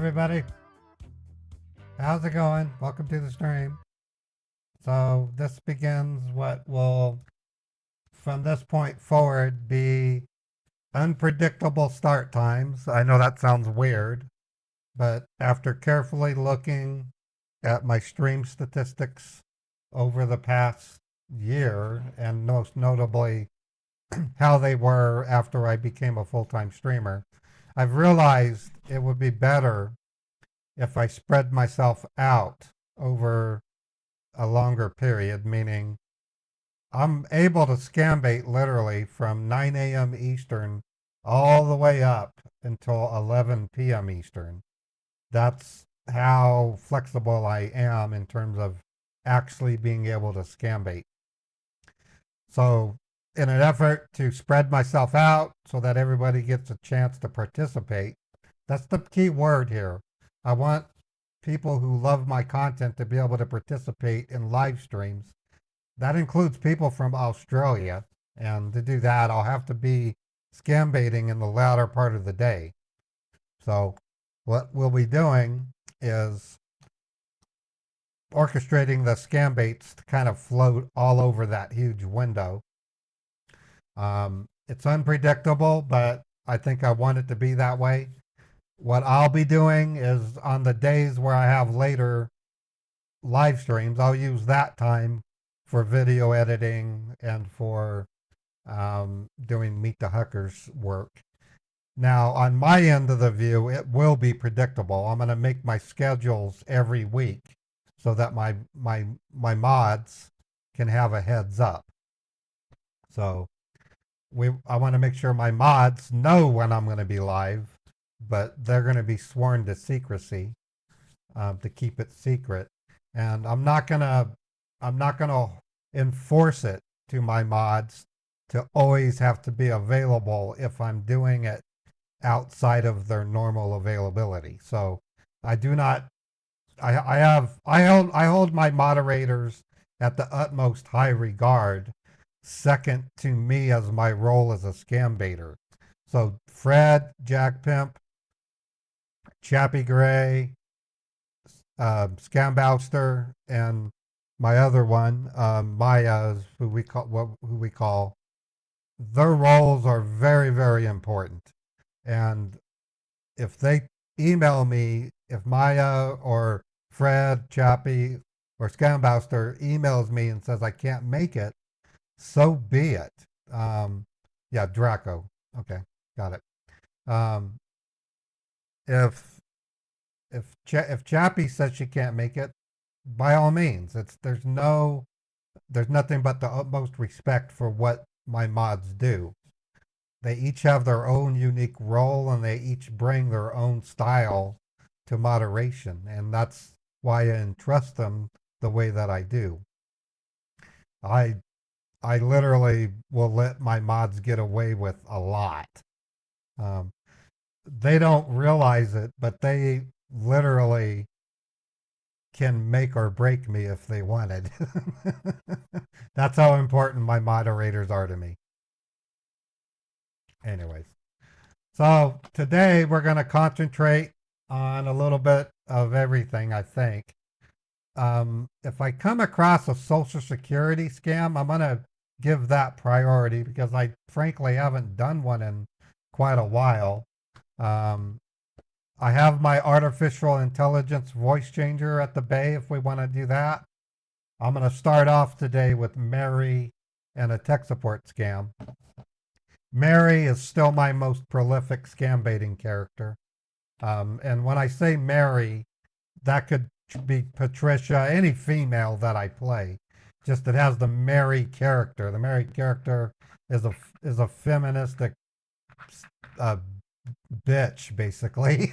everybody. How's it going? Welcome to the stream. So this begins what will, from this point forward, be unpredictable start times. I know that sounds weird, but after carefully looking at my stream statistics over the past year, and most notably how they were after I became a full-time streamer, I've realized it would be better if I spread myself out over a longer period, meaning I'm able to scam bait literally from 9 a.m. Eastern all the way up until 11 p.m. Eastern. That's how flexible I am in terms of actually being able to scam bait. So, in an effort to spread myself out so that everybody gets a chance to participate, that's the key word here. I want people who love my content to be able to participate in live streams. That includes people from Australia. And to do that, I'll have to be scam baiting in the latter part of the day. So what we'll be doing is orchestrating the scam baits to kind of float all over that huge window. It's unpredictable, but I think I want it to be that way. What I'll be doing is on the days where I have later live streams, I'll use that time for video editing and for doing Meet the Huckers work. Now, on my end of the view, it will be predictable. I'm going to make my schedules every week so that my mods can have a heads up. So I want to make sure my mods know when I'm going to be live, but they're going to be sworn to secrecy to keep it secret. And I'm not gonna enforce it to my mods to always have to be available if I'm doing it outside of their normal availability. So I do not. I hold my moderators at the utmost high regard, second to me as my role as a scam baiter. So Fred, Jack Pimp, Chappie Gray, Scambouster, and my other one, Maya, who we call, their roles are very, very important. And if they email me, if Maya or Fred, Chappie, or Scambouster emails me and says I can't make it, so be it. Yeah, Draco. Okay, got it. If Chappie says she can't make it, by all means, there's nothing but the utmost respect for what my mods do. They each have their own unique role and they each bring their own style to moderation, and that's why I entrust them the way that I do. I literally will let my mods get away with a lot. They don't realize it, but they literally can make or break me if they wanted. That's how important my moderators are to me. Anyways, so today we're going to concentrate on a little bit of everything, I think. If I come across a Social Security scam, I'm going to give that priority because I frankly haven't done one in quite a while. I have my artificial intelligence voice changer at the bay if we want to do that. I'm going to start off today with Mary and a tech support scam. Mary is still my most prolific scam baiting character. And when I say Mary, that could be Patricia, any female that I play. Just it has the Mary character. The Mary character is a feministic bitch, basically.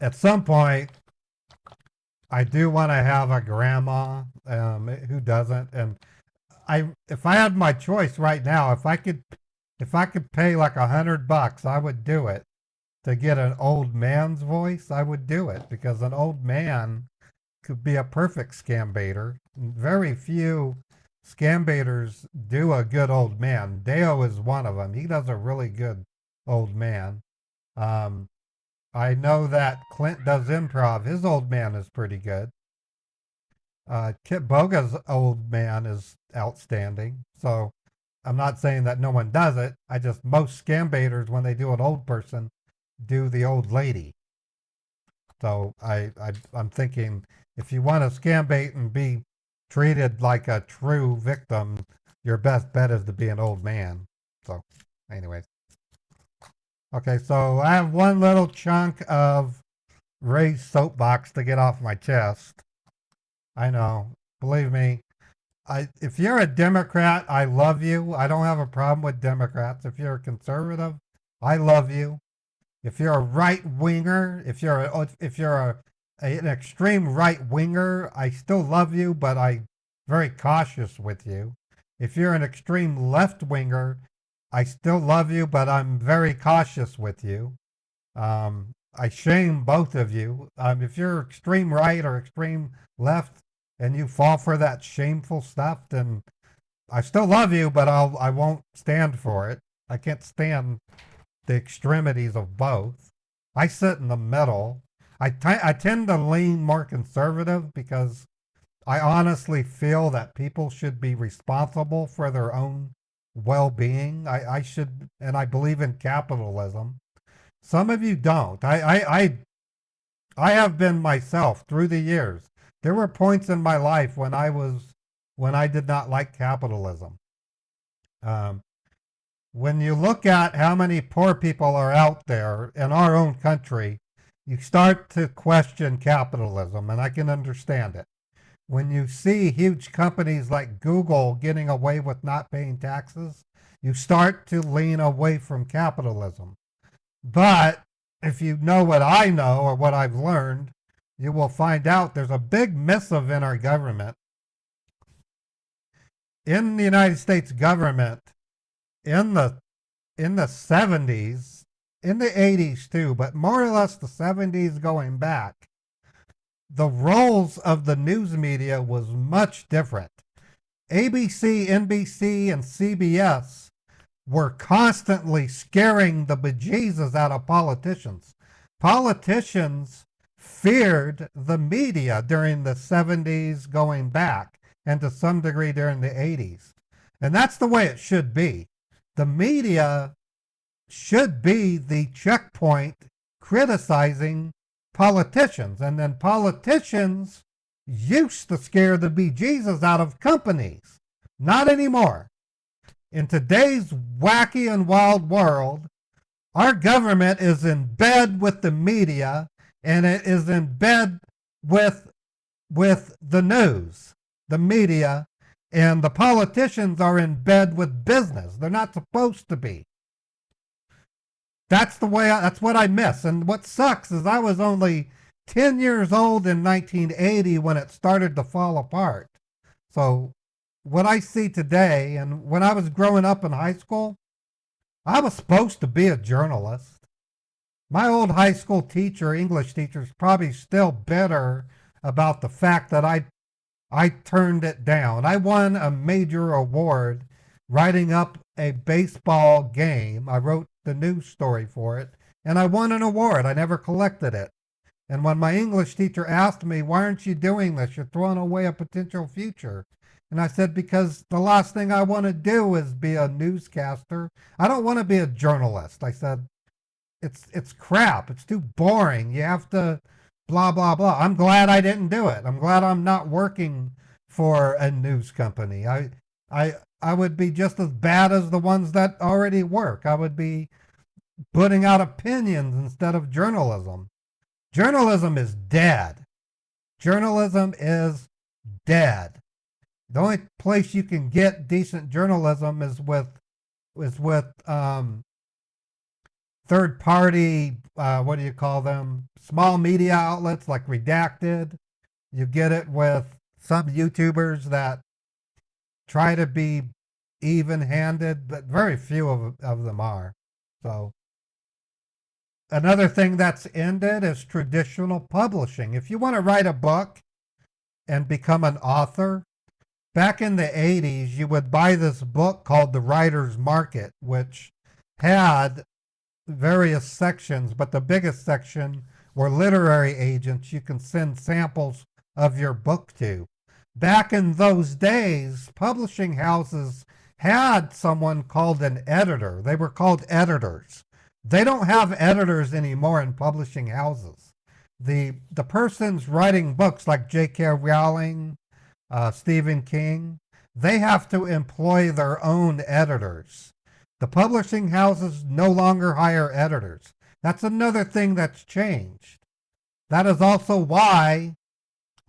At some point, I do want to have a grandma. Who doesn't? And if I had my choice right now, if I could pay like $100, I would do it. To get an old man's voice, I would do it because an old man could be a perfect scam baiter. Very few scam baiters do a good old man. Deo is one of them. He does a really good old man. Um, I know that Clint does improv. His old man is pretty good. Kit Boga's old man is outstanding. So I'm not saying that no one does it. I just, most scam baiters, when they do an old person, do the old lady. So I'm thinking, if you want to scam bait and be treated like a true victim, your best bet is to be an old man. So, anyways. Okay, so I have one little chunk of raised soapbox to get off my chest. I know. Believe me, if you're a Democrat, I love you. I don't have a problem with Democrats. If you're a conservative, I love you. If you're a right winger, an extreme right winger, I still love you, but I'm very cautious with you. If you're an extreme left winger, I still love you, but I'm very cautious with you. I shame both of you. If you're extreme right or extreme left and you fall for that shameful stuff, then I still love you, but I won't stand for it. I can't stand the extremities of both. I sit in the middle. I tend to lean more conservative because I honestly feel that people should be responsible for their own well-being. I should, and I believe in capitalism. Some of you don't. I have been myself through the years. There were points in my life when I did not like capitalism. When you look at how many poor people are out there in our own country, you start to question capitalism, and I can understand it. When you see huge companies like Google getting away with not paying taxes, you start to lean away from capitalism. But if you know what I know or what I've learned, you will find out there's a big missive in our government. In the United States government, in the 70s, in the 80s too, but more or less the 70s going back, the roles of the news media was much different. ABC, NBC, and CBS were constantly scaring the bejesus out of politicians. Politicians feared the media during the 70s going back, and to some degree during the 80s. And that's the way it should be. The media should be the checkpoint criticizing politicians. And then politicians used to scare the bejesus out of companies. Not anymore. In today's wacky and wild world, our government is in bed with the media, and it is in bed with the news, the media, and the politicians are in bed with business. They're not supposed to be. That's what I miss. And what sucks is I was only 10 years old in 1980 when it started to fall apart. So what I see today, and when I was growing up in high school, I was supposed to be a journalist. My old high school teacher, English teacher, is probably still bitter about the fact that I turned it down. I won a major award writing up a baseball game. I wrote the news story for it, and I won an award. I never collected it. And when my English teacher asked me, why aren't you doing this? You're throwing away a potential future. And I said, because the last thing I want to do is be a newscaster. I don't want to be a journalist. I said, it's crap. It's too boring. You have to blah, blah, blah. I'm glad I didn't do it. I'm glad I'm not working for a news company. I would be just as bad as the ones that already work. I would be putting out opinions instead of journalism. Journalism is dead. Journalism is dead. The only place you can get decent journalism is with third party, what do you call them? Small media outlets like Redacted. You get it with some YouTubers that try to be even-handed, but very few of them are. So another thing that's ended is traditional publishing. If you want to write a book and become an author, back in the 80s, you would buy this book called The Writer's Market, which had various sections, but the biggest section were literary agents you can send samples of your book to. Back in those days, publishing houses had someone called an editor. They were called editors. They don't have editors anymore in publishing houses. The persons writing books like J.K. Rowling, Stephen King, they have to employ their own editors. The publishing houses no longer hire editors. That's another thing that's changed. That is also why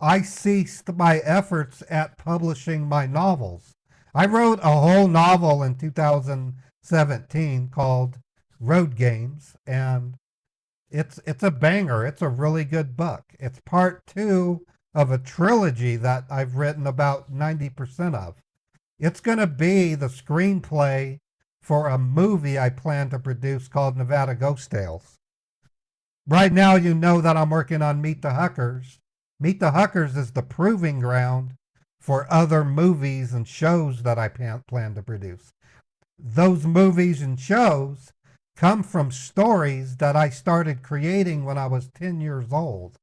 I ceased my efforts at publishing my novels. I wrote a whole novel in 2017 called Road Games, and it's a banger. It's a really good book. It's part 2 of a trilogy that I've written about 90% of. It's going to be the screenplay for a movie I plan to produce called Nevada Ghost Tales. Right now, you know that I'm working on Meet the Huckers. Meet the Huckers is the proving ground for other movies and shows that I plan to produce. Those movies and shows come from stories that I started creating when I was 10 years old.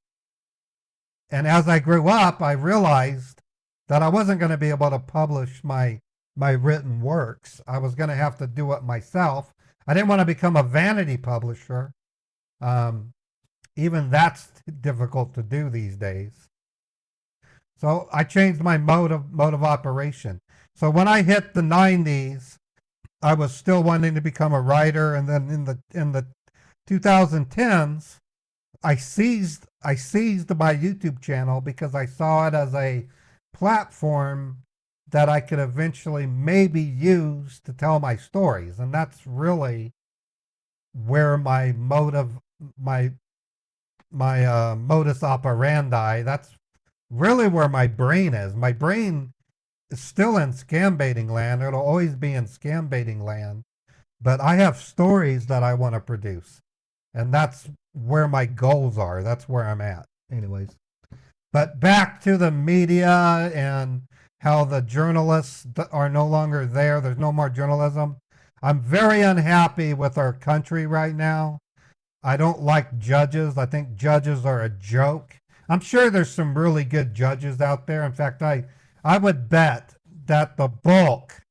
And as I grew up, I realized that I wasn't going to be able to publish my written works. I was going to have to do it myself. I didn't want to become a vanity publisher. Even that's difficult to do these days. So I changed my mode of operation. So when I hit the 90s, I was still wanting to become a writer, and then in the 2010s, I seized my YouTube channel because I saw it as a platform that I could eventually maybe use to tell my stories, and that's really where my modus operandi. That's really where my brain is. My brain is still in scam baiting land. It'll always be in scam baiting land, but I have stories that I want to produce, and that's where my goals are. That's where I'm at. Anyways, but back to the media and how the journalists are no longer there. There's no more journalism. I'm very unhappy with our country right now. I don't like judges. I think judges are a joke. I'm sure there's some really good judges out there. In fact, I would bet that the bulk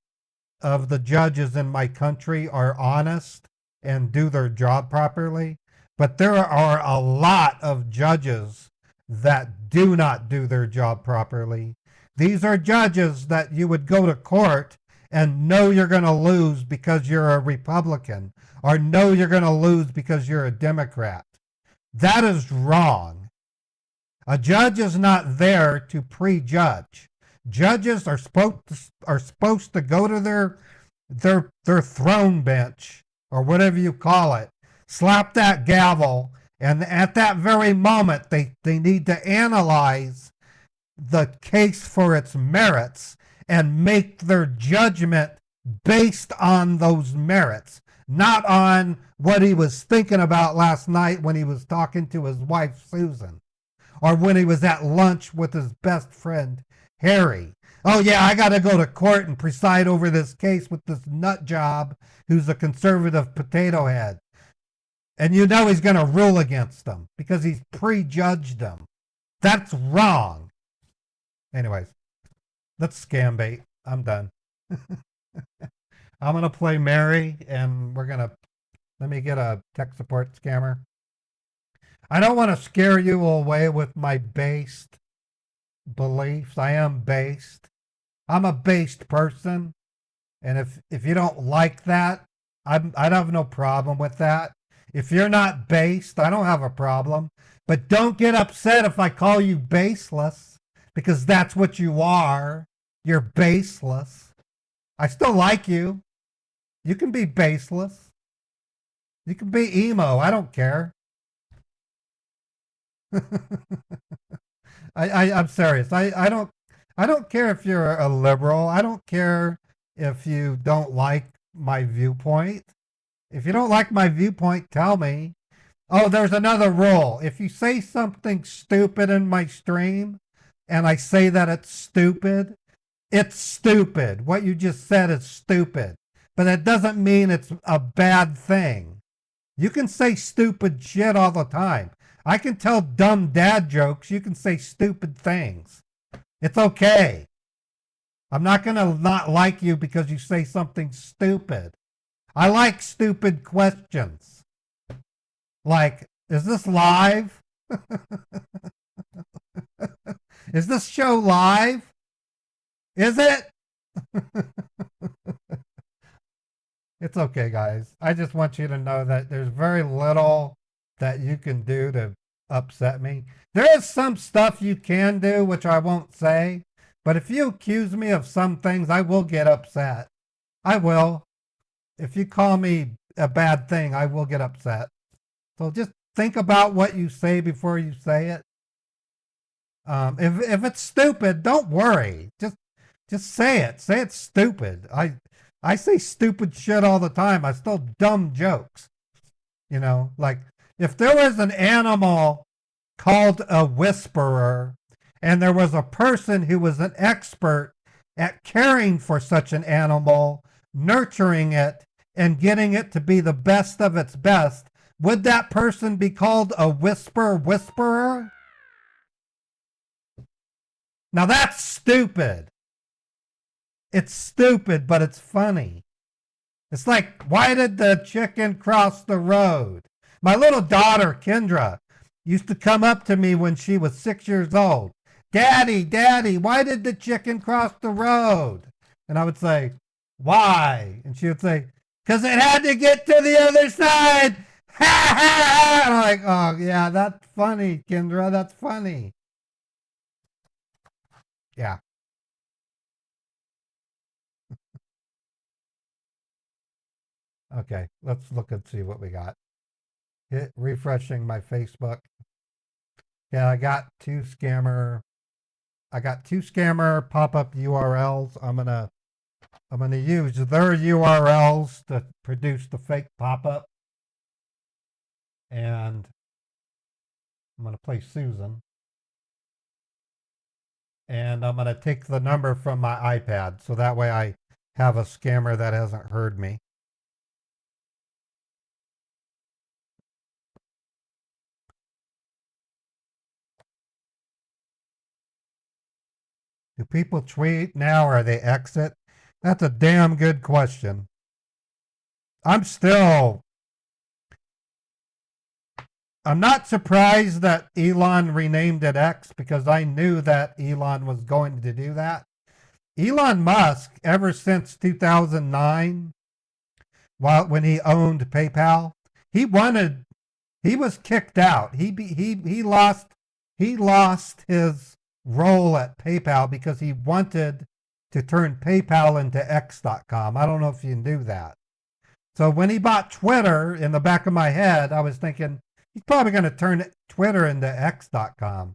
of the judges in my country are honest and do their job properly. But there are a lot of judges that do not do their job properly. These are judges that you would go to court and know you're going to lose because you're a Republican, or know you're going to lose because you're a Democrat. That is wrong. A judge is not there to prejudge. Judges are supposed to go to their throne bench, or whatever you call it, slap that gavel, and at that very moment they need to analyze the case for its merits and make their judgment based on those merits, not on what he was thinking about last night when he was talking to his wife Susan, or when he was at lunch with his best friend Harry. Oh yeah, I got to go to court and preside over this case with this nut job who's a conservative potato head. And you know he's going to rule against them because he's prejudged them. That's wrong. Anyways, let's scam bait. I'm done. I'm going to play Mary, and let me get a tech support scammer. I don't want to scare you away with my based beliefs. I am based. I'm a based person. And if you don't like that, I'd have no problem with that. If you're not based, I don't have a problem. But don't get upset if I call you baseless, because that's what you are. You're baseless. I still like you. You can be baseless. You can be emo. I don't care. I'm serious. I don't care if you're a liberal. I don't care if you don't like my viewpoint. If you don't like my viewpoint, tell me. Oh, there's another rule. If you say something stupid in my stream and I say that it's stupid, it's stupid. What you just said is stupid. But it doesn't mean it's a bad thing. You can say stupid shit all the time. I can tell dumb dad jokes. You can say stupid things. It's okay. I'm not going to not like you because you say something stupid. I like stupid questions. Like, is this live? Is this show live? Is it? It's okay, guys. I just want you to know that there's very little that you can do to upset me. There is some stuff you can do, which I won't say. But if you accuse me of some things, I will get upset. I will. If you call me a bad thing, I will get upset. So just think about what you say before you say it. If it's stupid, don't worry. Just say it. Say it's stupid. I say stupid shit all the time. I still dumb jokes. You know, like if there was an animal called a whisperer and there was a person who was an expert at caring for such an animal, nurturing it, and getting it to be the best of its best, would that person be called a whisperer? Now that's stupid. It's stupid, but it's funny. It's like, why did the chicken cross the road? My little daughter, Kendra, used to come up to me when she was 6 years old. Daddy, Daddy, why did the chicken cross the road? And I would say, why? And she would say, because it had to get to the other side. Ha ha ha. And I'm like, oh, yeah, that's funny, Kendra. That's funny. Yeah. Okay, let's look and see what we got. Hit refreshing my Facebook. Yeah, I got two scammer pop-up URLs. I'm gonna use their URLs to produce the fake pop-up. And I'm gonna play Susan. And I'm gonna take the number from my iPad so that way I have a scammer that hasn't heard me. Do people tweet now or they exit? That's a damn good question. I'm not surprised that Elon renamed it X because I knew that Elon was going to do that. Elon Musk, ever since 2009, when he owned PayPal, he was kicked out. He lost his role at PayPal because he wanted to turn PayPal into X.com. I don't know if you knew that. So when he bought Twitter, in the back of my head, I was thinking he's probably going to turn Twitter into X.com.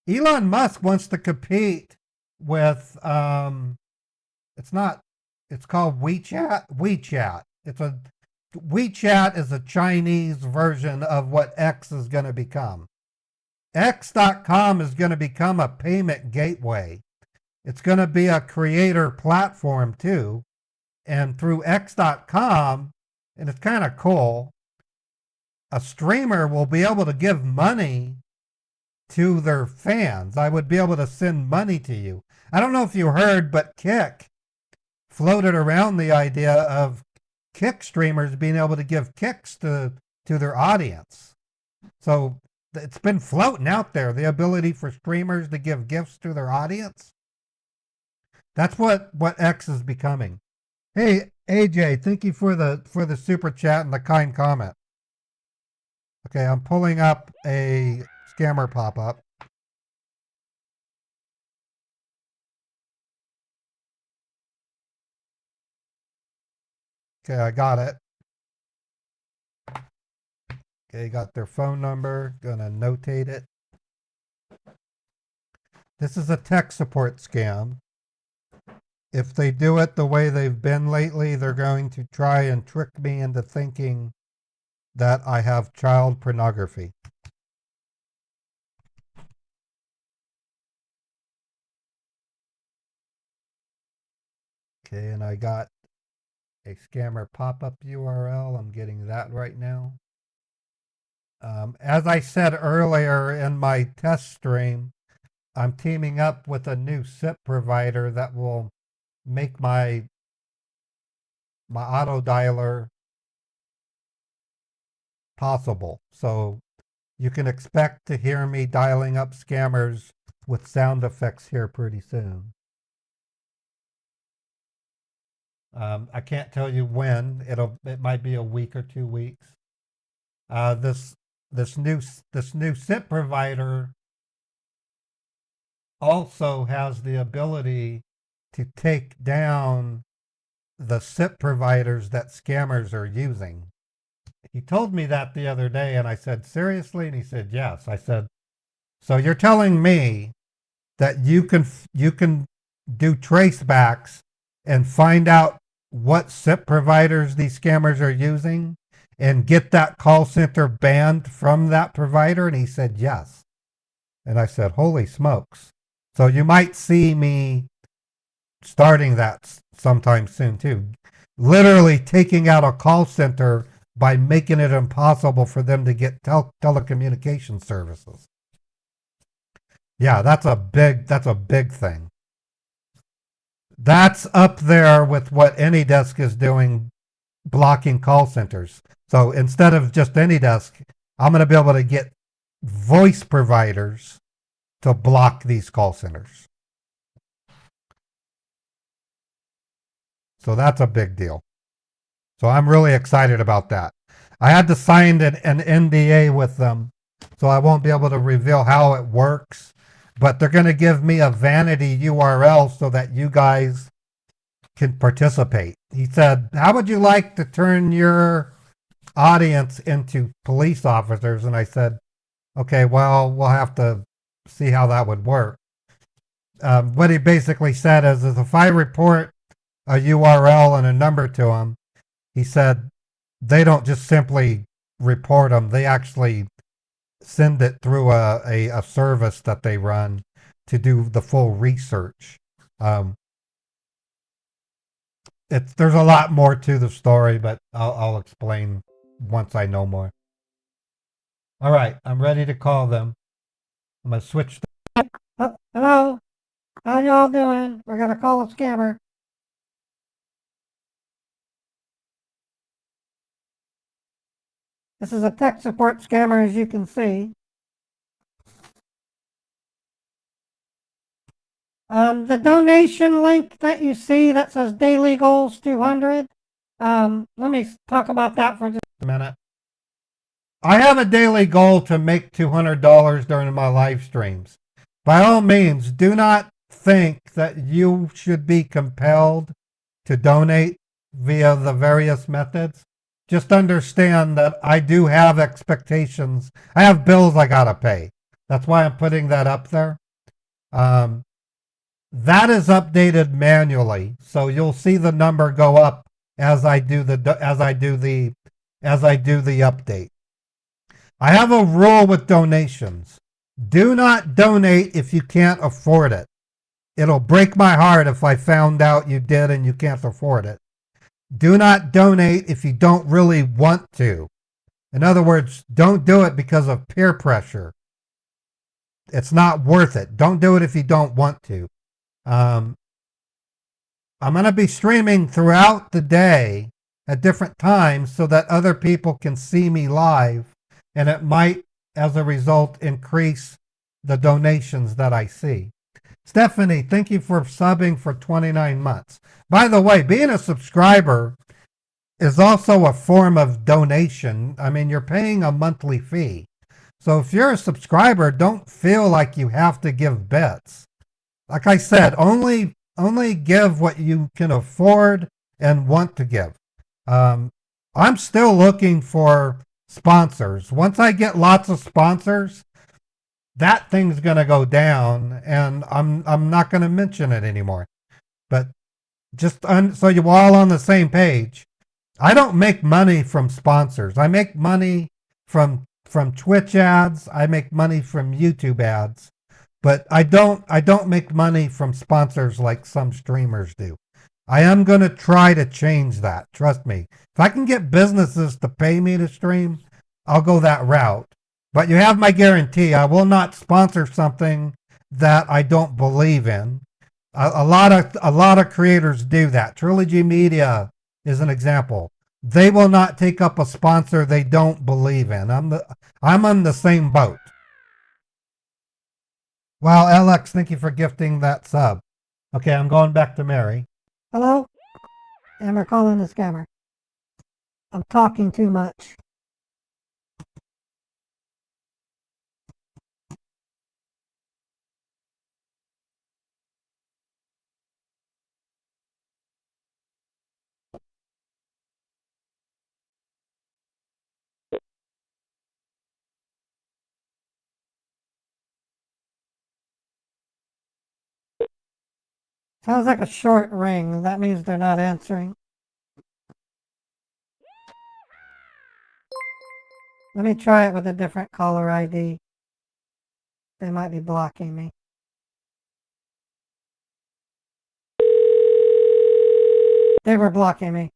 Elon Musk wants to compete with it's called WeChat. WeChat is a Chinese version of what X is going to become. X.com is going to become a payment gateway. It's going to be a creator platform too. And through X.com, and it's kind of cool, a streamer will be able to give money to their fans. I would be able to send money to you. I don't know if you heard, but Kick floated around the idea of Kick streamers being able to give kicks to their audience. So it's been floating out there, the ability for streamers to give gifts to their audience. That's what X is becoming. Hey, AJ, thank you for the super chat and the kind comment. Okay, I'm pulling up a scammer pop-up. Okay, I got it. Okay, got their phone number. Gonna notate it. This is a tech support scam. If they do it the way they've been lately, they're going to try and trick me into thinking that I have child pornography. Okay, and I got a scammer pop-up URL. I'm getting that right now. As I said earlier in my test stream, I'm teaming up with a new SIP provider that will make my auto dialer possible. So you can expect to hear me dialing up scammers with sound effects here pretty soon. I can't tell you when. It might be a week or 2 weeks. This new SIP provider also has the ability to take down the SIP providers that scammers are using. He told me that the other day, and I said, seriously? And he said, yes. I said, so you're telling me that you can do tracebacks and find out what SIP providers these scammers are using and get that call center banned from that provider? And he said, yes. And I said, holy smokes. So you might see me starting that sometime soon too. Literally taking out a call center by making it impossible for them to get telecommunication services. Yeah, that's a big thing. That's up there with what AnyDesk is doing, blocking call centers. So instead of just AnyDesk, I'm going to be able to get voice providers to block these call centers. So that's a big deal. So I'm really excited about that. I had to sign an NDA with them, so I won't be able to reveal how it works, but they're going to give me a vanity URL so that you guys can participate. He said, how would you like to turn your audience into police officers? And I said, okay, well, we'll have to see how that would work. What he basically said is if I report a URL and a number to him, he said they don't just simply report them, they actually send it through a service that they run to do the full research. There's a lot more to the story, but I'll explain once I know more. All right, I'm ready to call them. I'm going to switch. Hello, how y'all doing? We're going to call a scammer. This is a tech support scammer, as you can see. The donation link that you see that says Daily Goals 200, let me talk about that for just a minute. I have a daily goal to make $200 during my live streams. By all means, do not think that you should be compelled to donate via the various methods. Just understand that I do have expectations. I have bills I gotta pay. That's why I'm putting that up there. That is updated manually, so you'll see the number go up as I do the update. I have a rule with donations. Do not donate if you can't afford it. It'll break my heart if I found out you did and you can't afford it. Do not donate if you don't really want to. In other words, don't do it because of peer pressure. It's not worth it. Don't do it if you don't want to. I'm going to be streaming throughout the day at different times so that other people can see me live, and it might, as a result, increase the donations that I see. Stephanie, thank you for subbing for 29 months. By the way, being a subscriber is also a form of donation. I mean, you're paying a monthly fee. So if you're a subscriber, don't feel like you have to give bits. Like I said, only give what you can afford and want to give. I'm still looking for sponsors. Once I get lots of sponsors, that thing's going to go down, and I'm not going to mention it anymore. But just so you're all on the same page, I don't make money from sponsors. I make money from Twitch ads. I make money from YouTube ads. But I don't make money from sponsors like some streamers do. I am going to try to change that. Trust me. If I can get businesses to pay me to stream, I'll go that route. But you have my guarantee. I will not sponsor something that I don't believe in. A lot of creators do that. Trilogy Media is an example. They will not take up a sponsor they don't believe in. I'm on the same boat. Wow, Alex, thank you for gifting that sub. Okay, I'm going back to Mary. Hello? And we're calling the scammer. I'm talking too much. Sounds like a short ring. That means they're not answering. Let me try it with a different caller ID. They might be blocking me. They were blocking me.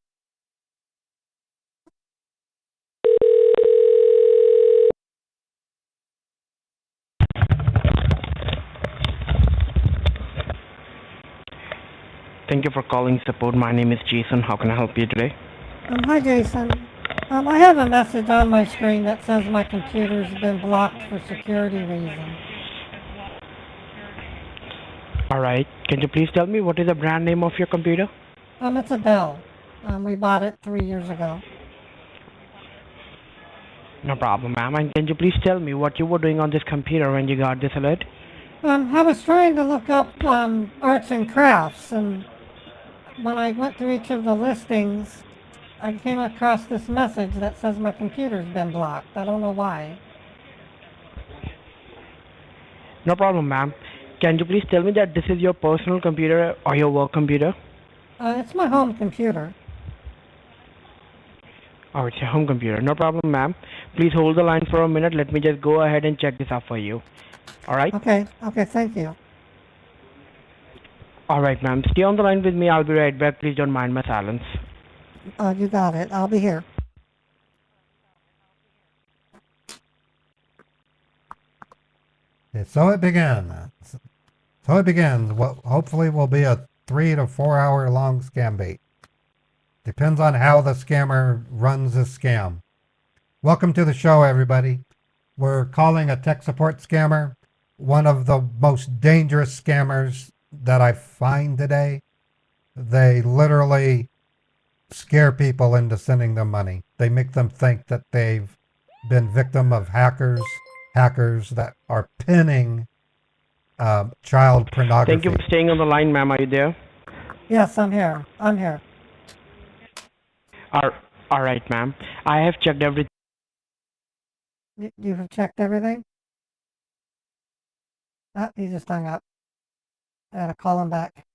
Thank you for calling support. My name is Jason. How can I help you today? Hi, Jason. I have a message on my screen that says my computer's been blocked for security reasons. Alright. Can you please tell me what is the brand name of your computer? It's a Dell. We bought it 3 years ago. No problem, ma'am. And can you please tell me what you were doing on this computer when you got this alert? I was trying to look up arts and crafts, and when I went through each of the listings, I came across this message that says my computer's been blocked. I don't know why. No problem, ma'am. Can you please tell me that this is your personal computer or your work computer? It's my home computer. Oh, it's your home computer. No problem, ma'am. Please hold the line for a minute. Let me just go ahead and check this out for you. Alright? Okay, thank you. Alright, ma'am. Stay on the line with me. I'll be right back. Please don't mind my silence. You got it. I'll be here. Okay, so it began. So it begins. What hopefully will be a 3 to 4 hour long scam bait. Depends on how the scammer runs this scam. Welcome to the show, everybody. We're calling a tech support scammer one of the most dangerous scammers that I find today. They literally scare people into sending them money. They make them think that they've been victim of hackers that are pinning child pornography. Thank you for staying on the line, ma'am. Are you there? Yes, I'm here. Alright, ma'am. I have checked everything. You have checked everything? He just hung up. I gotta call him back.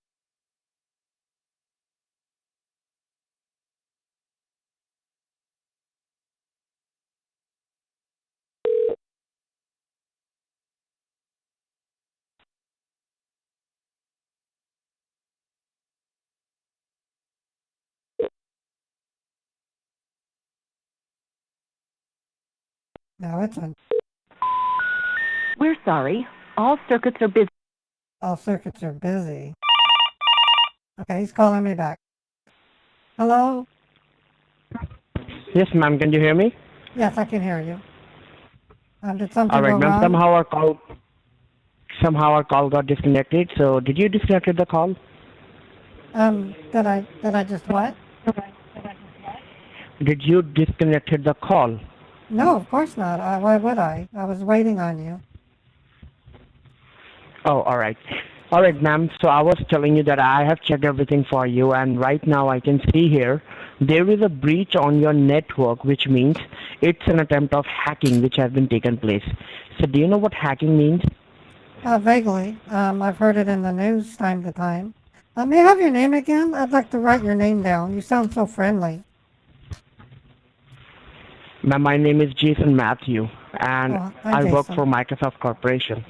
Now it's on. We're sorry. All circuits are busy. All circuits are busy. Okay, he's calling me back. Hello? Yes, ma'am. Can you hear me? Yes, I can hear you. Did something Alright, go ma'am. wrong? Somehow our call got disconnected. So did you disconnect the call? Did I just what? Did you disconnect the call? No, of course not. Why would I? I was waiting on you. Oh, alright. Alright, ma'am. So I was telling you that I have checked everything for you, and right now I can see here there is a breach on your network, which means it's an attempt of hacking which has been taken place. So do you know what hacking means? Vaguely. I've heard it in the news time to time. May I have your name again? I'd like to write your name down. You sound so friendly. Ma'am, my name is Jason Matthew, and Hi, I work Jason. for Microsoft Corporation.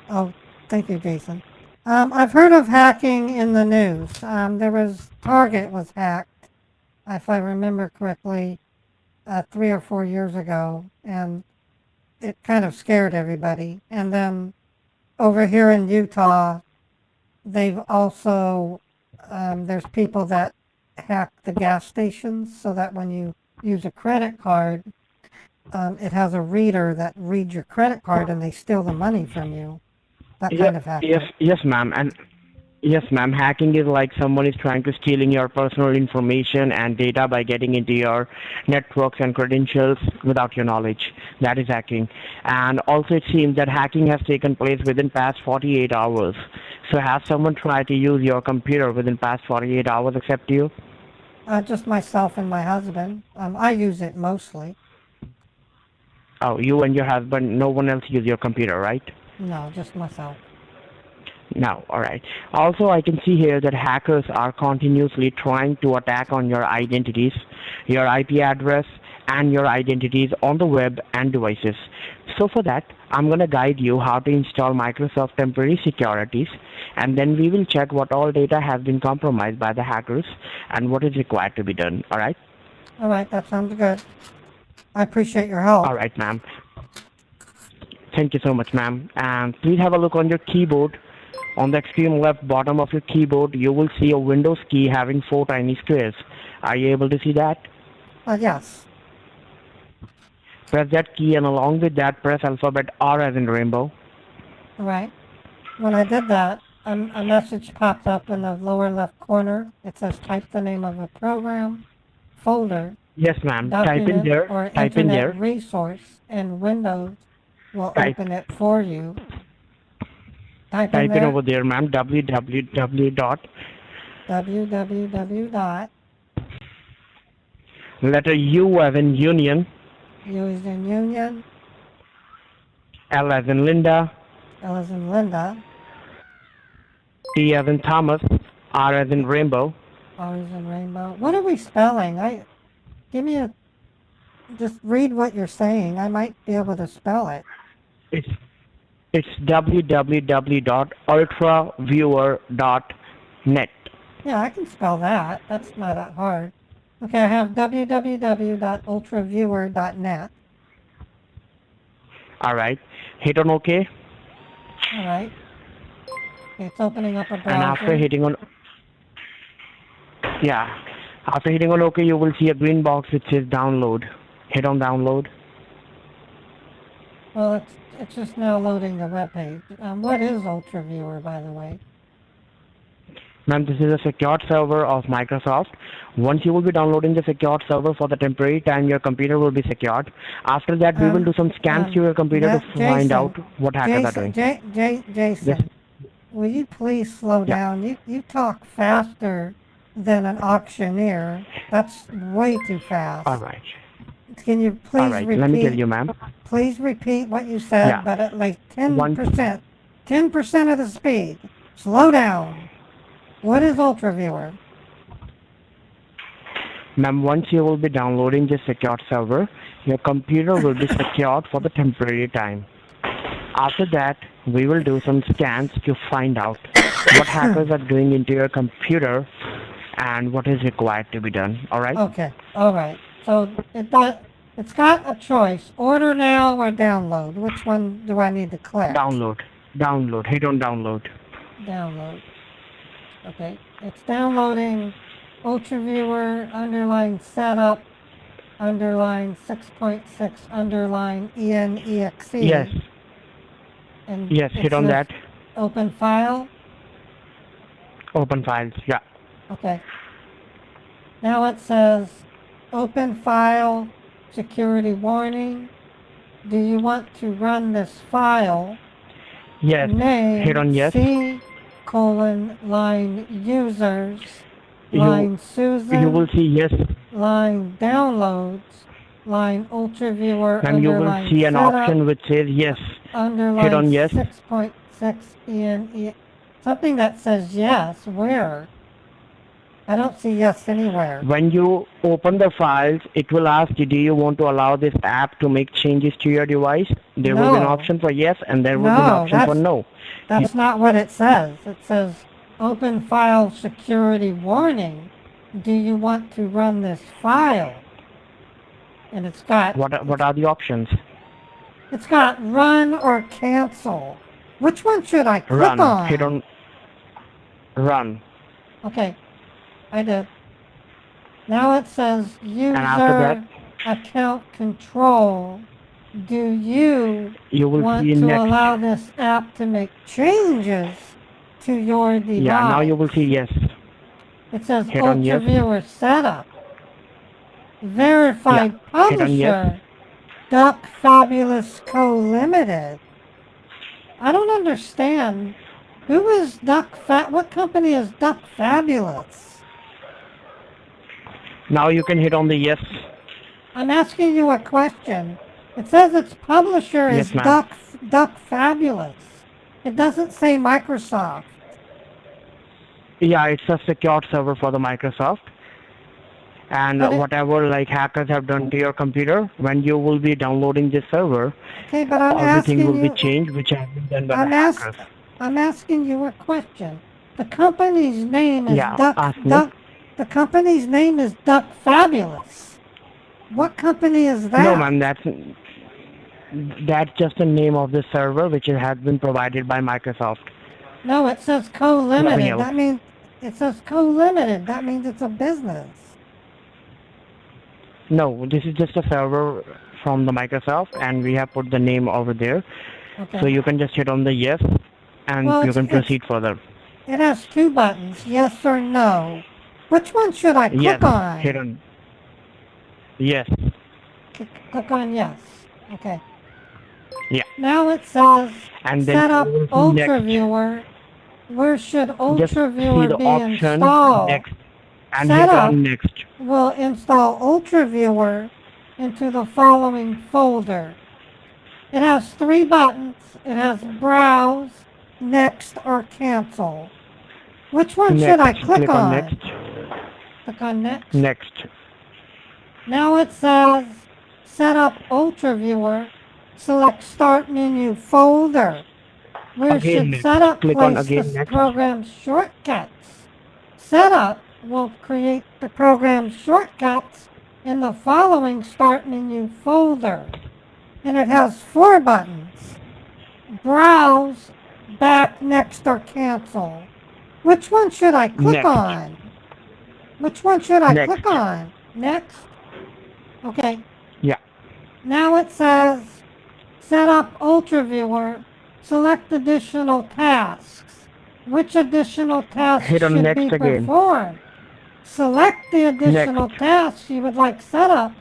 Oh, thank you, Jason. I've heard of hacking in the news. Target was hacked, if I remember correctly, 3 or 4 years ago, and it kind of scared everybody. And then over here in Utah, they've also, there's people that hack the gas stations so that when you use a credit card, it has a reader that reads your credit card and they steal the money from you. That kind of hacking. Yes, ma'am. And yes, ma'am. Hacking is like someone is trying to stealing your personal information and data by getting into your networks and credentials without your knowledge. That is hacking. And also it seems that hacking has taken place within past 48 hours. So has someone tried to use your computer within past 48 hours except you? Just myself and my husband. I use it mostly. Oh, you and your husband, no one else use your computer, right? No, just myself. No, alright. Also, I can see here that hackers are continuously trying to attack on your identities, your IP address, and your identities on the web and devices. So for that, I'm going to guide you how to install Microsoft temporary securities, and then we will check what all data has been compromised by the hackers and what is required to be done, alright? Alright, that sounds good. I appreciate your help. Alright, ma'am. Thank you so much, ma'am. And please have a look on your keyboard. On the extreme left bottom of your keyboard, you will see a Windows key having 4 tiny squares. Are you able to see that? Yes. Press that key and along with that, press alphabet R as in rainbow. Right. When I did that, a message popped up in the lower left corner. It says type the name of a program, folder, Yes, ma'am. document, or Type in internet there. resource, and Windows will Type. open it for you. Type Type in there, over there, ma'am. www. www. Letter U as in Union. U as in Union, L as in Linda. L as in Linda, T as in Thomas. R as in Rainbow. R as in Rainbow. What are we spelling? Just read what you're saying. I might be able to spell it. It's www.ultraviewer.net. Yeah, I can spell that. That's not that hard. Okay, I have www.ultraviewer.net. All right. Hit on OK. All right. Okay, it's opening up a browser. And after hitting on OK, you will see a green box which says download. Hit on download. Well, it's just now loading the web page. What is UltraViewer, by the way? Ma'am, this is a secured server of Microsoft. Once you will be downloading the secured server for the temporary time, your computer will be secured. After that, we will do some scans to your computer to find out what hackers are doing. Jason, Yes. will you please slow down? You talk faster than an auctioneer. That's way too fast. All right. Can you please All right. repeat? Let me tell you, ma'am. Please repeat what you said, Yeah. but at like 10%. 10% of the speed. Slow down. What is UltraViewer? Ma'am, once you will be downloading the secured server, your computer will be secured for the temporary time. After that, we will do some scans to find out what hackers are doing into your computer and what is required to be done. All right? Okay, all right. So it's got a choice, order now or download. Which one do I need to click? Download. Download. Hit on download. Download. Okay, it's downloading UltraViewer _setup _6.6 _ENEXE. Yes. And Yes, it hit on says that. Open file. Open files. Yeah. Okay. Now it says open file, security warning. Do you want to run this file? Yes. Name Hit on yes. line users, line Susan, You will see yes. line downloads, line UltraViewer, And you will underline see an setup, option which says yes. underline hit on yes. 6.6 ENE. Something that says yes. Where? I don't see yes anywhere. When you open the files, it will ask you, do you want to allow this app to make changes to your device? There will be an No. option for yes, and there will be an No, option for no. that's not what it says. It says open file security warning. Do you want to run this file? And it's got What are the options? run or cancel. Which one should I click Run. on? Hit on run. Okay, I did. Now it says user after account control. Do you You will want see to next. allow this app to make changes to your device? Yeah, now you will see yes. It says Hit on yes. Ultra Viewer setup. Verified Yeah, hit on yes. publisher. Duck Fabulous Co. Limited. I don't understand. Who is what company is Duck Fabulous? Now you can hit on the yes. I'm asking you a question. It says its publisher Yes, is ma'am. Duck Fabulous. It doesn't say Microsoft. Yeah, it's a secured server for the Microsoft. And But whatever like hackers have done to your computer, when you will be downloading this server, Okay, but I'm everything asking will you. be changed, which has been done by I'm the ask- hackers. I'm asking you a question. The company's name is Yeah, ask me. The company's name is Duck Fabulous. What company is that? No, ma'am, that's just the name of the server, which has been provided by Microsoft. No, it says co-limited. else. That means it says co-limited. That means it's a business. No, this is just a server from the Microsoft, and we have put the name over there. Okay. So you can just hit on the yes, and Well, you can proceed further. It has two buttons, yes or no. Which one should I click Yes, on? hit on yes. Click on yes. Okay. Yeah. Now it says And then set up you will see Ultra next. Viewer. Where should Just Ultra see Viewer the be option installed? next, and Set hit up. on next. Will install Ultra Viewer into the following folder. It has three buttons. It has browse, next, or cancel. Which one should I click on? Next. Click on next. Next. Now it says set up Ultra Viewer. Select start menu folder. Where Again, should next. setup Click on place again, the next. program shortcuts? Setup will create the program shortcuts in the following start menu folder. And it has four buttons. Browse, back, next, or cancel. Which one should I click Next. on? Which one should I Next. click on? Next? Okay. Yeah. Now it says set up Ultra Viewer. Select additional tasks. Which additional tasks Hit on should next be again. performed? Select the additional tasks you would like set up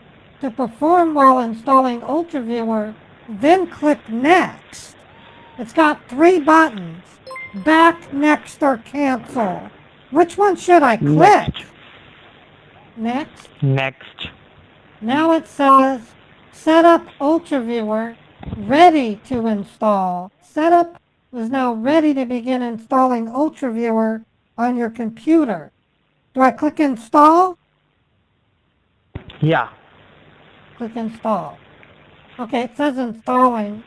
to perform while installing Ultra Viewer, then click Next. It's got three buttons, back, next, or cancel. Which one should I click? Next. Next. Now it says set up Ultra Viewer, ready to install. Setup is now ready to begin installing Ultra Viewer on your computer. Do I click install? Yeah. Click install. Okay, it says installing.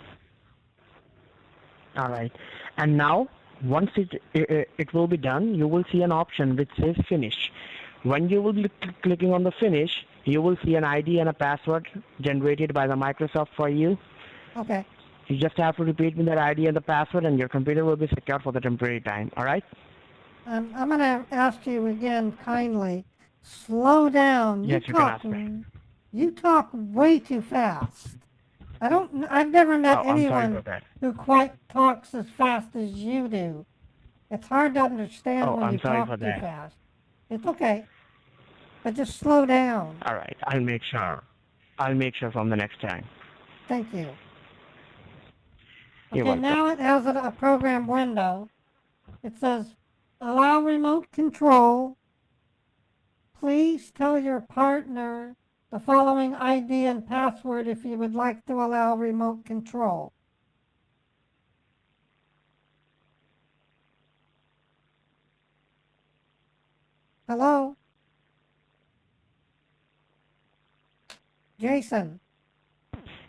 All right. And now, once it will be done, you will see an option which says finish. When you will be clicking on the finish, you will see an ID and a password generated by the Microsoft for you. Okay. You just have to repeat me that ID and the password, and your computer will be secured for the temporary time. All right? I'm going to ask you again kindly, slow down. Yes, you can ask me. You talk way too fast. I've never met Oh, I'm sorry anyone about that. who quite talks as fast as you do. It's hard to understand Oh, when I'm you sorry talk for too that. fast. It's okay, but just slow down. All right. I'll make sure. I'll make sure from the next time. Thank you. You're Okay, welcome. now it has a program window. It says, allow remote control. Please tell your partner the following ID and password if you would like to allow remote control. Hello? Jason,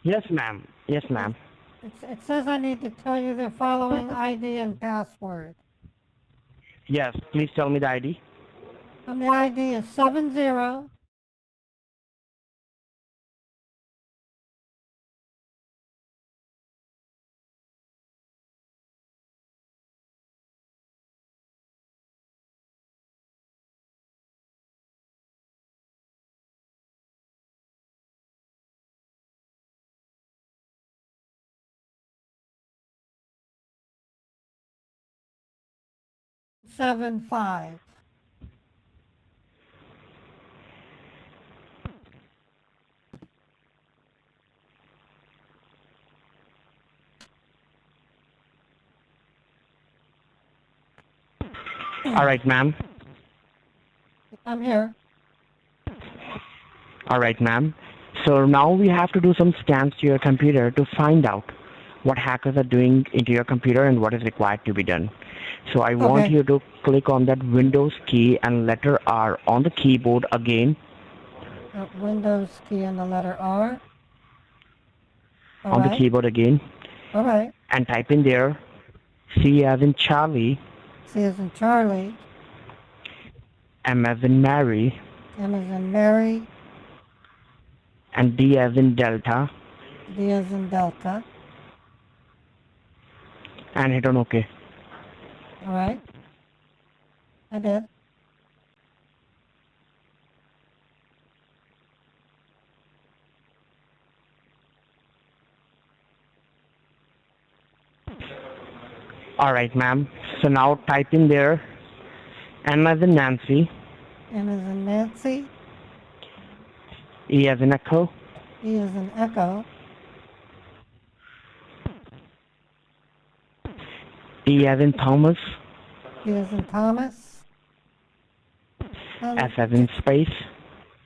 Yes, ma'am. Yes, ma'am. it says I need to tell you the following ID and password. Yes, please tell me the ID. And the ID is 70. Seven five. All right, ma'am. I'm here. All right, ma'am. So now we have to do some scans to your computer to find out what hackers are doing into your computer and what is required to be done. So I want Okay. you to click on that Windows key and letter R on the keyboard again. Windows key and the letter R. All On the right. keyboard again, All right. and type in there C as in Charlie, C as in Charlie. M as in Mary, M as in Mary. and D as in Delta, D as in Delta. and hit on OK. All right. I did. All right, ma'am. So now type in there N as in Nancy, M as in Nancy. E as in Echo, E as in Echo. T as in Thomas, T as in Thomas. S as in space.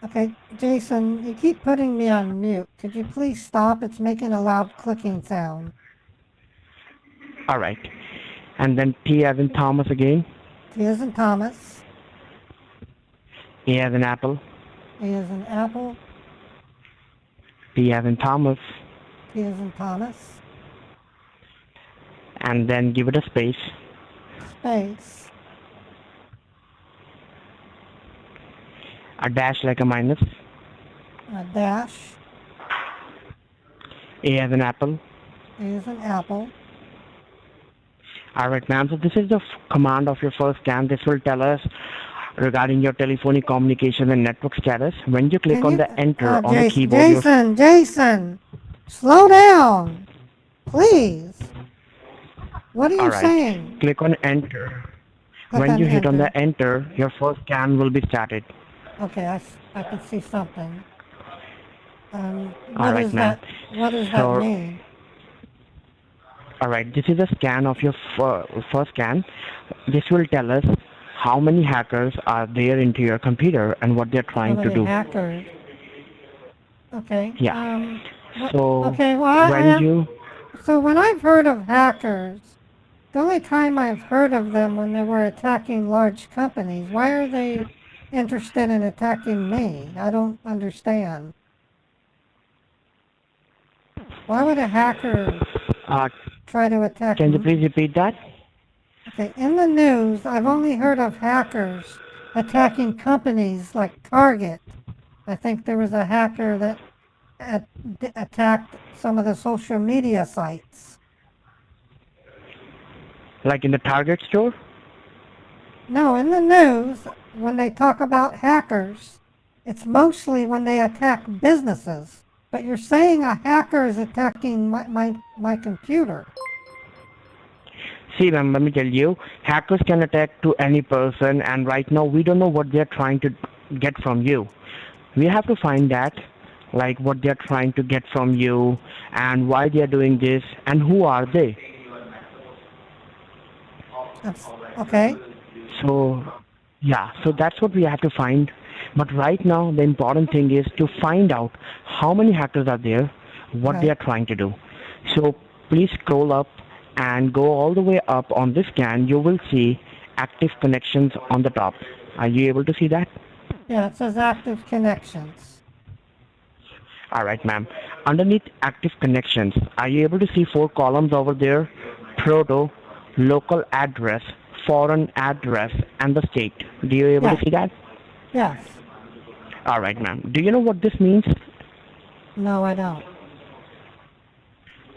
Okay, Jason, you keep putting me on mute. Could you please stop? It's making a loud clicking sound. All right. And then T as in Thomas again, T as in Thomas. A as in Apple, A as in Apple. T as in Thomas, T as in Thomas. and then give it a space, Space. a dash like a minus, A dash. A as in Apple. A as in Apple. All right, ma'am. So this is the command of your first scan. This will tell us regarding your telephonic communication and network status. When you click Can on you- the enter on the Jason, keyboard, Jason, slow down, please. What are you all right, saying? click on enter. Click When on you hit on enter. the enter, your first scan will be started. Okay, I can see something. All What right, does ma'am. what does that So- mean? All right, this is a scan of your first scan. This will tell us how many hackers are there into your computer and what they're How trying to many do. hackers? Okay. Yeah. What- So okay. Well, so when I've heard of hackers, the only time I've heard of them when they were attacking large companies. Why are they interested in attacking me? I don't understand. Why would a hacker uh, try to attack can you me? please repeat that? Okay, in the news, I've only heard of hackers attacking companies like Target. I think there was a hacker that attacked some of the social media sites. Like in the Target store? No, in the news, when they talk about hackers, it's mostly when they attack businesses. But you're saying a hacker is attacking my computer. See, ma'am, let me tell you, hackers can attack to any person, and right now we don't know what they're trying to get from you. We have to find that, like what they're trying to get from you, and why they're doing this, and who are they. That's, okay. So, yeah, so that's what we have to find. But right now, the important thing is to find out how many hackers are there, what Right. they are trying to do. So please scroll up and go all the way up on this scan. You will see active connections on the top. Are you able to see that? Yeah, it says active connections. All right, ma'am. Underneath active connections, are you able to see 4 columns over there? Proto, local address, foreign address, and the state. Do you able Yeah. to see that? Yes. All right, ma'am. Do you know what this means? No, I don't.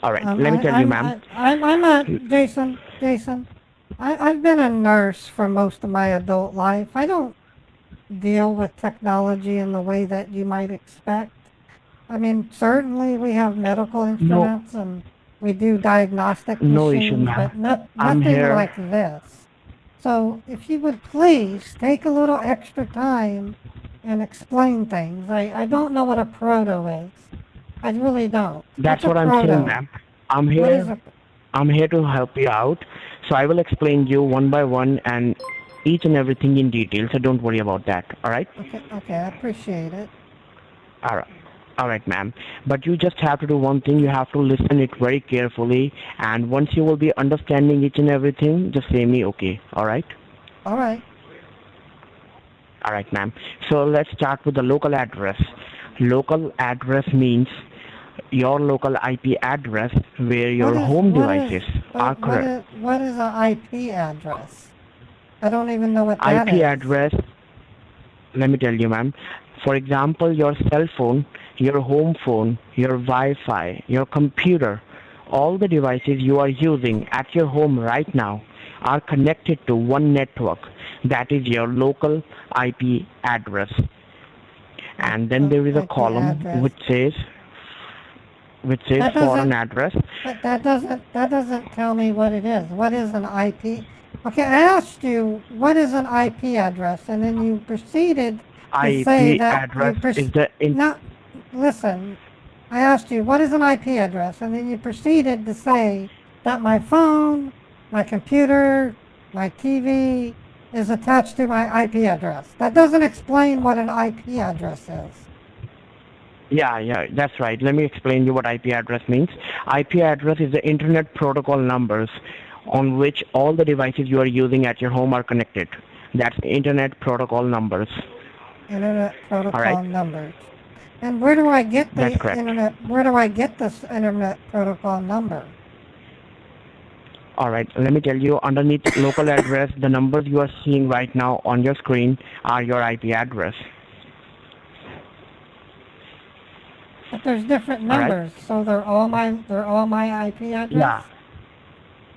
All right, let me tell you, ma'am. I'm a, Jason, I've been a nurse for most of my adult life. I don't deal with technology in the way that you might expect. I mean, certainly we have medical No, instruments and we do diagnostic no issue, machines, ma'am. but I'm nothing here. like this. So if you would please take a little extra time and explain things. I don't know what a proto is. I really don't. That's What's a what I'm saying, proto? ma'am. I'm What is here. a I'm here to help you out. So I will explain you one by one and each and everything in detail. So don't worry about that. All right? okay, I appreciate it. All right. All right, ma'am. But you just have to do one thing. You have to listen it very carefully. And once you will be understanding each and everything, just say me okay. All right? All right. All right, ma'am. So let's start with the local address. Local address means your local IP address where your home devices are current. What is an IP address? I don't even know what that IP is. address, let me tell you, ma'am. For example, your cell phone, your home phone, your Wi-Fi, your computer, all the devices you are using at your home right now are connected to one network. That is your local IP address. And then there is a IP column address. which says That foreign doesn't address. But that doesn't tell me what it is. What is an IP? Okay, I asked you what is an IP address, and then you proceeded to say IP that address is the no. Listen, I asked you what is an IP address, and then you proceeded to say that my phone, my computer, my TV is attached to my IP address. That doesn't explain what an IP address is. Yeah, that's right. Let me explain you what IP address means. IP address is the internet protocol numbers on which all the devices you are using at your home are connected. That's internet protocol numbers. Internet protocol right. numbers. And where do I get That's the correct. internet? Where do I get this internet protocol number? All right, let me tell you, underneath local address, the numbers you are seeing right now on your screen are your IP address. But there's different All right. numbers, so they're all my IP address. Yeah.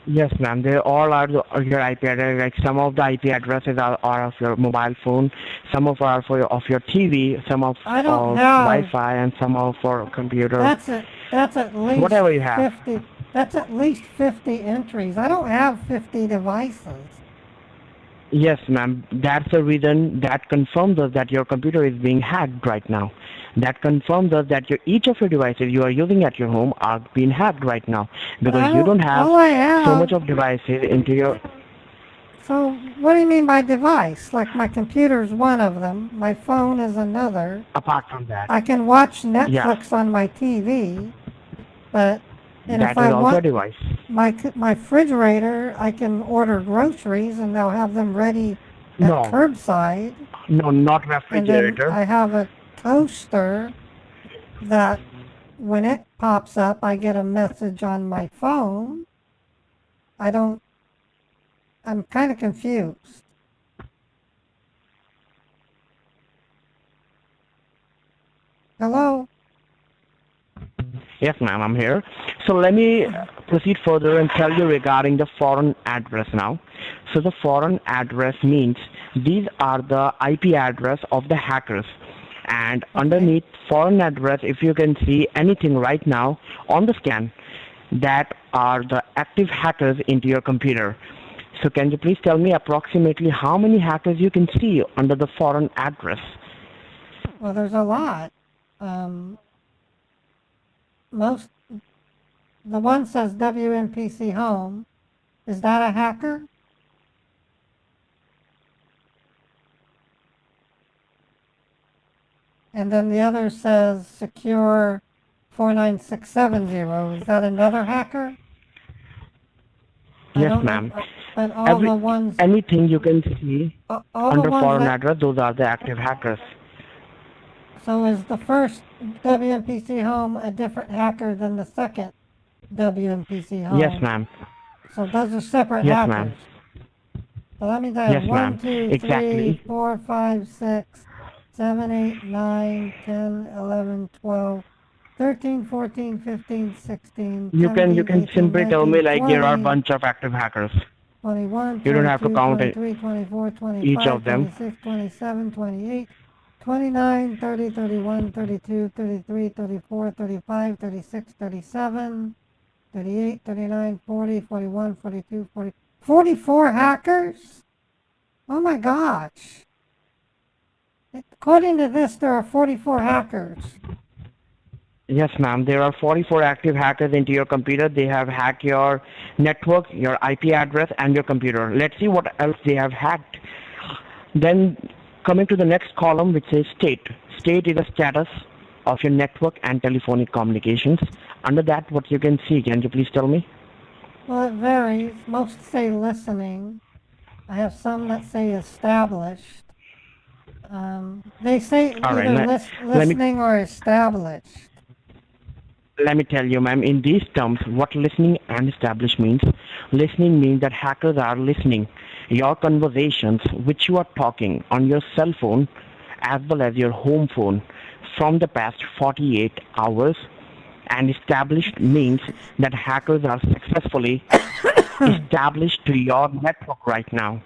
Yes, ma'am. They all are your IP address. Like some of the IP addresses are of your mobile phone, some of are of your TV, some of I don't have. Wi-Fi, and some of for computer. That's at least Whatever you have. 50. That's at least 50 entries. I don't have 50 devices. Yes, ma'am. That's the reason that confirms us that your computer is being hacked right now. That confirms us that each of your devices you are using at your home are being hacked right now because you don't have All I have. so much of devices into your. So what do you mean by device? Like my computer's one of them. My phone is another. Apart from that, I can watch Netflix on my TV, but and that if is I also a want device. my refrigerator, I can order groceries and they'll have them ready at No. curbside. No, not And then refrigerator. I have a toaster that when it pops up, I get a message on my phone. I'm kind of confused. Hello? Yes, ma'am, I'm here. So let me proceed further and tell you regarding the foreign address now. So the foreign address means these are the IP address of the hackers. And underneath foreign address, if you can see anything right now on the scan, that are the active hackers into your computer. So can you please tell me approximately how many hackers you can see under the foreign address? Well, there's a lot. The one says WMPC Home. Is that a hacker? And then the other says Secure 49670. Is that another hacker? Yes, Yes, don't ma'am. know, but all the ones, Anything you can see all the under ones foreign that, address, those are the active hackers. so is the first WMPC home a different hacker than the second WMPC home? Yes, ma'am. So those are separate Yes, ma'am. hackers. So that means I have Yes, ma'am. 1, 2, 3, Exactly. 4, 5, 6, 7, 8, 9, 10, 11, 12, 13, 14, 15, 16, You 17, can 18, simply tell me 19, like there are a 20, bunch of active hackers. 21, You don't have to 22, count 23, 24, each 25, of them. 26, 27, 28, 29, 30, 31, 32, 33, 34, 35, 36, 37, 38, 39, 40, 41, 42, 40, 44 hackers? Oh my gosh. According to this, there are 44 hackers. Yes, ma'am. There are 44 active hackers into your computer. They have hacked your network, your IP address, and your computer. Let's see what else they have hacked. Then, coming to the next column, which says state. State is the status of your network and telephonic communications. Under that, what you can see, can you please tell me? Well, it varies. Most say listening. I have some that say established. They say All right, either let me listening or established. let me tell you, ma'am, in these terms, what listening and established means. Listening means that hackers are listening your conversations, which you are talking on your cell phone as well as your home phone from the past 48 hours. And established means that hackers are successfully established to your network right now.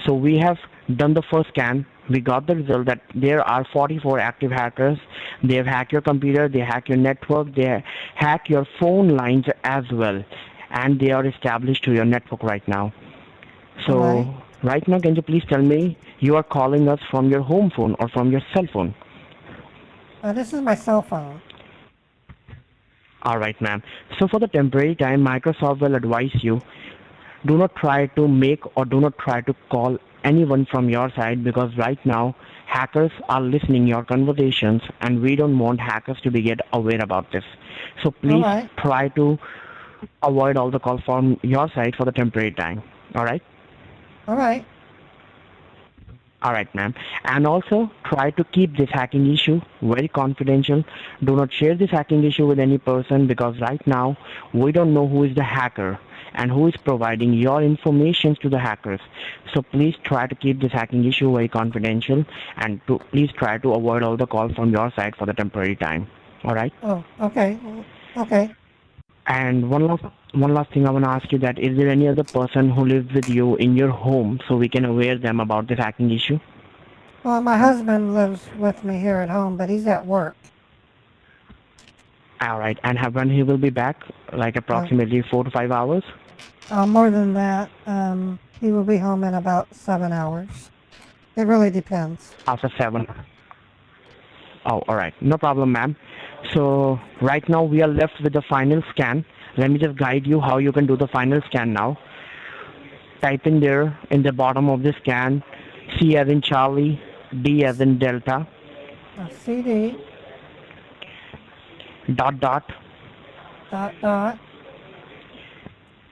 So we have done the first scan. We got the result that there are 44 active hackers. They have hacked your computer, they hack your network, they hack your phone lines as well. And they are established to your network right now. So right now, can you please tell me, you are calling us from your home phone or from your cell phone? This is my cell phone. All right, ma'am. So for the temporary time, Microsoft will advise you, do not try to make or do not try to call anyone from your side, because right now hackers are listening your conversations and we don't want hackers to be get aware about this. So please try to avoid all the calls from your side for the temporary time. All right? All right. All right, ma'am. And also try to keep this hacking issue very confidential. Do not share this hacking issue with any person, because right now we don't know who is the hacker and who is providing your information to the hackers. So please try to keep this hacking issue very confidential, and please try to avoid all the calls from your side for the temporary time. All right? Oh, okay. Okay. And one last thing I want to ask you, that is there any other person who lives with you in your home so we can aware them about this hacking issue? Well, my husband lives with me here at home, but he's at work. All right. And when he will be back? Like approximately 4 to 5 hours? More than that. He will be home in about 7 hours. It really depends. After 7. Oh, all right. No problem, ma'am. So right now we are left with the final scan. Let me just guide you how you can do the final scan now. Type in there in the bottom of the scan, C as in Charlie, D as in Delta, CD, dot,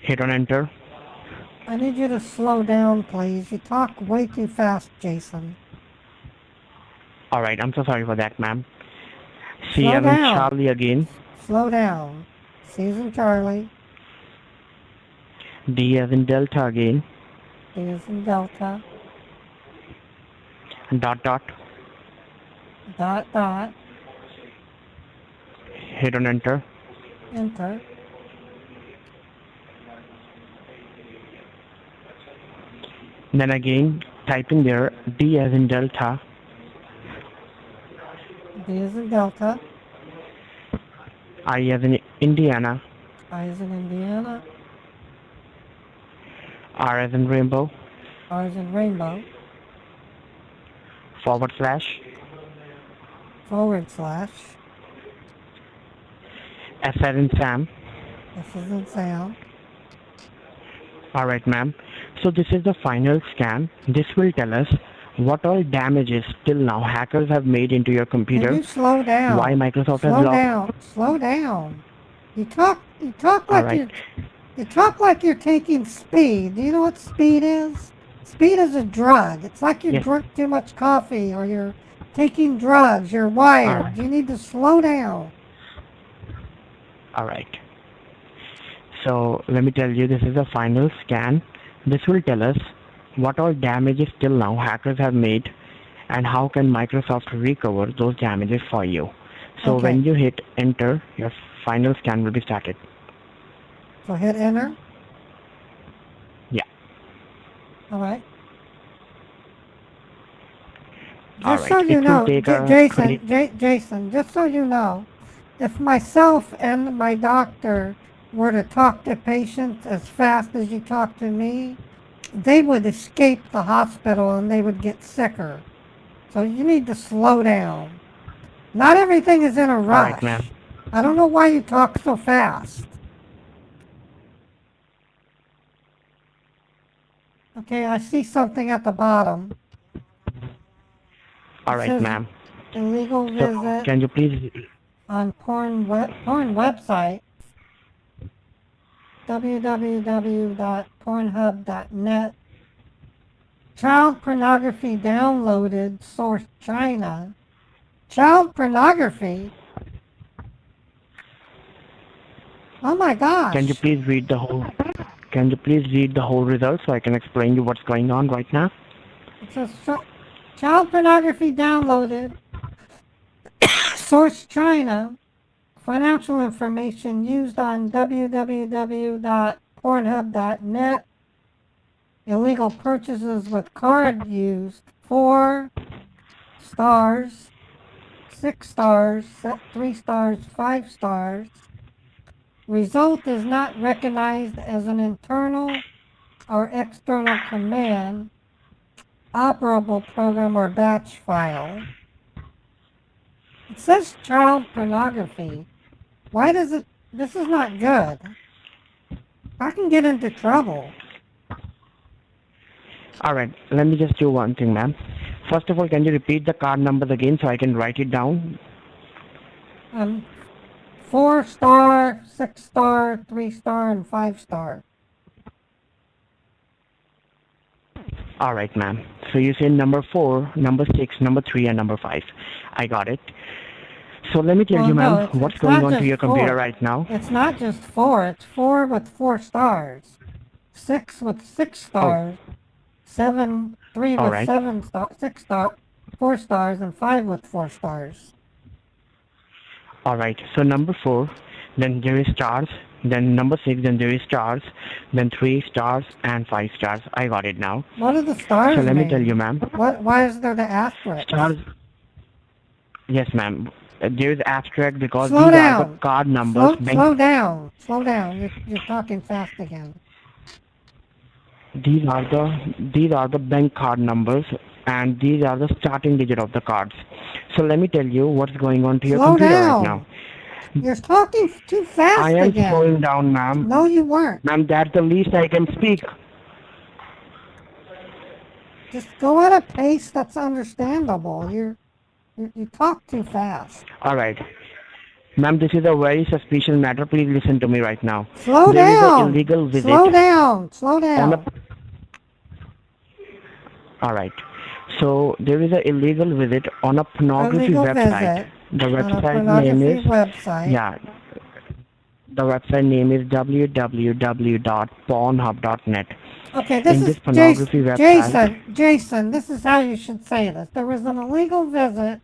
hit on enter. I need you to slow down, please. You talk way too fast, Jason. All right, I'm so sorry for that, ma'am. C as in Charlie again. Slow down. C as in Charlie. D as in Delta again. D as in Delta. Dot. Hit on enter. Enter. Then again, type in there D as in Delta. D as in Delta. I as in Indiana. I as in Indiana. R as in Rainbow. R as in Rainbow. // S as in Sam. S as in Sam. All right, ma'am. So this is the final scan. This will tell us what all damages till now hackers have made into your computer. Can you slow down? Why Microsoft has locked. Slow down. You talk like right. You talk like you're taking speed. Do you know what speed is? Speed is a drug. It's like you Yes. drink too much coffee or you're taking drugs. You're wired. You need to slow down. All right. So let me tell you, this is a final scan. This will tell us what all damages till now hackers have made and how can Microsoft recover those damages for you. So Okay. when you hit enter, your final scan will be started. So hit enter. Yeah. All right. All Just right. so you It will know, take a Jason, 20 Jason, just so you know, if myself and my doctor were to talk to patients as fast as you talk to me, they would escape the hospital and they would get sicker. So you need to slow down. Not everything is in a rush. All right, ma'am. I don't know why you talk so fast. Okay, I see something at the bottom. All It right, says ma'am. illegal So visit can you please on porn website, www.pornhub.net. Child pornography downloaded, source China. Child pornography? Oh my gosh. can you please read the whole result so I can explain you what's going on right now? It says child pornography downloaded, source China. Financial information used on www.pornhub.net. Illegal purchases with card used. 4 stars, 6 stars, 3 stars, 5 stars. Result is not recognized as an internal or external command, operable program, or batch file. It says child pornography. Why does it? This is not good. I can get into trouble. All right, let me just do one thing, ma'am. First of all, can you repeat the card numbers again so I can write it down? 4 star, 6 star, 3 star, and 5 star. All right, ma'am. So you say number 4, number 6, number 3, and number 5. I got it. So let me tell Well, you, no, ma'am, what's it's going not on to just your computer 4. right now. It's not just 4. It's 4 with 4 stars. 6 with 6 stars. 7, 3 All with right. 7 stars, 6 star, 4 stars, and 5 with 4 stars. All right. So number 4, then there is stars. Then number 6, then there is stars. Then 3 stars and 5 stars. I got it now. What do the stars So let me mean? tell you, ma'am. Why is there the asterisk? Stars. Yes, ma'am. There is abstract because Slow these are the down. card numbers. Slow down. Slow down. You're talking fast again. These are the bank card numbers, and these are the starting digit of the cards. So let me tell you what's going on to your Slow computer down. right now. You're talking too fast I am again. slowing down, ma'am. No, you weren't. Ma'am, that's the least I can speak. Just go at a pace that's understandable. You talk too fast. All right. Ma'am, this is a very suspicious matter. Please listen to me right now. Slow There is down. an illegal visit. Slow down. Slow down. All right. So there is an illegal visit on a pornography Illegal website. visit The on a website name pornography is website. yeah. The website name is www.pornhub.net. Okay, this In is this pornography website. Jason, this is how you should say this. There was an illegal visit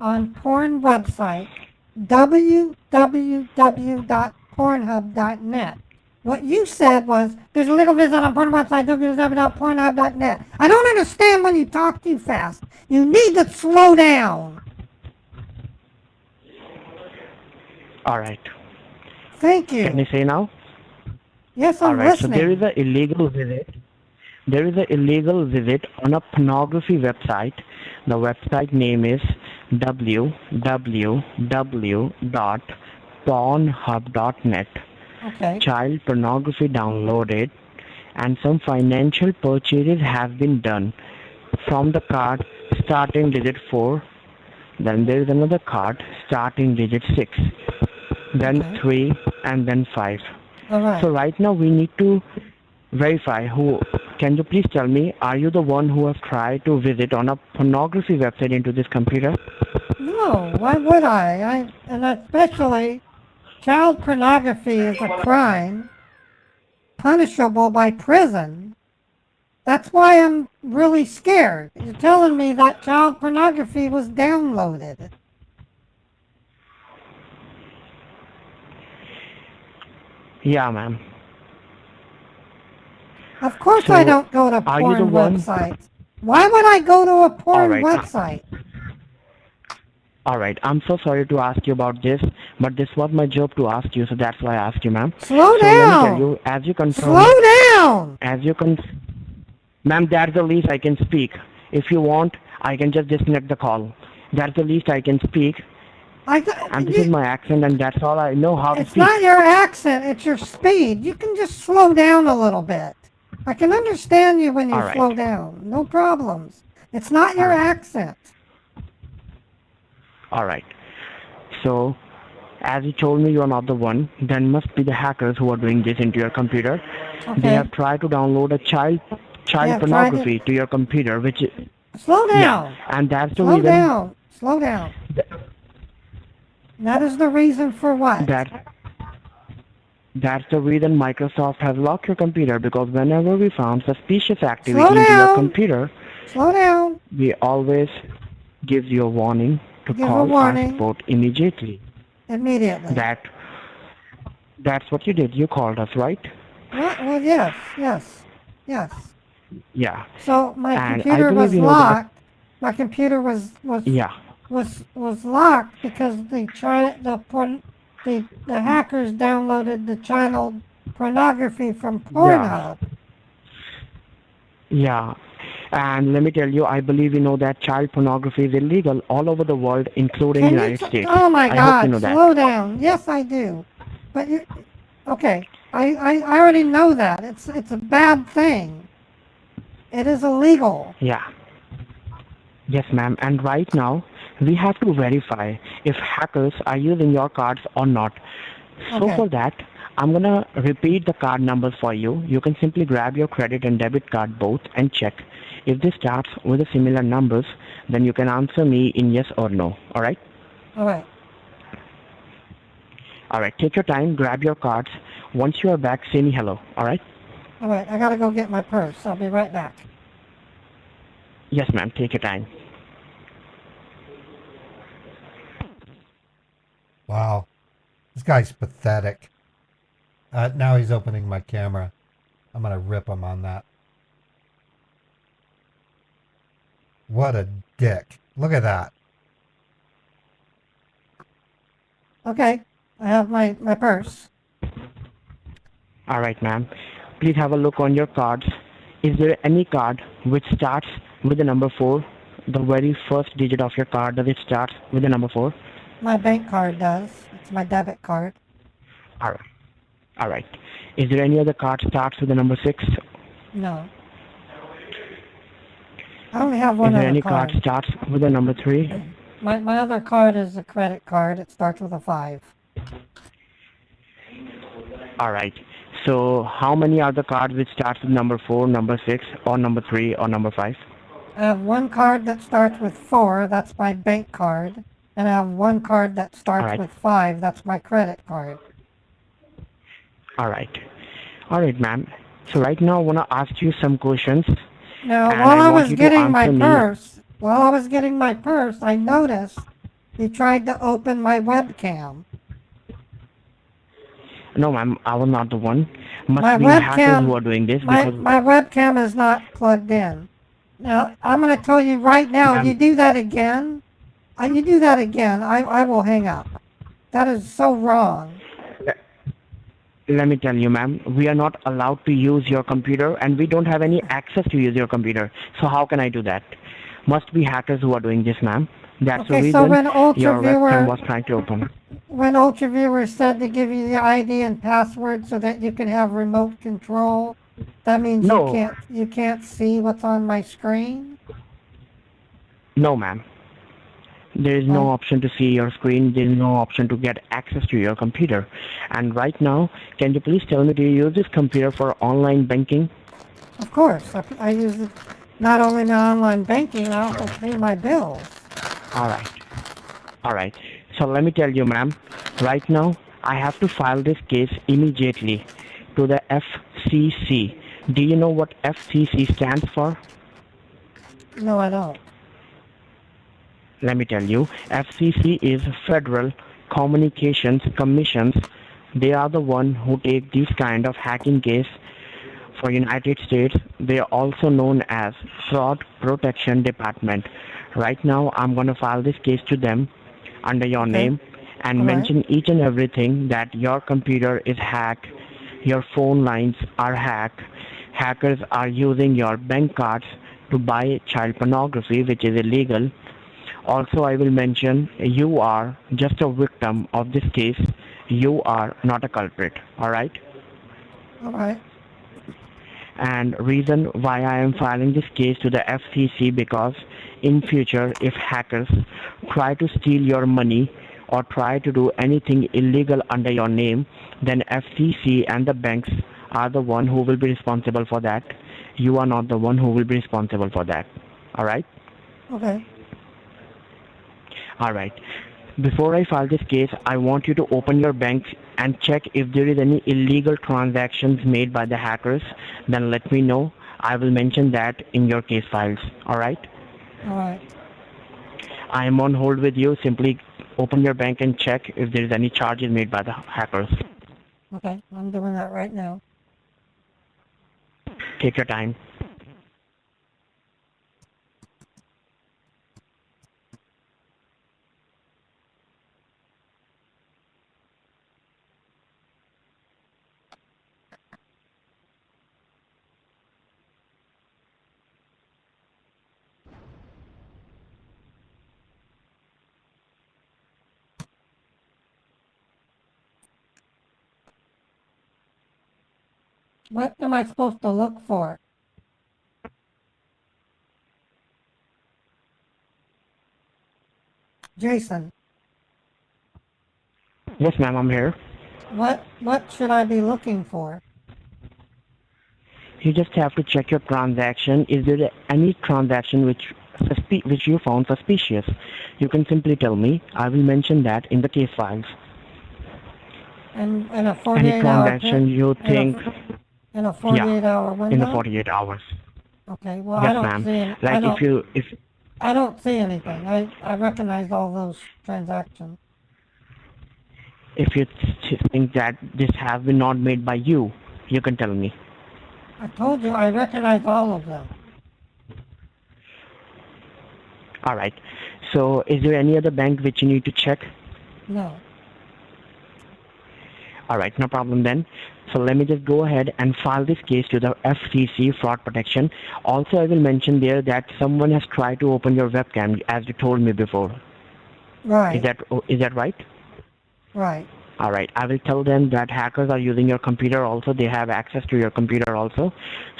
on porn website, www.pornhub.net. What you said was, there's a illegal visit on porn website, www.pornhub.net. I don't understand when you talk too fast. You need to slow down. All right. Thank Can you. you say now? Yes, All I'm right. So listening. there is an illegal visit. There is an illegal visit on a pornography website. The website name is www.pornhub.net. Okay. Child pornography downloaded, and some financial purchases have been done from the card starting digit 4. Then there is another card starting digit 6. Then Okay. 3 and then 5. All right. So right now we need to verify who. Can you please tell me, are you the one who has tried to visit on a pornography website into this computer? No, why would I? And especially, child pornography is a crime punishable by prison. That's why I'm really scared. You're telling me that child pornography was downloaded. Yeah, ma'am. Of course So, I don't go to are you the porn one? websites. Why would I go to a porn Alright. website? Alright, I'm so sorry to ask you about this, but this was my job to ask you, so that's why I asked you, ma'am. Slow So let me tell down! you, as you confirm, Slow down! ma'am, that's the least I can speak. If you want, I can just disconnect the call. That's the least I can speak, and this is my accent, and that's all I know how to It's speak. not your accent, it's your speed. You can just slow down a little bit. I can understand you when you All right. slow down. No problems. It's not your All right. accent. Alright. So, as you told me you are not the one, then must be the hackers who are doing this into your computer. Okay. They have tried to download a child have tried pornography to your computer, which Slow down. yeah, and that's the Slow reason down. Slow down. That is the reason for what? that's the reason Microsoft has locked your computer, because whenever we found suspicious activity Slow into your down. computer, Slow down. we always give you a warning to Give a call our warning. support immediately. Immediately. That's what you did. You called us, right? What? Well, yes. Yes. Yeah. So my And I computer believe was you know that- locked. My computer was Yeah. locked because the hackers downloaded the child pornography from Pornhub. Yeah. And let me tell you, I believe you know that child pornography is illegal all over the world, including Can United you States. Oh my I hope God! you know that. Slow down. Yes, I do. But okay. I already know that. It's a bad thing. It is illegal. Yeah. Yes, ma'am. And right now, we have to verify if hackers are using your cards or not. So Okay. for that, I'm gonna repeat the card numbers for you. You can simply grab your credit and debit card both and check. If this starts with a similar numbers, then you can answer me in yes or no. All right? All right. All right. Take your time. Grab your cards. Once you are back, say me hello. All right? All right. I gotta go get my purse. I'll be right back. Yes, ma'am. Take your time. Wow. This guy's pathetic. Now he's opening my camera. I'm going to rip him on that. What a dick. Look at that. Okay. I have my purse. All right, ma'am. Please have a look on your cards. Is there any card which starts with the number 4? The very first digit of your card, does it start with the number 4? My bank card does. It's my debit card. All right. All right. Is there any other card starts with the number 6? No. I only have one Is there other any card. card starts with the number 3? My other card is a credit card. It starts with a 5. All right. So how many are the cards which starts with number 4, number 6, or number 3, or number 5? I have one card that starts with 4. That's my bank card. And I have one card that starts Alright. with 5. That's my credit card. All right. All right, ma'am. So right now I want to ask you some questions. Now, And while I I want was you to getting my answer me. purse, I noticed you tried to open my webcam. No, ma'am, I was not the one. Must My be hackers webcam- who are doing this My because webcam is not plugged in. Now, I'm going to tell you right now, Ma'am. you do that again, I will hang up. That is so wrong. let me tell you, ma'am, we are not allowed to use your computer and we don't have any access to use your computer. So how can I do that? Must be hackers who are doing this, ma'am. That's the Okay, reason so when your webcam Ultraviewer, was trying to open. when Ultraviewer said to give you the ID and password so that you can have remote control, that means No. you can't see what's on my screen? No, ma'am. There is no option to see your screen. There is no option to get access to your computer. And right now, can you please tell me, do you use this computer for online banking? Of course, I use it not only my online banking, I also pay my bills. All right. All right. So let me tell you, ma'am, right now, I have to file this case immediately to the FCC. Do you know what FCC stands for? No, I don't. Let me tell you, FCC is Federal Communications Commissions. They are the one who take these kind of hacking case for United States. They are also known as Fraud Protection Department. Right now, I'm going to file this case to them under your name and mention each and everything that your computer is hacked, your phone lines are hacked, hackers are using your bank cards to buy child pornography, which is illegal. Also, I will mention you are just a victim of this case. You are not a culprit. All right? All right. And reason why I am filing this case to the FCC, because in future, if hackers try to steal your money or try to do anything illegal under your name, then FCC and the banks are the one who will be responsible for that. You are not the one who will be responsible for that. All right? Okay. All right. Before I file this case, I want you to open your bank and check if there is any illegal transactions made by the hackers. Then let me know. I will mention that in your case files. All right? All right. I am on hold with you. Simply open your bank and check if there is any charges made by the hackers. Okay, I'm doing that right now. Take your time. What am I supposed to look for? Jason, Yes, ma'am, I'm here. what should I be looking for? You just have to check your transaction. Is there any transaction which you found suspicious? You can simply tell me. I will mention that in the case files. And in a Any 48-hour transaction you think, in a 48-hour window? in the 48 hours. Okay. Well, Yes, I don't ma'am. see any, Like I don't see anything. I recognize all those transactions. if you think that this has been not made by you, you can tell me. I told you I recognize all of them. All right. So is there any other bank which you need to check? No. All right, no problem then. So let me just go ahead and file this case to the FCC fraud protection. Also, I will mention there that someone has tried to open your webcam, as you told me before. Right. Is that right? Right. All right. I will tell them that hackers are using your computer also. They have access to your computer also.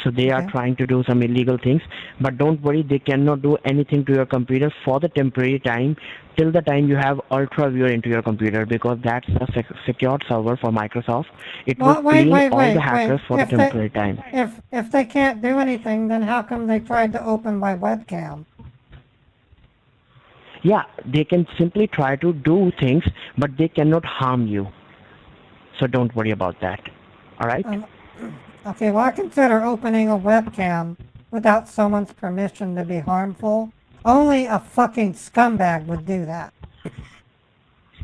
So they are trying to do some illegal things. But don't worry, they cannot do anything to your computer for the temporary time till the time you have Ultra Viewer into your computer, because that's a secured server for Microsoft. It will clean all the hackers for the temporary time. If they can't do anything, then how come they tried to open my webcam? Yeah, they can simply try to do things, but they cannot harm you. So don't worry about that. All right? Okay, well, I consider opening a webcam without someone's permission to be harmful. Only a fucking scumbag would do that.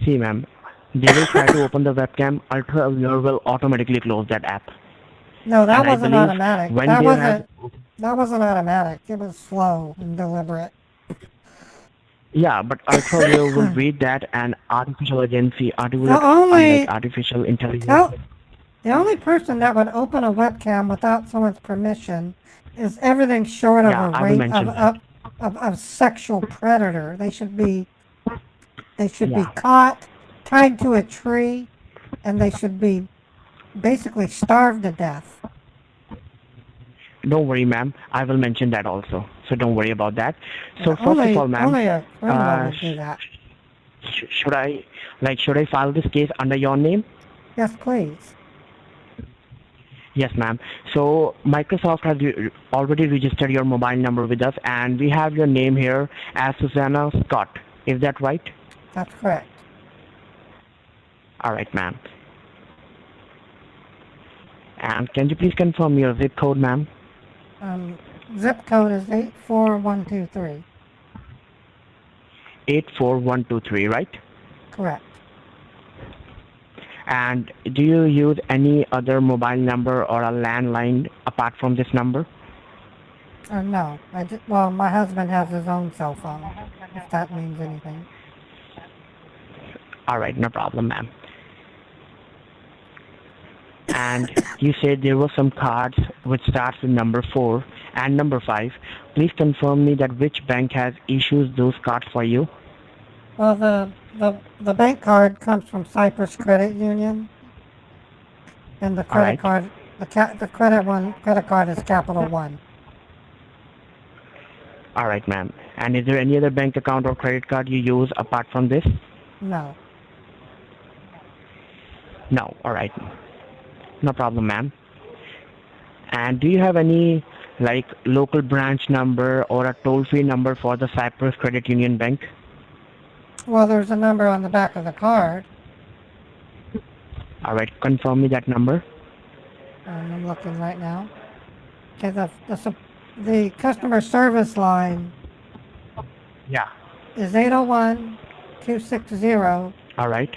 See, ma'am, they will try to open the webcam. Ultra Viewer will automatically close that app. No, that wasn't automatic. That wasn't automatic. It was slow and deliberate. Yeah, but Ultra Viewer will read that, and artificial intelligence. The only person that would open a webcam without someone's permission is everything short of a sexual predator. They should be caught, tied to a tree, and they should be basically starved to death. don't worry, ma'am. I will mention that also. So don't worry about that. So first only, of all, ma'am, only a criminal would sh- do that. should I file this case under your name? Yes, please. Yes, ma'am. So Microsoft has already registered your mobile number with us, and we have your name here as Susanna Scott. Is that right? That's correct. All right, ma'am. And can you please confirm your zip code, ma'am? Zip code is 84123. 84123, right? Correct. And do you use any other mobile number or a landline apart from this number? No, well, my husband has his own cell phone, if that means anything. All right, no problem, ma'am. And you said there were some cards which starts with number 4 and number 5. Please confirm me that which bank has issued those cards for you. Well, the bank card comes from Cyprus Credit Union, and the credit All right. card, the credit card is Capital One. All right, ma'am. And is there any other bank account or credit card you use apart from this? No. No. All right. No problem, ma'am. And do you have any local branch number or a toll-free number for the Cyprus Credit Union Bank? Well, there's a number on the back of the card. All right. Confirm me that number. I'm looking right now. Okay, the customer service line Yeah. is 801-260-7600. All right.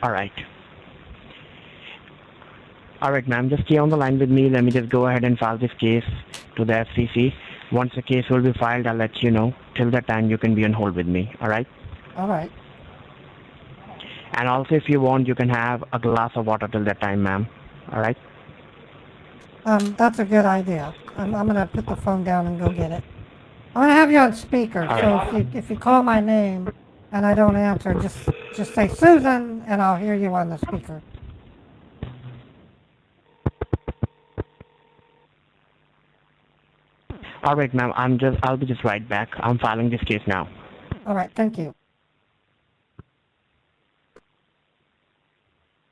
All right. All right, ma'am. Just stay on the line with me. Let me just go ahead and file this case to the FCC. Once the case will be filed, I'll let you know. Till that time, you can be on hold with me. All right? All right. And also, if you want, you can have a glass of water till that time, ma'am. All right? That's a good idea. I'm gonna put the phone down and go get it. I'm gonna have you on speaker, All so right. if you call my name and I don't answer, just say Susan, and I'll hear you on the speaker. All right, ma'am. I'll be just right back. I'm filing this case now. All right, thank you.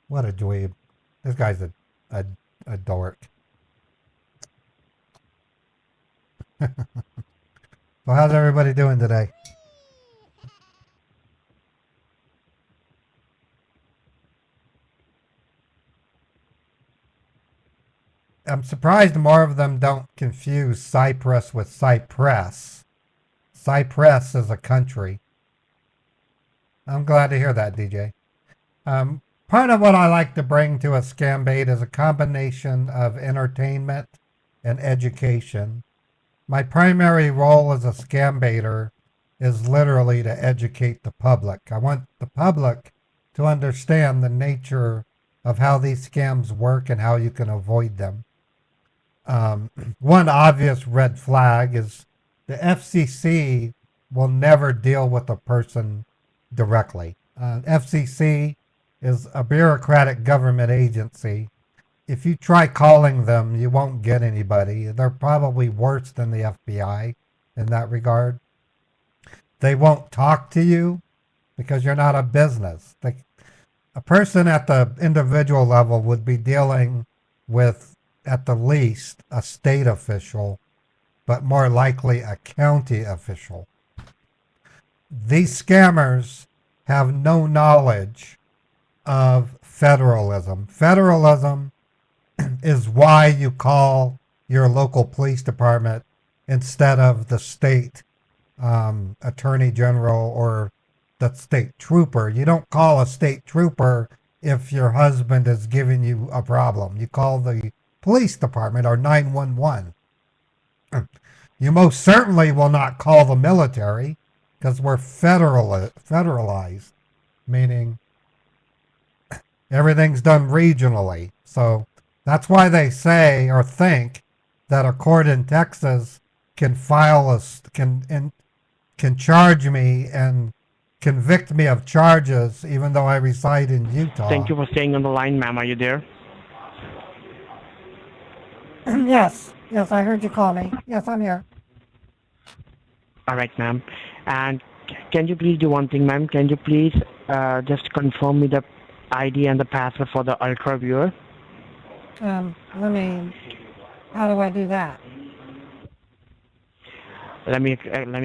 What a dweeb. This guy's a dork. So how's everybody doing today? I'm surprised more of them don't confuse Cyprus with Cypress. Cyprus is a country. I'm glad to hear that, DJ. Part of what I like to bring to a scam bait is a combination of entertainment and education. My primary role as a scam baiter is literally to educate the public. I want the public to understand the nature of how these scams work and how you can avoid them. One obvious red flag is the FCC will never deal with a person directly. FCC is a bureaucratic government agency. If you try calling them, you won't get anybody. They're probably worse than the FBI in that regard. They won't talk to you because you're not a business. A person at the individual level would be dealing with, at the least, a state official, but more likely a county official. These scammers have no knowledge of federalism. Federalism is why you call your local police department instead of the state attorney general or the state trooper. You don't call a state trooper if your husband is giving you a problem. You call the police department or 911. You most certainly will not call the military because we're federalized, meaning everything's done regionally. So that's why they say or think that a court in Texas can can charge me and convict me of charges even though I reside in Utah. Thank you for staying on the line, ma'am. Are you there? Yes, yes, I heard you call me. Yes, I'm here. All right, ma'am. And can you please do one thing, ma'am? Can you please just confirm me the ID and the password for the Ultra Viewer? How do I do that? Let me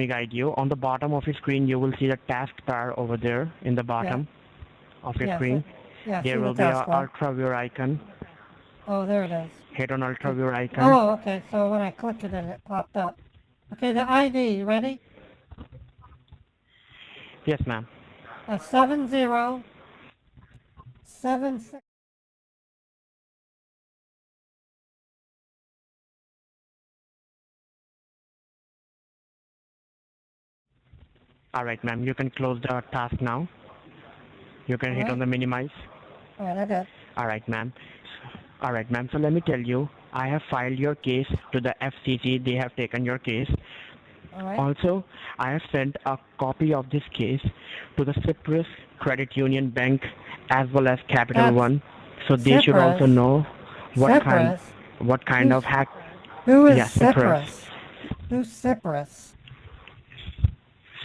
guide you. On the bottom of your screen, you will see the taskbar over there in the bottom of your Yes, screen. yeah, see There the will be a taskbar. Ultra Viewer icon. Oh, there it is. Hit on Ultra Viewer icon. Oh, okay, so when I clicked it, it popped up. Okay, the ID, you ready? Yes, ma'am. 7076. All right, ma'am. You can close the task now. You can hit on Alright, the minimize. alright, I did. All right, ma'am. All right, ma'am. So let me tell you, I have filed your case to the FCC. They have taken your case. Alright, Also, I have sent a copy of this case to the Cyprus Credit Union Bank as well as Capital that's One, so they should also Cyprus. know what kind Cyprus? of hack. Who is Yeah, Cyprus. Cyprus? Who's Cyprus?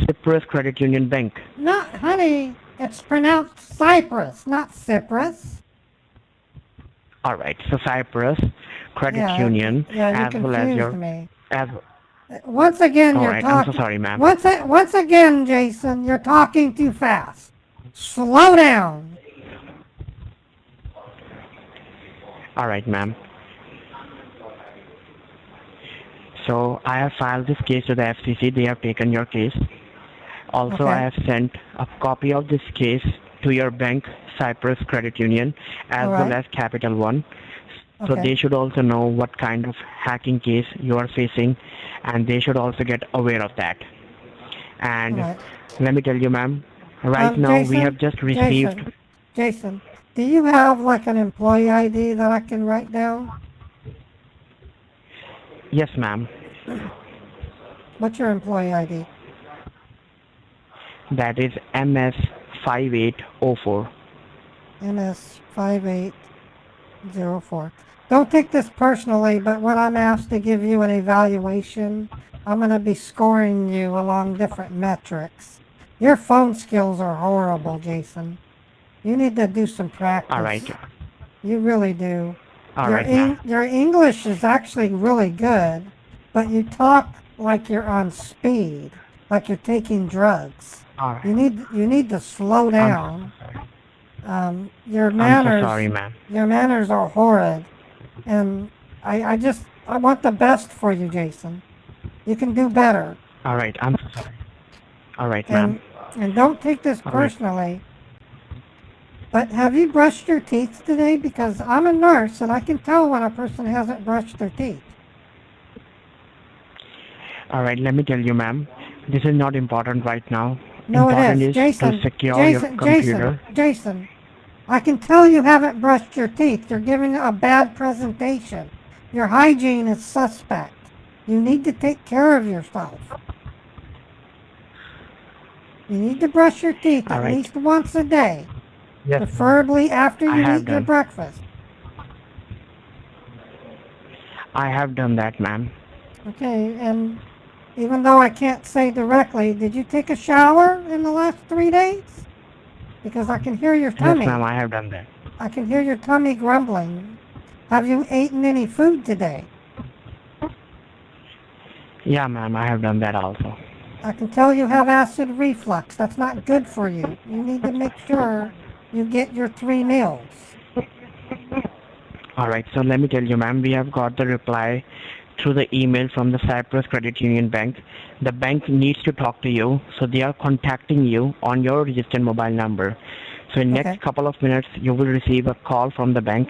Cyprus Credit Union Bank. No, honey, it's pronounced Cyprus, not Cyprus. All right, so Cyprus Credit Yeah, Union yeah, you as well as confused your me. as. Once again, All you're right, I'm so talking. sorry, ma'am. Once again, Jason, you're talking too fast. Slow down. All right, ma'am. So I have filed this case to the FCC. They have taken your case. Also, Okay. I have sent a copy of this case to your bank, Cyprus Credit Union, as All well right. as Capital One. So Okay. they should also know what kind of hacking case you are facing, and they should also get aware of that. And All right. let me tell you, ma'am, right now we have just received. Jason, do you have like an employee ID that I can write down? Yes, ma'am. What's your employee ID? That is MS5804. MS5804. Don't take this personally, but when I'm asked to give you an evaluation, I'm going to be scoring you along different metrics. Your phone skills are horrible, Jason. You need to do some practice. All right. You really do. All right, ma'am. Your English is actually really good, but you talk like you're on speed, like you're taking drugs. All right. You need to slow down. Your I'm so manners sorry, ma'am. your manners are horrid, and I want the best for you, Jason. You can do better. All right, I'm so sorry. All right, ma'am. And don't take this All right. personally. But have you brushed your teeth today? Because I'm a nurse and I can tell when a person hasn't brushed their teeth. All right, let me tell you, ma'am. This is not important right now. No, Important it is. Jason, to secure your computer. Jason, I can tell you haven't brushed your teeth. You're giving a bad presentation. Your hygiene is suspect. You need to take care of yourself. You need to brush your teeth All at right. least once a day, Yes. preferably after I you have eat your done. breakfast. I have done that, ma'am. Okay, and even though I can't say directly, did you take a shower in the last 3 days? Because I can hear your Yes, tummy. ma'am, I have done that. I can hear your tummy grumbling. Have you eaten any food today? Yeah, ma'am, I have done that also. I can tell you have acid reflux. That's not good for you. You need to make sure you get your 3 meals. All right, so let me tell you, ma'am, we have got the reply through the email from the Cyprus Credit Union Bank. The bank needs to talk to you, so they are contacting you on your registered mobile number. So in Okay. next couple of minutes, you will receive a call from the bank.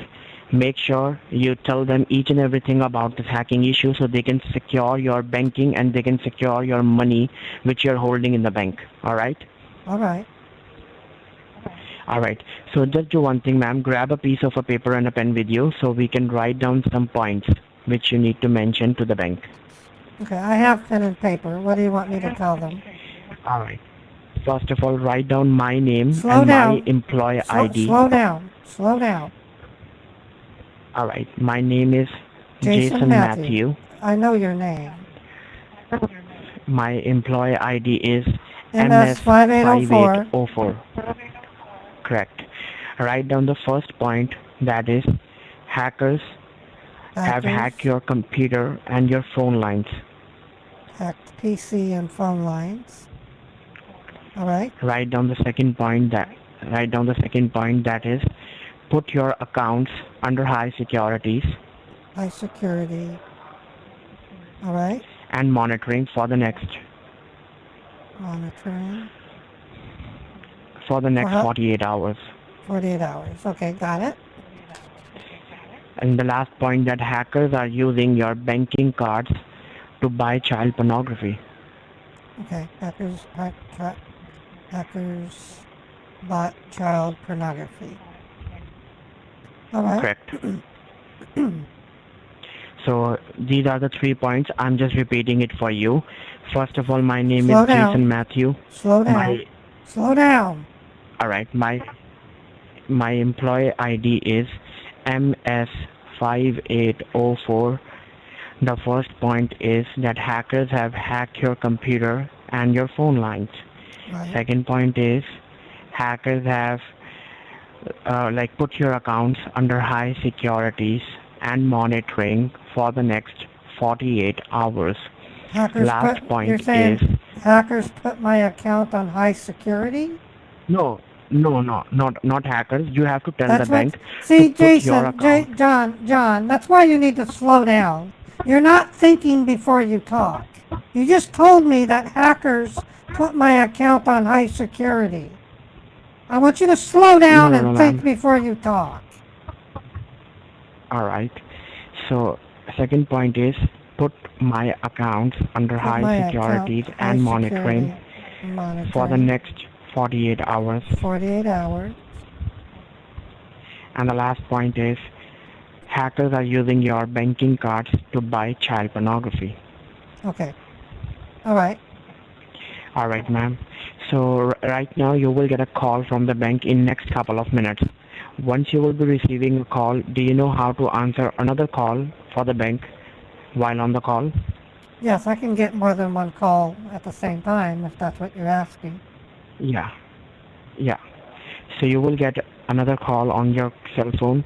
Make sure you tell them each and everything about this hacking issue so they can secure your banking and they can secure your money which you're holding in the bank. All right? All right. All right. So just do one thing, ma'am. Grab a piece of a paper and a pen with you so we can write down some points which you need to mention to the bank. Okay, I have pen and paper. What do you want me to tell them? All right. First of all, write down my name Slow and down. my employer ID. Slow down. Slow down. All right. My name is Jason Matthew. I know your name. My employee ID is MS5804. MS5804. Correct. Write down the first point, that is, hackers have hacked your computer and your phone lines. Hacked PC and phone lines. All right. Write down the second point, that is, put your accounts under high securities High security. All right. and monitoring for the next Monitoring. 48 hours. 48 hours. Okay, got it. And the last point, that hackers are using your banking cards to buy child pornography. Okay, hackers bought child pornography. All right. Correct. So these are the 3 points. I'm just repeating it for you. First of all, my name Slow is down. Jason Matthew. Slow down. Slow down. All right. My employee ID is MS5804. The first point is that hackers have hacked your computer and your phone lines. Right. Second point is hackers have put your accounts under high securities and monitoring for the next 48 hours. Last point you're saying is hackers put my account on high security? no, not hackers. You have to tell the bank See, to put your Jason, account. John, that's why you need to slow down. You're not thinking before you talk. You just told me that hackers put my account on high security. I want you to slow down No, and think ma'am. before you talk. All right. So second point is put my accounts under Put high my securities account, and high monitoring security, for the next 48 hours. 48 hours. And the last point is hackers are using your banking cards to buy child pornography. Okay. All right. All right, ma'am. So right now you will get a call from the bank in next couple of minutes. Once you will be receiving a call, do you know how to answer another call for the bank while on the call? Yes, I can get more than one call at the same time if that's what you're asking. Yeah. So you will get another call on your cell phone.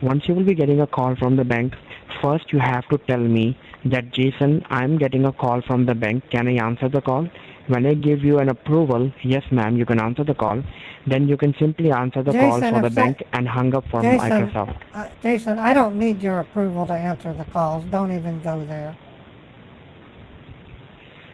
Once you will be getting a call from the bank, first you have to tell me that, Jason, I'm getting a call from the bank. Can I answer the call? When I give you an approval, yes ma'am, you can answer the call. Then you can simply answer the call Jason, for the if bank and hung up from Microsoft. Jason, I don't need your approval to answer the calls. Don't even go there.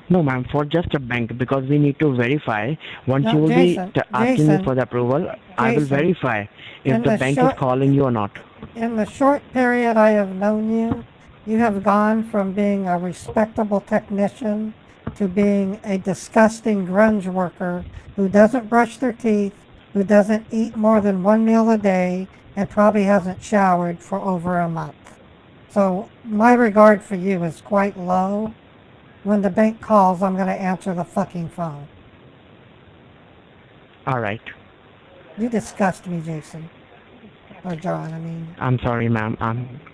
No ma'am, for just a bank, because we need to verify. Once No, you will Jason, be asking Jason, me for the approval, I will Jason, verify if in the the bank short- is calling you or not. In the short period I have known you, you have gone from being a respectable technician to being a disgusting grunge worker who doesn't brush their teeth, who doesn't eat more than one meal a day, and probably hasn't showered for over a month. So my regard for you is quite low. When the bank calls, I'm going to answer the fucking phone. All right. You disgust me, Jason. Or John, I mean. I'm sorry, ma'am.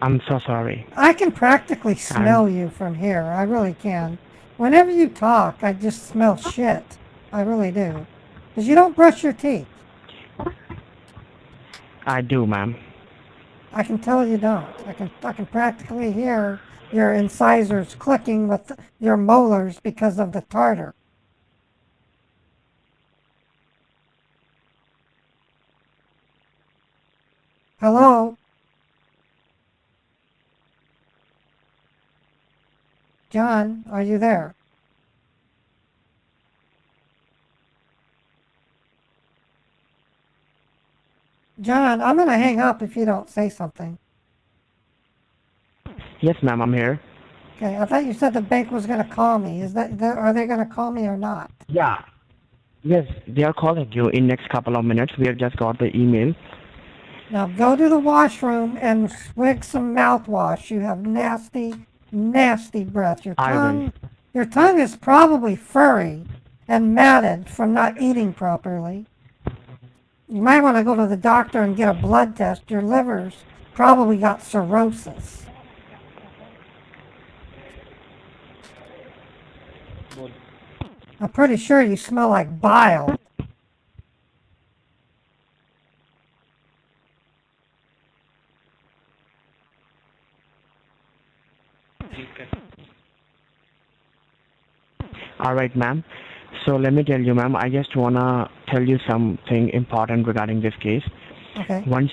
I'm so sorry. I can practically smell you from here. I really can. Whenever you talk, I just smell shit. I really do. Because you don't brush your teeth. I do, ma'am. I can tell you don't. I can practically hear your incisors clicking with your molars because of the tartar. Hello? John, are you there? John, I'm going to hang up if you don't say something. Yes, ma'am, I'm here. Okay, I thought you said the bank was going to call me. Are they going to call me or not? Yeah. Yes, they are calling you in next couple of minutes. We have just got the email. Now go to the washroom and swig some mouthwash. You have nasty, nasty breath. Your tongue is probably furry and matted from not eating properly. You might want to go to the doctor and get a blood test. Your liver's probably got cirrhosis. I'm pretty sure you smell like bile. All right, ma'am. So let me tell you, ma'am, I just wanna tell you something important regarding this case. Okay. While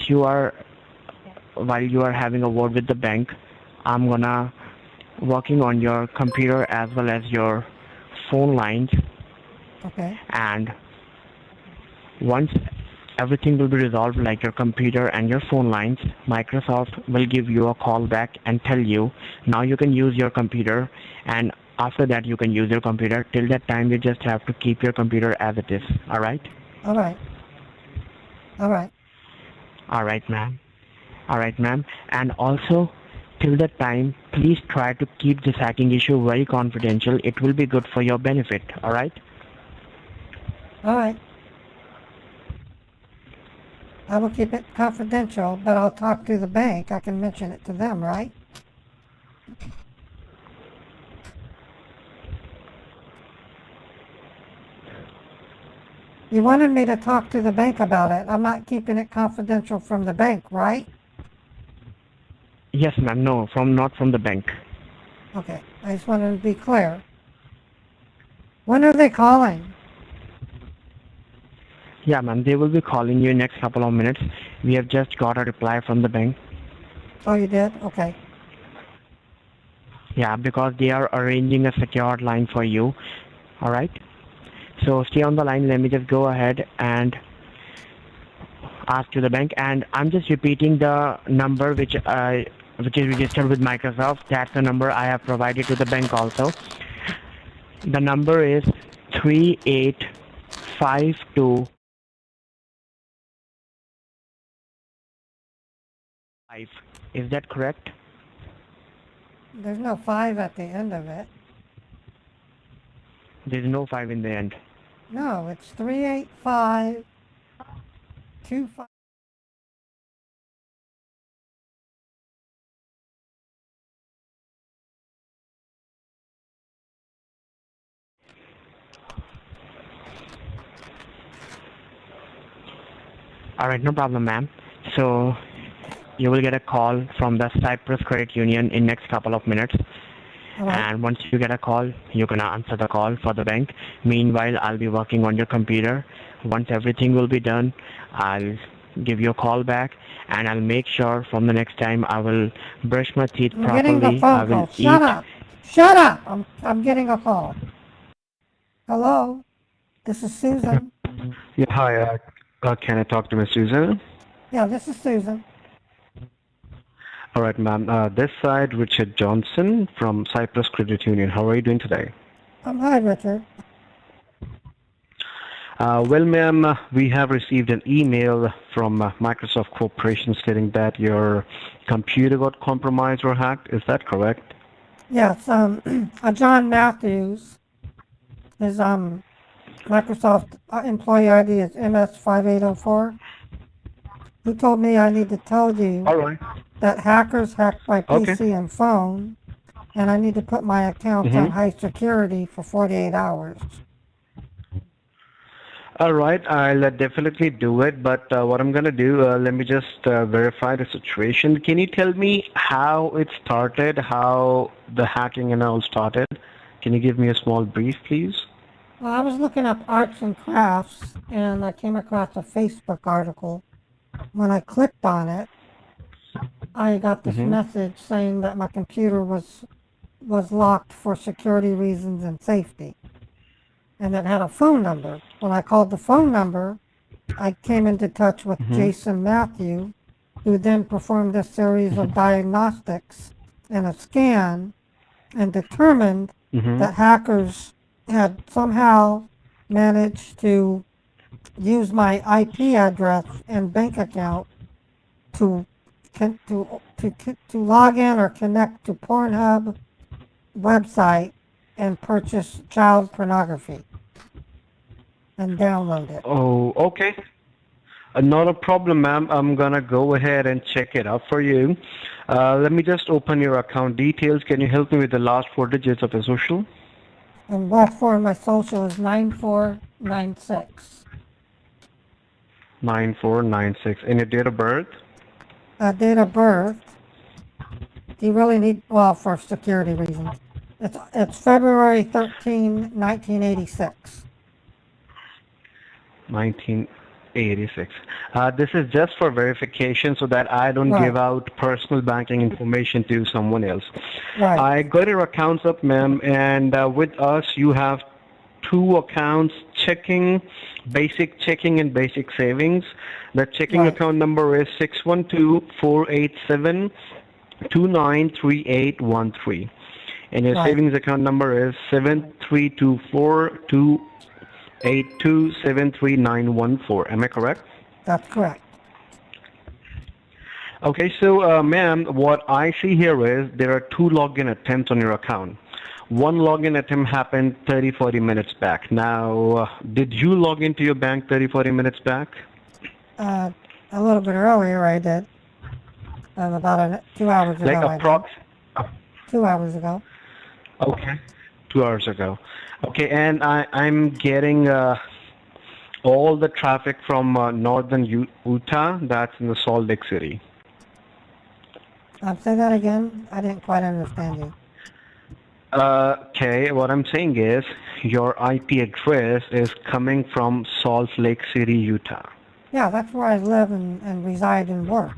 you are having a word with the bank, I'm gonna working on your computer as well as your phone lines, Okay. and once everything will be resolved, like your computer and your phone lines, Microsoft will give you a call back and tell you, now you can use your computer, and after that you can use your computer. Till that time, you just have to keep your computer as it is. All right? All right. All right. All right, ma'am. All right, ma'am. And also, till that time, please try to keep this hacking issue very confidential. It will be good for your benefit. All right? All right. I will keep it confidential, but I'll talk to the bank. I can mention it to them, right? You wanted me to talk to the bank about it. I'm not keeping it confidential from the bank, right? Yes, ma'am. No, not from the bank. Okay. I just wanted to be clear. When are they calling? Yeah, ma'am. They will be calling you in next couple of minutes. We have just got a reply from the bank. Oh, you did? Okay. Yeah, because they are arranging a secured line for you. All right? So stay on the line. Let me just go ahead and ask to the bank. And I'm just repeating the number which is registered with Microsoft. That's the number I have provided to the bank also. The number is 3852. Is that correct? There's no 5 at the end of it. There's no 5 in the end. No, it's 38525. All right, no problem, ma'am. So you will get a call from the Cyprus Credit Union in next couple of minutes. All right. And once you get a call, you're gonna answer the call for the bank. Meanwhile, I'll be working on your computer. Once everything will be done, I'll give you a call back, and I'll make sure from the next time I will brush my teeth I'm getting the properly. I phone will call. eat. Shut up. Shut up. I'm getting a call. Hello? This is Susan. Yeah, hi. Can I talk to Miss Susan? Yeah, this is Susan. All right, ma'am. This side, Richard Johnson from Cyprus Credit Union. How are you doing today? Hi, Richard. Well, ma'am, we have received an email from Microsoft Corporation stating that your computer got compromised or hacked. Is that correct? Yes, John Matthews. His Microsoft employee ID is MS5804. He told me I need to tell you All right. that hackers hacked my PC Okay. and phone, and I need to put my account on high security for 48 hours. All right, I'll definitely do it, but what I'm going to do, let me just verify the situation. Can you tell me how it started, how the hacking and all started? Can you give me a small brief, please? Well, I was looking up arts and crafts, and I came across a Facebook article. When I clicked on it, I got this message saying that my computer was locked for security reasons and safety. And it had a phone number. When I called the phone number, I came into touch with Jason Matthew, who then performed a series of diagnostics and a scan and determined that hackers had somehow managed to use my IP address and bank account to log in or connect to Pornhub website and purchase child pornography and download it. Oh, okay. Not a problem, ma'am. I'm going to go ahead and check it out for you. Let me just open your account details. Can you help me with the last 4 digits of your social? And last four of my social is 9496. 9496. And your date of birth? Date of birth. Do you really need, well, for security reasons. It's February 13, 1986. 1986. This is just for verification so that I don't Right. give out personal banking information to someone else. Right. I got your accounts up, ma'am, and with us you have two accounts, basic checking and basic savings. The checking Right. account number is 612-487-293813. And your Right. savings account number is 7324282739114. Am I correct? That's correct. Okay, so ma'am, what I see here is there are two login attempts on your account. One login attempt happened 30-40 minutes back. Now, did you log into your bank 30-40 minutes back? A little bit earlier I did. About 2 hours ago. Like I did. approx. 2 hours ago. Okay, 2 hours ago. Okay, and I'm getting all the traffic from northern Utah. That's in the Salt Lake City. Say that again. I didn't quite understand you. Okay, what I'm saying is your IP address is coming from Salt Lake City, Utah. Yeah, that's where I live and reside and work.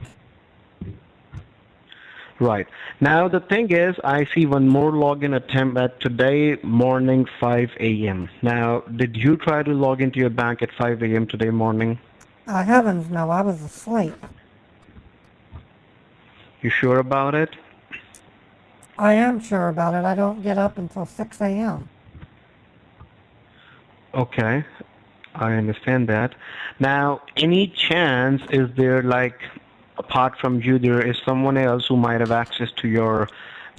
Right. Now the thing is, I see one more login attempt at today morning 5 a.m. Now, did you try to log into your bank at 5 a.m. today morning? Heavens no, I was asleep. You sure about it? I am sure about it. I don't get up until 6 a.m. Okay, I understand that. Now, any chance is there, like, apart from you, there is someone else who might have access to your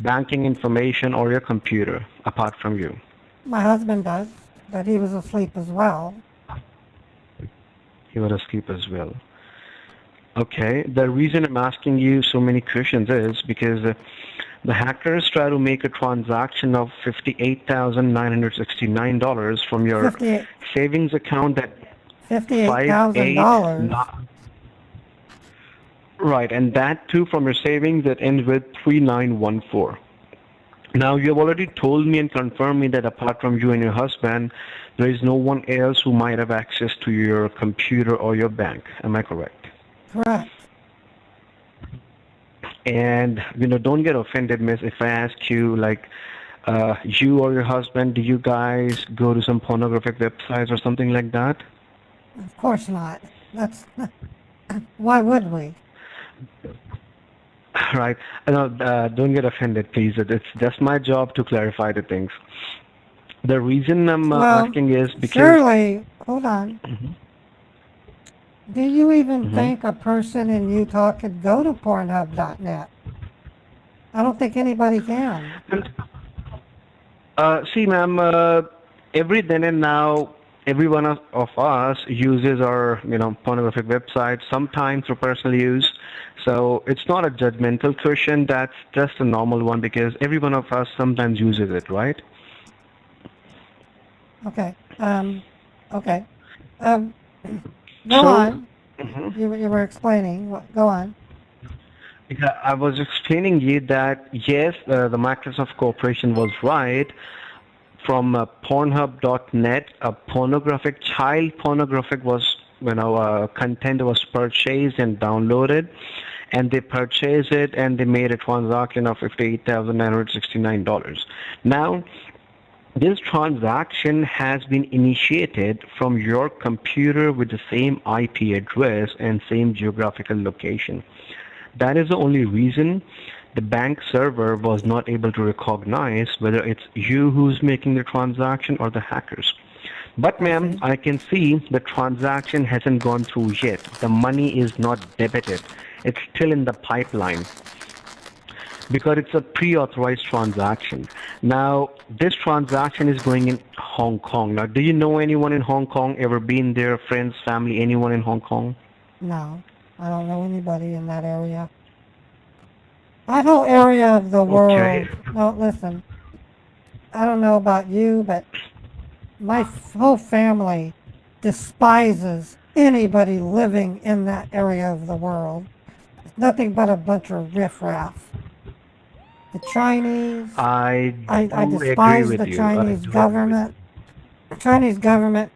banking information or your computer, apart from you? My husband does, but he was asleep as well. He was asleep as well. Okay, the reason I'm asking you so many questions is because the hackers try to make a transaction of $58,969 from your 58 savings account at $58,000. Right, and that too from your savings that ends with 3914. Now, you have already told me and confirmed me that apart from you and your husband, there is no one else who might have access to your computer or your bank. Am I correct? Correct. And, don't get offended, miss, if I ask you, like, you or your husband, do you guys go to some pornographic websites or something like that? Of course not. Why would we? Right. No, don't get offended, please. It's just my job to clarify the things. The reason I'm asking is because... Surely, hold on. Do you even think a person in Utah could go to Pornhub.net? I don't think anybody can. See, ma'am, every then and now, every one of us uses our, pornographic websites, sometimes for personal use. So it's not a judgmental question. That's just a normal one because every one of us sometimes uses it, right? Okay. Okay. Go on. You were explaining. Go on. Yeah, I was explaining you that yes, the Microsoft Corporation was right. From Pornhub.net, a child pornographic was, content was purchased and downloaded, and they purchased it and they made a transaction of $58,969. Now, this transaction has been initiated from your computer with the same IP address and same geographical location. That is the only reason the bank server was not able to recognize whether it's you who's making the transaction or the hackers. But ma'am, I can see the transaction hasn't gone through yet. The money is not debited. It's still in the pipeline because it's a pre-authorized transaction. Now, this transaction is going in Hong Kong. Now, do you know anyone in Hong Kong? Ever been there? Friends, family, anyone in Hong Kong? No, I don't know anybody in that area. That whole area of the world. Okay. No, listen. I don't know about you, but my whole family despises anybody living in that area of the world. It's nothing but a bunch of riffraff. The Chinese, I I do agree despise with the you. I Chinese do agree with you. government. The Chinese government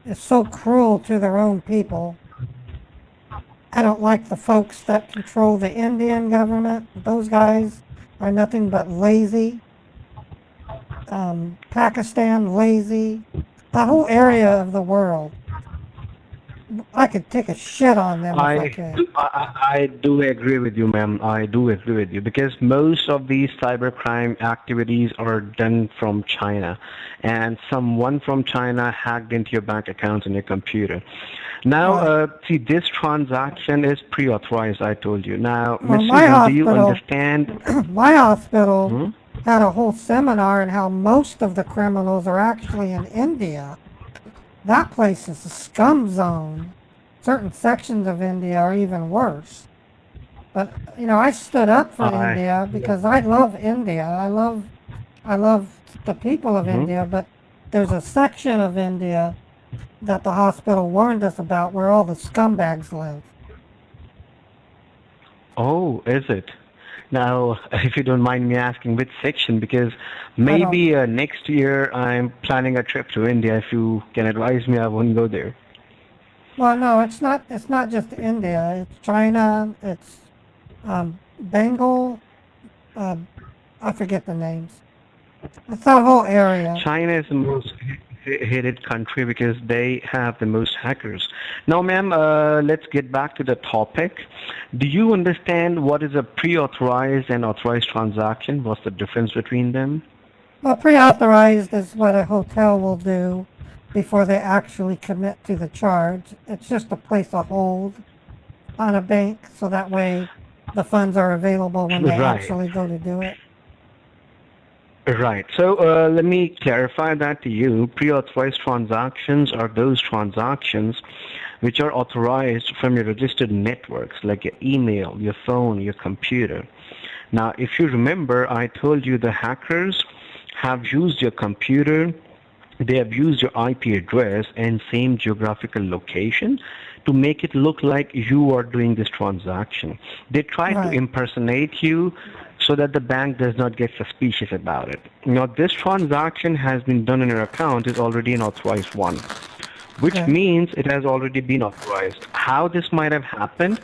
is so cruel to their own people. I don't like the folks that control the Indian government. Those guys are nothing but lazy. Pakistan, lazy. The whole area of the world. I could take a shit on them if I I, could. I do agree with you, ma'am. I do agree with you because most of these cybercrime activities are done from China, and someone from China hacked into your bank accounts and your computer. Now, Right. see, this transaction is pre-authorized. I told you. Now, Well, Miss my Susan, do you hospital, understand? my hospital Hmm? had a whole seminar on how most of the criminals are actually in India. That place is a scum zone. Certain sections of India are even worse. But I stood up for I. India because I love India. I love the people of Mhm. India, but there's a section of India that the hospital warned us about where all the scumbags live. Oh, is it? Now, if you don't mind me asking, which section? Because I don't. maybe next year I'm planning a trip to India. If you can advise me, I won't go there. Well, no, it's not. It's not just India. It's China. It's Bengal. Uh, I forget the names. It's that whole area. China is the most hated country because they have the most hackers. Now, ma'am, let's get back to the topic. Do you understand what is a pre-authorized and authorized transaction? What's the difference between them? Well, pre-authorized is what a hotel will do before they actually commit to the charge. It's just to place a hold on a bank so that way the funds are available when they Right. actually go to do it. Right. So let me clarify that to you. Pre-authorized transactions are those transactions which are authorized from your registered networks, like your email, your phone, your computer. Now, if you remember, I told you the hackers have used your computer, they have used your IP address and same geographical location to make it look like you are doing this transaction. They try to Right. impersonate you so that the bank does not get suspicious about it. Now, this transaction has been done in your account is already an authorized one, which Okay. means it has already been authorized. How this might have happened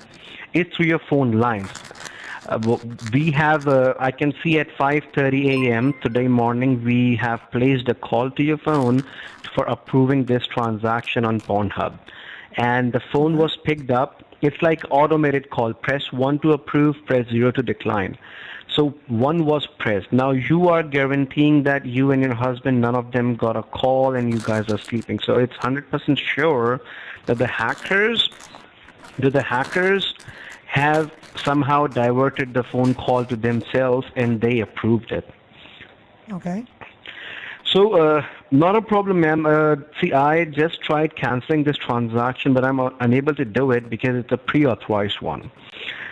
is through your phone lines. We have, I can see at 5:30 a.m. today morning, we have placed a call to your phone for approving this transaction on Pornhub. And the phone was picked up. It's like automated call. Press 1 to approve, press 0 to decline. So 1 was pressed. Now you are guaranteeing that you and your husband, none of them got a call and you guys are sleeping. So it's 100% sure that the hackers have somehow diverted the phone call to themselves and they approved it. Okay. So, not a problem, ma'am. See, I just tried canceling this transaction, but I'm unable to do it because it's a pre-authorized one.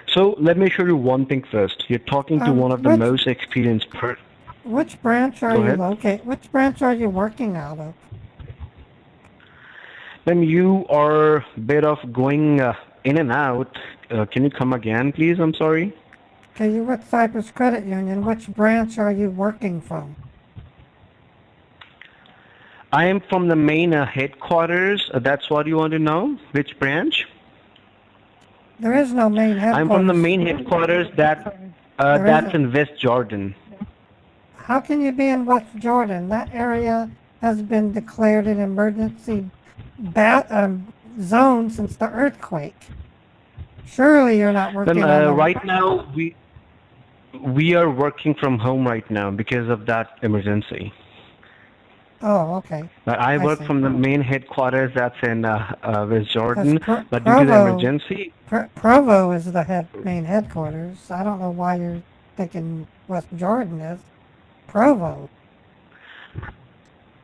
So, let me show you one thing first. You're talking to one of the Which most experienced which branch are Go you ahead. located? Which branch are you working out of? Ma'am, you are a bit of going in and out. Can you come again, please? I'm sorry. Okay, you're with Cyprus Credit Union. Which branch are you working from? I am from the main headquarters. That's what you want to know? Which branch? There is no main I'm from the headquarters. main headquarters There that's isn't. in West Jordan. How can you be in West Jordan? That area has been declared an emergency zone since the earthquake. Surely you're not Then working on the. right now we are working from home right now because of that emergency. Oh, okay. But I I work see. from the main headquarters that's in West Because Jordan. But due to the emergency, Provo is the main headquarters. I don't know why you're thinking West Jordan is. Provo.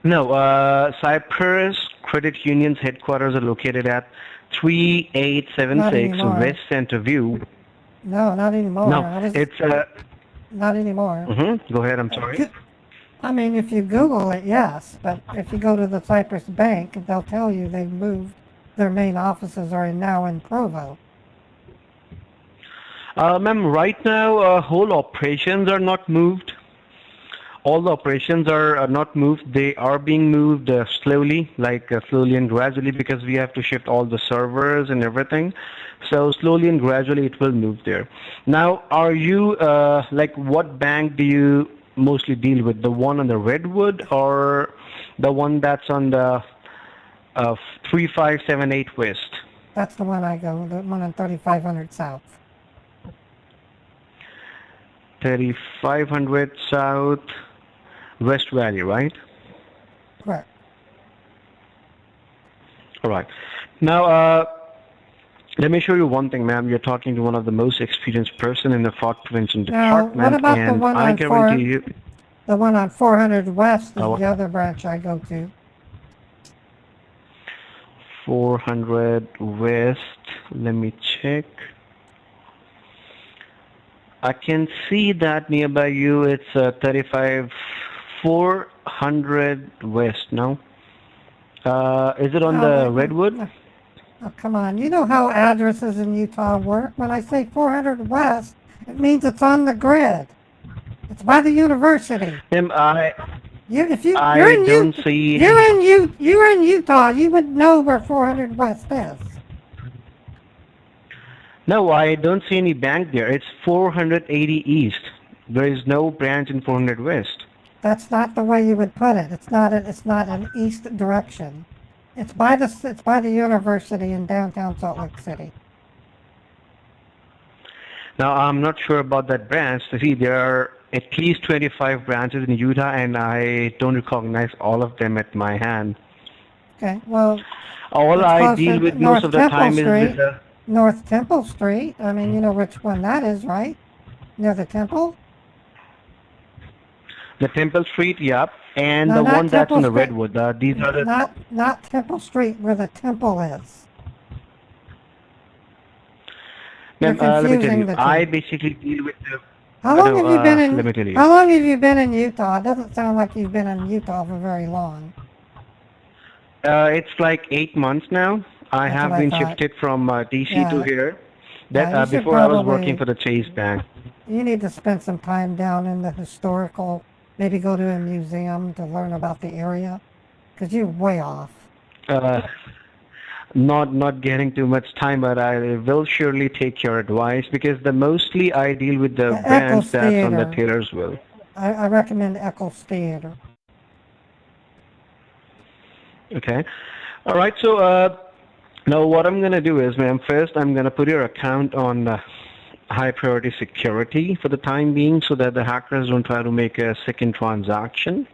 no, Cyprus Credit Union's headquarters are located at Not 3876 anymore. West Center View. No, not anymore. No, it's Not anymore. Go ahead. I'm sorry. I mean, if you Google it, yes, but if you go to the Cyprus Bank, they'll tell you they've moved. Their main offices are now in Provo. Ma'am, right now, whole operations are not moved. All the operations are not moved. They are being moved slowly, slowly and gradually, because we have to shift all the servers and everything. So slowly and gradually it will move there. Now, are you, what bank do you mostly deal with? The one on the Redwood or the one that's on the 3578 West? That's the one I go, the one on 3500 South. 3500 South West Valley, right? Correct. All right. Now, let me show you one thing, ma'am. You're talking to one of the most experienced person in the fraud prevention Now, department, what about the and one I on guarantee you. The one on 400 West is Oh. the other branch I go to. 400 West. Let me check. I can see that nearby you. It's 35 400 West. No. Is it on Oh, the wait, Redwood? Oh, come on. You know how addresses in Utah work. When I say 400 West, it means it's on the grid. It's by the university. Ma'am, You're in don't see. You're in Utah. You would know where 400 West is. No, I don't see any bank there. It's 480 East. There is no branch in 400 West. That's not the way you would put it. It's not an east direction. It's by the university in downtown Salt Lake City. Now, I'm not sure about that branch. See, there are at least 25 branches in Utah, and I don't recognize all of them at my hand. Okay, well, All it's I close deal to with North most of the Temple time is Street. with the... North Temple Street. I mean, you know which one that is, right? Near the temple? The Temple Street, yep, and No, the not one that's Temple on the Street. Redwood. These are the... Not Temple Street, where the temple is. You're Ma'am, let me tell confusing you, the two. I basically deal with the... How long have you been in? Let me tell you. How long have you been in Utah? It doesn't sound like you've been in Utah for very long. It's like 8 months now. I That's have what I been thought. shifted from DC Yeah. to here. Yeah, you should Before I was probably- working for the Chase Bank. You need to spend some time down in the historical. Maybe go to a museum to learn about the area, because you're way off. Not getting too much time, but I will surely take your advice, because mostly I deal with the The branch Eccles that's on the Theater. Taylorsville. I recommend Eccles Theater. Okay. All right. So now what I'm going to do is, ma'am, first I'm going to put your account on high priority security for the time being, so that the hackers don't try to make a second transaction.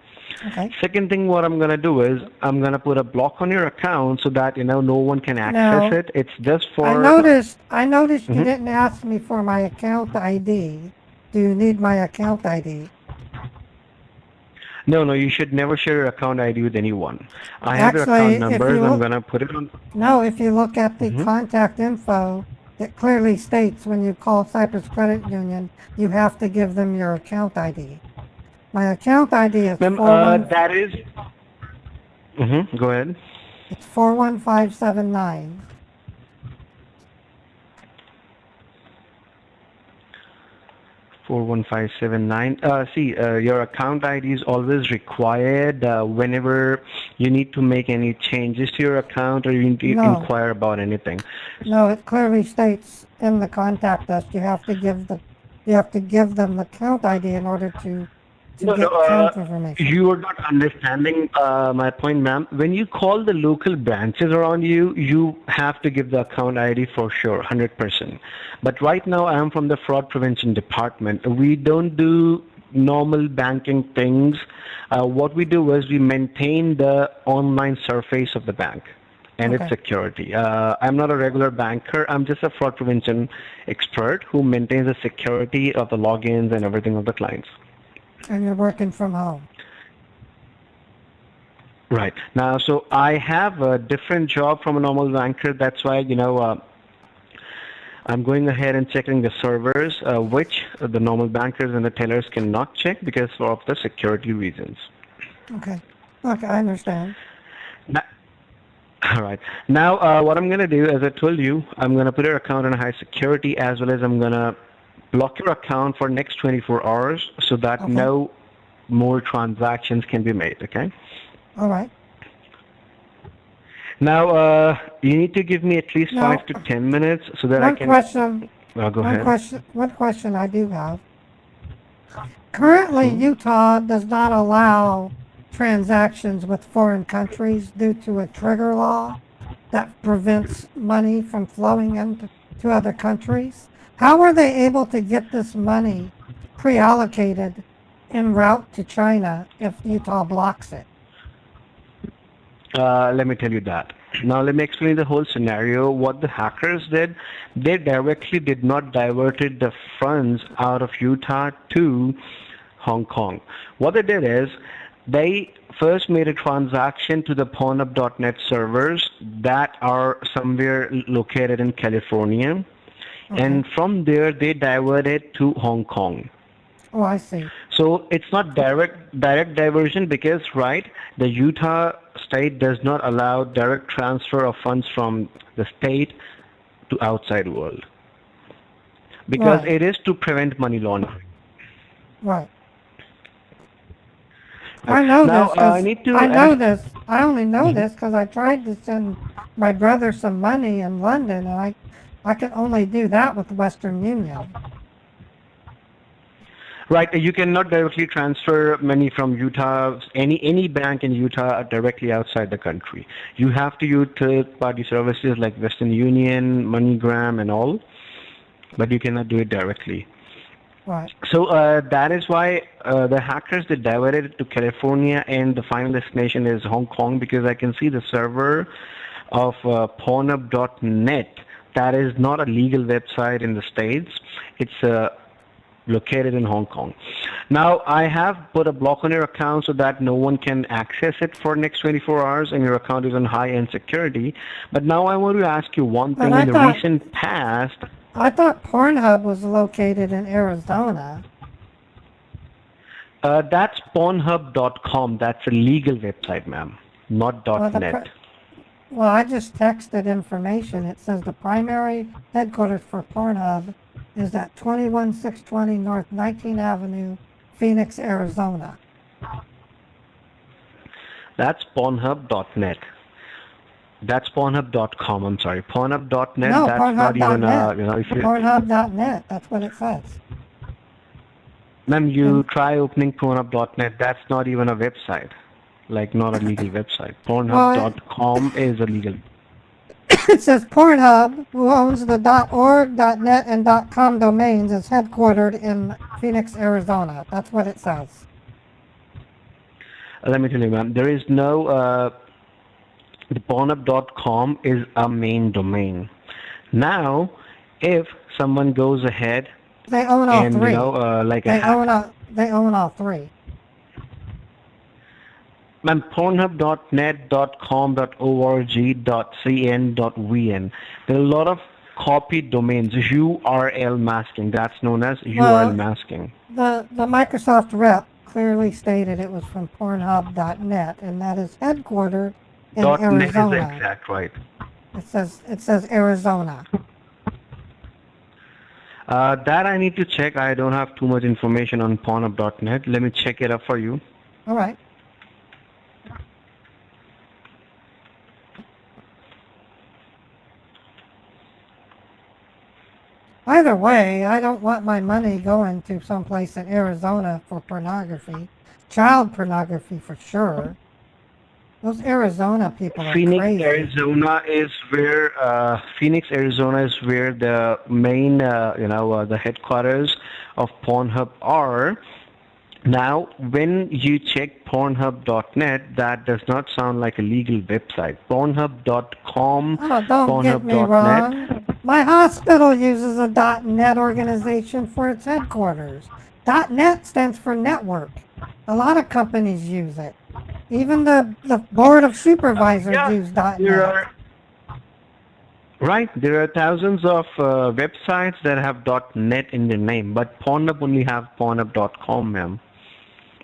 Okay. Second thing, what I'm going to do is I'm going to put a block on your account so that no one can access Now, it. It's just for... I noticed you didn't ask me for my account ID. Do you need my account ID? No, you should never share your account ID with anyone. I have your Actually, account if numbers. you I'm look- going to put it on... No, if you look at the contact info, it clearly states when you call Cyprus Credit Union, you have to give them your account ID. My account ID is Ma'am, 41 that is... Go ahead. it's 41579. 41579. Your account ID is always required whenever you need to make any changes to your account, or you need to No. inquire about anything. No, it clearly states in the contact us you have to give them the account ID in order to get account information. You are not understanding my point, ma'am. When you call the local branches around you, you have to give the account ID for sure, 100%. But right now, I am from the fraud prevention department. We don't do normal banking things. What we do is we maintain the online surface of the bank and its Okay. security. I'm not a regular banker. I'm just a fraud prevention expert who maintains the security of the logins and everything of the clients. And you're working from home. Right. Now, so I have a different job from a normal banker. That's why, I'm going ahead and checking the servers, which the normal bankers and the tellers cannot check because of the security reasons. Okay. Okay, I understand. Now, all right. Now, what I'm going to do, as I told you, I'm going to put your account on high security, as well as I'm going to block your account for next 24 hours so that Okay. no more transactions can be made, okay? All right. Now, you need to give me at least Now, 5 to 10 minutes so that I One can... question. Go ahead. One question I do have. Currently, Utah does not allow transactions with foreign countries due to a trigger law that prevents money from flowing into other countries. How are they able to get this money pre-allocated en route to China if Utah blocks it? Let me tell you that. Now let me explain the whole scenario. What the hackers did, they directly did not diverted the funds out of Utah to Hong Kong. What they did is they first made a transaction to the PwnUp.net servers that are somewhere located in California. Okay. And from there they diverted to Hong Kong. Oh, I see. So it's not direct diversion because, right, the Utah state does not allow direct transfer of funds from the state to outside world because Right. it is to prevent money laundering. Right. I know Now, this. 'Cause I need to I know ask- this. I only know this because I tried to send my brother some money in London, and I could only do that with Western Union. Right, you cannot directly transfer money from Utah, any bank in Utah directly outside the country. You have to use third-party services like Western Union, MoneyGram, and all, but you cannot do it directly. Right. So that is why the hackers, they diverted it to California, and the final destination is Hong Kong, because I can see the server of PwnUp.net. That is not a legal website in the States. It's located in Hong Kong. Now, I have put a block on your account so that no one can access it for next 24 hours, and your account is on high-end security. But now I want to ask you one thing. I In the thought- recent past, I thought Pornhub was located in Arizona. that's PwnHub.com. That's a legal website, ma'am, not Well, .net. Well, I just texted information. It says the primary headquarters for Pornhub is at 21620 North 19th Avenue, Phoenix, Arizona. That's PwnHub.net. That's PwnHub.com. I'm sorry, PwnHub.net. No, that's not even Pornhub.net. if you, Pornhub.net. That's what it says. ma'am, you try opening PwnHub.net. That's not even a website, like not a legal website. PwnHub.com is a legal. It says Pornhub, who owns the .org, .net, and .com domains, is headquartered in Phoenix, Arizona. That's what it says. Let me tell you, ma'am, there is no. The PwnHub.com is a main domain. Now, if someone goes ahead They own all and three. like They own all three. ma'am, PwnHub.net, .com.org, .cn.vn. There are a lot of copied domains, URL masking. That's known as URL masking. The Microsoft rep clearly stated it was from Pornhub.net, and that is headquartered in .net is Arizona. exact right. It says Arizona. That I need to check. I don't have too much information on PwnHub.net. Let me check it up for you. All right. Either way, I don't want my money going to someplace in Arizona for pornography. Child pornography for sure. Those Arizona people are Phoenix, crazy. Arizona is where the main, the headquarters of Pornhub are. Now, when you check Pornhub.net, that does not sound like a legal website. Pornhub.com, Oh, don't get me Pornhub.net. wrong. My hospital uses a .net organization for its headquarters. .net stands for network. A lot of companies use it. Even the board of supervisors use .net. Right. There are thousands of websites that have .net in their name, but Pornhub only have Pornhub.com, ma'am.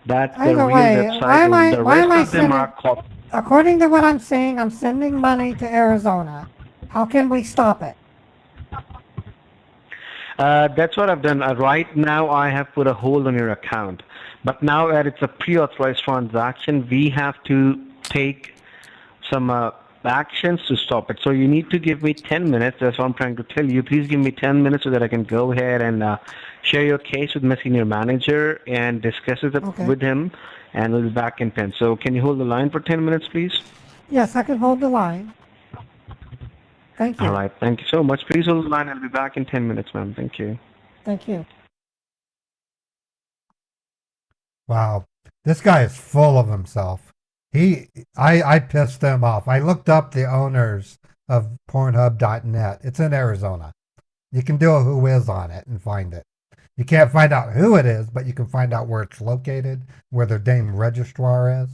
That's the Either real way, website. The why am rest I of them sending, are cop. according to what I'm seeing, I'm sending money to Arizona. How can we stop it? That's what I've done. Right now, I have put a hold on your account. But now that it's a pre-authorized transaction, we have to take some actions to stop it. So you need to give me 10 minutes. That's what I'm trying to tell you. Please give me 10 minutes so that I can go ahead and share your case with my senior manager and discuss it Okay. with him, and we'll be back in 10. So can you hold the line for 10 minutes, please? Yes, I can hold the line. Thank you. All right. Thank you so much. Please hold the line. I'll be back in 10 minutes, ma'am. Thank you. Thank you. Wow. This guy is full of himself. I pissed him off. I looked up the owners of Pornhub.net. It's in Arizona. You can do a who is on it and find it. You can't find out who it is, but you can find out where it's located, where their damn registrar is.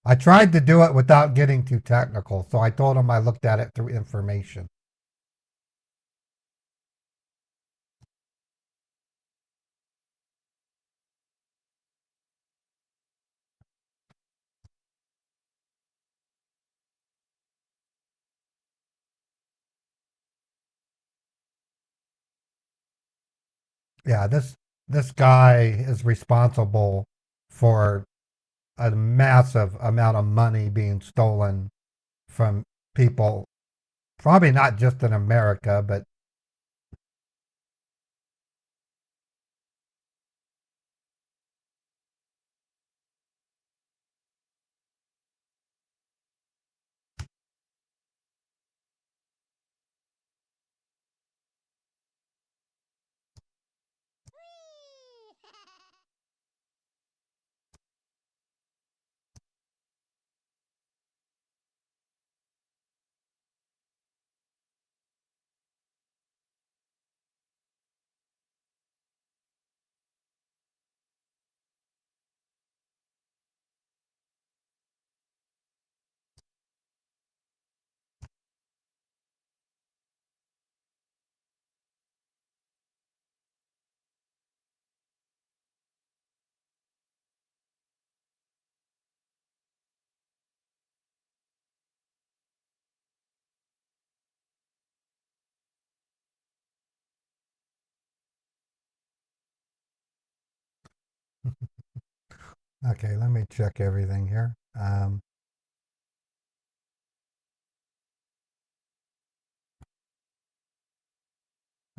I tried to do it without getting too technical, so I told him I looked at it through information. Yeah, this guy is responsible for a massive amount of money being stolen from people, probably not just in America, but okay, let me check everything here.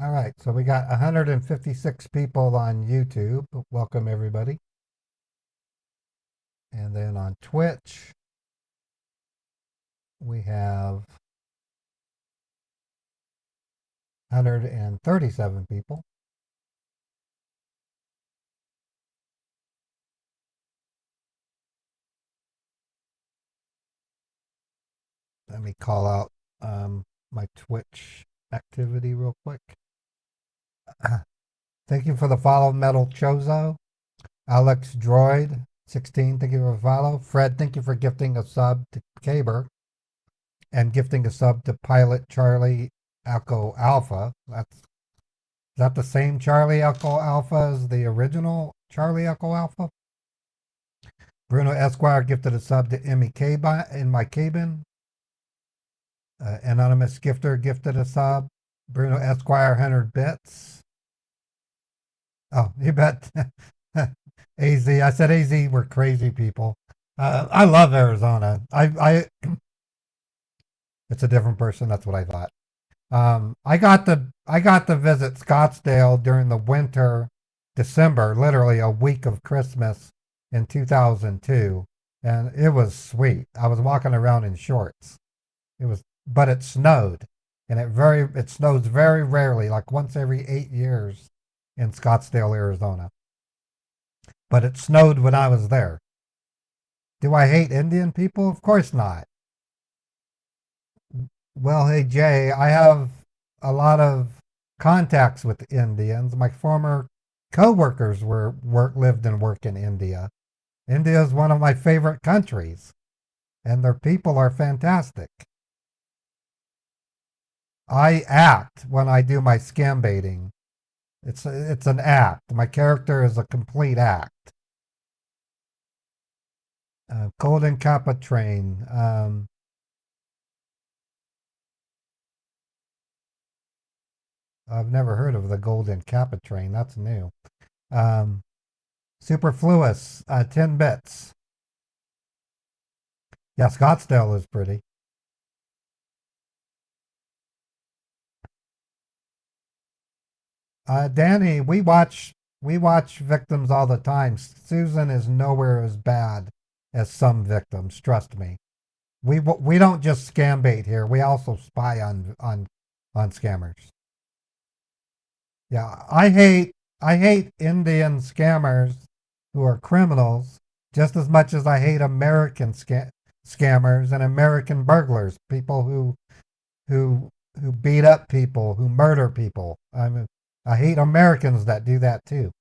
All right, so we got 156 people on YouTube. Welcome, everybody. And then on Twitch, we have 137 people. Let me call out my Twitch activity real quick. Thank you for the follow, Metal Chozo. Alex Droid 16, thank you for the follow. Fred, thank you for gifting a sub to Caber and gifting a sub to Pilot Charlie Echo Alpha. Is that the same Charlie Echo Alpha as the original Charlie Echo Alpha? Bruno Esquire gifted a sub to Emmy in my cabin. Anonymous Gifter gifted a sub. Bruno Esquire 100 bits. Oh, you bet. AZ. I said AZ were crazy people. I love Arizona. It's a different person. That's what I thought. I got to visit Scottsdale during the winter, December, literally a week of Christmas in 2002, and it was sweet. I was walking around in shorts. But it snowed, and it snows very rarely, like once every 8 years in Scottsdale, Arizona. But it snowed when I was there. Do I hate Indian people? Of course not. Well, hey, Jay, I have a lot of contacts with Indians. My former co-workers lived and work in India. India is one of my favorite countries, and their people are fantastic. I act when I do my scam baiting. It's an act. My character is a complete act. Golden Kappa train. I've never heard of the Golden Kappa train. That's new. Superfluous, 10 bits. Yeah, Scottsdale is pretty. Danny, we watch victims all the time. Susan is nowhere as bad as some victims. Trust me. We don't just scam bait here. We also spy on scammers. Yeah, I hate Indian scammers who are criminals just as much as I hate American scammers and American burglars, people who beat up people, who murder people. I hate Americans that do that too.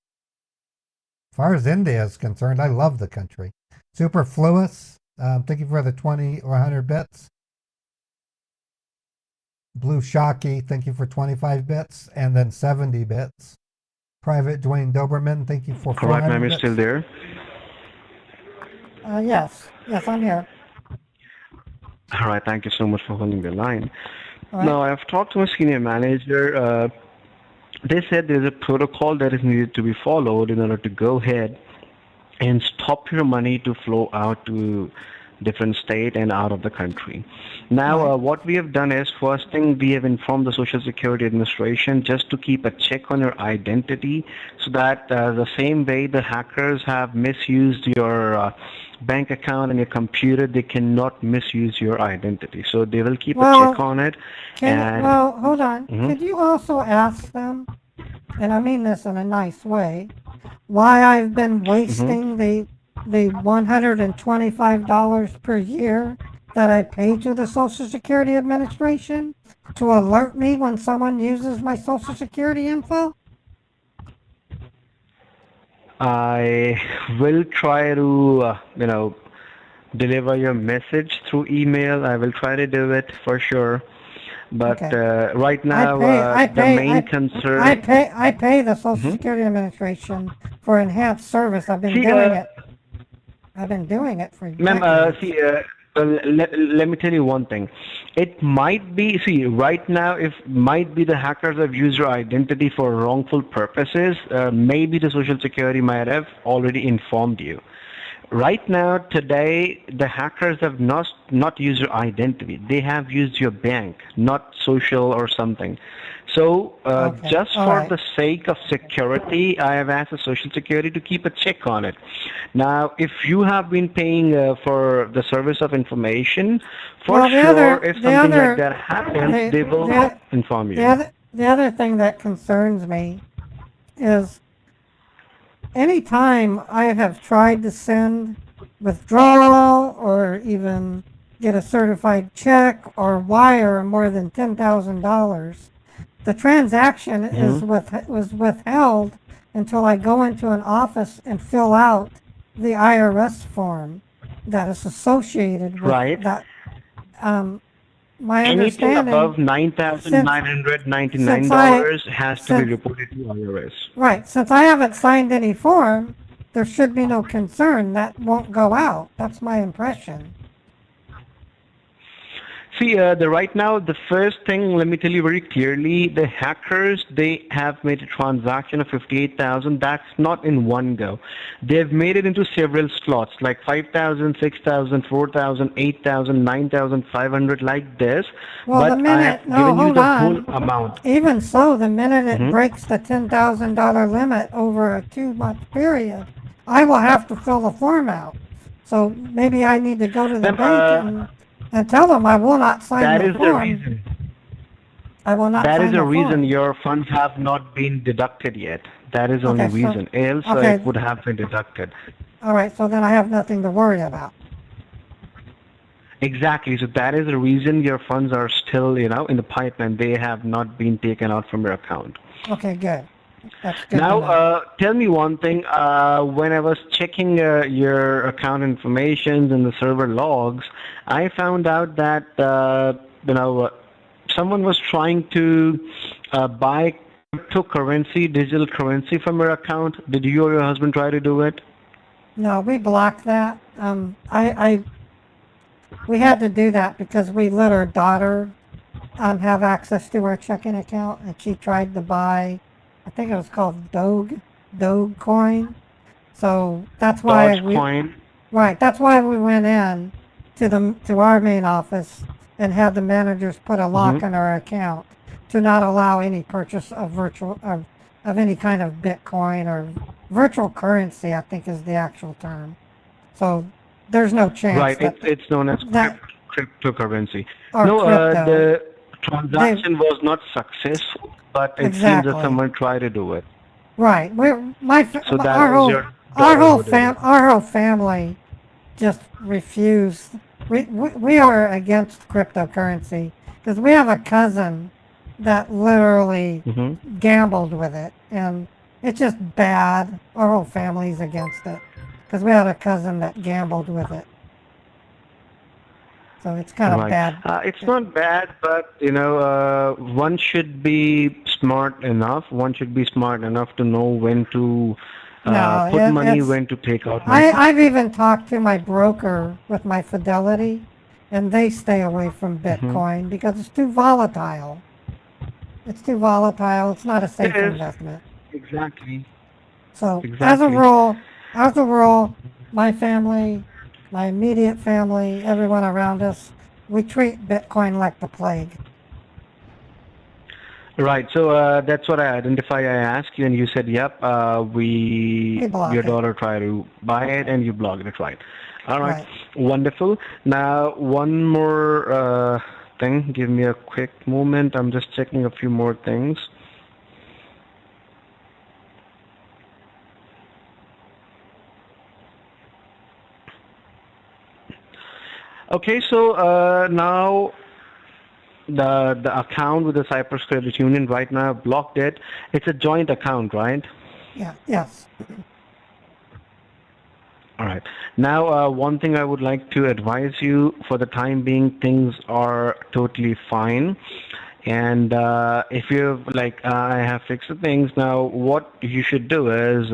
As far as India is concerned, I love the country. Superfluous, thank you for the 20 or 100 bits. Blue Shocky, thank you for 25 bits, and then 70 bits. Private Dwayne Doberman, thank you for 400 Correct, ma'am, you're bits. still there? Yes, I'm here. All right, thank you so much for holding the line. Right. Now, I've talked to my senior manager. They said there's a protocol that is needed to be followed in order to go ahead and stop your money to flow out to different state and out of the country. Now, what we have done is, first thing, we have informed the Social Security Administration just to keep a check on your identity, so that the same way the hackers have misused your bank account and your computer, they cannot misuse your identity. So they will keep a check on it. Well, hold on. Could you also ask them, and I mean this in a nice way, why I've been wasting the $125 per year that I pay to the Social Security Administration to alert me when someone uses my Social Security info? I will try to, deliver your message through email. I will try to do it for sure. But right now, the main concern... I pay the Social Security Administration for enhanced service. I've been doing it for decades. Ma'am, let me tell you one thing. It might be, right now, might be the hackers have used your identity for wrongful purposes. Maybe the Social Security might have already informed you. Right now, today, the hackers have not used your identity. They have used your bank, not social or something. So, just for the sake of security, I have asked the Social Security to keep a check on it. Now, if you have been paying for the service of information, if something like that happens, they will inform you. The other thing that concerns me is anytime I have tried to send withdrawal or even get a certified check or wire more than $10,000, the transaction was withheld until I go into an office and fill out the IRS form that is associated with that. My Anything understanding, above $9,999 has to be reported to IRS. Right. Since I haven't signed any form, there should be no concern. That won't go out. That's my impression. See, right now, the first thing, let me tell you very clearly, the hackers, they have made a transaction of $58,000. That's not in one go. They've made it into several slots, like $5,000, $6,000, $4,000, $8,000, $9,500, like this. Well, but the minute, I have given you the whole amount. Even so, the minute it breaks the $10,000 limit over a 2-month period, I will have to fill the form out. So maybe I need to go to the bank and tell them I will not sign the form. That is the reason. I will not sign the form. That is the reason your funds have not been deducted yet. That is the only reason. Else it would have been deducted. All right, so then I have nothing to worry about. Exactly. So that is the reason your funds are still, in the pipeline. They have not been taken out from your account. Okay, good. That's good Now, to know. tell me one thing. When I was checking your account information in the server logs, I found out that someone was trying to buy cryptocurrency, digital currency from your account. Did you or your husband try to do it? No, we blocked that. We had to do that because we let our daughter have access to our checking account, and she tried to buy, I think it was called Doge coin. So that's why Dogecoin. right, that's why we went in to our main office and had the managers put a lock on our account to not allow any purchase of of any kind of Bitcoin or virtual currency, I think is the actual term. So there's no chance Right. that It's known as that cryptocurrency. or No, crypto. the transaction was not successful, but it seems that Exactly. someone tried to do it. Right. So that was your daughter who did it. Our whole family just refused. We are against cryptocurrency because we have a cousin that literally gambled with it, and it's just bad. Our whole family's against it because we had a cousin that gambled with it. So it's kind of Right. bad. It's not bad, but one should be smart enough. One should be smart enough to know when to No, put money, it's. when to take out money. I've even talked to my broker with my Fidelity, and they stay away from Bitcoin because it's too volatile. It's too volatile. It's not a safe It is. investment. Exactly. So Exactly. as a rule, my family, my immediate family, everyone around us, we treat Bitcoin like the plague. Right. So that's what I identify. I asked you, and you said, "Yep, We block your it. daughter tried to buy it, and you blocked it." Right. All right. Right. Wonderful. Now, one more thing. Give me a quick moment. I'm just checking a few more things. Okay. So now the account with the Cyprus Credit Union right now I've blocked it. It's a joint account, right? Yeah. Yes. All right. Now, one thing I would like to advise you, for the time being, things are totally fine. And if you I have fixed the things. Now, what you should do is,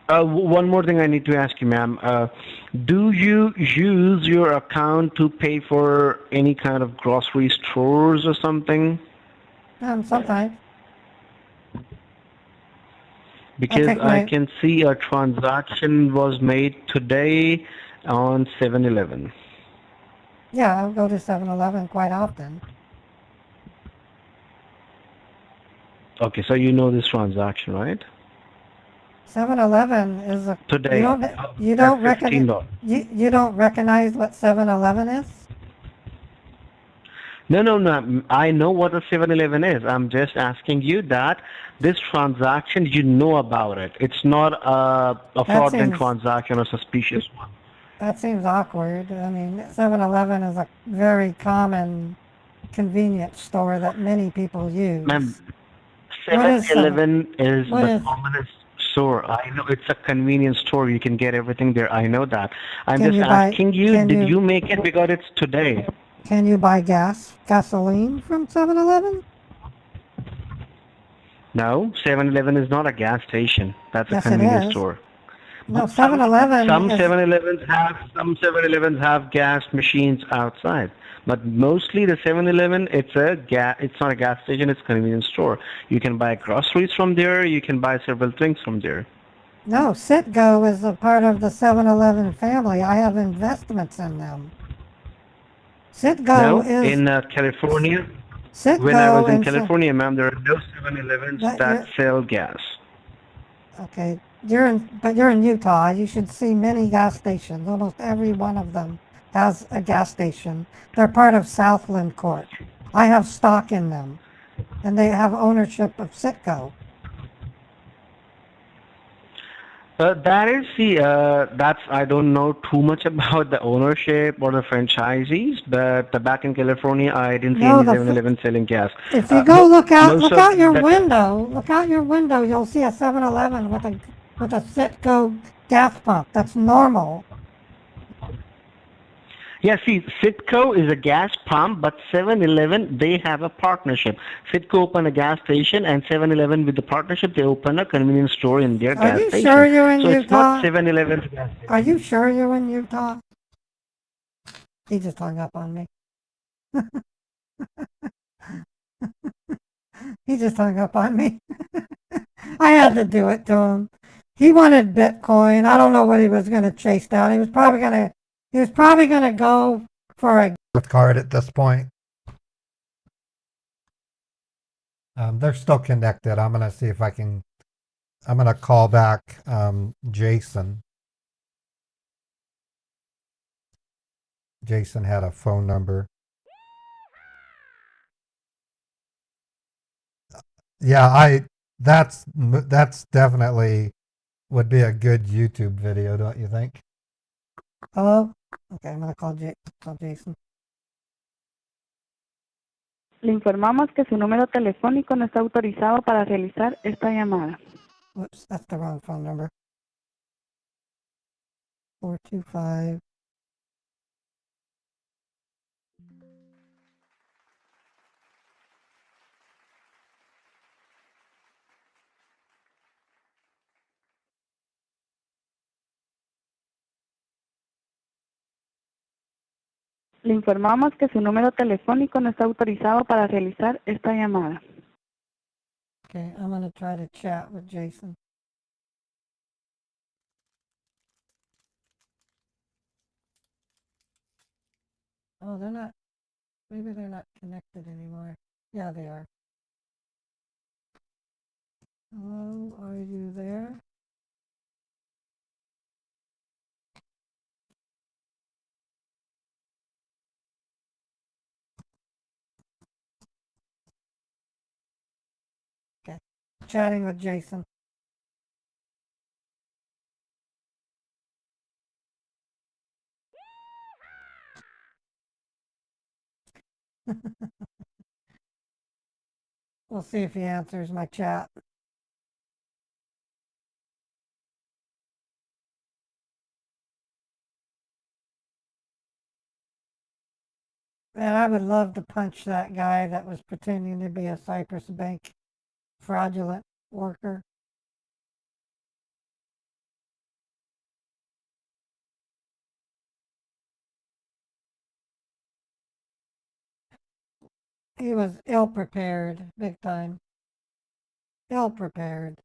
one more thing I need to ask you, ma'am. Do you use your account to pay for any kind of grocery stores or something? Sometimes. Because take I my- can see a transaction was made today on 7-Eleven. Yeah, I'll go to 7-Eleven quite often. Okay, so you know this transaction, right? 7-Eleven is a. Today, You don't that's recognize. $15. You don't recognize what 7-Eleven is? No. I know what a 7-Eleven is. I'm just asking you that this transaction, you know about it. It's not a fraudulent seems- transaction or suspicious one. That seems awkward. I mean, 7-Eleven is a very common convenience store that many people use. Ma'am, What is 7-Eleven is what the is- commonest store. I know it's a convenience store. You can get everything there. I know that. I'm Can just you buy- asking you, can did you- you make it because it's today? Can you buy gasoline from 7-Eleven? No, 7-Eleven is not a gas station. That's Yes, a it convenience is. store. No, 7-Eleven Some is. 7-Elevens have gas machines outside, but mostly the 7-Eleven it's not a gas station. It's a convenience store. You can buy groceries from there. You can buy several things from there. No, Citgo is a part of the 7-Eleven family. I have investments in them. Citgo No, is. in California, Citgo when I was in and California, ma'am, there are no 7-Elevens that sell gas. Okay, but you're in Utah. You should see many gas stations. Almost every one of them has a gas station. They're part of Southland Corp. I have stock in them, and they have ownership of Citgo. That is the that's I don't know too much about the ownership or the franchisees, but back in California, I didn't see No, any the 7-Eleven selling gas. if you go Most look of out your the window, you'll see a 7-Eleven with a Citgo gas pump. That's normal. yeah, see, Citgo is a gas pump, but 7-Eleven they have a partnership. Citgo open a gas station, and 7-Eleven with the partnership they open a convenience store in their Are gas you sure station. you're in So it's not Utah? 7-Eleven's gas Are station. you sure you're in Utah? He just hung up on me. He just hung up on me. I had to do it to him. He wanted Bitcoin. I don't know what he was going to chase down. He was probably going to go for a With card at this point. They're still connected. I'm gonna see if I'm gonna call back Jason. Jason had a phone number. Yeah, that's definitely would be a good YouTube video, don't you think? hello. Okay, I'm going to call Jason. Le informamos que su número telefónico no está autorizado para realizar esta llamada. Whoops, that's the wrong phone number. 425. Le informamos que su número telefónico no está autorizado para realizar esta llamada. Okay, I'm going to try to chat with Jason. Oh, maybe they're not connected anymore. Yeah, they are. Hello, are you there? Okay, chatting with Jason. We'll see if he answers my chat. Man, I would love to punch that guy that was pretending to be a Cypress Bank fraudulent worker. He was ill prepared, big time. Ill prepared.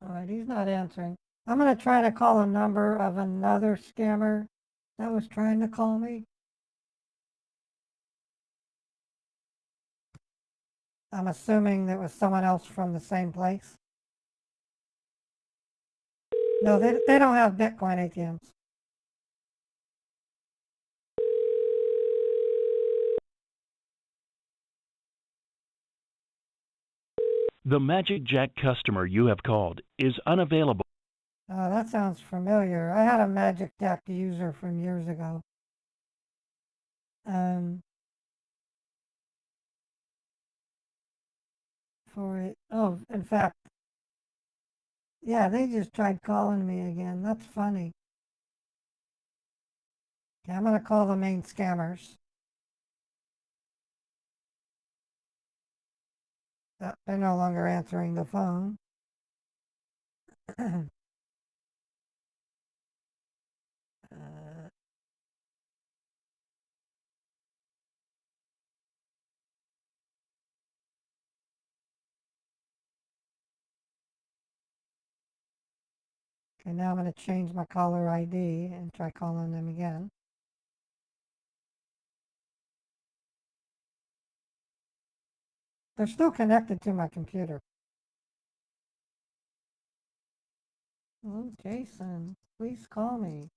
All right, he's not answering. I'm going to try to call a number of another scammer that was trying to call me. I'm assuming that was someone else from the same place. No, they don't have Bitcoin ATMs. The Magic Jack customer you have called is unavailable. Oh, that sounds familiar. I had a Magic Jack user from years ago. Oh, in fact, yeah, they just tried calling me again. That's funny. Okay, I'm gonna call the main scammers. They're no longer answering the phone. Okay, now I'm going to change my caller ID and try calling them again. They're still connected to my computer. Hello, Jason. Please call me.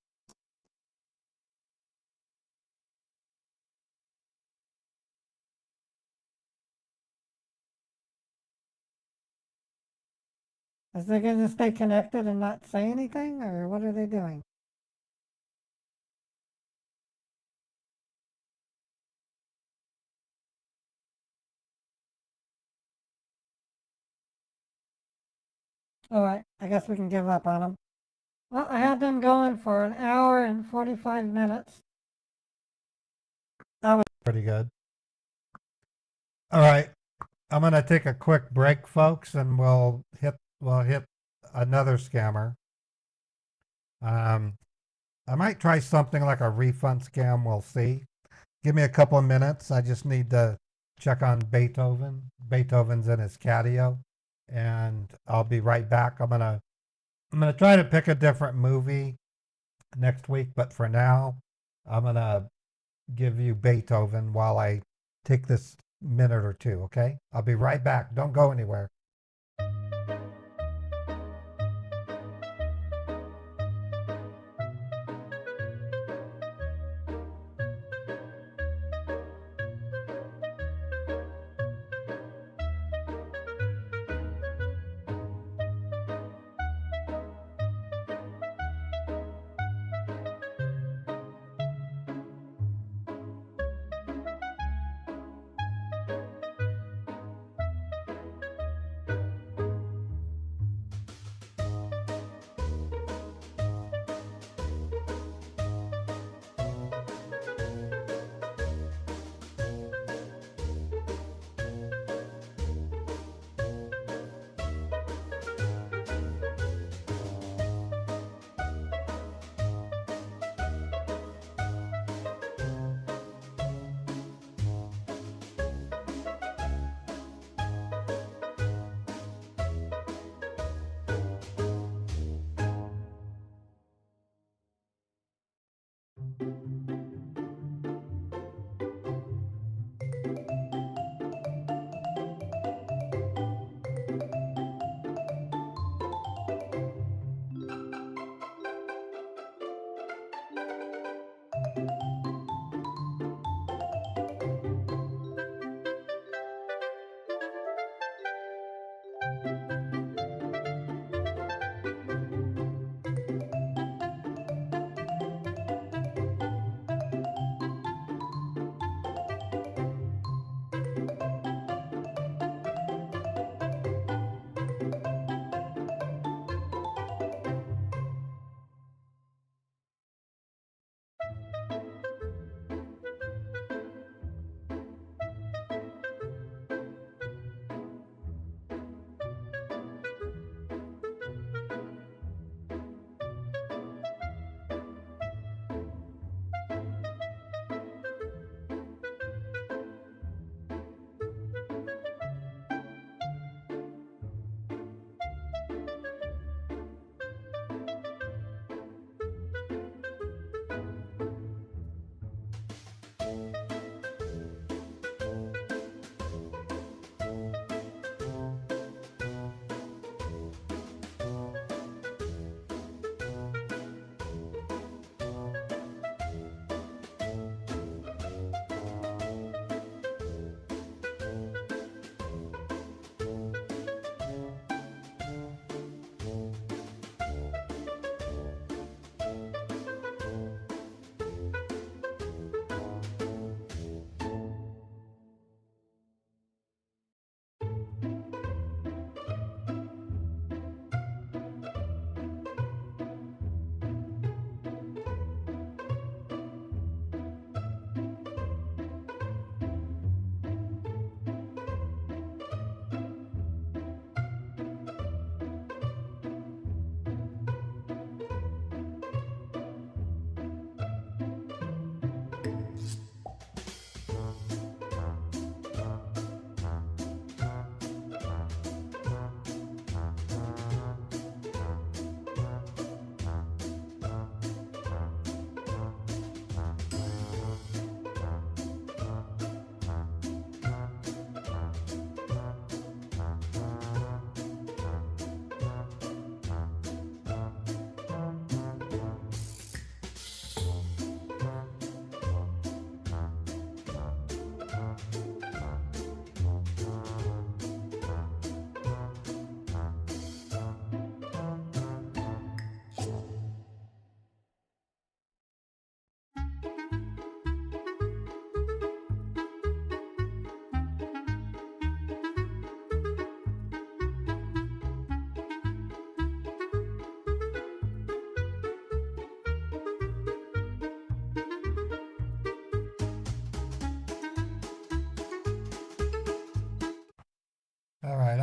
Is they going to stay connected and not say anything, or what are they doing? All right, I guess we can give up on them. Well, I had them going for an hour and 45 minutes. Pretty good. All right. I'm going to take a quick break, folks, and we'll hit another scammer. I might try something like a refund scam. We'll see. Give me a couple of minutes. I just need to check on Beethoven. Beethoven's in his catio, and I'll be right back. I'm gonna try to pick a different movie next week, but for now, I'm gonna give you Beethoven while I take this minute or two. Okay? I'll be right back. Don't go anywhere.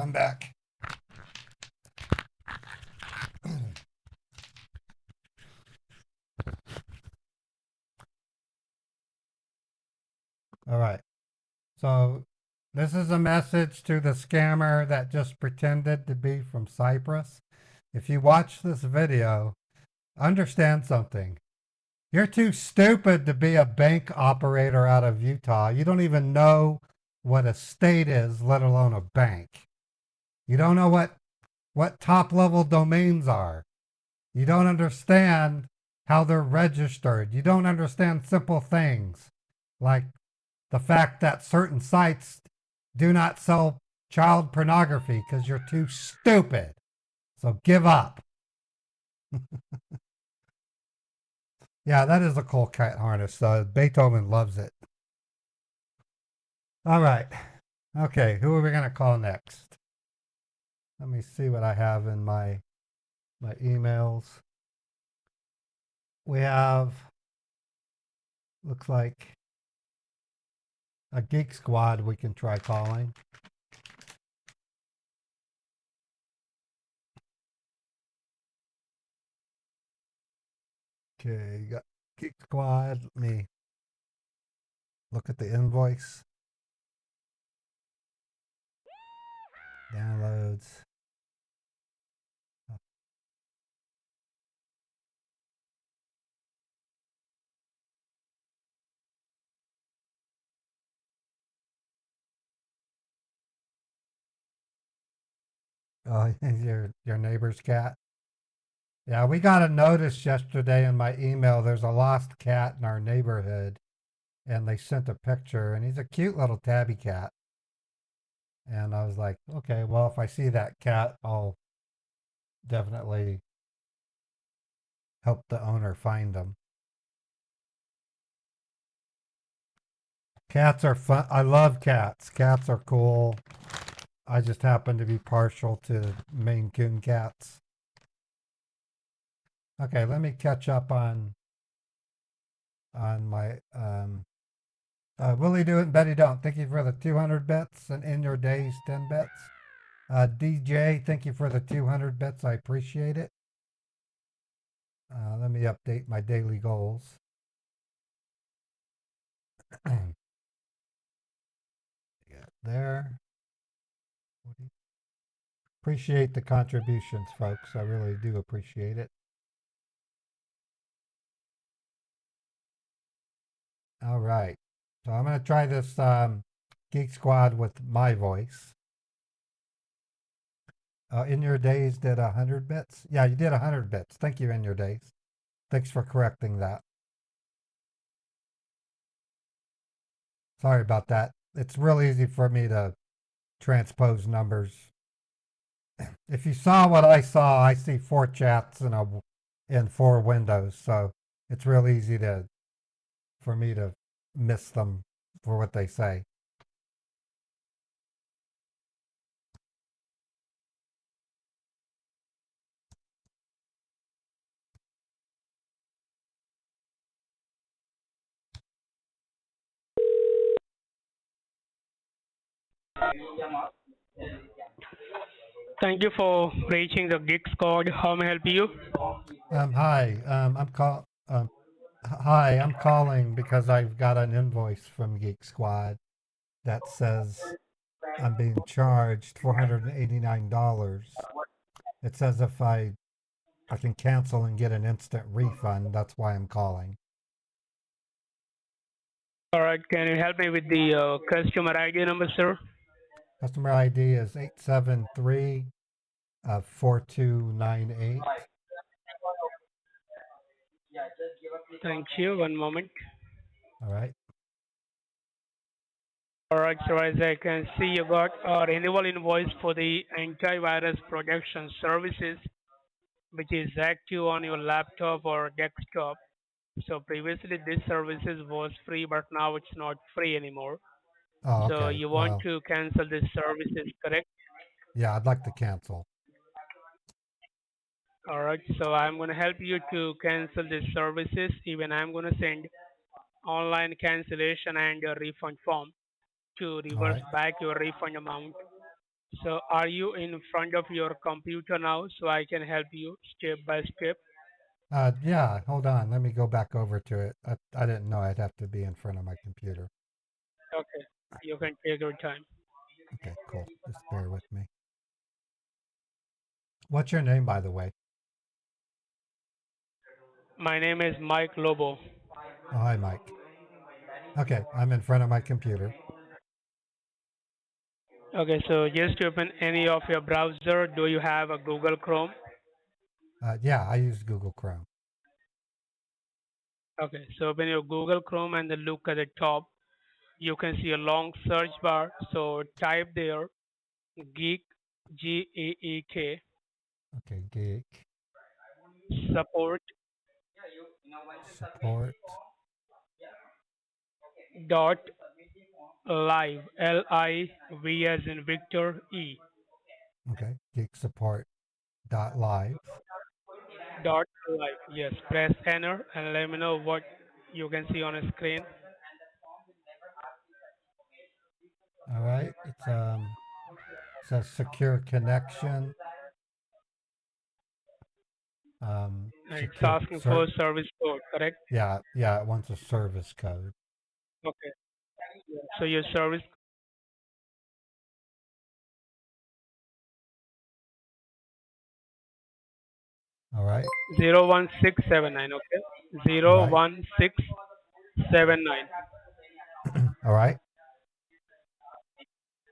I'm back. All right. So this is a message to the scammer that just pretended to be from Cyprus. If you watch this video, understand something. You're too stupid to be a bank operator out of Utah. You don't even know what a state is, let alone a bank. You don't know what top level domains are. You don't understand how they're registered. You don't understand simple things like the fact that certain sites do not sell child pornography because you're too stupid. So give up. Yeah, that is a cool cat harness. Beethoven loves it. All right. Okay, who are we going to call next? Let me see what I have in my emails. We have, looks like, a Geek Squad we can try calling. Okay, you got Geek Squad. Let me look at the invoice. Downloads. Oh, your neighbor's cat. Yeah, we got a notice yesterday in my email. There's a lost cat in our neighborhood, and they sent a picture, and he's a cute little tabby cat. And I was like, okay, well, if I see that cat, I'll definitely help the owner find him. Cats are fun. I love cats. Cats are cool. I just happen to be partial to Maine Coon cats. Okay, let me catch up on my Willie Do It and Betty Don't. Thank you for the 200 bits and In Your Days 10 bits. DJ, thank you for the 200 bits. I appreciate it. Let me update my daily goals. There. Appreciate the contributions, folks. I really do appreciate it. All right. So I'm going to try this Geek Squad with my voice. In Your Days did 100 bits. Yeah, you did 100 bits. Thank you, In Your Days. Thanks for correcting that. Sorry about that. It's real easy for me to transpose numbers. If you saw what I saw, I see 4 chats in 4 windows, so it's real easy for me to miss them for what they say. Thank you for reaching the Geek Squad. How may I help you? Hi. Hi. I'm calling because I've got an invoice from Geek Squad that says I'm being charged $489. It says if I can cancel and get an instant refund. That's why I'm calling. All right, can you help me with the customer ID number, sir? Customer ID is 873 4298. Thank you. One moment. All right. All right, so as I can see, you got a renewal invoice for the antivirus protection services, which is active on your laptop or desktop. So previously, this services was free, but now it's not free anymore. Oh, So okay. you want Well, to cancel this services, correct? yeah, I'd like to cancel. All right, so I'm going to help you to cancel these services. Even I'm going to send online cancellation and a refund form to All reverse right. back your refund amount. So are you in front of your computer now so I can help you step by step? Yeah, hold on. Let me go back over to it. I didn't know I'd have to be in front of my computer. Okay, you can take your time. Okay, cool. Just bear with me. What's your name, by the way? My name is Mike Lobo. Oh, hi, Mike. Okay, I'm in front of my computer. Okay, so just open any of your browser. Do you have a Google Chrome? Yeah, I use Google Chrome. Okay, so open your Google Chrome and then look at the top. You can see a long search bar. So type there Geek, Geek, Okay, Geek support support. dot live, Live as in Victor E Okay, Geek support dot live. dot live. Yes, press enter and let me know what you can see on a screen. All right, it's says secure connection. And it's Secure asking for service code, correct? Yeah, it wants a service code. Okay. So your service All right, 01679, okay? right, 01679. all right.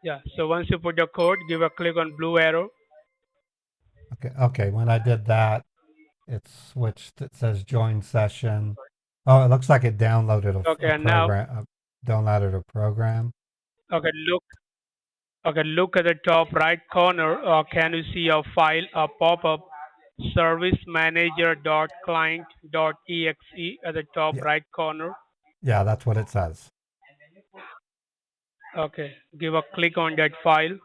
Yeah. So once you put your code, give a click on blue arrow. Okay. When I did that, it switched. It says join session. Oh, it looks like it downloaded Okay, a and now program. Downloaded a program. okay, look at the top right corner. Can you see a file, a pop-up service manager dot client dot exe at the top Yeah, right corner? yeah, that's what it says. Okay, give a click on that file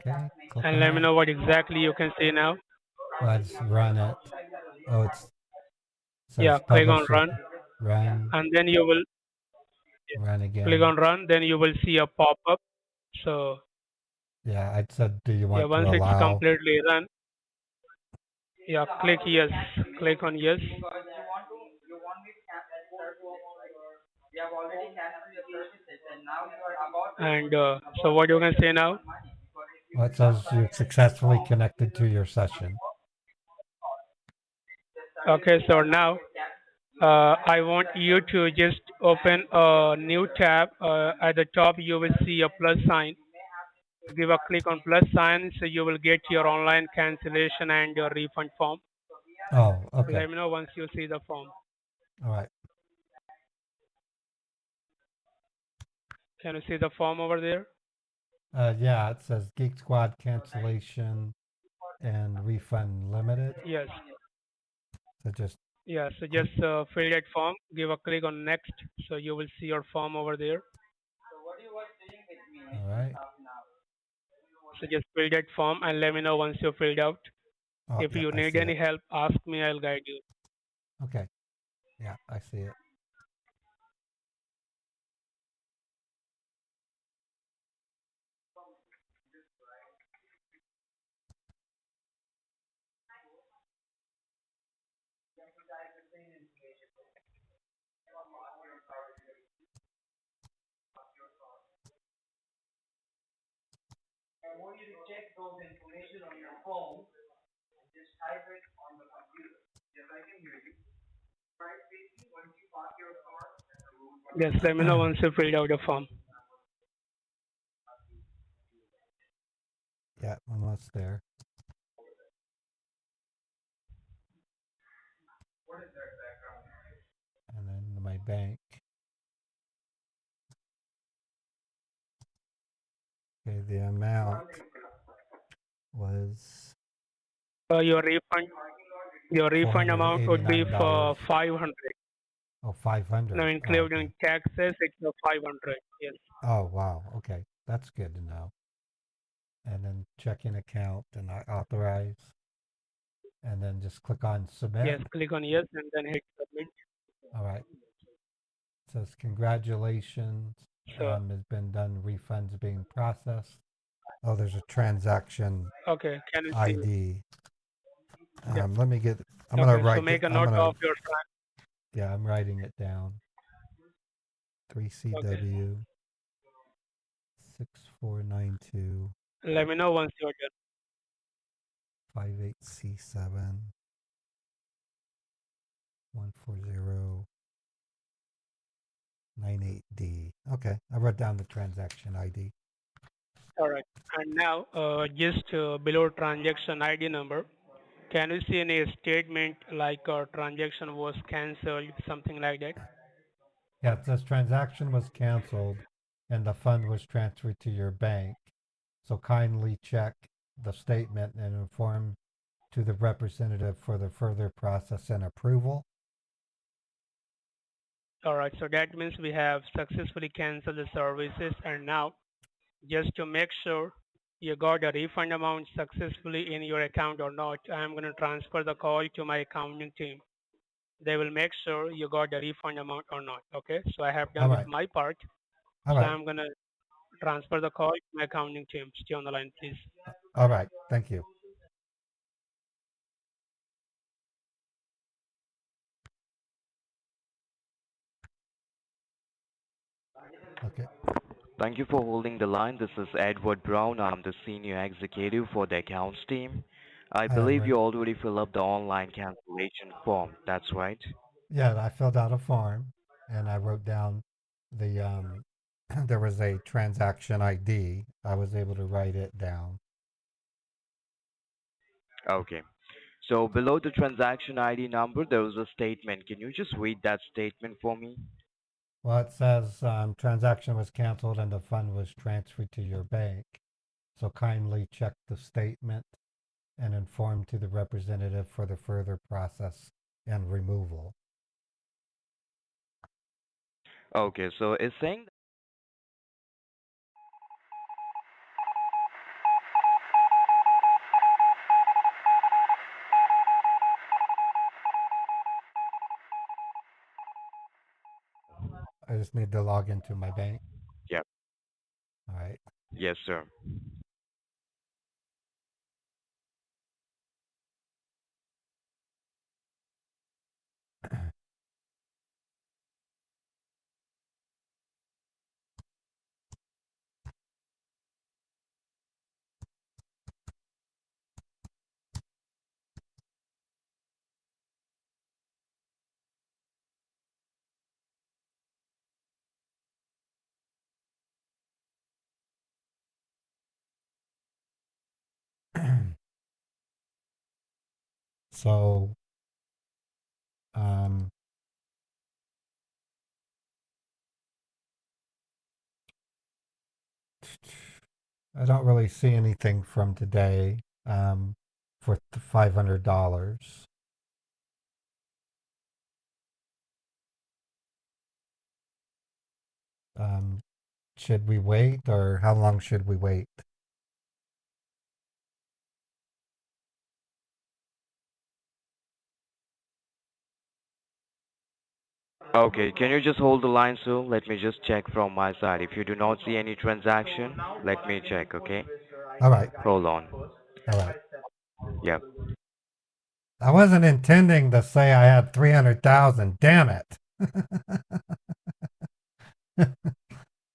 Okay, click and on let me that. know what exactly you can see now. Let's run it. Oh, it Yeah, says click on publish it. run Run, and then you will run click again. on run. Then you will see a pop-up. So Yeah, I said, do you yeah, want to once it's allow? completely run, yeah, click yes. Click on yes. And so what you can say now? Well, it says you've successfully connected to your session. Okay, so now I want you to just open a new tab. At the top, you will see a plus sign. Give a click on plus sign, so you will get your online cancellation and your refund form. Oh, okay. Let me know once you see the form. All right. Can you see the form over there? Yeah, it says Geek Squad cancellation and refund limited. Yes. So just Yeah, so just fill that form. Give a click on next, so you will see your form over there. all right. So just fill that form and let me know once you filled out. Oh, If yeah, you I need see any it. help, ask me. I'll guide you. Okay. Yeah, I see it. Yes, let me know once you filled out the form. Yeah, almost there. And then my bank. Okay, the amount was Your refund amount would be for $489. 500. Oh, Now, 500. Oh, okay. including taxes, it's 500. Yes. Oh, wow. Okay. That's good to know. And then checking account and I authorize. And then just click on submit. Yes, click on yes and then hit submit. All right. It says congratulations. So has been done. Refunds being processed. Oh, there's a transaction okay, can you see? ID. Yeah. Let me get. I'm gonna Okay, so write it. make a note of your Yeah, I'm writing it down. okay. 3CW 6492 Let me know once you're done. 58C7 14098D. Okay, I wrote down the transaction ID. All right. And now, just below transaction ID number, can you see any statement like transaction was cancelled, something like that? Yeah, it says transaction was canceled and the fund was transferred to your bank. So kindly check the statement and inform to the representative for the further process and approval. All right. So that means we have successfully canceled the services, and now, just to make sure you got the refund amount successfully in your account or not, I'm going to transfer the call to my accounting team. They will make sure you got the refund amount or not. Okay. So I have All done with right, my part. all So right, I'm going to transfer the call to my accounting team. Stay on the line, please. all right. Thank you. Okay. Thank you for holding the line. This is Edward Brown. I'm the senior executive for the accounts team. I Hi, believe Edward. you already filled up the online cancellation form. That's right. Yeah, I filled out a form and I wrote down the there was a transaction ID. I was able to write it down. Okay. So below the transaction ID number, there was a statement. Can you just read that statement for me? Well, it says transaction was canceled and the fund was transferred to your bank. So kindly check the statement and inform to the representative for the further process and removal. Okay, so it's saying I just need to log into my bank. Yep. All right. Yes, sir. So, um, I don't really see anything from today for $500. Um, should we wait or how long should we wait? Okay, can you just hold the line, sir? Let me just check from my side. If you do not see any transaction, let me check, okay? All right. Hold on. All right. Yep. I wasn't intending to say I had 300,000. Damn it.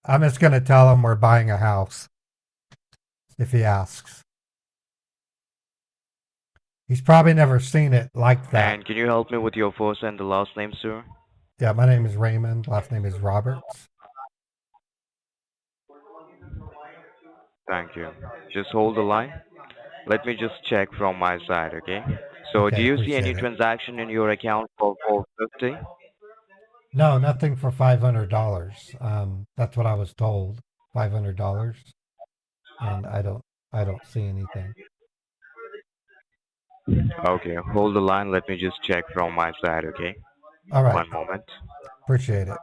I'm just going to tell him we're buying a house if he asks. He's probably never seen it like that. And can you help me with your first and the last name, sir? Yeah, my name is Raymond. Last name is Roberts. Thank you. Just hold the line. Let me just check from my side, okay? So do Okay, you see any appreciate it. transaction in your account for 450? No, nothing for $500. That's what I was told. $500, and I don't see anything. Okay, hold the line. Let me just check from my side, okay? All right, One moment. appreciate it.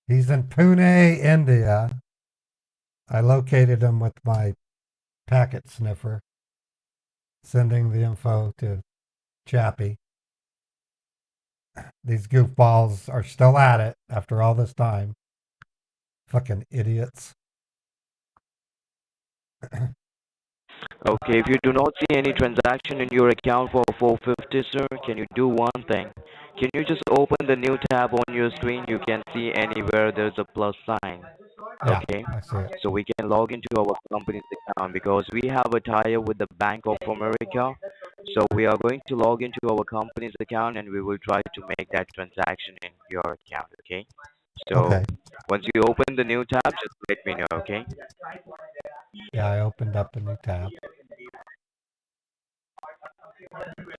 He's in Pune, India. I located him with my packet sniffer, sending the info to Chappie. These goofballs are still at it after all this time. Fucking idiots. Okay, if you do not see any transaction in your account for 450, sir, can you do one thing? Can you just open the new tab on your screen? You can see anywhere there's a plus sign. Yeah, Okay, I see it. so we can log into our company's account because we have a tie-up with the Bank of America. So we are going to log into our company's account and we will try to make that transaction in your account. Okay, so Okay. once you open the new tab, just let me know. Okay. Yeah, I opened up a new tab.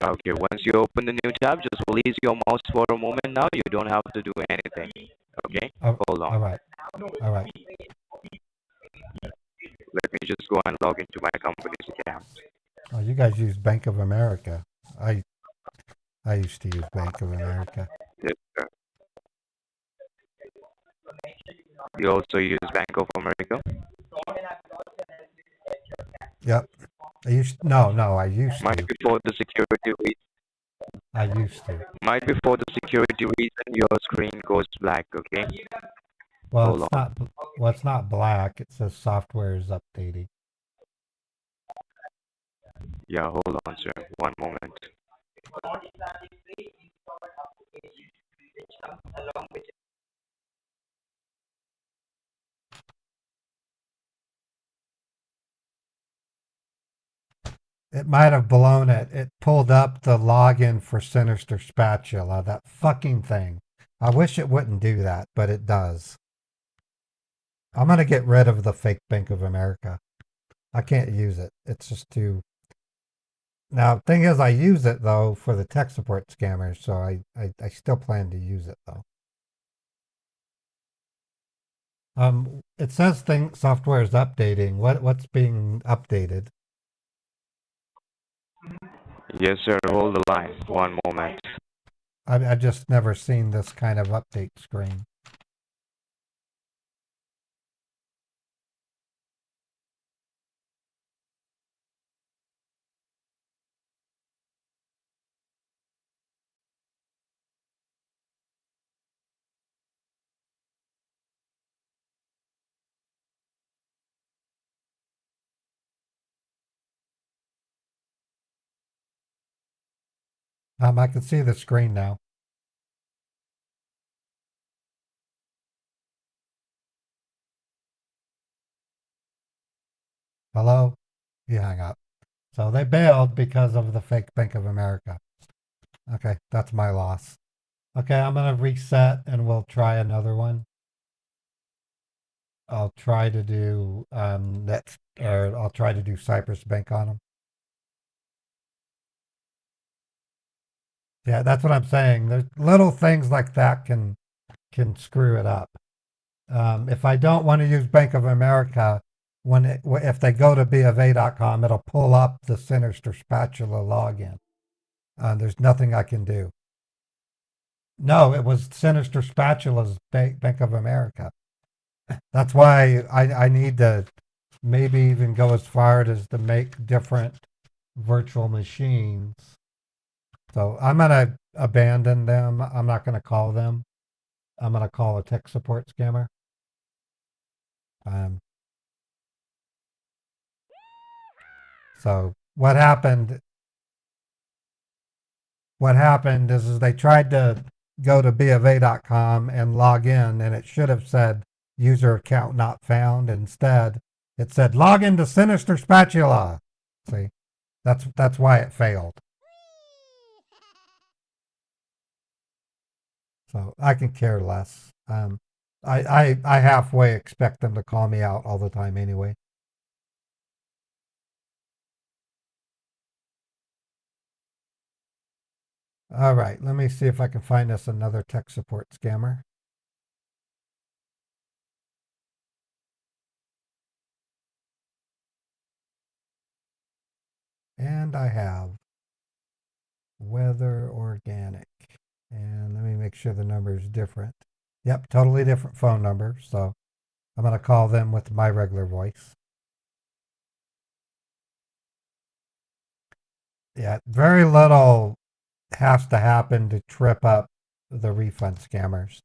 Okay, once you open the new tab, just release your mouse for a moment now. You don't have to do anything. Okay, Oh, hold on. all right. All right. Let me just go and log into my company's account. Oh, you guys use Bank of America. I used to use Bank of America. Yes, sir. You also use Bank of America? Yep. I used Might to. be for the security reason. I used to. Might be for the security reason your screen goes black, okay? Well, Hold it's on. not. Well, it's not black. It says software is updating. Yeah, hold on, sir. One moment. It might have blown it. It pulled up the login for Sinister Spatula. That fucking thing. I wish it wouldn't do that, but it does. I'm gonna get rid of the fake Bank of America. I can't use it. It's just too. Now, thing is, I use it though for the tech support scammers, so I still plan to use it though. It says software is updating. What's being updated? Yes, sir. Hold the line. One moment. I've just never seen this kind of update screen. I can see the screen now. Hello? You hang up. So they bailed because of the fake Bank of America. Okay, that's my loss. Okay, I'm gonna reset and we'll try another one. I'll try to do I'll try to do Cypress Bank on them. Yeah, that's what I'm saying. There's little things like that can screw it up. If I don't want to use Bank of America, if they go to bofa.com, it'll pull up the Sinister Spatula login. There's nothing I can do. No, it was Sinister Spatula's Bank of America. That's why I need to maybe even go as far as to make different virtual machines. So I'm going to abandon them. I'm not going to call them. I'm going to call a tech support scammer. So what happened is they tried to go to bofa.com and log in, and it should have said user account not found. Instead, it said log into Sinister Spatula. See, that's why it failed. So I can care less. I halfway expect them to call me out all the time anyway. All right, let me see if I can find us another tech support scammer. And I have Weather Organic. And let me make sure the number is different. Yep, totally different phone number. So I'm going to call them with my regular voice. Yeah, very little has to happen to trip up the refund scammers.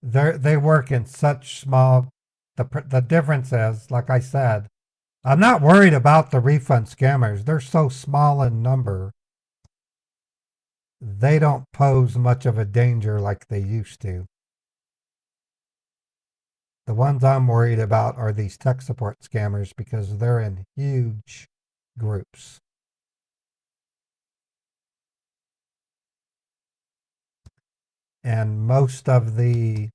They work in such small. The difference is, like I said, I'm not worried about the refund scammers. They're so small in number. They don't pose much of a danger like they used to. The ones I'm worried about are these tech support scammers because they're in huge groups. And most of the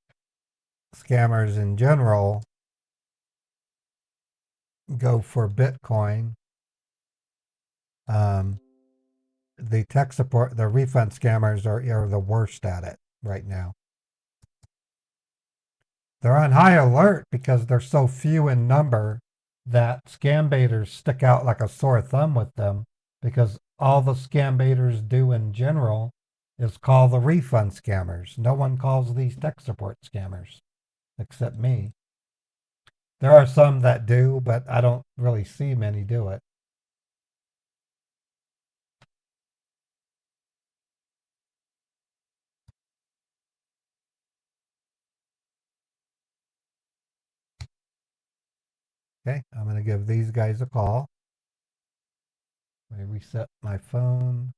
scammers in general go for Bitcoin. The tech support, the refund scammers are the worst at it right now. They're on high alert because they're so few in number that scam baiters stick out like a sore thumb with them, because all the scam baiters do in general is call the refund scammers. No one calls these tech support scammers except me. There are some that do, but I don't really see many do it. Okay, I'm going to give these guys a call. Let me reset my phone.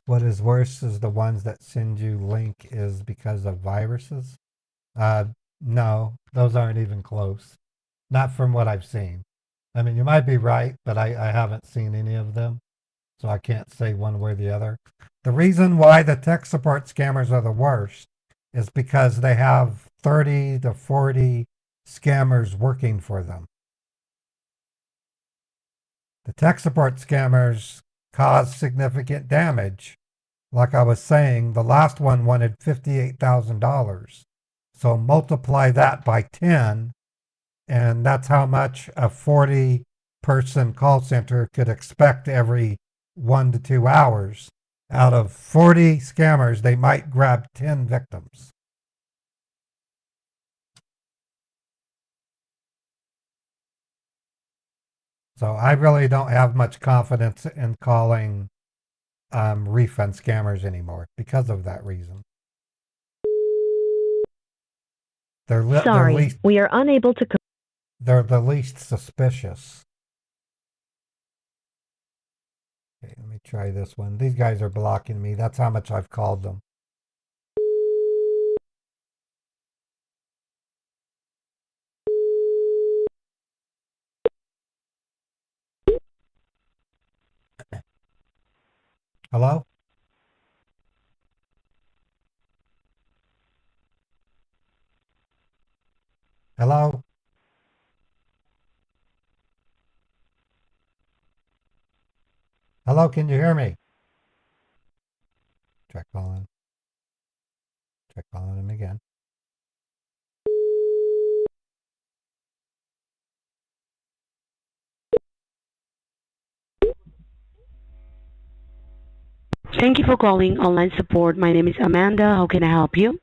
What is worse is the ones that send you link is because of viruses. No, those aren't even close. Not from what I've seen. I mean, you might be right, but I haven't seen any of them, so I can't say one way or the other. The reason why the tech support scammers are the worst is because they have 30 to 40 scammers working for them. The tech support scammers cause significant damage. Like I was saying, the last one wanted $58,000. So multiply that by 10, and that's how much a 40-person call center could expect every 1 to 2 hours. Out of 40 scammers, they might grab 10 victims. So I really don't have much confidence in calling refund scammers anymore because of that reason. Sorry, we are unable to. They're the least suspicious. Okay, let me try this one. These guys are blocking me. That's how much I've called them. Hello? Hello? Hello, can you hear me? Try calling. Try calling him again. Thank you for calling online support. My name is Amanda. How can I help you?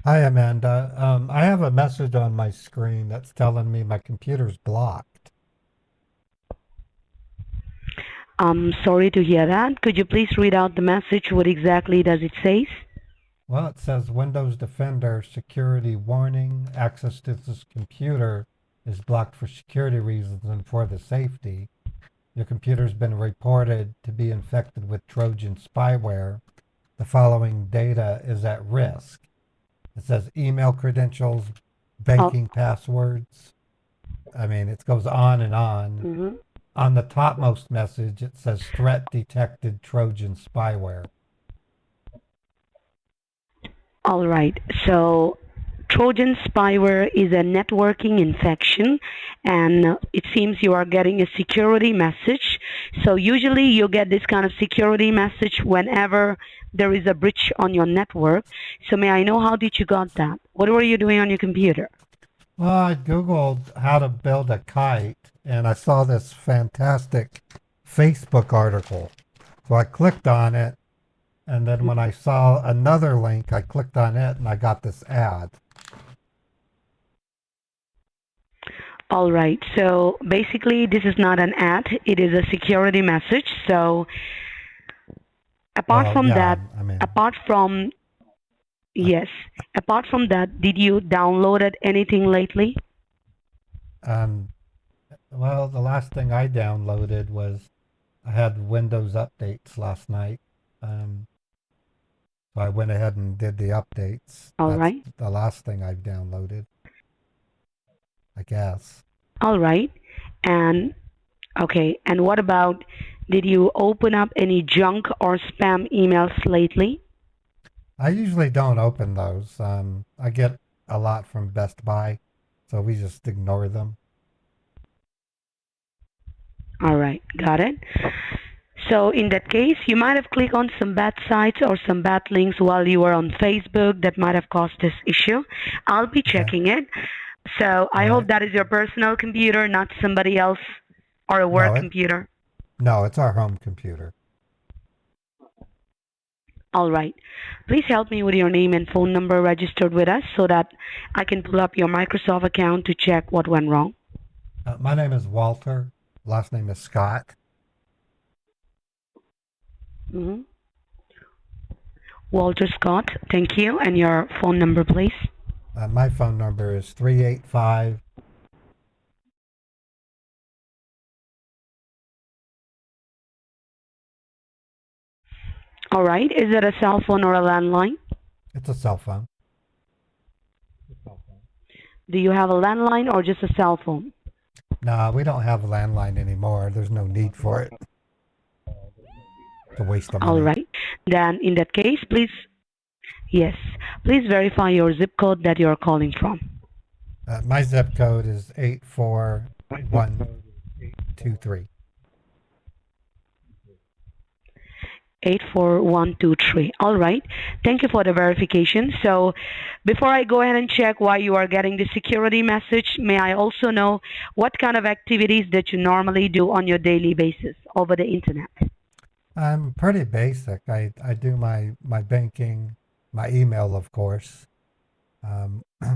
Hi, Amanda. I have a message on my screen that's telling me my computer's blocked. I'm sorry to hear that. Could you please read out the message? What exactly does it say? Well, it says Windows Defender security warning. Access to this computer is blocked for security reasons and for the safety. Your computer's been reported to be infected with Trojan spyware. The following data is at risk. It says email credentials, banking passwords. I mean, it goes on and on. Mm-hmm. On the topmost message, it says threat detected Trojan spyware. All right. So Trojan spyware is a networking infection, and it seems you are getting a security message. So usually you get this kind of security message whenever there is a breach on your network. So may I know, how did you got that? What were you doing on your computer? Well, I Googled how to build a kite, and I saw this fantastic Facebook article. So I clicked on it, and then when I saw another link, I clicked on it, and I got this ad. All right. So basically, this is not an ad. It is a security message. So apart Well, from yeah, that, I mean, apart from yes, apart from that, did you downloaded anything lately? um, well, the last thing I downloaded was I had Windows updates last night. Um, so I went ahead and did the updates. All That's right. the last thing I've downloaded, I guess. All right. And okay. And what about, did you open up any junk or spam emails lately? I usually don't open those. I get a lot from Best Buy, so we just ignore them. All right. Got it. So in that case, you might have clicked on some bad sites or some bad links while you were on Facebook that might have caused this issue. I'll be Okay. checking it. So I All hope right. that is your personal computer, not somebody else or a work computer. No, it's our home computer. All right. Please help me with your name and phone number registered with us so that I can pull up your Microsoft account to check what went wrong. My name is Walter. Last name is Scott. hmm Walter Scott, thank you. And your phone number, please. My phone number is 385. All right. Is it a cell phone or a landline? It's a cell phone. Do you have a landline or just a cell phone? No, we don't have a landline anymore. There's no need for it. It's a waste of money. All right. Then in that case, please, yes, please verify your zip code that you're calling from. My zip code is 84123. 84123. All right. Thank you for the verification. So before I go ahead and check why you are getting the security message, may I also know what kind of activities that you normally do on your daily basis over the internet? I'm pretty basic. I do my banking, my email, of course.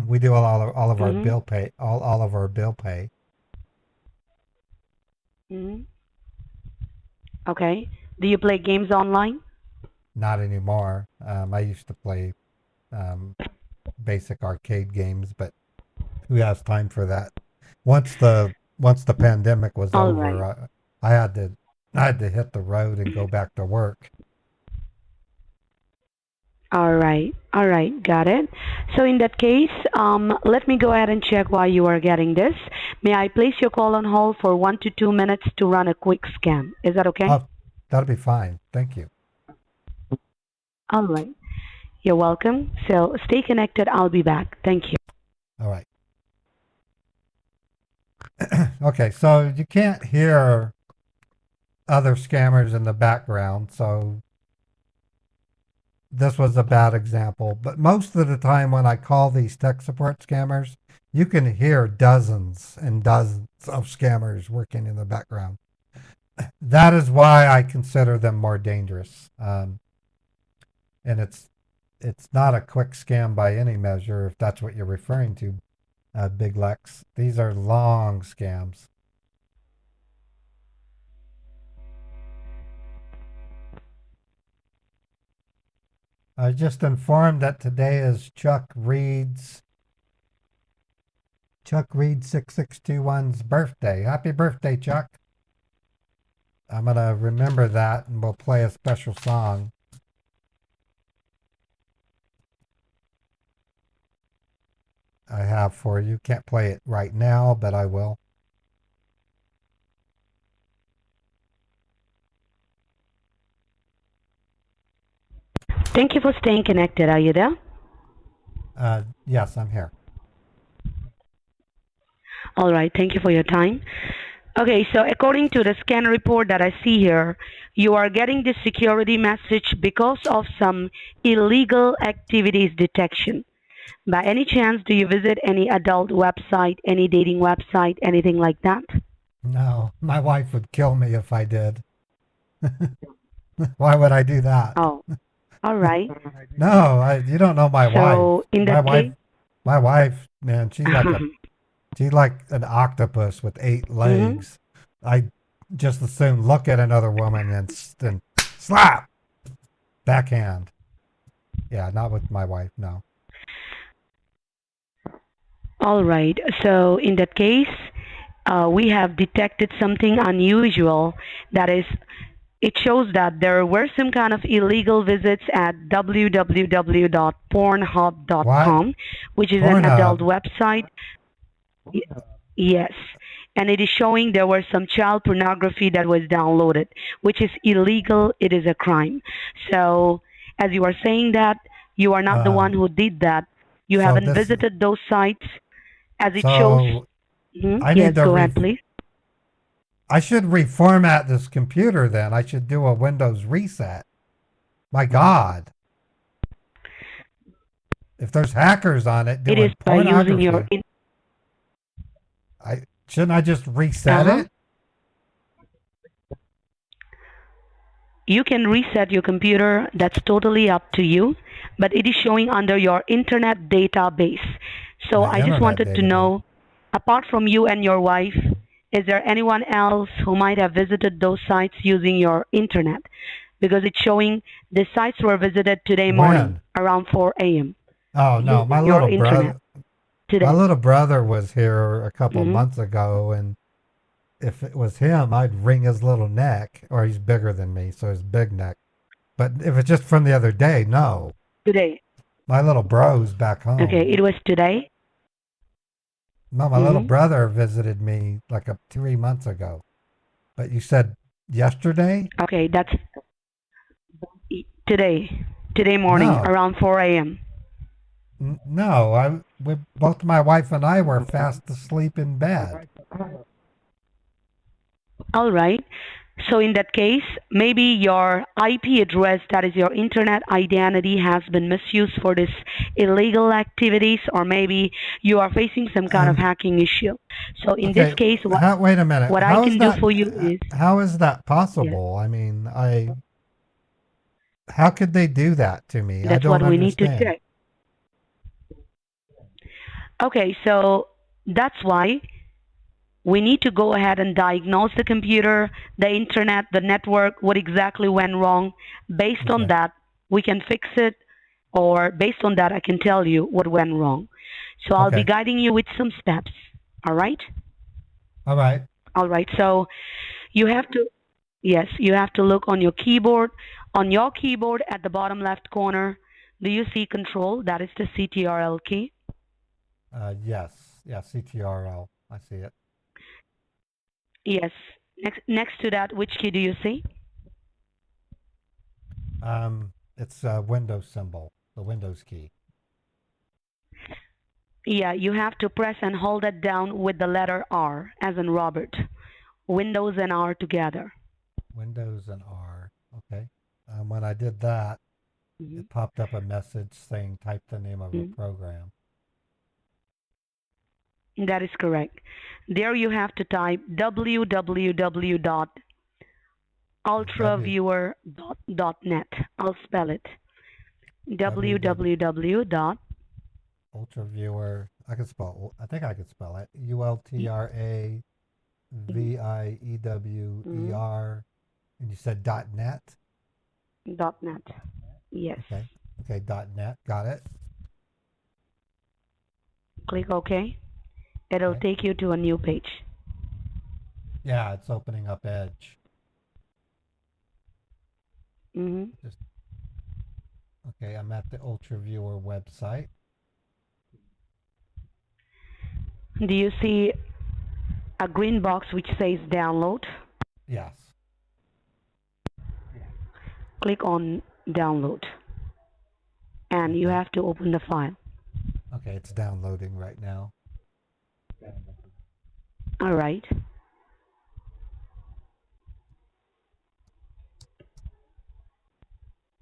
We do all of our bill pay, all of our bill pay. Okay. Do you play games online? Not anymore. I used to play basic arcade games, but who has time for that? Once the pandemic was All over, right. I had to hit the road and go back to work. All right. All right. Got it. So in that case, let me go ahead and check why you are getting this. May I place your call on hold for 1 to 2 minutes to run a quick scan? Is that okay? Oh, that'll be fine. Thank you. All right. You're welcome. So stay connected. I'll be back. Thank you. All right. Okay, so you can't hear other scammers in the background, so this was a bad example. But most of the time when I call these tech support scammers, you can hear dozens and dozens of scammers working in the background. That is why I consider them more dangerous. And it's not a quick scam by any measure, if that's what you're referring to, Big Lex. These are long scams. I just informed that today is Chuck Reed 6621's birthday. Happy birthday, Chuck. I'm going to remember that and we'll play a special song. I have for you. Can't play it right now, but I will. Thank you for staying connected. Are you there? Yes, I'm here. All right. Thank you for your time. Okay, so according to the scan report that I see here, you are getting this security message because of some illegal activities detection. By any chance, do you visit any adult website, any dating website, anything like that? No, my wife would kill me if I did. Why would I do that? Oh, all right. No, you don't know my wife. So in that case, My wife, man, she's like She's like an octopus with 8 Mm-hmm. legs. I just as soon look at another woman and then slap, backhand. Yeah, not with my wife. No. All right. So in that case, we have detected something unusual. That is, it shows that there were some kind of illegal visits at www.pornhub.com, which is an adult Pornhub. website. Y- Yes. And it is showing there was some child pornography that was downloaded, which is illegal. It is a crime. So, as you are saying that, you are not the one who did that. You So haven't this. visited those sites as it shows. So I Yes, need to go ahead, please. I should reformat this computer then. I should do a Windows reset. My God. If there's hackers on it It is doing by using your. pornography, shouldn't I just reset it? You can reset your computer. That's totally up to you. But it is showing under your internet database. So My I just internet wanted to database. know, apart from you and your wife, is there anyone else who might have visited those sites using your internet? Because it's showing the sites were visited today morning around 4 a.m. Oh no, my using your little internet brother. today. My little brother was here a couple Mhm. months ago, and if it was him, I'd wring his little neck. Or he's bigger than me, so his big neck. But if it's just from the other day, no. Today. My little bro's back home. Okay, it was today. No, my little Mhm. brother visited me like 3 months ago. But you said yesterday? Okay, that's today. Today morning No. around 4 a.m. No, both my wife and I were fast asleep in bed. All right. So in that case, maybe your IP address, that is your internet identity, has been misused for this illegal activities, or maybe you are facing some kind of hacking issue. So in this case, Wait a minute. what I can do for you is, How is that possible? I mean, how could they do that to me? I that's what don't we need to understand. check. Okay, so that's why we need to go ahead and diagnose the computer, the internet, the network, what exactly went wrong. Based on that, we can fix it, or based on that, I can tell you what went wrong. So I'll be Okay. guiding you with some steps. All right? All right. All right. So you have to, yes, you have to look on your keyboard. On your keyboard at the bottom left corner, do you see control? That is the CTRL key. Yes. Yeah, CTRL. I see it. Yes. Next to that, which key do you see? It's a Windows symbol, the Windows key. Yeah, you have to press and hold it down with the letter R, as in Robert. Windows and R together. Windows and R. Okay. When I did that, it popped up a message saying type the name of a program. That is correct. There you have to type www.ultraviewer.net. I'll spell it. www. Ultraviewer. I can spell. I think I could spell it. ULTRAVIEWER. And you said .net. .net. Yes. Okay. Okay. .net. Got it. Click OK. It'll take you to a new page. Yeah, it's opening up Edge. Okay, I'm at the Ultraviewer website. Do you see a green box which says download? Yes. Click on download. And you have to open the file. Okay, it's downloading right now. All right.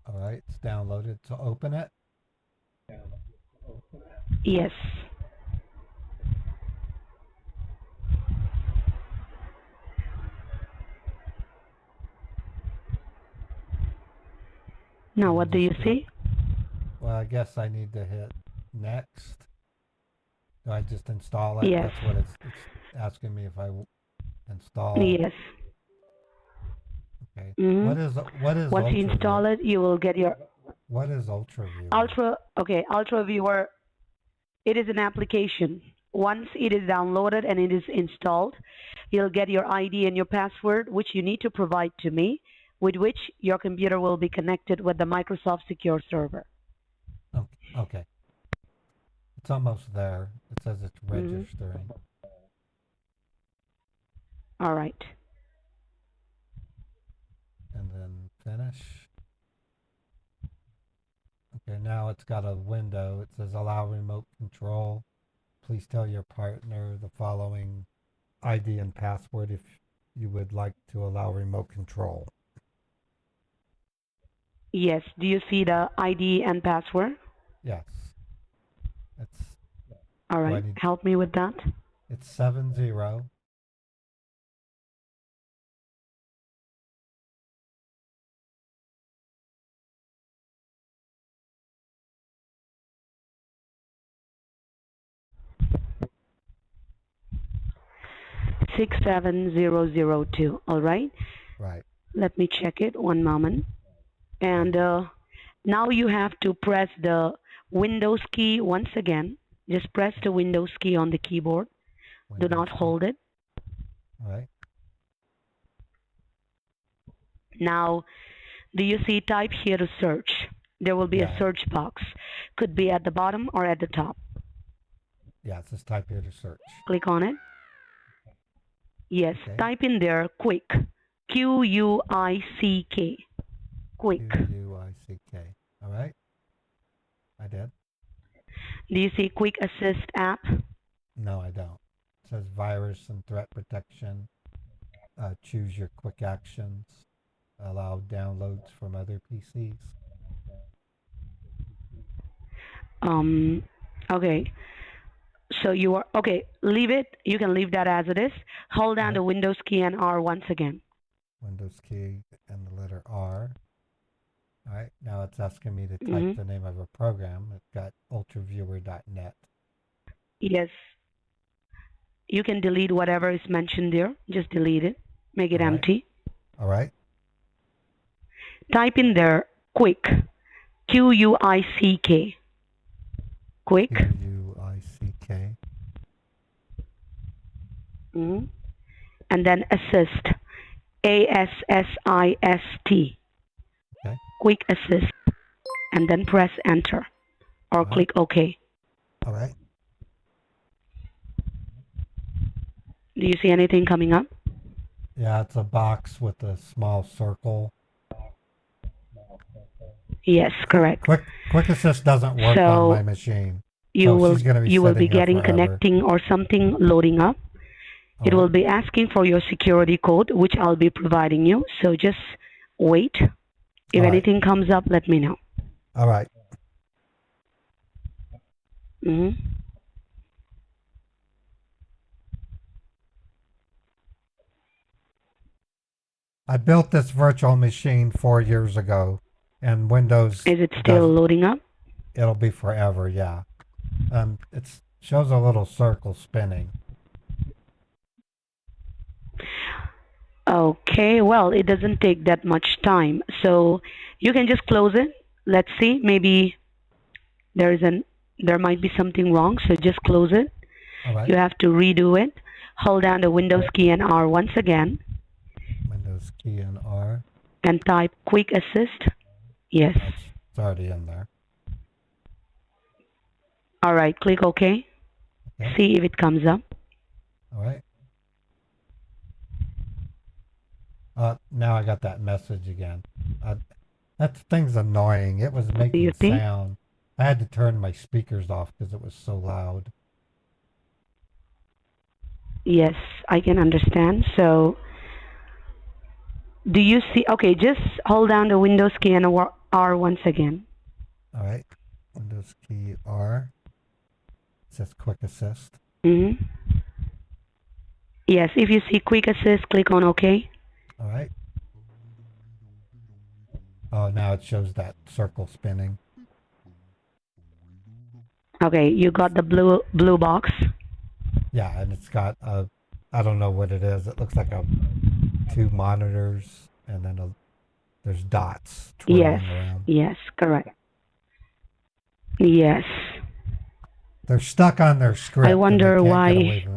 All right, it's downloaded. So open it. Yes. Now, what do you see? Well, I guess I need to hit next. Do I just install it? Yes. That's what it's asking me if I install. Yes. Okay. Mhm. What is Once you install it, you will get your What is UltraViewer? Ultra Viewer. It is an application. Once it is downloaded and it is installed, you'll get your ID and your password, which you need to provide to me, with which your computer will be connected with the Microsoft Secure Server. Okay. It's almost there. It says it's Mhm. registering. All right. And then finish. Okay, now it's got a window. It says allow remote control. Please tell your partner the following ID and password if you would like to allow remote control. Yes. Do you see the ID and password? Yes. It's All right. Help me with that. It's 70. 67002. All right. Right. Let me check it. One moment. And now you have to press the Windows key once again. Just press the Windows key on the keyboard. Do not hold it. All right. Now, do you see type here to search? There will be a search box. Could be at the bottom or at the top. Yeah, it says type here to search. Click on it. Yes, type in there quick. Q-U-I-C-K. Quick. Q-U-I-C-K. All right. I did. Do you see Quick Assist app? No, I don't. It says virus and threat protection. Choose your quick actions. Allow downloads from other PCs. Okay. So you are, okay, leave it. You can leave that as it is. Hold down the Windows key and R once again. Windows key and the letter R. All right, now it's asking me to type the name of a program. It's got ultraviewer.net. Yes. You can delete whatever is mentioned there. Just delete it. Make it empty. All right. Type in there quick. Q-U-I-C-K. Quick. Q-U-I-C-K. And then assist. A-S-S-I-S-T. Okay. Quick assist. And then press enter. Or click OK. All right. Do you see anything coming up? Yeah, it's a box with a small circle. Yes, correct. Quick Assist doesn't work on my machine. You will be sitting there getting forever. connecting or something loading up. It will be asking for your security code, which I'll be providing you. So just wait. If anything comes up, let me know. All right. I built this virtual machine 4 years ago, and Windows. Is it still loading up? It'll be forever, yeah. It shows a little circle spinning. Okay, well, it doesn't take that much time, so you can just close it. Let's see, maybe there might be something wrong, so just close it. All right. You have to redo it. Hold down the Windows key and R once again. Windows key and R. And type Quick Assist. Yes. It's already in there. All right, click OK. See if it comes up. All right. Now I got that message again. That thing's annoying. It was making sound. I had to turn my speakers off because it was so loud. Yes, I can understand. So, do you see? Okay, just hold down the Windows key and R once again. All right. Windows key R. It says Quick Assist. Yes, if you see Quick Assist, click on OK. All right. Oh, now it shows that circle spinning. Okay, you got the blue box. Yeah, and it's got a, I don't know what it is. It looks like a 2 monitors, and then there's dots twirling Yes, around. yes, correct. Yes. They're stuck on their script. I and they wonder can't get why away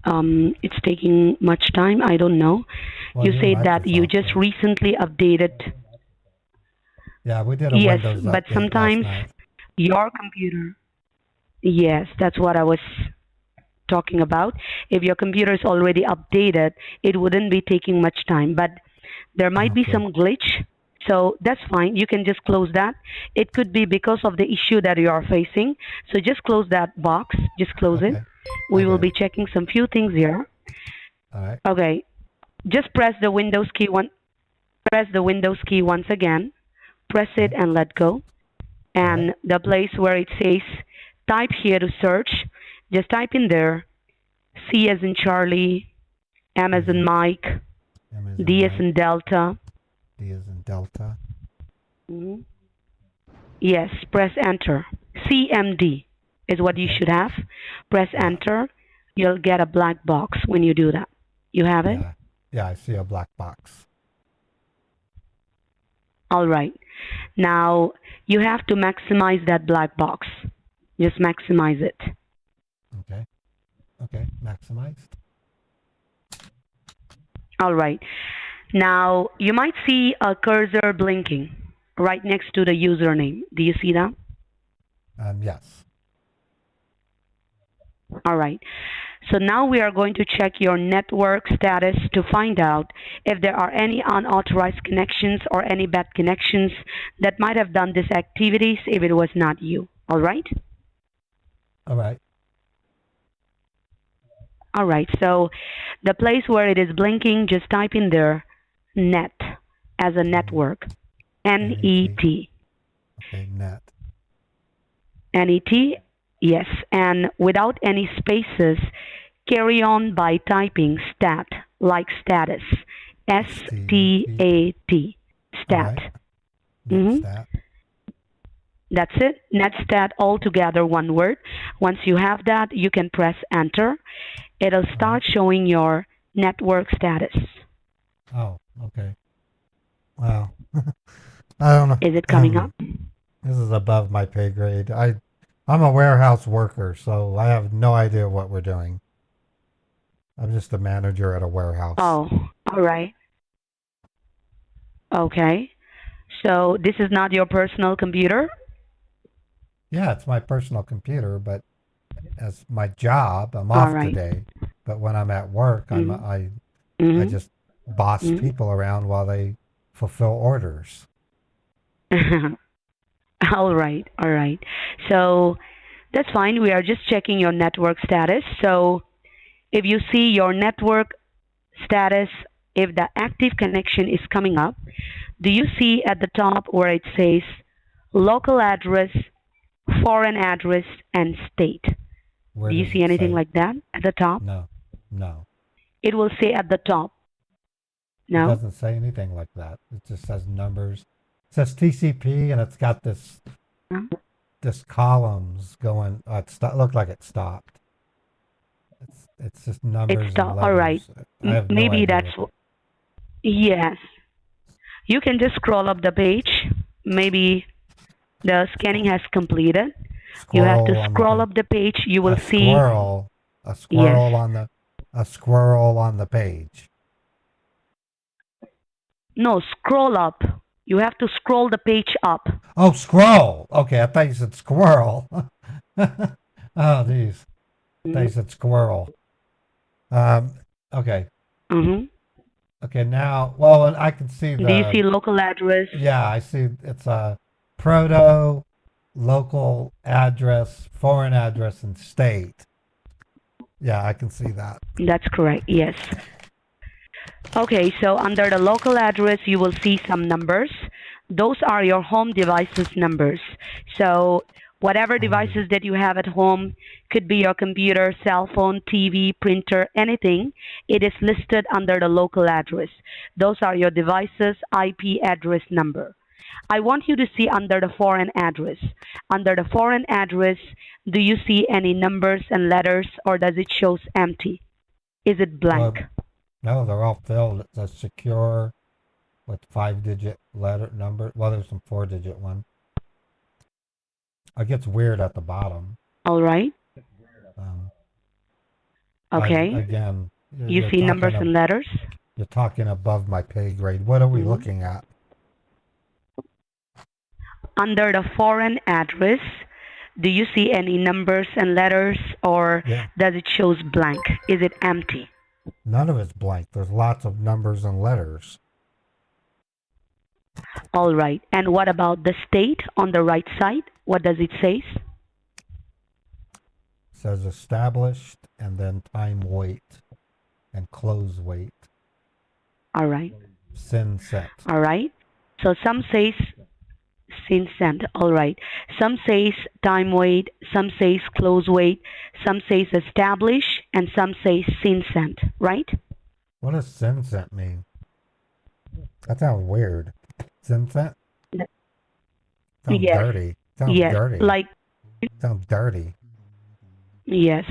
from it. it's taking much time. I don't know. Well, You your said that you Microsoft just did. recently updated. Yeah, we did a Yes, Windows but update sometimes last night. your computer. Yes, that's what I was talking about. If your computer is already updated, it wouldn't be taking much time. But there might be Okay. some glitch. So that's fine. You can just close that. It could be because of the issue that you are facing. So just close that box. Just close it. Okay. We will Okay. be checking some few things here. All right. Okay. Just press the Windows key press the Windows key once again. Press it and let go. And the place where it says type here to search, just type in there C as in Charlie, M as in Mike, M as in D as Mike, in Delta. D as in Delta. Mhm. Yes, press enter. CMD is what you should have. Press enter. You'll get a black box when you do that. You have it? Yeah. Yeah, I see a black box. All right. Now, you have to maximize that black box. Just maximize it. Okay. Okay. Maximized. All right. Now, you might see a cursor blinking right next to the username. Do you see that? Yes. All right. So now we are going to check your network status to find out if there are any unauthorized connections or any bad connections that might have done these activities if it was not you. All right? All right. All right. So the place where it is blinking, just type in there net as a network. N-E-T. Okay, net. N-E-T, yes. And without any spaces, carry on by typing stat, like status. S-T-A-T. Stat. Right. Mhm. Stat. That's it. Netstat all together, one word. Once you have that, you can press enter. It'll start showing your network status. Oh, okay. Wow. I don't know. Is it coming up? This is above my pay grade. I'm a warehouse worker, so I have no idea what we're doing. I'm just a manager at a warehouse. Oh, all right. Okay. So this is not your personal computer? Yeah, it's my personal computer, but as my job, I'm All off right. today. But when I'm at work, Mhm. I Mhm. just boss Mhm. people around while they fulfill orders. All right, all right. So that's fine. We are just checking your network status. So if you see your network status, if the active connection is coming up, do you see at the top where it says local address, foreign address, and state? Where Do you does see it anything say? like that at the top? No, no. It will say at the top. It No? doesn't say anything like that. It just says numbers. It says TCP, and it's got No? this columns going. It looked like it stopped. It's just numbers It's and top. letters. All right. I have no Maybe idea that's what yes. You can just scroll up the page. Maybe the scanning has completed. You have to Squirrel on the scroll page. up the page. You will a see squirrel, a squirrel on the a squirrel on the page. no scroll up. You have to scroll the page up. Oh, scroll. Okay, I thought you said squirrel. Oh, geez. I thought you said squirrel. Okay. Mm-hmm. Okay, now, well, and I can see Do you see local address? yeah, I see it's a proto, local address, foreign address, and state. Yeah, I can see that. That's correct. Yes. Okay, so under the local address, you will see some numbers. Those are your home devices numbers. So whatever devices that you have at home, could be your computer, cell phone, TV, printer, anything, it is listed under the local address. Those are your devices' IP address number. I want you to see under the foreign address. Under the foreign address, Do you see any numbers and letters, or does it shows empty? Is it blank? No, they're all filled. It says secure with 5-digit letter number. Well, there's some 4-digit one. It gets weird at the bottom. All right. Okay. Again, You see numbers and letters? You're talking above my pay grade. What are we looking at? Under the foreign address, do you see any numbers and letters, or does it shows blank? Is it empty? None of it's blank. There's lots of numbers and letters. All right. And what about the state on the right side? What does it say? It says established and then time wait and close wait. All right. Sin set. All right. So some says sin sent. All right. Some says time wait, some says close wait, some says establish, and some says sin sent, right? What does sin set mean? That sounds weird. Sin set? Sounds dirty. Sounds dirty. Like sounds dirty. Yes.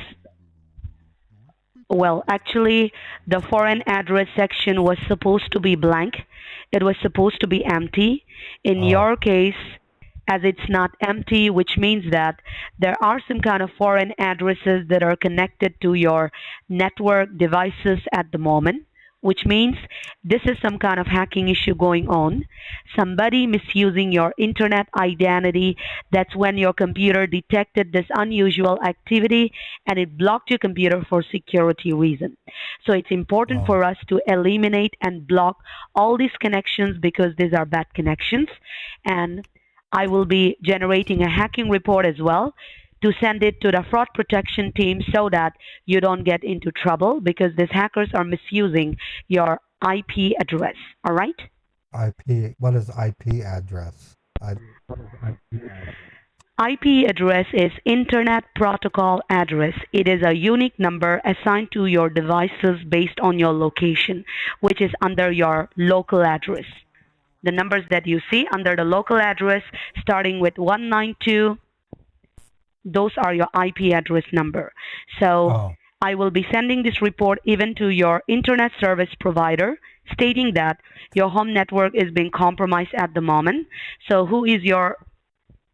Well, actually, the foreign address section was supposed to be blank. It was supposed to be empty. In your case, as it's not empty, which means that there are some kind of foreign addresses that are connected to your network devices at the moment, which means this is some kind of hacking issue going on. Somebody misusing your internet identity. That's when your computer detected this unusual activity and it blocked your computer for security reason. So it's important for us to eliminate and block all these connections because these are bad connections. And I will be generating a hacking report as well to send it to the fraud protection team so that you don't get into trouble because these hackers are misusing your IP address. All right? IP. What is IP address? IP address is Internet Protocol Address. It is a unique number assigned to your devices based on your location, which is under your local address. The numbers that you see under the local address starting with 192, those are your IP address number. So I will be sending this report even to your internet service provider stating that your home network is being compromised at the moment. So who is your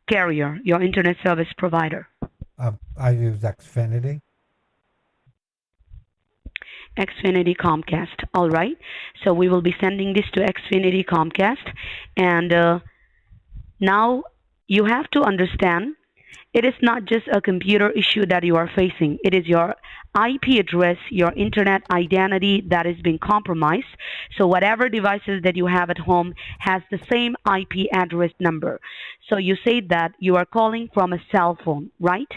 carrier, your internet service provider? I use Xfinity. Xfinity Comcast. All right. So we will be sending this to Xfinity Comcast. And now you have to understand, it is not just a computer issue that you are facing. It is your IP address, your internet identity that is being compromised. So whatever devices that you have at home has the same IP address number. So you say that you are calling from a cell phone, right?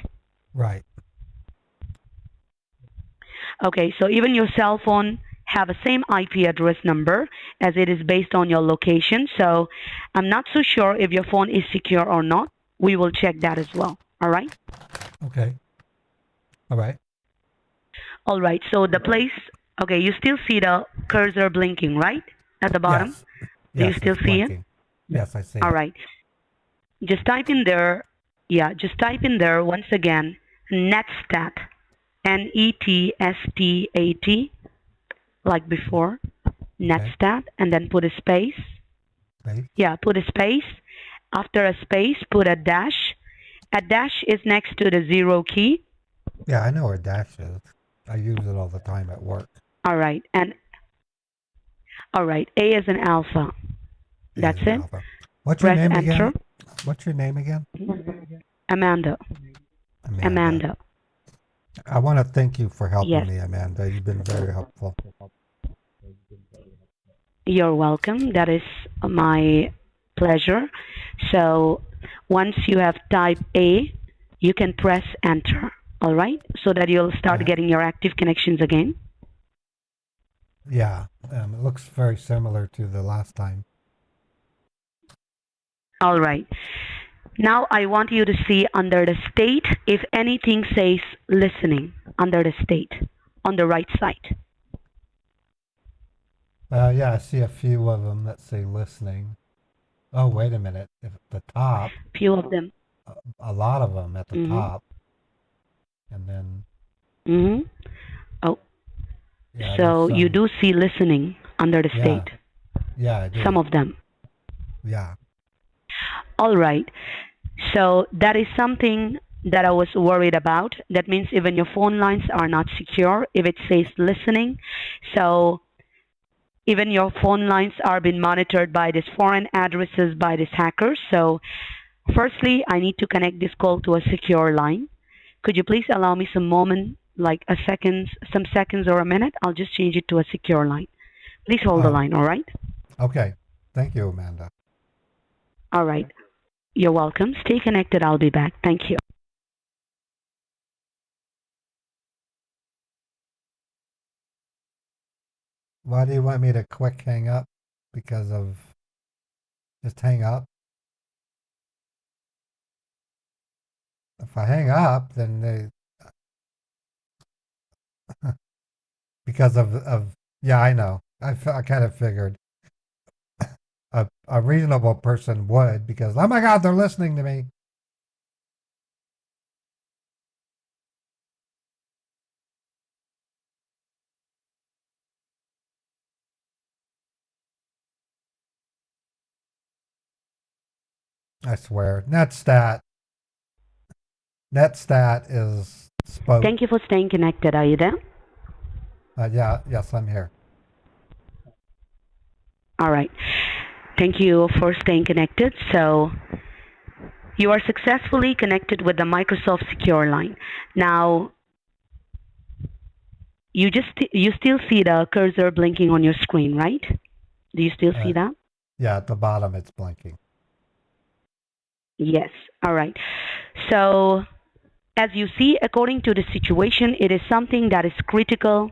Right. Okay, so even your cell phone have a same IP address number as it is based on your location. So I'm not so sure if your phone is secure or not. We will check that as well. All right? Okay. All right. All right. So the place, okay, you still see the cursor blinking, right? At the bottom? Yes. Do you still see it? Yes, I see All it. right. Just type in there, just type in there once again, netstat, N-E-T-S-T-A-T, like before, netstat, and then put a space. Space? Yeah, put a space. After a space, put a dash. A dash is next to the 0 key. Yeah, I know where dash is. I use it all the time at work. All right. And all right, A is an alpha. That's it. Alpha. What's your Press name enter. again? What's your name again? Amanda. Amanda. I want to thank you for helping Yes. me, Amanda. You've been very helpful. You're welcome. That is my pleasure. So once you have typed A, you can press enter. All right? So that you'll start getting your active connections again. Yeah, it looks very similar to the last time. All right. Now I want you to see under the state if anything says listening under the state on the right side. Yeah, I see a few of them that say listening. Oh, wait a minute. If at the top, Few of them. a lot of them at the top. and Mm-hmm. Oh, yeah, so there's you some. do see listening under the Yeah, state, yeah, I some do. of them. Yeah. All right. So that is something that I was worried about. That means even your phone lines are not secure if it says listening. So even your phone lines are being monitored by these foreign addresses by these hackers. So firstly, I need to connect this call to a secure line. Could you please allow me some moment, like a seconds, some seconds or a minute? I'll just change it to a secure line. Please hold the Oh, line, all right? okay. Thank you, Amanda. All right. You're welcome. Stay connected. I'll be back. Thank you. Why do you want me to quick hang up? Because of just hang up? If I hang up, then because of yeah, I know. I kind of figured a reasonable person would because oh my God, they're listening to me. I swear. Netstat is spoke. Thank you for staying connected. Are you there? Yeah, yes, I'm here. All right. Thank you for staying connected. So you are successfully connected with the Microsoft Secure line. Now, you still see the cursor blinking on your screen, right? Do you still see that? Yeah, at the bottom it's blinking. Yes. All right. So as you see, according to the situation, it is something that is critical.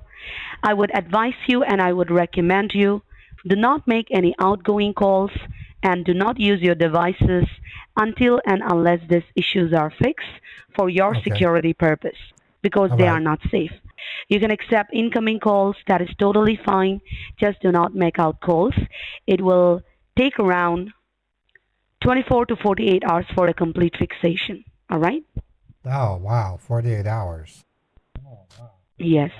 I would advise you and I would recommend you do not make any outgoing calls and do not use your devices until and unless these issues are fixed for your Okay. security purpose because All they right. are not safe. You can accept incoming calls, that is totally fine. Just do not make out calls. It will take around 24 to 48 hours for a complete fixation. All right? Oh, wow. 48 hours. Yes.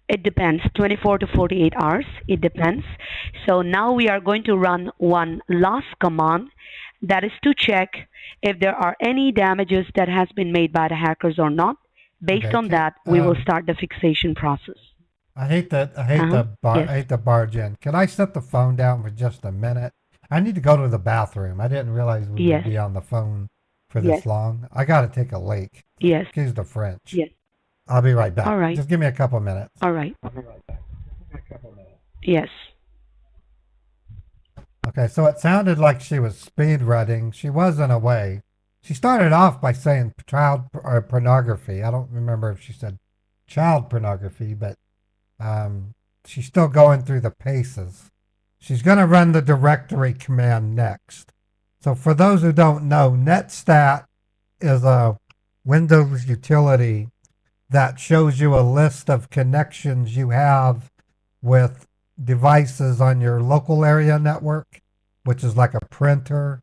It depends. 24 to 48 hours. It depends. So now we are going to run one last command, that is to check if there are any damages that has been made by the hackers or not. Based Okay, on that, we will start the fixation process. I hate Yes. to barge in. Can I set the phone down for just a minute? I need to go to the bathroom. I didn't realize we Yes. would be on the phone for this Yes. long. I got to take a leak. Yes. Excuse the French. Yes. I'll be right back. All right. Just give me a couple minutes. All right. Yes. Okay, so it sounded like she was speed running. She was in a way. She started off by saying child or pornography. I don't remember if she said child pornography, but she's still going through the paces. She's going to run the directory command next. So for those who don't know, netstat is a Windows utility that shows you a list of connections you have with devices on your local area network, which is like a printer,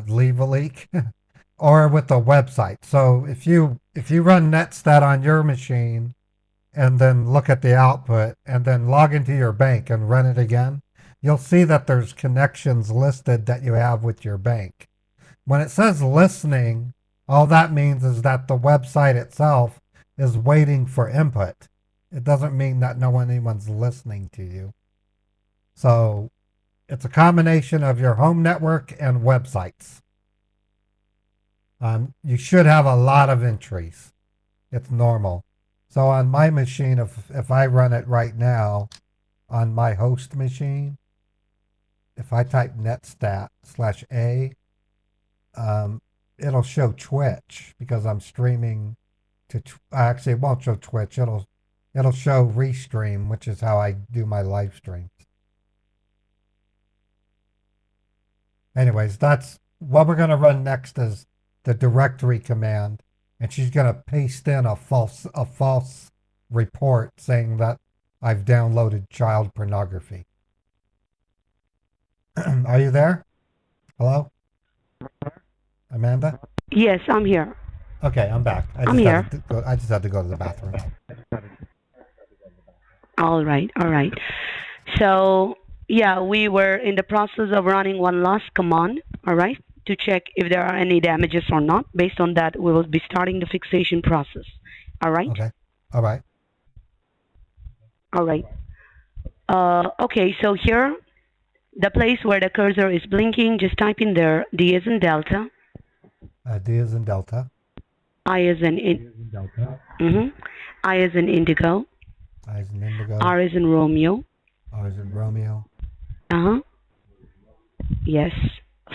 leave a leak, or with a website. So if you run netstat on your machine and then look at the output and then log into your bank and run it again, you'll see that there's connections listed that you have with your bank. When it says listening, all that means is that the website itself is waiting for input. It doesn't mean that anyone's listening to you. So it's a combination of your home network and websites. You should have a lot of entries. It's normal. So on my machine, if I run it right now on my host machine, if I type netstat/a, it'll show Twitch because I'm streaming to. Actually, it won't show Twitch. It'll show Restream, which is how I do my live streams. Anyways, that's what we're going to run next is the directory command, and she's going to paste in a false report saying that I've downloaded child pornography. Are you there? Hello? Amanda? Yes, I'm here. Okay, I'm back. I'm here. I just had to go to the bathroom. All right, all right. So, yeah, we were in the process of running one last command, all right, to check if there are any damages or not. Based on that, we will be starting the fixation process. All right? Okay. All right. All right. Okay, so here, the place where the cursor is blinking, just type in there D as in Delta, D as in Delta. I as in I as in Indigo, I as in Indigo. R as in Romeo. R as in Romeo. Uh-huh. Yes.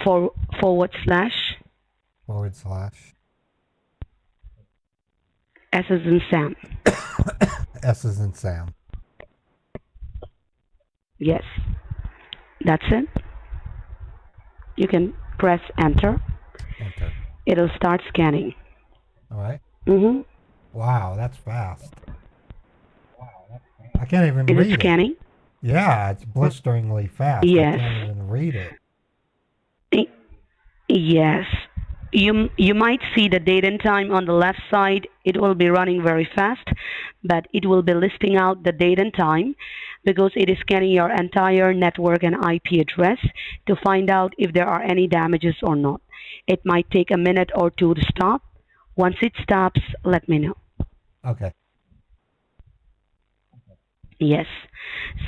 Forward slash. Forward slash. S as in Sam. S as in Sam. Yes. That's it. You can press enter. Enter. It'll start scanning. All right. Mm-hmm. Wow, that's fast. I can't even Is read it scanning? Yeah, it's blisteringly fast. Yes. I can't even read it. Yes. You might see the date and time on the left side. It will be running very fast, but it will be listing out the date and time because it is scanning your entire network and IP address to find out if there are any damages or not. It might take a minute or two to stop. Once it stops, let me know. Okay. Yes.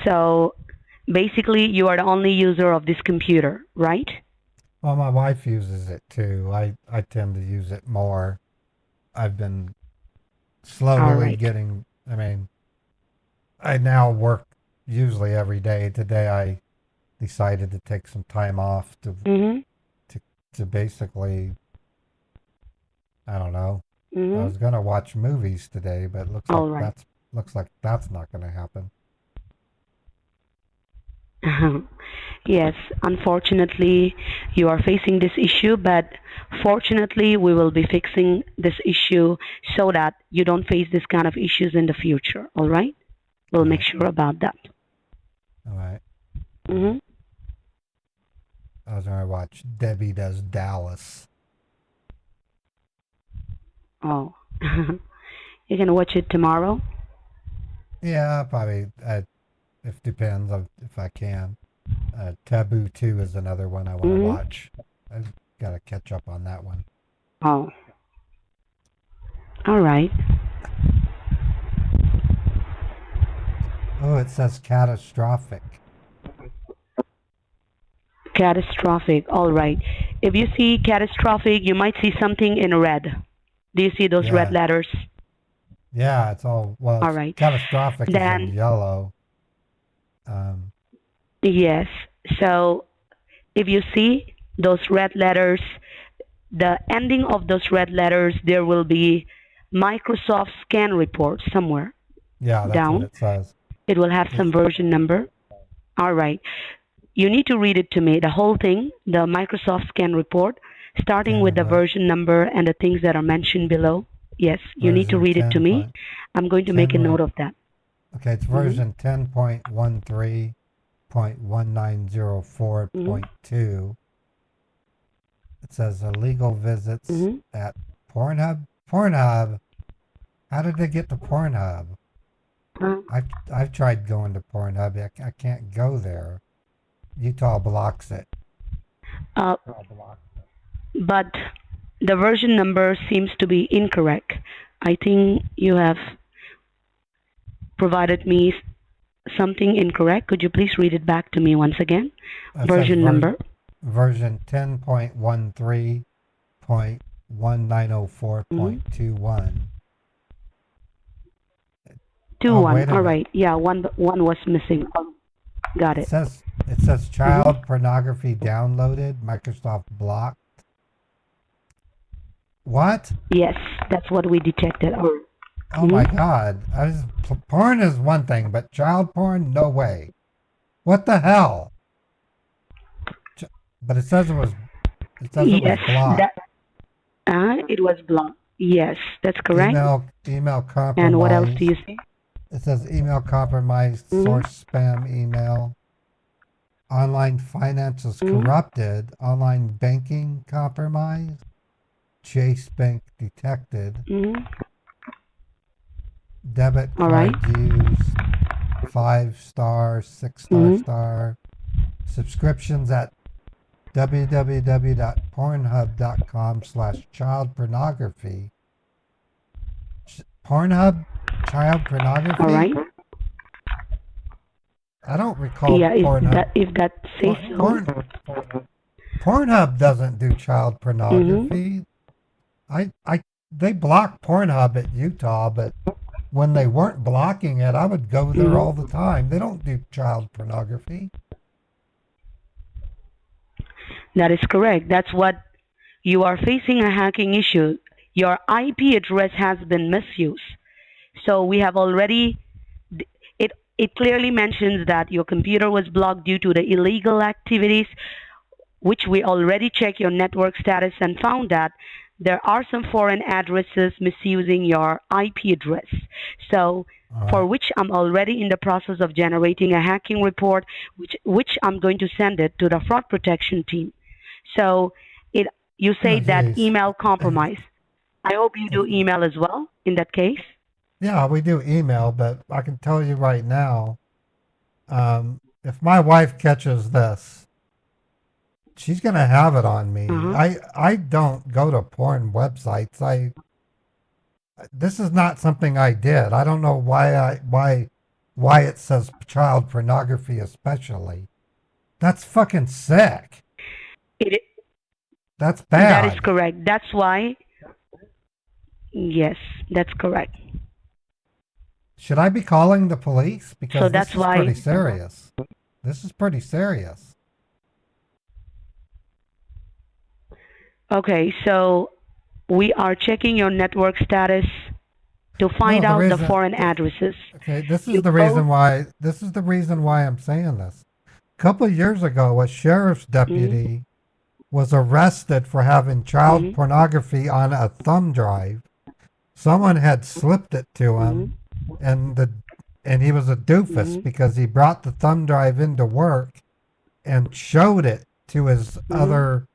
So basically, you are the only user of this computer, right? Well, my wife uses it too. I tend to use it more. I've been slowly getting, I mean, I now work usually every day. Today I decided to take some time off to basically, I don't know. I was going to watch movies today, but it looks like that's not going to happen. Yes, unfortunately, you are facing this issue, but fortunately, we will be fixing this issue so that you don't face this kind of issues in the future, all right? We'll make sure about that. All right. Mm-hmm. I was going to watch Debbie Does Dallas. Oh. You can watch it tomorrow? Yeah, probably. It depends if I can. Taboo 2 is another one I want to watch. I've got to catch up on that one. Oh. All right. Oh, it says catastrophic. Catastrophic. All right. If you see catastrophic, you might see something in red. Do you see those red letters? Yeah, it's all, well, all right. Catastrophic is in yellow. Yes. So if you see those red letters, the ending of those red letters, there will be Microsoft Scan Report somewhere. Yeah, that's down. what it says. It will have some version number. All right. You need to read it to me, the whole thing, the Microsoft Scan Report, starting with the version number and the things that are mentioned below. Yes, you need to read it to me. I'm going to make a note of that. Okay, it's version 10.13.1904.2. It says illegal visits at Pornhub. Pornhub? How did they get to Pornhub? I've tried going to Pornhub. I can't go there. Utah blocks it. But the version number seems to be incorrect. I think you have provided me something incorrect. Could you please read it back to me once again? Version number. Version 10.13.1904.21. 21. All right. Yeah, one was missing. Oh, got it. It says child pornography downloaded, Microsoft blocked. What? Yes, that's what we detected. Oh my God! Porn is one thing, but child porn, no way. What the hell? But it says it was. It says it was blocked. It was blocked. Yes, that's correct. Email compromise. And what else do you see? It says email compromise, source spam email. Online finances corrupted. Online banking compromised. Chase Bank detected. Mm-hmm. Debit All card right. used 5-star, 6-star Mm-hmm. star. Subscriptions at www.pornhub.com/child pornography. Pornhub child All pornography? right. I don't recall Yeah, Pornhub. if that says so. Pornhub doesn't do child Mm-hmm. pornography. They blocked Pornhub at Utah, but when they weren't blocking it, I would go there all the time. They don't do child pornography. That is correct. That's what you are facing, a hacking issue. Your IP address has been misused. So we have already, it clearly mentions that your computer was blocked due to the illegal activities, which we already checked your network status and found that there are some foreign addresses misusing your IP address. So for which I'm already in the process of generating a hacking report, which I'm going to send it to the fraud protection team. So you say that email compromise. I hope you do email as well in that case. Yeah, we do email, but I can tell you right now, if my wife catches this, she's gonna have it on me. I don't go to porn websites. This is not something I did. I don't know why it says child pornography especially. That's fucking sick. That's bad. That is correct. That's why. Yes, that's correct. Should I be calling the police? Because So this that's is why. pretty serious. This is pretty serious. Okay, so we are checking your network status to find out the foreign addresses. Okay, this is the reason why. This is the reason why I'm saying this. A couple of years ago, a sheriff's deputy was arrested for having child pornography on a thumb drive. Someone had slipped it to him, and he was a doofus because he brought the thumb drive into work and showed it to his other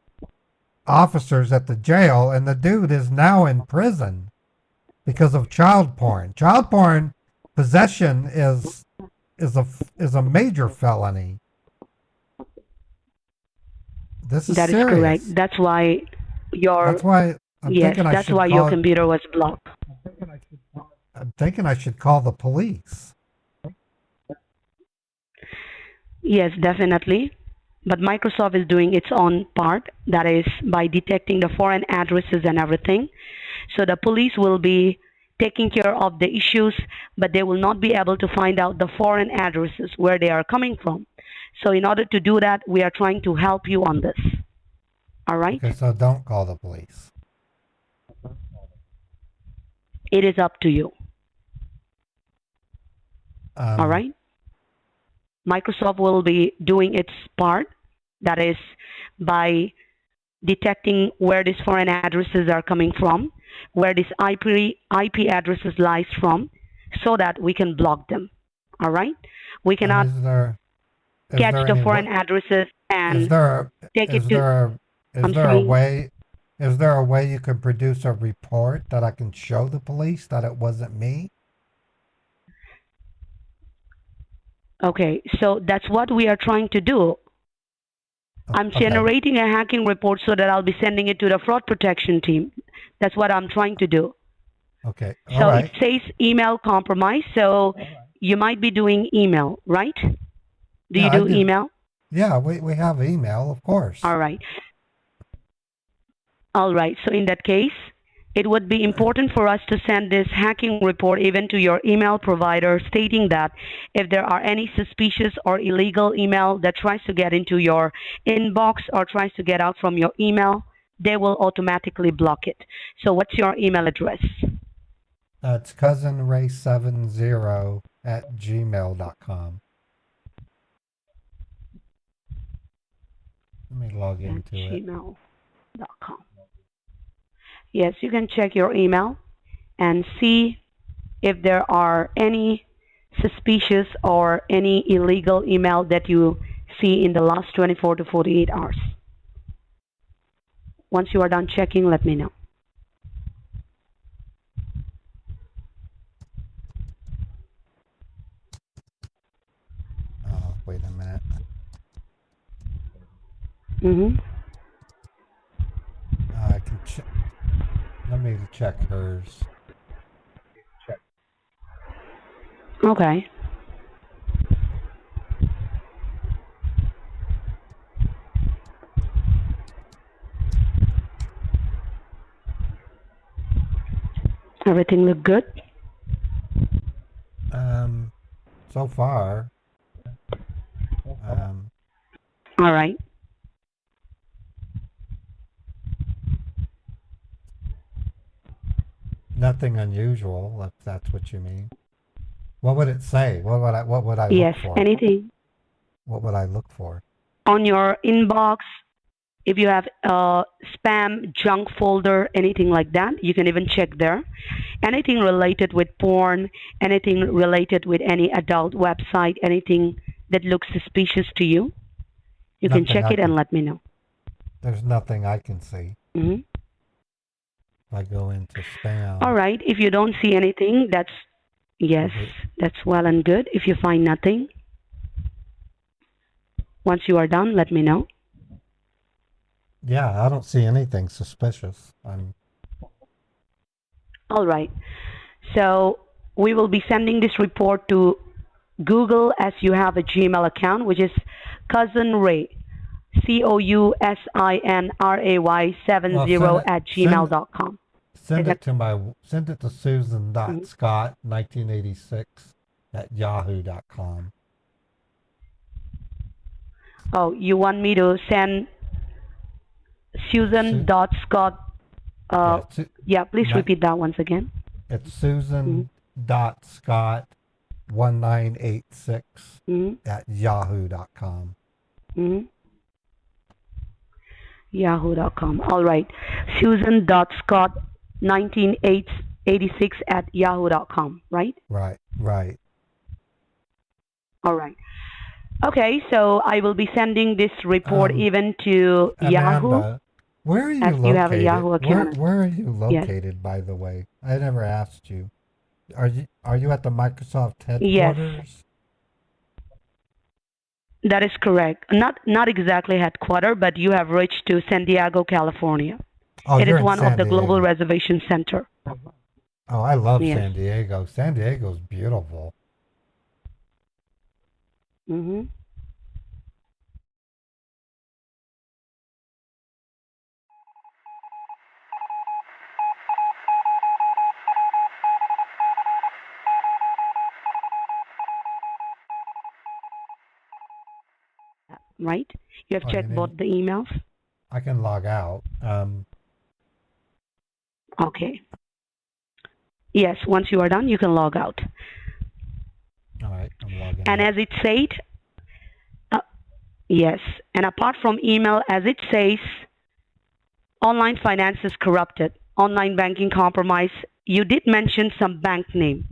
officers at the jail, and the dude is now in prison because of child porn. Child porn possession is a major felony. This is That is serious. correct. That's why your That's why I'm thinking I should why call your computer was blocked. I'm thinking I should call the police. Yes, definitely. But Microsoft is doing its own part, that is by detecting the foreign addresses and everything. So the police will be taking care of the issues, but they will not be able to find out the foreign addresses, where they are coming from. So in order to do that, we are trying to help you on this. All right? Okay, so don't call the police. It is up to you. All right? Microsoft will be doing its part, that is by detecting where these foreign addresses are coming from, where these IP addresses lies from, so that we can block them. All right? We cannot catch the foreign addresses and take it to... Is there a way you could produce a report that I can show the police that it wasn't me? Okay, so that's what we are trying to do. I'm generating a hacking report so that I'll be sending it to the fraud protection team. That's what I'm trying to do. Okay. So it says email compromise, so you might be doing email, right? Do you do email? Yeah, we have email, of course. All right. All right, so in that case, it would be important for us to send this hacking report even to your email provider, stating that if there are any suspicious or illegal email that tries to get into your inbox or tries to get out from your email, they will automatically block it. So what's your email address? It's cousinray70@gmail.com. Let me log into it. Gmail.com. Yes, you can check your email and see if there are any suspicious or any illegal email that you see in the last 24 to 48 hours. Once you are done checking, let me know. Wait a minute. Mm-hmm. I can check. Let me check hers. Okay. Everything look good? So far, All right. nothing unusual, if that's what you mean. What would it say? What would I Yes, look for? anything. What would I look for? On your inbox, if you have spam, junk folder, anything like that, you can even check there. Anything related with porn, anything related with any adult website, anything that looks suspicious to you, you can Nothing check I it and can- let me know. There's nothing I can see. Hmm. If I go into spam. All right. If you don't see anything, yes, Okay. that's well and good. If you find nothing, once you are done, let me know. Yeah, I don't see anything suspicious. All right. So we will be sending this report to Google as you have a Gmail account, which is Cousin Ray, COUSINRAY 70 Well, at gmail.com. Send it to Susan.Scott1986 at yahoo.com. Oh, you want me to send Susan.Scott? Yeah, please repeat that once again. It's Susan.Scott1986 at yahoo.com. Yahoo.com. All right. Susan.Scott1986 at yahoo.com, right? Right. All right. Okay, so I will be sending this report even to Yahoo. Amanda, where are you as located? you have a Yahoo account. Where are you Yes. located, by the way? I never asked you. Are you at the Microsoft Yes. headquarters? That is correct. Not exactly headquarter, but you have reached to San Diego, California. Oh, It you're is in one San of the global Diego. reservation center. Oh, I love Yes. San Diego. San Diego's beautiful. Mm-hmm. Right? You have Oh, checked both the emails? I can log out. Okay. Yes, once you are done, you can log out. All right, I'm logging And out. as it said, yes, and apart from email, as it says, online finance is corrupted, online banking compromise. You did mention some bank name.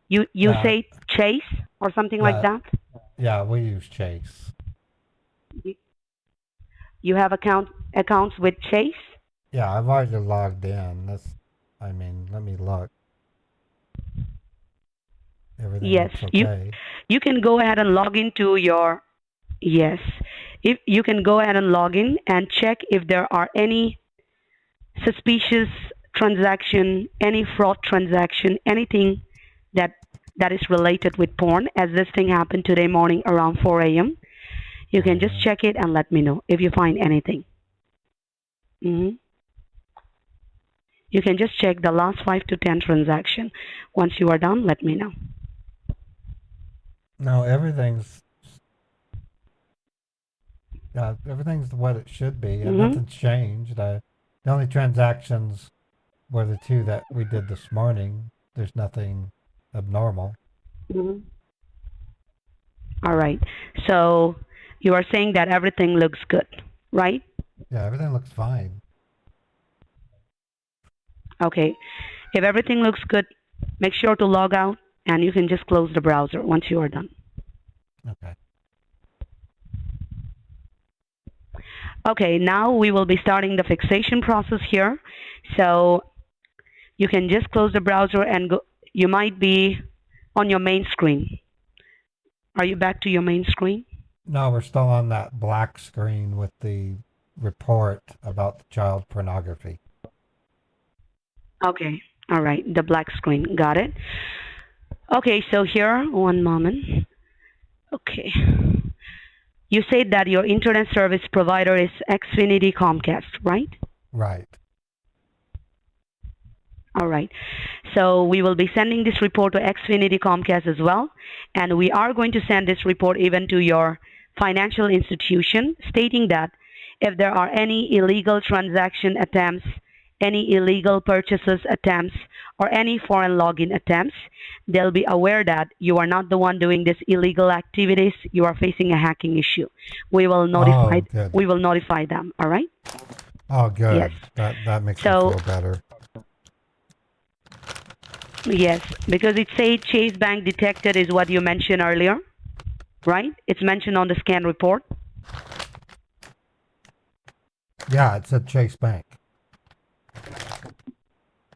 You Yeah. say Chase or something like that? Yeah, we use Chase. You have accounts with Chase? Yeah, I've already logged in. Let me look. Everything Yes, looks okay. you can go ahead and log into your, yes, if you can go ahead and log in and check if there are any suspicious transaction, any fraud transaction, anything that is related with porn, as this thing happened today morning around 4 a.m. You can just check it and let me know if you find anything. You can just check the last 5 to 10 transaction. Once you are done, let me know. No, everything's what it should be, and nothing's changed. The only transactions were the two that we did this morning. There's nothing abnormal. All right. So you are saying that everything looks good, right? Yeah, everything looks fine. Okay. If everything looks good, make sure to log out and you can just close the browser once you are done. Okay. Okay, now we will be starting the fixation process here. So you can just close the browser and go. You might be on your main screen. Are you back to your main screen? No, we're still on that black screen with the report about the child pornography. Okay. All right. The black screen. Got it. Okay. So here, one moment. Okay. You said that your internet service provider is Xfinity Comcast, right? Right. All right. So we will be sending this report to Xfinity Comcast as well. And we are going to send this report even to your financial institution, stating that if there are any illegal transaction attempts, any illegal purchases attempts, or any foreign login attempts, they'll be aware that you are not the one doing these illegal activities. You are facing a hacking issue. We will notify. good. We will notify them. All right. Oh, good. Yes. That makes me So- feel better. Yes, because it says Chase Bank detected is what you mentioned earlier, right? It's mentioned on the scan report. Yeah, it said Chase Bank.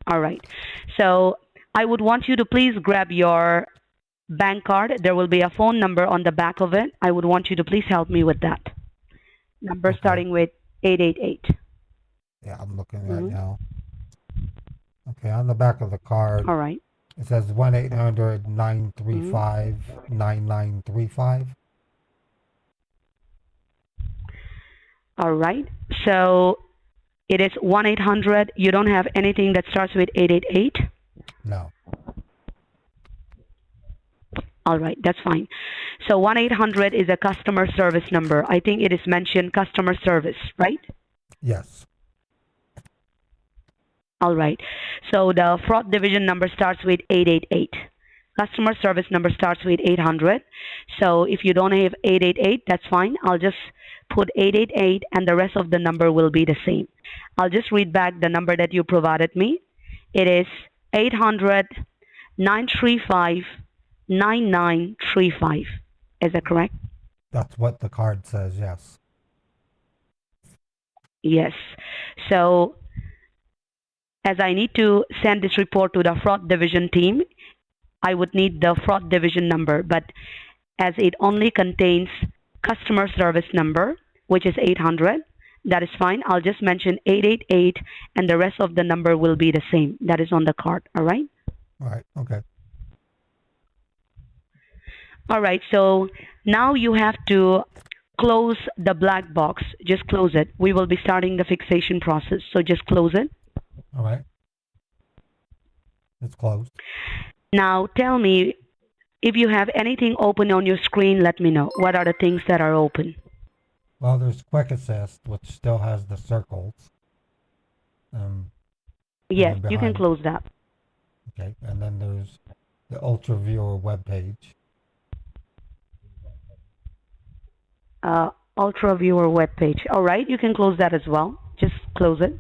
All right. So I would want you to please grab your bank card. There will be a phone number on the back of it. I would want you to please help me with that. Number Okay. starting with 888. Yeah, I'm looking right now. Okay, on the back of the card, All right. it says 1-800-935-9935. All right. So it is 1-800. You don't have anything that starts with 888? No. All right, that's fine. So 1-800 is a customer service number. I think it is mentioned customer service, right? Yes. All right. So the fraud division number starts with 888. Customer service number starts with 800. So if you don't have 888, that's fine. I'll just put 888 and the rest of the number will be the same. I'll just read back the number that you provided me. It is 800-935-9935. Is that correct? That's what the card says, yes. Yes. So as I need to send this report to the fraud division team, I would need the fraud division number, but as it only contains customer service number, which is 800, that is fine. I'll just mention 888 and the rest of the number will be the same. That is on the card, all right? All right, okay. All right, so now you have to close the black box. Just close it. We will be starting the fixation process, so just close it. All right. It's closed. Now tell me, if you have anything open on your screen, let me know. What are the things that are open? Well, there's Quick Assist, which still has the circles. Yes, you can behind. close that. Okay, and then there's the Ultra Viewer webpage. Ultra Viewer web page. All right, you can close that as well. Just close it.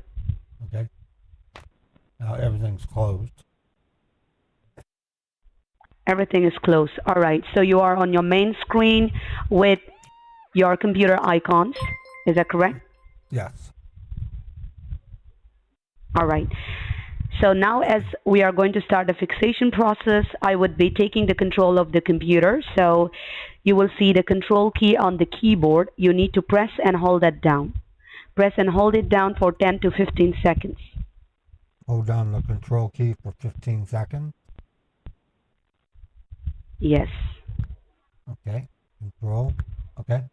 Okay. Now everything's closed. Everything is closed. All right, so you are on your main screen with your computer icons. Is that correct? Yes. All right. So now as we are going to start the fixation process, I would be taking the control of the computer. So you will see the control key on the keyboard. You need to press and hold that down. Press and hold it down for 10 to 15 seconds. Hold down the control key for 15 seconds. Yes. Okay. Control. Okay.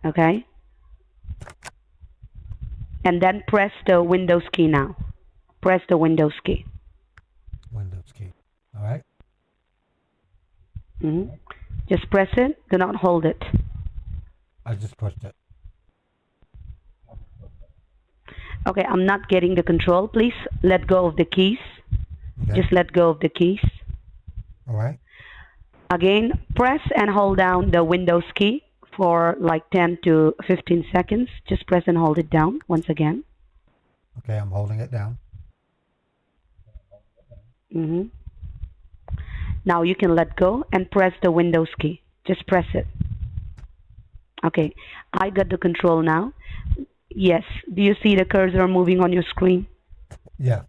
Okay. And then press the Windows key now. Press the Windows key. Windows key. All right. Just press it. Do not hold it. I just pushed it. Okay, I'm not getting the control. Please let go of the keys. Okay. Just let go of the keys. All right. Again, press and hold down the Windows key for like 10 to 15 seconds. Just press and hold it down once again. Okay, I'm holding it down. Now you can let go and press the Windows key. Just press it. Okay, I got the control now. Yes, do you see the cursor moving on your screen? Yes.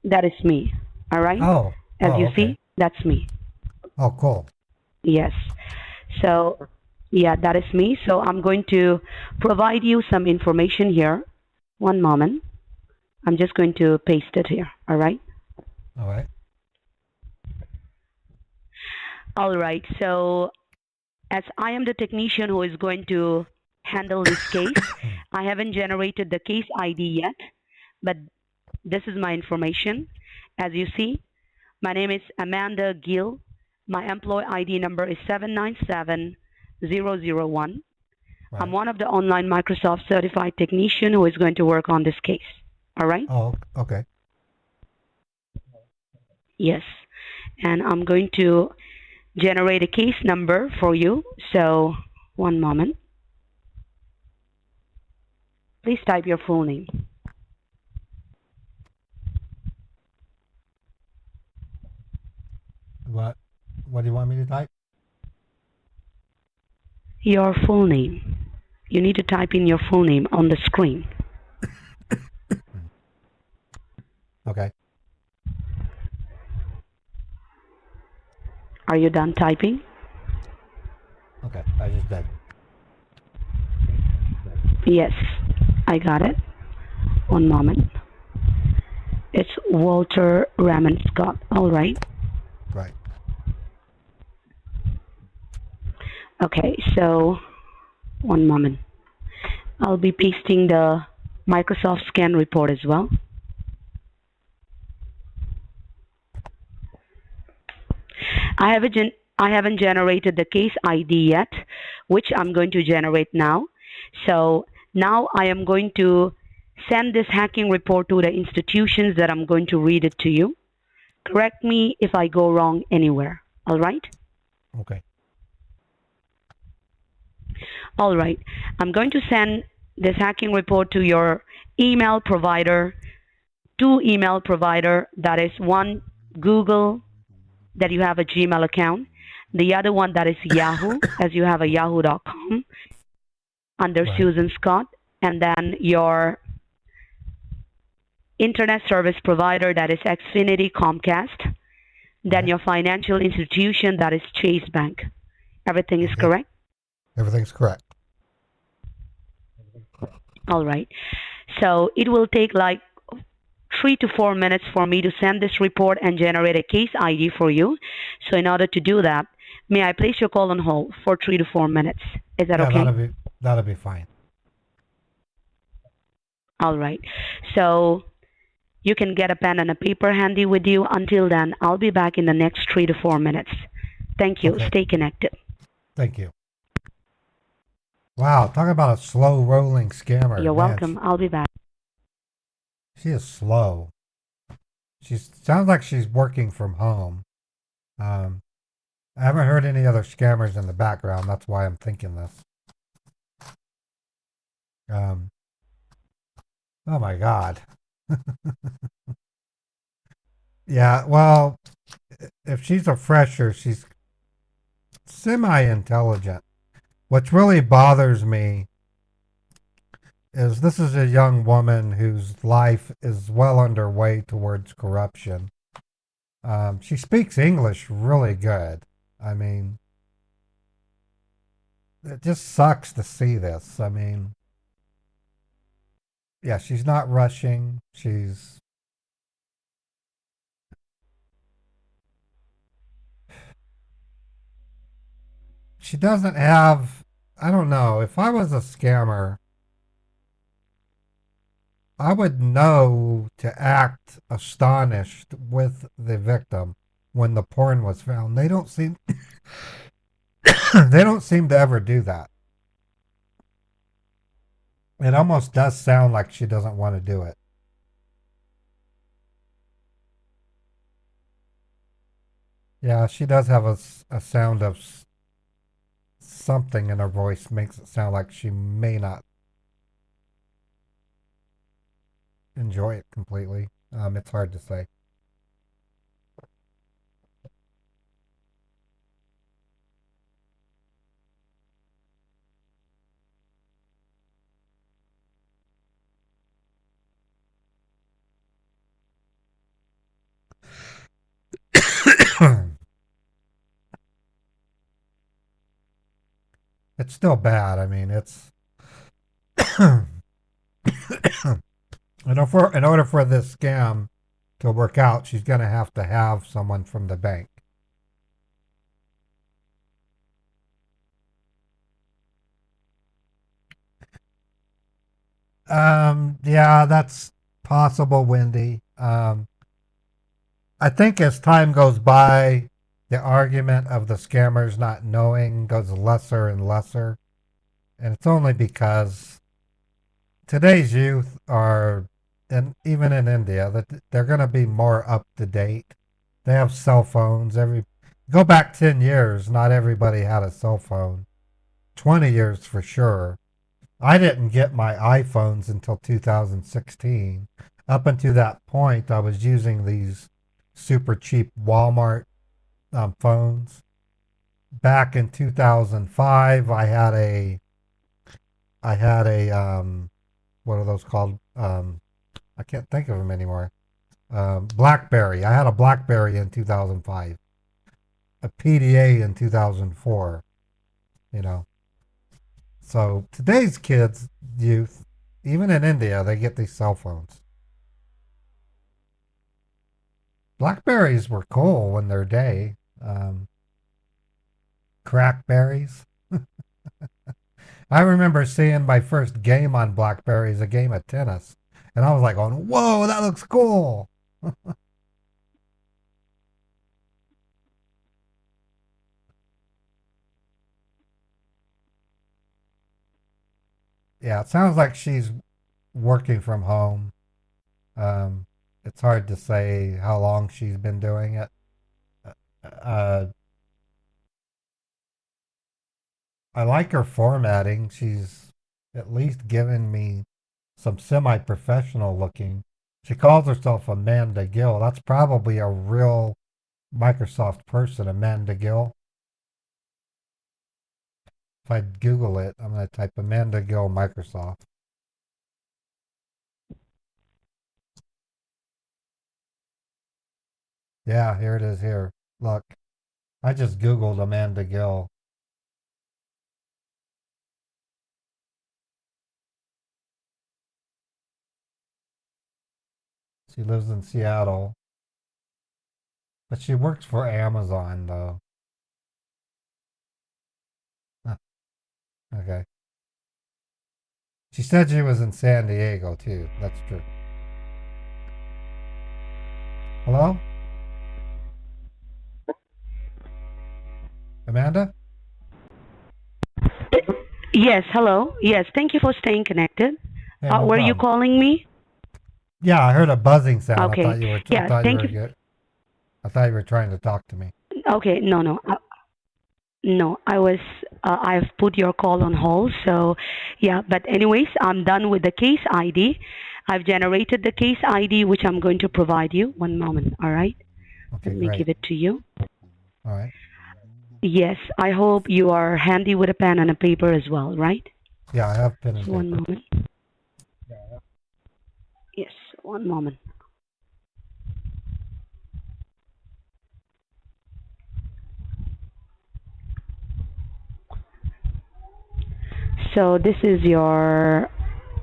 That is me. All right? Oh. As you okay. see, that's me. Oh, cool. Yes. So, yeah, that is me. So I'm going to provide you some information here. One moment. I'm just going to paste it here. All right. All right. All right. So as I am the technician who is going to handle this case, I haven't generated the case ID yet, but this is my information. As you see, my name is Amanda Gill. My employee ID number is 797001. Right. I'm one of the online Microsoft certified technician who is going to work on this case. All right? Oh, okay. Yes. And I'm going to generate a case number for you. So, one moment. Please type your full name. What do you want me to type? Your full name. You need to type in your full name on the screen. Okay. Are you done typing? Okay. I just did. Yes, I got it. One moment. It's Walter Raymond Scott. All right. Right. Okay, so one moment. I'll be pasting the Microsoft scan report as well. I haven't generated the case ID yet, which I'm going to generate now. So now I am going to send this hacking report to the institutions that I'm going to read it to you. Correct me if I go wrong anywhere. All right? Okay. All right. I'm going to send this hacking report to your email provider, two email provider. That is one Google, that you have a Gmail account. The other one that is Yahoo, as you have a yahoo.com under Right. Susan Scott. And then your internet service provider, that is Xfinity Comcast. Then Right. your financial institution, that is Chase Bank. Everything is Okay. correct? Everything's correct. All right. So it will take like 3 to 4 minutes for me to send this report and generate a case ID for you. So in order to do that, may I place your call on hold for 3 to 4 minutes? Is that Yeah, okay? that'll be fine. All right. So you can get a pen and a paper handy with you. Until then, I'll be back in the next 3 to 4 minutes. Thank you. Okay. Stay connected. Thank you. Wow, talk about a slow rolling scammer. You're Man, welcome. I'll be back. she is slow. She sounds like she's working from home. I haven't heard any other scammers in the background. That's why I'm thinking this. Oh my God. Yeah, well, if she's a fresher, she's semi-intelligent. What really bothers me is this is a young woman whose life is well underway towards corruption. She speaks English really good. I mean, it just sucks to see this. I mean, yeah, she's not rushing. She doesn't have, I don't know, if I was a scammer, I would know to act astonished with the victim when the porn was found. They don't seem they don't seem to ever do that. It almost does sound like she doesn't want to do it. Yeah, she does have a sound of something in her voice makes it sound like she may not enjoy it completely. It's hard to say. it's still bad. I mean, it's in order for this scam to work out, she's going to have someone from the bank. Yeah, that's possible, Wendy. I think as time goes by, the argument of the scammers not knowing goes lesser and lesser. And it's only because today's youth are, and even in India, that they're going to be more up to date. They have cell phones. Go back 10 years, not everybody had a cell phone. 20 years for sure. I didn't get my iPhones until 2016. Up until that point, I was using these super cheap Walmart phones. Back in 2005, I had a what are those called? I can't think of them anymore. BlackBerry. I had a BlackBerry in 2005. A PDA in 2004. You know. So today's kids, youth, even in India, they get these cell phones. Blackberries were cool in their day. Crackberries. I remember seeing my first game on Blackberries, a game of tennis. And I was like going, whoa, that looks cool. Yeah, it sounds like she's working from home. It's hard to say how long she's been doing it. I like her formatting. She's at least given me some semi-professional looking. She calls herself Amanda Gill. That's probably a real Microsoft person, Amanda Gill. If I Google it, I'm going to type Amanda Gill Microsoft. Yeah, here it is here. Look, I just Googled Amanda Gill. She lives in Seattle. But she works for Amazon, though. Huh, okay. She said she was in San Diego, too. That's true. Hello? Amanda? Yes, hello. Yes, thank you for staying connected. Hey, no Were you problem. calling me? Yeah, I heard a buzzing sound. Okay. I thought you were. Yeah, thank you. I thought you were trying to talk to me. Okay, no. No, I've put your call on hold. So, yeah, but anyways, I'm done with the case ID. I've generated the case ID, which I'm going to provide you. One moment, all right? Okay, Let me great. give it to you. All right. Yes, I hope you are handy with a pen and a paper as well, right? Yeah, I have pen and One paper. moment. Yes, one moment. So this is your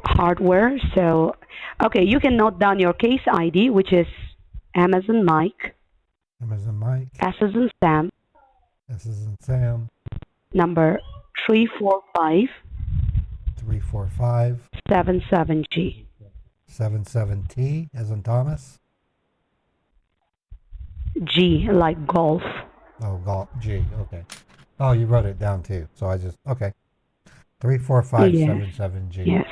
hardware. So, okay, you can note down your case ID, which is Amazon Mike, Amazon Mike. S as in Sam, This is in Sam. number 345 345 77G. 77T as in Thomas. G like golf. Oh, golf. G. Okay. Oh, you wrote it down too. So I just okay. 34577G. Yes.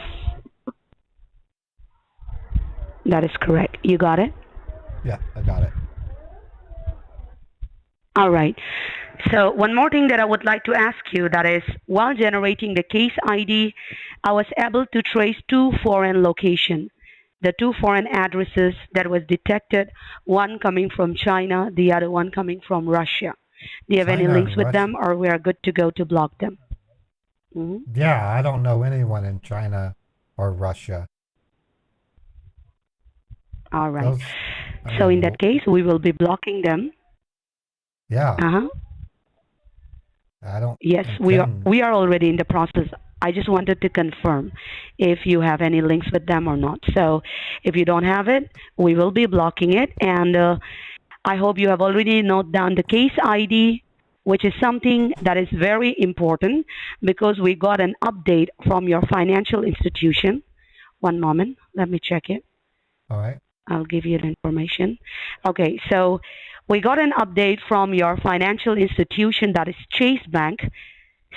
That is correct. You got it? Yeah, I got it. All right. So one more thing that I would like to ask you, that is, while generating the case ID, I was able to trace two foreign locations. The two foreign addresses that was detected, one coming from China, the other one coming from Russia. Do you have any China links and with Russia. them, or we are good to go to block them? Yeah, I don't know anyone in China or Russia. All right. Those, So in that case, we will be blocking them. yeah, Uh-huh. I don't Yes, intend. we are already in the process. I just wanted to confirm if you have any links with them or not. So if you don't have it, we will be blocking it. And I hope you have already noted down the case ID, which is something that is very important because we got an update from your financial institution. One moment, let me check it. All right. I'll give you the information. Okay, so we got an update from your financial institution, that is Chase Bank,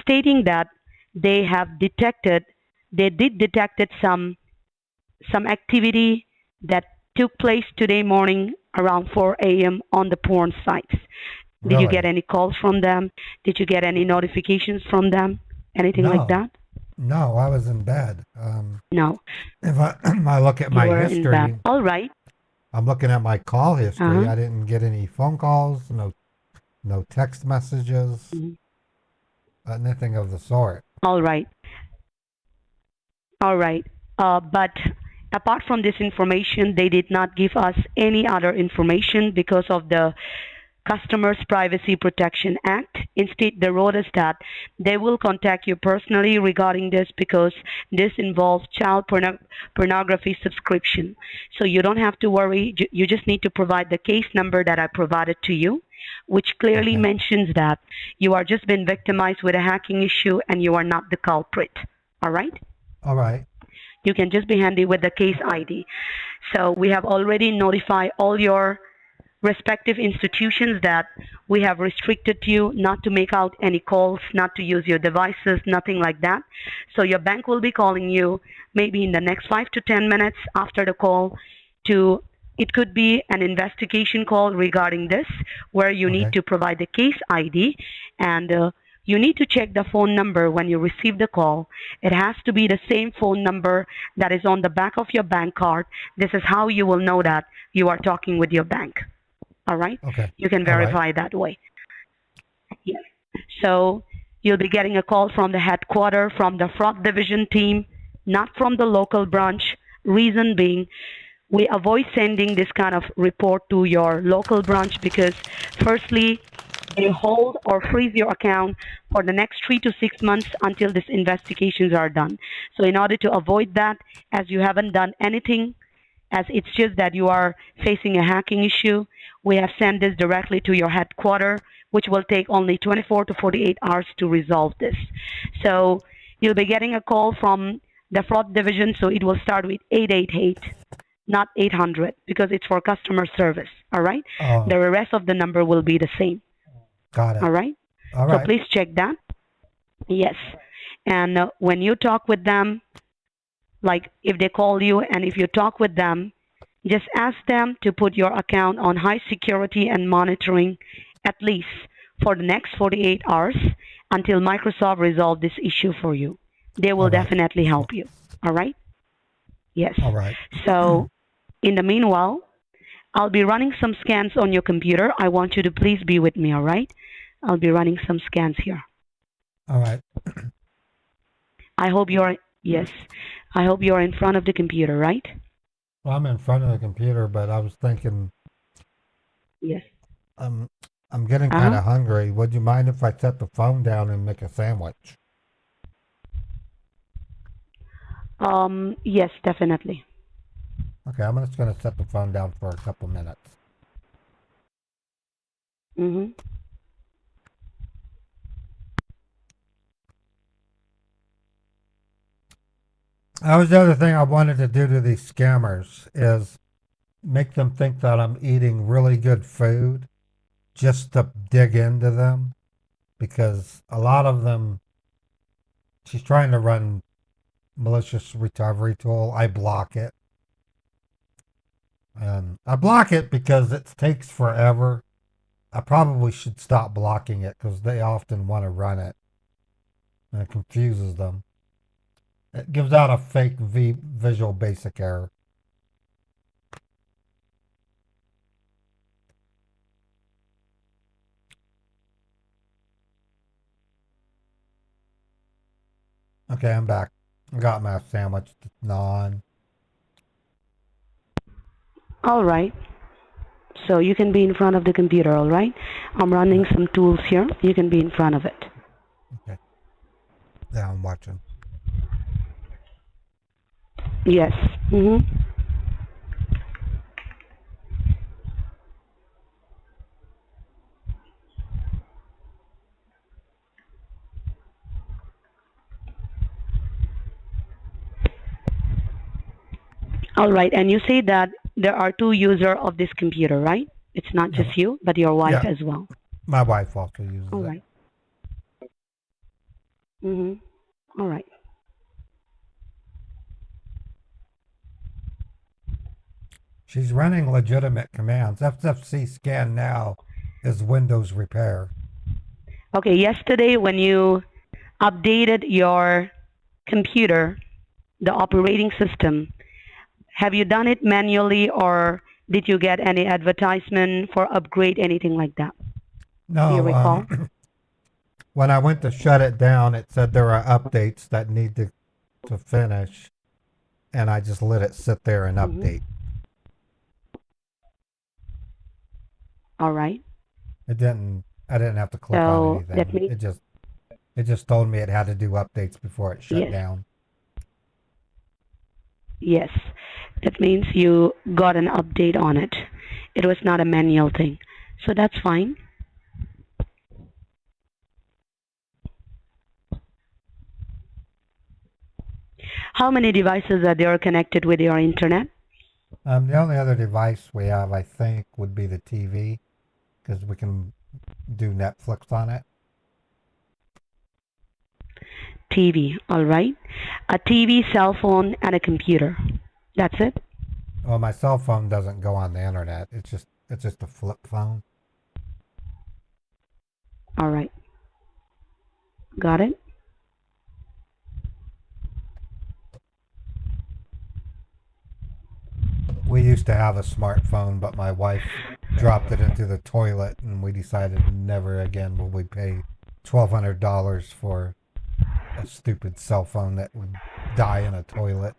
stating that they did detected some activity that took place today morning around 4 a.m. on the porn sites. Did you get Really? any calls from them? Did you get any notifications from them? Anything like No. that? No, I was in bed. No, If I, I look at you my were in bed. history, All right. I'm looking at my call history. Uh-huh. I didn't get any phone calls, no text messages, Mhm. anything of the sort. All right. All right. But apart from this information, they did not give us any other information because of the Customers Privacy Protection Act. Instead, they wrote us that they will contact you personally regarding this because this involves child pornography subscription. So you don't have to worry. You just need to provide the case number that I provided to you, which clearly Okay. mentions that you are just been victimized with a hacking issue and you are not the culprit. All right? All right. You can just be handy with the case ID. So we have already notified all your respective institutions that we have restricted you not to make out any calls, not to use your devices, nothing like that. So your bank will be calling you maybe in the next 5 to 10 minutes after the call to, it could be an investigation call regarding this where you need Okay. to provide the case ID and you need to check the phone number when you receive the call. It has to be the same phone number that is on the back of your bank card. This is how you will know that you are talking with your bank. All right? Okay. You can All right. verify that way. Yes. So you'll be getting a call from the headquarters, from the fraud division team, not from the local branch. Reason being, we avoid sending this kind of report to your local branch because, firstly, they hold or freeze your account for the next 3 to 6 months until these investigations are done. So in order to avoid that, as you haven't done anything, as it's just that you are facing a hacking issue, we have sent this directly to your headquarters, which will take only 24 to 48 hours to resolve this. So you'll be getting a call from the fraud division, so it will start with 888, not 800, because it's for customer service, all right? Oh, The rest of the number will be the same, got it. all right? All So right. please check that. Yes. And when you talk with them, like if they call you and if you talk with them, just ask them to put your account on high security and monitoring at least for the next 48 hours until Microsoft resolve this issue for you. They will All right. definitely help you. All right? Yes. All right. So in the meanwhile, I'll be running some scans on your computer. I want you to please be with me, all right? I'll be running some scans here. All right. I hope you're, yes, I hope you're in front of the computer, right? Well, I'm in front of the computer, but I was thinking, Yes. I'm getting kind Uh-huh. of hungry. Would you mind if I set the phone down and make a sandwich? Yes, definitely. Okay, I'm just going to set the phone down for a couple minutes. Mm-hmm. That was the other thing I wanted to do to these scammers is make them think that I'm eating really good food just to dig into them, because a lot of them, she's trying to run malicious recovery tool. I block it. And I block it because it takes forever. I probably should stop blocking it because they often want to run it. And it confuses them. It gives out a fake Visual Basic error. Okay, I'm back. I got my sandwich on. All right. So you can be in front of the computer, all right? I'm running some tools here. You can be in front of it. Yeah, I'm watching. Yes. All right. And you say that there are two users of this computer, right? It's not Yeah, just you, but your wife yeah, as well. my wife also uses All it. right. All right. She's running legitimate commands. FFC scan now is Windows repair. Okay. Yesterday, when you updated your computer, the operating system, have you done it manually or did you get any advertisement for upgrade, anything like that? Do you No, recall? when I went to shut it down, it said there are updates that need to finish, and I just let it sit there and update. All right. I didn't have to click on So that anything. means, It just told me it had to do updates before it shut yes, down. yes. That means you got an update on it. It was not a manual thing. So that's fine. How many devices are there connected with your internet? The only other device we have, I think, would be the TV, because we can do Netflix on it. TV, all right. A TV, cell phone, and a computer. That's it? Well, my cell phone doesn't go on the internet. It's just a flip phone. All right. Got it? We used to have a smartphone, but my wife dropped it into the toilet, and we decided never again will we pay $1,200 for a stupid cell phone that would die in a toilet.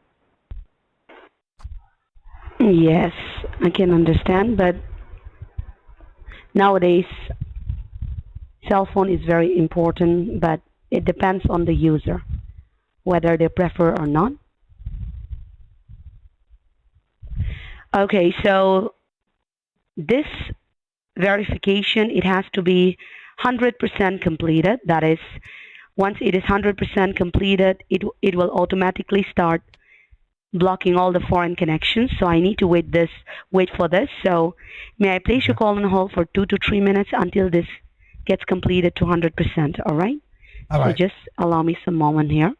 Yes, I can understand, but nowadays, cell phone is very important, but it depends on the user, whether they prefer or not. Okay, so this verification, it has to be 100% completed. That is, once it is 100% completed, it will automatically start blocking all the foreign connections. So I need to wait for this. So may I place your call on hold for 2 to 3 minutes until this gets completed to 100%, all right? All right. So just allow me some moment here.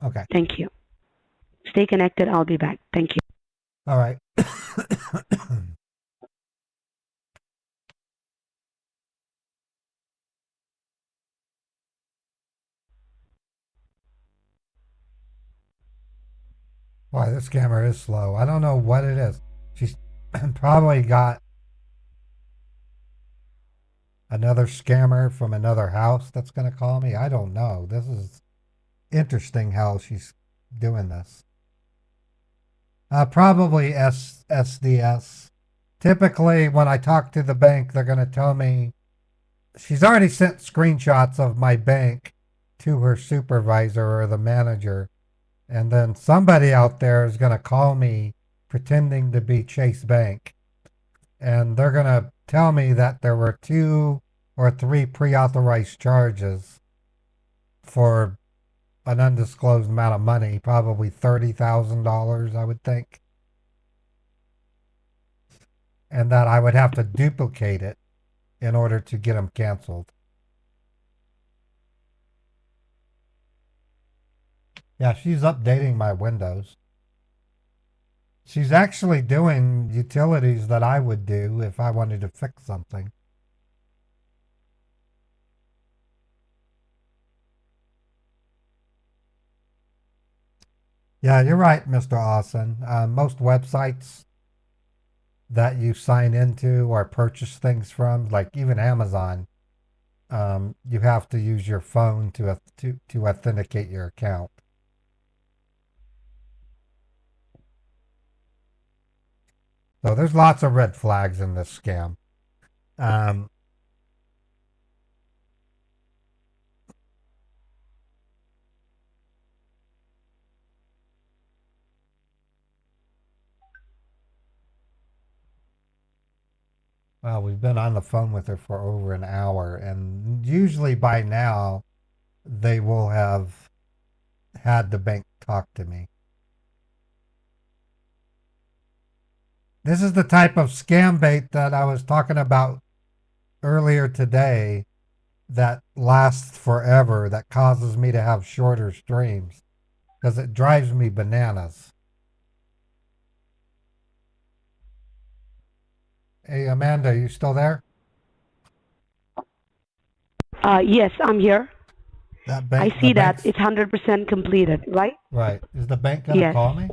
Okay. Thank you. Stay connected. I'll be back. Thank you. All right. Boy, this camera is slow. I don't know what it is. She's probably got another scammer from another house that's going to call me. I don't know. This is interesting how she's doing this. Probably SDS. Typically, when I talk to the bank, they're going to tell me she's already sent screenshots of my bank to her supervisor or the manager. And then somebody out there is going to call me pretending to be Chase Bank. And they're going to tell me that there were 2 or 3 pre-authorized charges for an undisclosed amount of money, probably $30,000, I would think. And that I would have to duplicate it in order to get them canceled. Yeah, she's updating my Windows. She's actually doing utilities that I would do if I wanted to fix something. Yeah, you're right, Mr. Austin. Most websites that you sign into or purchase things from, like even Amazon, you have to use your phone to authenticate your account. So there's lots of red flags in this scam. Well, we've been on the phone with her for over an hour, and usually by now they will have had the bank talk to me. This is the type of scam bait that I was talking about earlier today that lasts forever, that causes me to have shorter streams because it drives me bananas. Hey, Amanda, you still there? Yes, I'm here. That bank, I see the that bank's, it's 100% completed, right? right. Is the bank going to Yes. call me?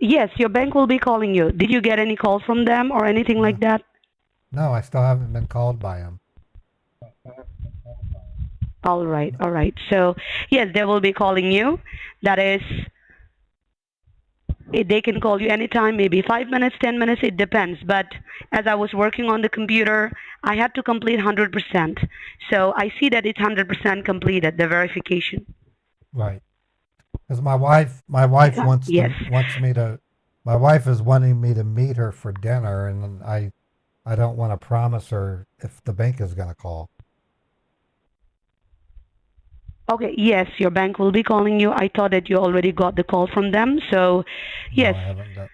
Yes, your bank will be calling you. Did you get any calls from them or anything like that? No, I still haven't been called by him. All right, all right. So, yes, they will be calling you. That is, they can call you anytime, maybe 5 minutes, 10 minutes, it depends. But as I was working on the computer, I had to complete 100%. So I see that it's 100% completed, the verification. Right. Because my wife wants Yes. me to. My wife is wanting me to meet her for dinner, and I don't want to promise her if the bank is going to call. Okay, yes, your bank will be calling you. I thought that you already got the call from them. So, yes, No, I haven't done.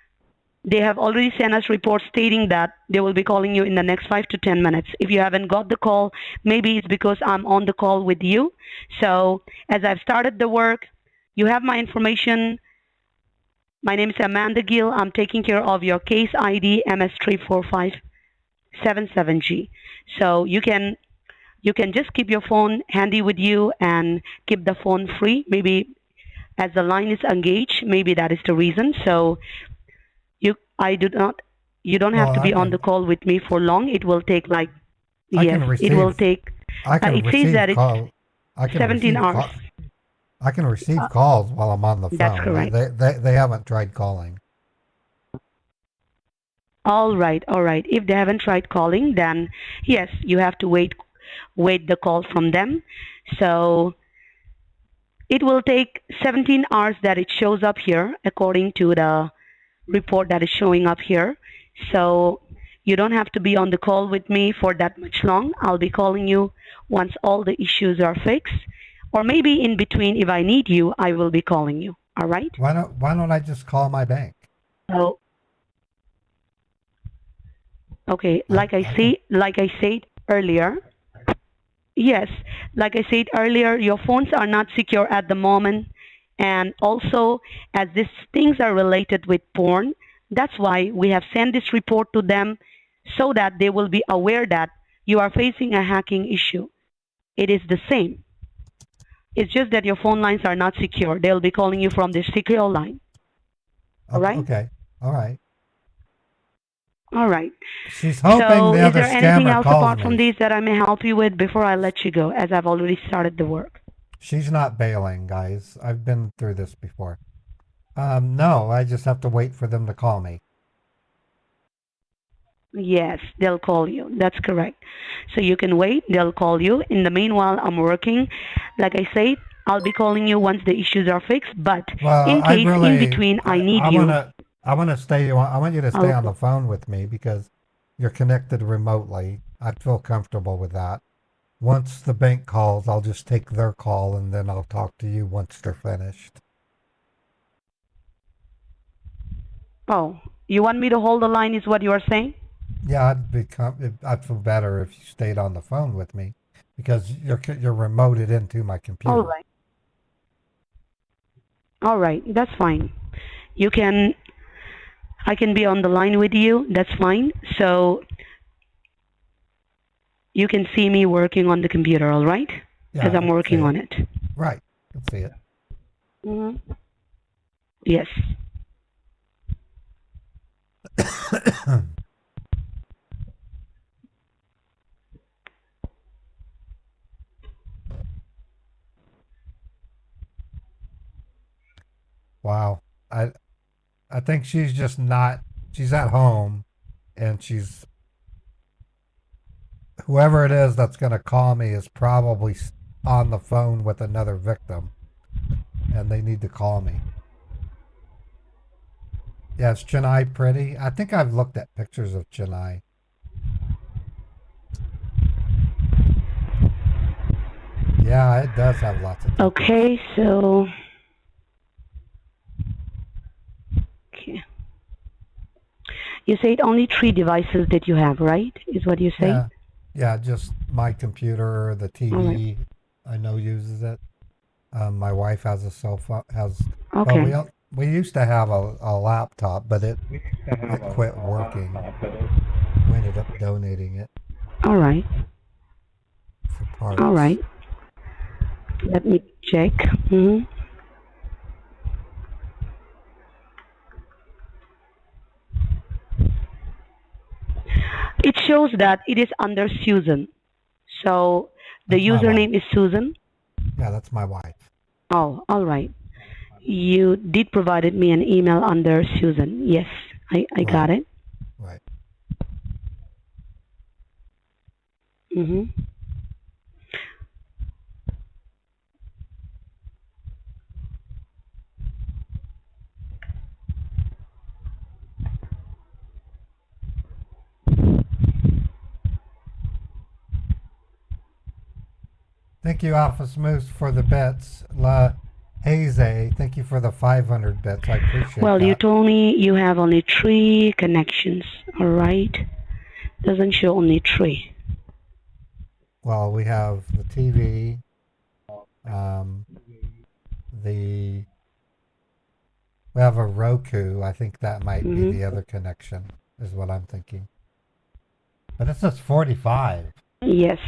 they have already sent us reports stating that they will be calling you in the next 5 to 10 minutes. If you haven't got the call, maybe it's because I'm on the call with you. So, as I've started the work, you have my information. My name is Amanda Gill. I'm taking care of your case ID MS34577G. So you can just keep your phone handy with you and keep the phone free. Maybe as the line is engaged, maybe that is the reason. So you don't have to be on the call with me for long. It will take like it will take. I can it says receive that call. it's 17 hours. I can receive calls while I'm on the phone. That's correct. They haven't tried calling. All right, all right. If they haven't tried calling, then yes, you have to wait the call from them. So it will take 17 hours that it shows up here according to the report that is showing up here. So you don't have to be on the call with me for that much long. I'll be calling you once all the issues are fixed, or maybe in between if I need you, I will be calling you. All right? Why don't I just call my bank? So okay, like I said earlier, yes, like I said earlier, your phones are not secure at the moment, and also as these things are related with porn, that's why we have sent this report to them so that they will be aware that you are facing a hacking issue. It is the same. It's just that your phone lines are not secure. They'll be calling you from the secure line. All right? Okay. All right. All right. She's hoping So the is other there anything scammer else calls apart me. from these that I may help you with before I let you go, as I've already started the work? She's not bailing, guys. I've been through this before. No, I just have to wait for them to call me. Yes, they'll call you. That's correct. So you can wait. They'll call you. In the meanwhile, I'm working. Like I said, I'll be calling you once the issues are fixed. But Well, in case in between I need you. I want to stay. I want you to stay on the phone with me because you're connected remotely. I feel comfortable with that. Once the bank calls, I'll just take their call and then I'll talk to you once they're finished. Oh, you want me to hold the line is what you are saying? Yeah, I'd feel better if you stayed on the phone with me because you're remoted into my computer. All right. All right, that's fine. I can be on the line with you. That's fine. So you can see me working on the computer, all right? Yeah, As I'm working on it. Right. Let's see it. Mm-hmm. Yes. Wow. I think she's just not, she's at home and whoever it is that's going to call me is probably on the phone with another victim and they need to call me. Yeah, is Chennai pretty? I think I've looked at pictures of Chennai. Yeah, it does have lots of temples. Okay, so okay. You said only 3 devices that you have, right? Is what you say? Yeah, yeah, just my computer, the TV. All right. I know uses it. My wife has a cell phone. Well, Okay. we used to have a laptop, but it quit working. We ended up donating it All right. for parts. All right. Let me check. It shows that it is under Susan. So the That's my wife. username is Susan. Yeah, that's my wife. Oh, all right. You did provided me an email under Susan. Yes, I got it. Right. Thank you, Alpha Smooth, for the bits. La Haze, thank you for the 500 bits. I appreciate Well, that. you told me you have only 3 connections. All right. Doesn't show only 3. Well, we have the TV, we have a Roku. I think that might be the other connection, is what I'm thinking. But it says 45. Yes.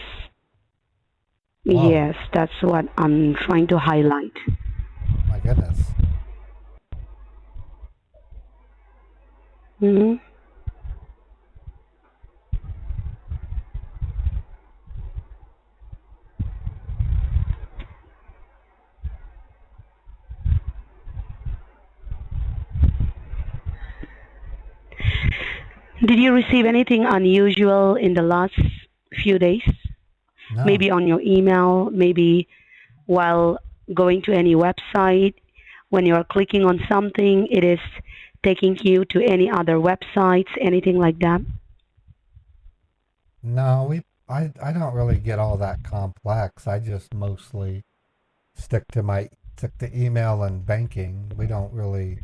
Whoa. Yes, that's what I'm trying to highlight. My goodness. Did you receive anything unusual in the last few days? No. Maybe on your email, maybe while going to any website, when you're clicking on something, it is taking you to any other websites, anything like that? No, I don't really get all that complex. I just mostly stick to email and banking. We don't really.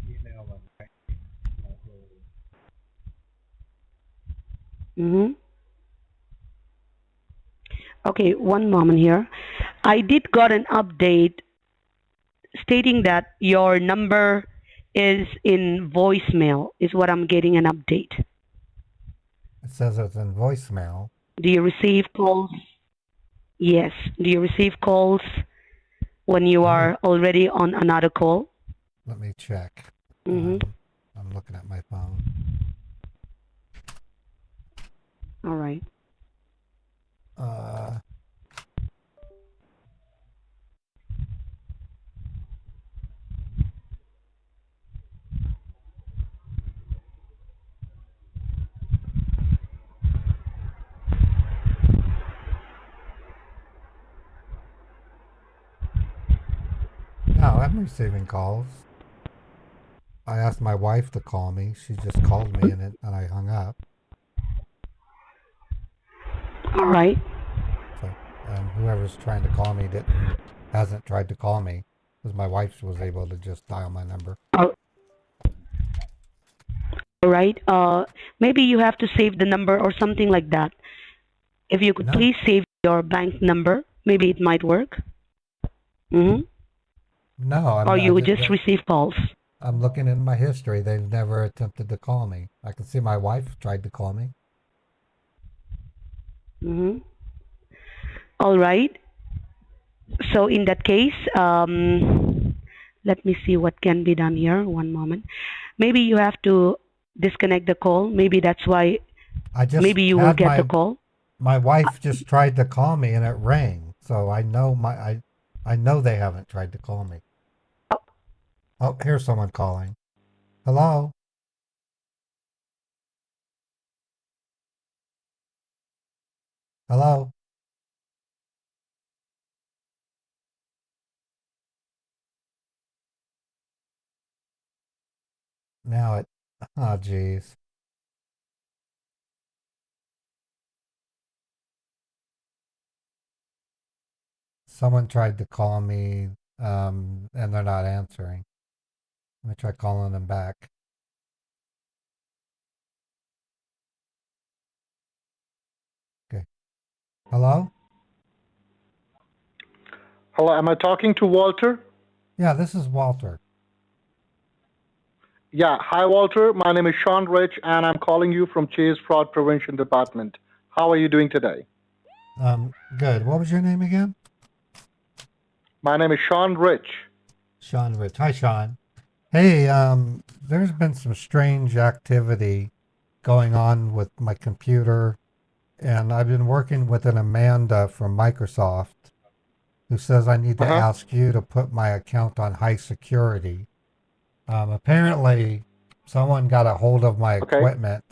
Okay, one moment here. I did got an update stating that your number is in voicemail, is what I'm getting an update. It says it's in voicemail. Do you receive calls? Yes. Do you receive calls when you are already on another call? Let me check. I'm looking at my phone. All right. No, I'm receiving calls. I asked my wife to call me. She just called me and I hung up. All right. So, whoever's trying to call me hasn't tried to call me because my wife was able to just dial my number. All right. Maybe you have to save the number or something like that. If you could please save your bank number, maybe it might work. No, or you would just receive calls. I'm looking in my history. They've never attempted to call me. I can see my wife tried to call me. All right. So in that case, let me see what can be done here. One moment. Maybe you have to disconnect the call. Maybe that's why. Maybe you will get the call. My wife just tried to call me and it rang. So I know I know they haven't tried to call me. Oh, here's someone calling. Hello? Hello? Now Oh, jeez. Someone tried to call me, and they're not answering. Let me try calling them back. Okay. Hello? Hello, am I talking to Walter? Yeah, this is Walter. Yeah, hi Walter. My name is Sean Rich, and I'm calling you from Chase Fraud Prevention Department. How are you doing today? Good. What was your name again? My name is Sean Rich. Sean Rich. Hi, Sean. Hey, there's been some strange activity going on with my computer, and I've been working with an Amanda from Microsoft who says I need to Uh-huh. ask you to put my account on high security. Apparently, someone got a hold of my Okay. equipment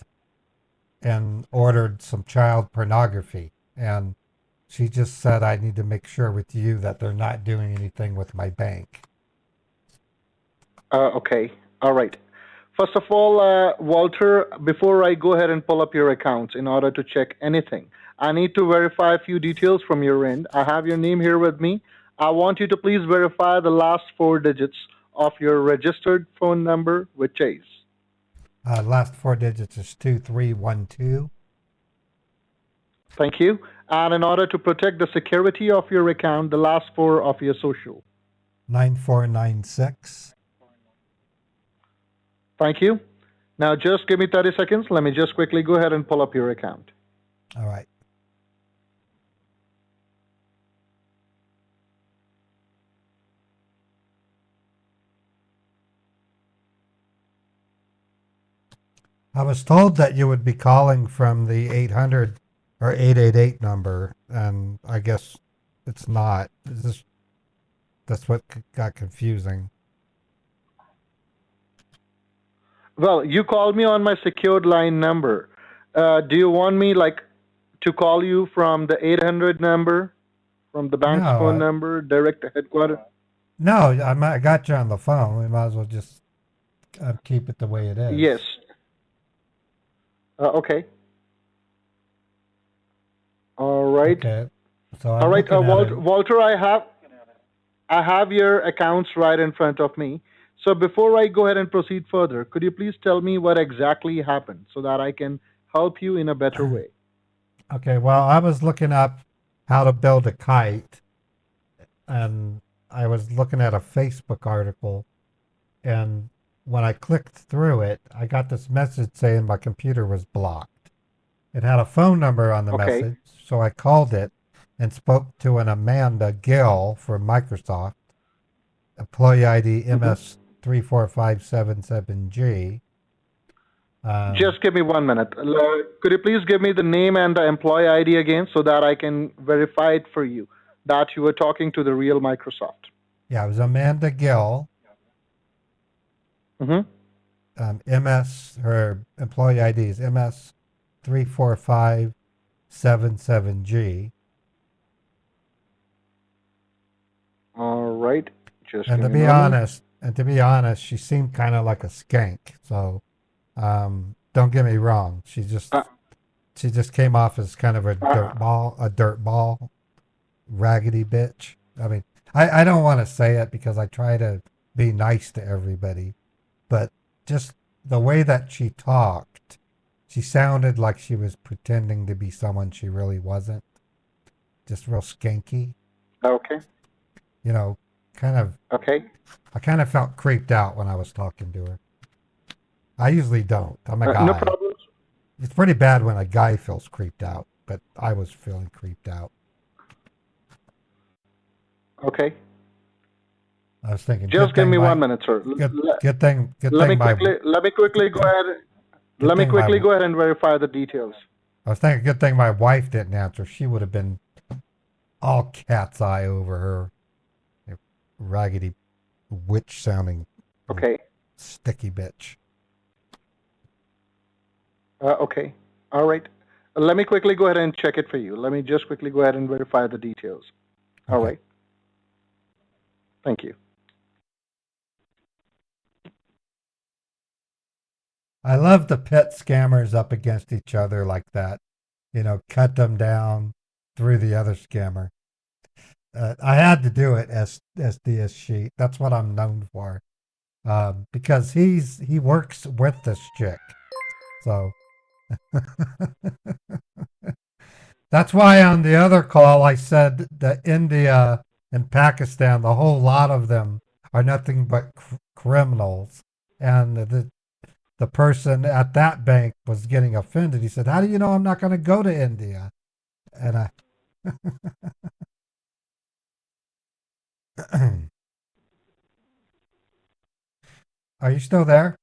and ordered some child pornography, and she just said I need to make sure with you that they're not doing anything with my bank. Okay. All right. First of all, Walter, before I go ahead and pull up your accounts in order to check anything, I need to verify a few details from your end. I have your name here with me. I want you to please verify the last four digits of your registered phone number with Chase. Last four digits is 2312. Thank you. And in order to protect the security of your account, the last four of your social. 9496. Thank you. Now just give me 30 seconds. Let me just quickly go ahead and pull up your account. All right. I was told that you would be calling from the 800 or 888 number, and I guess it's not. That's what got confusing. Well, you called me on my secured line number. Do you want me to call you from the 800 number, from the bank's phone No, number, direct to headquarters? no, I got you on the phone. We might as well just keep it the way it is. Yes. Okay. All right. Okay. So All I'm right, looking at it. Walter, I have your accounts right in front of me. So before I go ahead and proceed further, could you please tell me what exactly happened so that I can help you in a better way? Okay, well, I was looking up how to build a kite, and I was looking at a Facebook article, and when I clicked through it, I got this message saying my computer was blocked. It had a phone number on the Okay. message, so I called it and spoke to an Amanda Gill from Microsoft, employee ID MS34577G. Just give me 1 minute. Could you please give me the name and the employee ID again so that I can verify it for you that you were talking to the real Microsoft? Yeah, it was Amanda Gill. Mm-hmm. Her employee ID is MS34577G. All right. Just And give to me a be moment. honest, she seemed kind of like a skank. So, don't get me wrong. She just came off as kind of a dirtball, raggedy bitch. I mean, I don't want to say it because I try to be nice to everybody, but just the way that she talked, she sounded like she was pretending to be someone she really wasn't. Just real skanky, Okay. you know, kind of. Okay. I kind of felt creeped out when I was talking to her. I usually don't. I'm a No guy. problem. It's pretty bad when a guy feels creeped out, but I was feeling creeped out. Okay. I was thinking, Just give me 1 minute, sir. good thing Let me quickly go ahead. Let me quickly go ahead and verify the details. I was thinking, good thing my wife didn't answer. She would have been all cat's eye over her, you raggedy witch sounding Okay. sticky bitch. Okay. All right. Let me quickly go ahead and check it for you. Let me just quickly go ahead and verify the details. All Okay. right. Thank you. I love to pit scammers up against each other like that. You know, cut them down through the other scammer. I had to do it as DS Sheet. That's what I'm known for. Because he works with this chick. So that's why on the other call I said that India and Pakistan, the whole lot of them are nothing but criminals. And the person at that bank was getting offended. He said, "How do you know I'm not going to go to India?" And I Are you still there?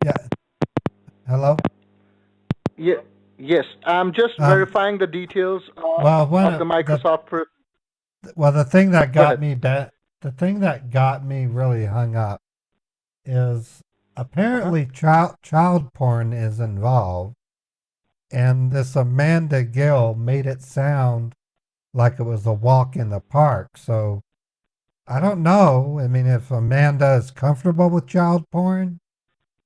Yeah. Hello? Yeah, yes, I'm just verifying the details Well, of the Microsoft. Well, the thing that Go got ahead. the thing that got me really hung up is apparently child porn is involved, and this Amanda Gill made it sound like it was a walk in the park. So I don't know. I mean, if Amanda is comfortable with child porn,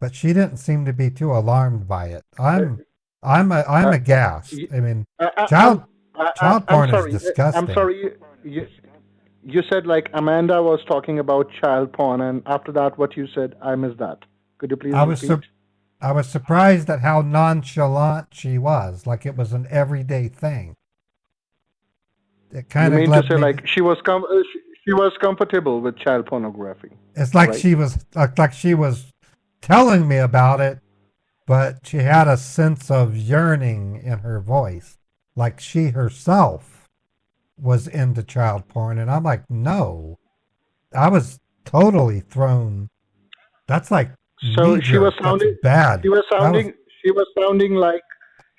but she didn't seem to be too alarmed by it. I'm aghast. I mean, child I'm porn is sorry. I'm disgusting. sorry. You said like Amanda was talking about child porn, and after that, what you said, I missed that. Could you please repeat? I was surprised at how nonchalant she was, like it was an everyday thing. It kind You of mean led to say me. like she was she was comfortable with child pornography? It's like right? she was telling me about it, but she had a sense of yearning in her voice, like she herself was into child porn, and I'm like, no. I was totally thrown. That's like So knee jerk. That's bad. She was That was sounding. She was sounding like.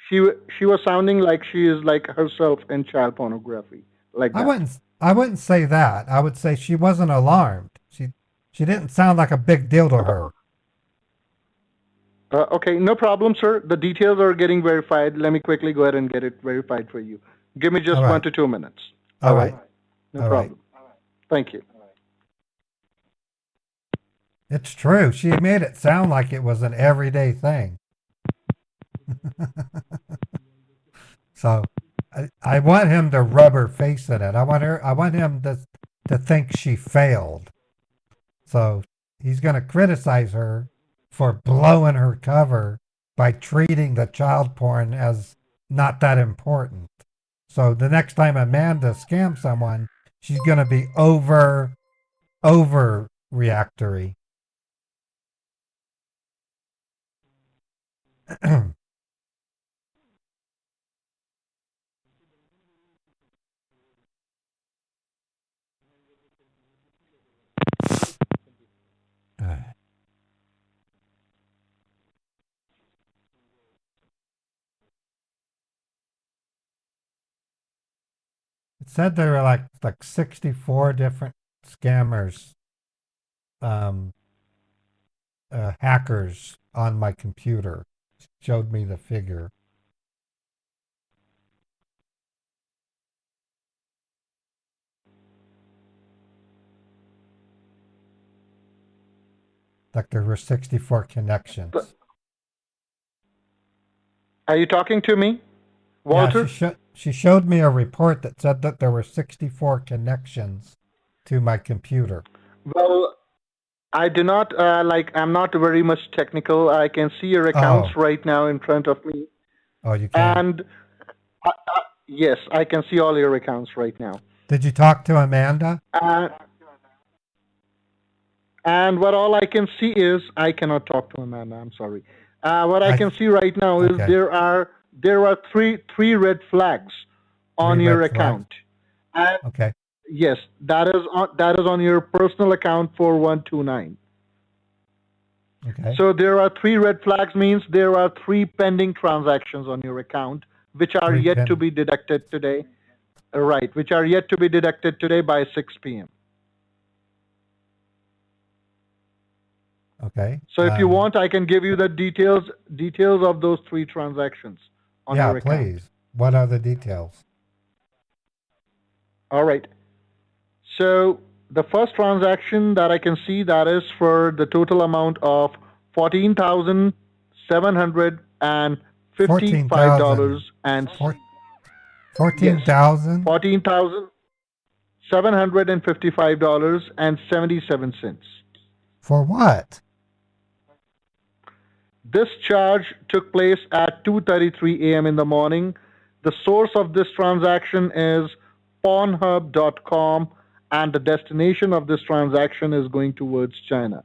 She was sounding like she is like herself in child pornography, like that. I wouldn't say that. I would say she wasn't alarmed. She didn't sound like a big deal to her. Okay, no problem, sir. The details are getting verified. Let me quickly go ahead and get it verified for you. Give me just All right. 1 to 2 minutes. All right. No All right. problem. Thank you. It's true. She made it sound like it was an everyday thing. So I want him to rub her face in it. I want him to think she failed. So he's going to criticize her for blowing her cover by treating the child porn as not that important. So the next time Amanda scams someone, she's going to be overreactory. It said there were like 64 different scammers, hackers on my computer. Showed me the figure. Like there were 64 connections. Are you talking to me, Walter? Yeah, she showed me a report that said that there were 64 connections to my computer. Well, I do not I'm not very much technical. I can see your accounts right now in front of me. Oh, you can? And yes, I can see all your accounts right now. Did you talk to Amanda? And what all I can see is I cannot talk to Amanda. I'm sorry. What I can see right now is there are three red flags on your account. And okay. Yes, that is on your personal account 4129. Okay. So there are 3 red flags, means there are 3 pending transactions on your account which are yet to be deducted today. Right, which are yet to be deducted today by 6 p.m. Okay. So if you want, I can give you the details of those 3 transactions on your account. Yeah, please. What are the details? All right. So the first transaction that I can see, that is for the total amount of $14,000. $14,755 and yes, 14,000 $14,755.77. for what? This charge took place at 2:33 a.m. in the morning. The source of this transaction is Pornhub.com, and the destination of this transaction is going towards China.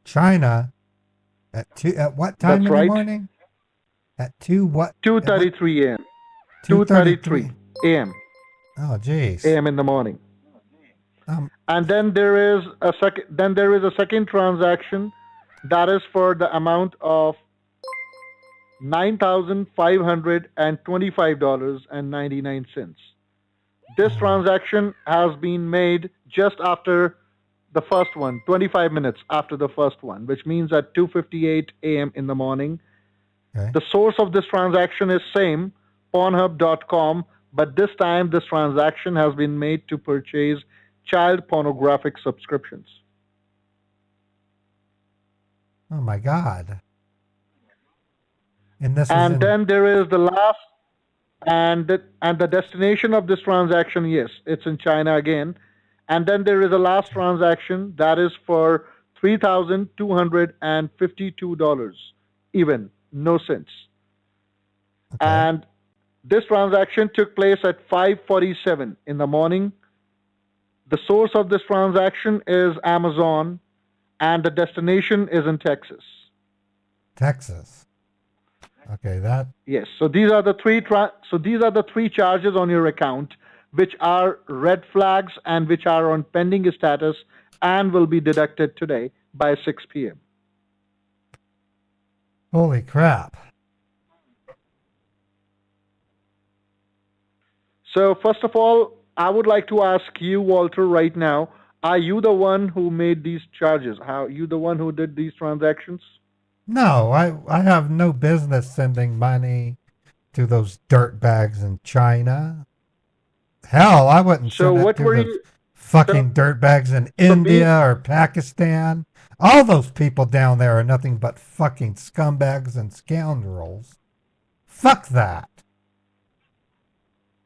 China at what time That's in the right. morning? At 2:33 a.m. 2:33 a.m. Oh, jeez. a.m. in the morning. And then there is a second transaction that is for the amount of $9,525.99. This transaction has been made just after the first one, 25 minutes after the first one, which means at 2:58 a.m. in the morning. Okay. The source of this transaction is same, Pornhub.com, but this time this transaction has been made to purchase child pornographic subscriptions. Oh my God. And this And is then there is the last, and the destination of this transaction, yes, it's in China again. And then there is a last transaction that is for $3,252, even, no cents. Okay. And this transaction took place at 5:47 in the morning. The source of this transaction is Amazon, and the destination is in Texas. Texas. Okay, that. Yes. So these are the three charges on your account, which are red flags and which are on pending status and will be deducted today by 6 p.m. Holy crap. So first of all, I would like to ask you, Walter, right now, are you the one who made these charges? Are you the one who did these transactions? No, I have no business sending money to those dirtbags in China. Hell, I wouldn't So send it what to were the you? fucking dirtbags in India or Pakistan. All those people down there are nothing but fucking scumbags and scoundrels. Fuck that.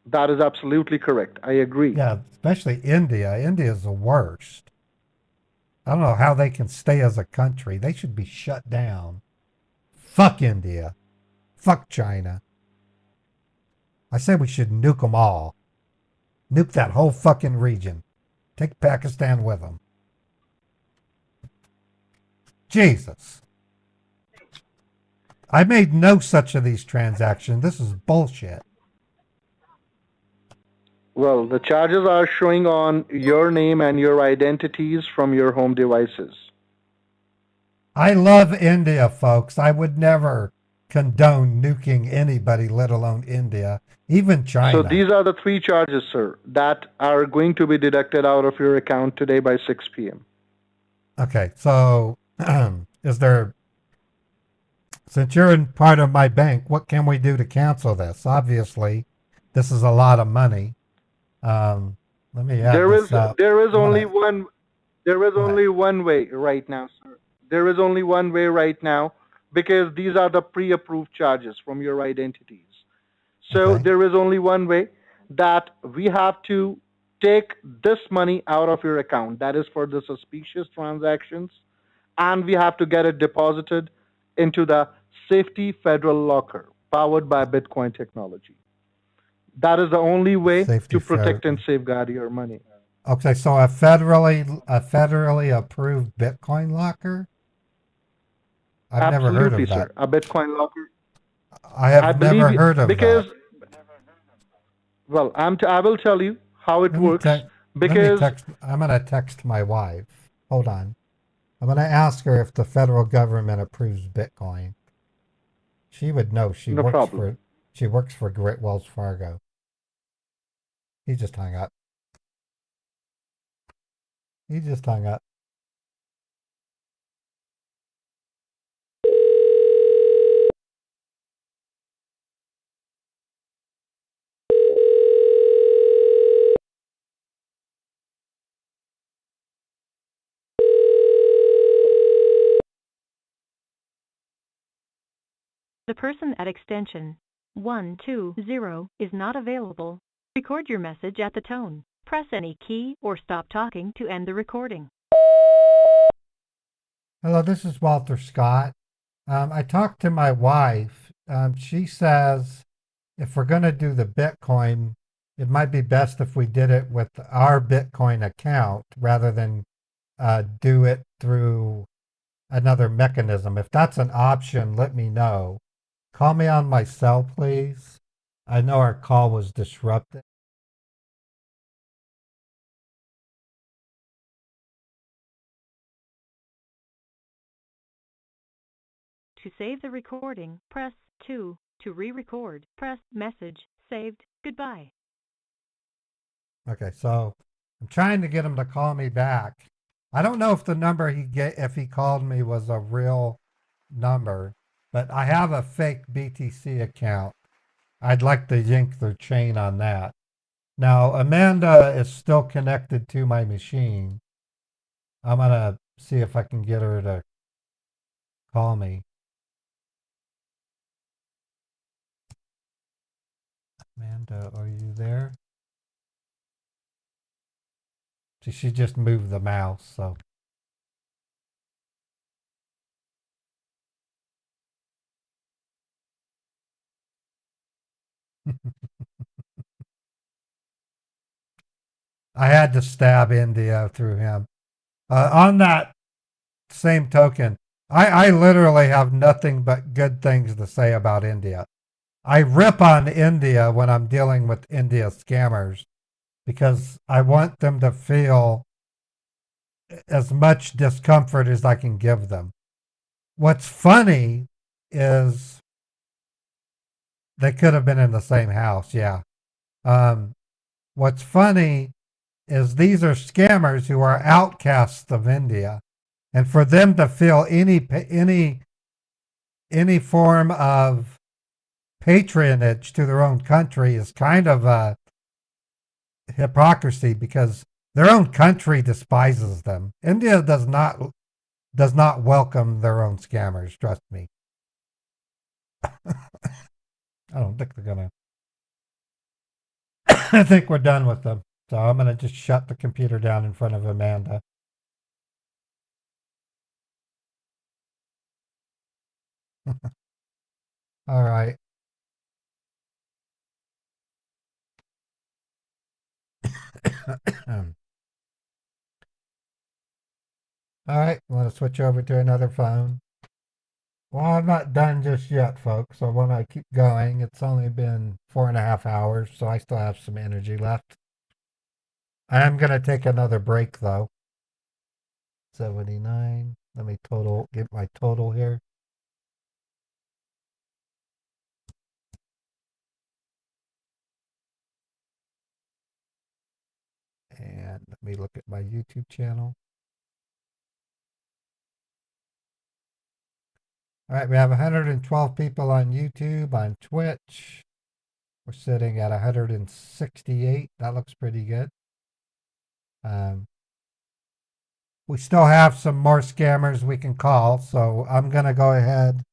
That is absolutely correct. I agree. Yeah, especially India. India's the worst. I don't know how they can stay as a country. They should be shut down. Fuck India. Fuck China. I say we should nuke them all. Nuke that whole fucking region. Take Pakistan with them. Jesus. I made no such of these transactions. This is bullshit. Well, the charges are showing on your name and your identities from your home devices. I love India, folks. I would never condone nuking anybody, let alone India, even China. So these are the three charges, sir, that are going to be deducted out of your account today by 6 p.m. Okay, so is there, since you're in part of my bank, what can we do to cancel this? Obviously, this is a lot of money. Let me add this up. There is only one way right now, sir. There is only one way right now because these are the pre-approved charges from your identities. So Okay. there is only one way, that we have to take this money out of your account. That is for the suspicious transactions, and we have to get it deposited into the safety federal locker powered by Bitcoin technology. That is the only way Safety to protect and safeguard your money. Okay, so a federally approved Bitcoin locker? I've never heard Absolutely, of that. sir. A Bitcoin locker. I have never heard of because, that. well, I will tell you how it works. Because I'm going to text my wife. Hold on. I'm going to ask her if the federal government approves Bitcoin. She would know. She works for Great Wells Fargo. He just hung up. He just hung up. person at extension 120 is not available. Record your message at the tone. Press any key or stop talking to end the recording. Hello, this is Walter Scott. I talked to my wife. She says if we're going to do the Bitcoin, it might be best if we did it with our Bitcoin account rather than do it through another mechanism. If that's an option, let me know. Call me on my cell, please. I know our call was disrupted. To save the recording, press 2. To re-record, press message saved. Goodbye. Okay, so I'm trying to get him to call me back. I don't know if the number if he called me was a real number, but I have a fake BTC account. I'd like to yank their chain on that. Now, Amanda is still connected to my machine. I'm going to see if I can get her to call me. Amanda, are you there? See, she just moved the mouse, so. I had to stab India through him. On that same token, I literally have nothing but good things to say about India. I rip on India when I'm dealing with India scammers because I want them to feel as much discomfort as I can give them. What's funny is they could have been in the same house, yeah. What's funny is these are scammers who are outcasts of India, and for them to feel any form of patronage to their own country is kind of a hypocrisy because their own country despises them. India does not welcome their own scammers, trust me. I don't think they're gonna. I think we're done with them. So I'm gonna just shut the computer down in front of Amanda. All right. All right, want to switch over to another phone? Well, I'm not done just yet, folks. I want to keep going. It's only been 4.5 hours, so I still have some energy left. I am going to take another break, though. 79. Let me get my total here. And let me look at my YouTube channel. All right, we have 112 people on YouTube. On Twitch, we're sitting at 168. That looks pretty good. We still have some more scammers we can call, so I'm going to go ahead.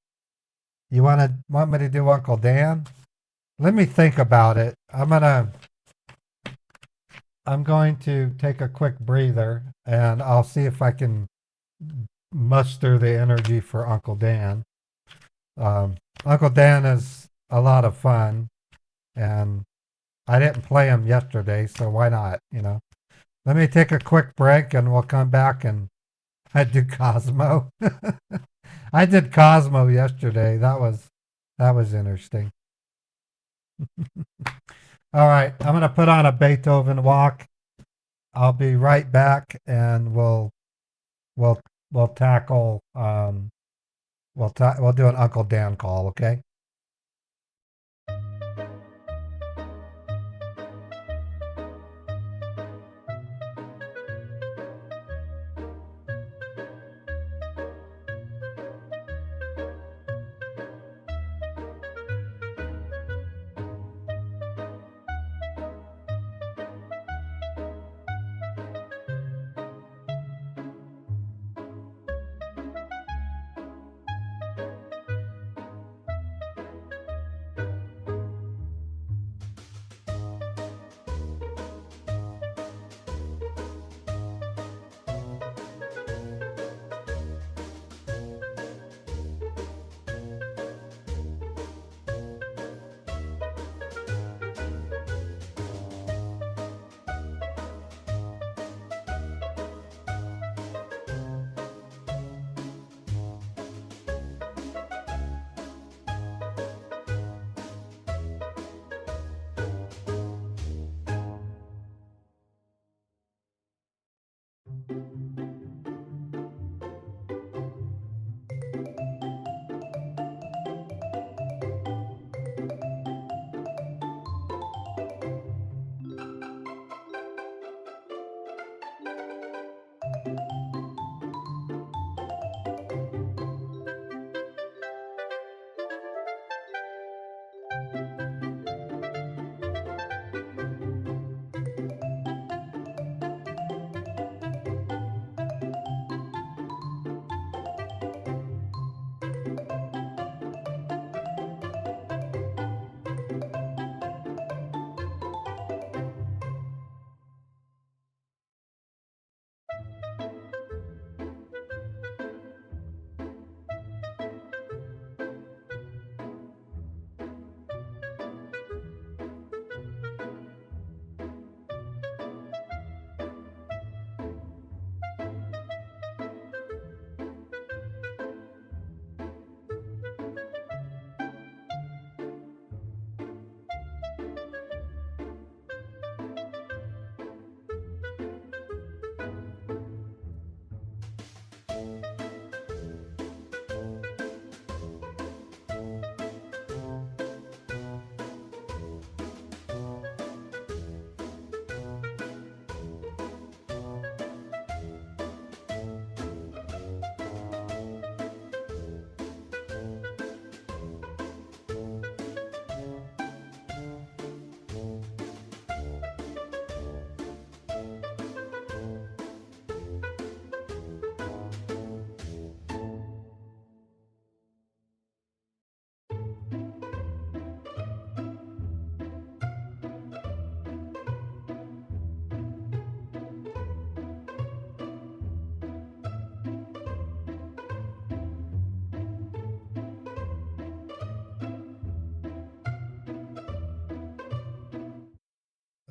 You want me to do Uncle Dan? Let me think about it. I'm going to take a quick breather, and I'll see if I can muster the energy for Uncle Dan. Uncle Dan is a lot of fun, and I didn't play him yesterday, so why not, Let me take a quick break, and we'll come back, and I do Cosmo. I did Cosmo yesterday. That was interesting. All right, I'm going to put on a Beethoven walk. I'll be right back, and we'll tackle we'll do an Uncle Dan call, okay?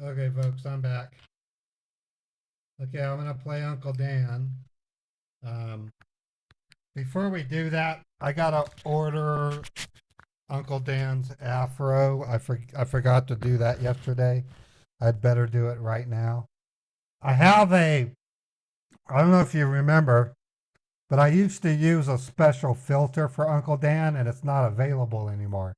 Okay, folks, I'm back. Okay, I'm gonna play Uncle Dan. Before we do that, I gotta order Uncle Dan's afro. I forgot to do that yesterday. I'd better do it right now. I don't know if you remember, but I used to use a special filter for Uncle Dan, and it's not available anymore.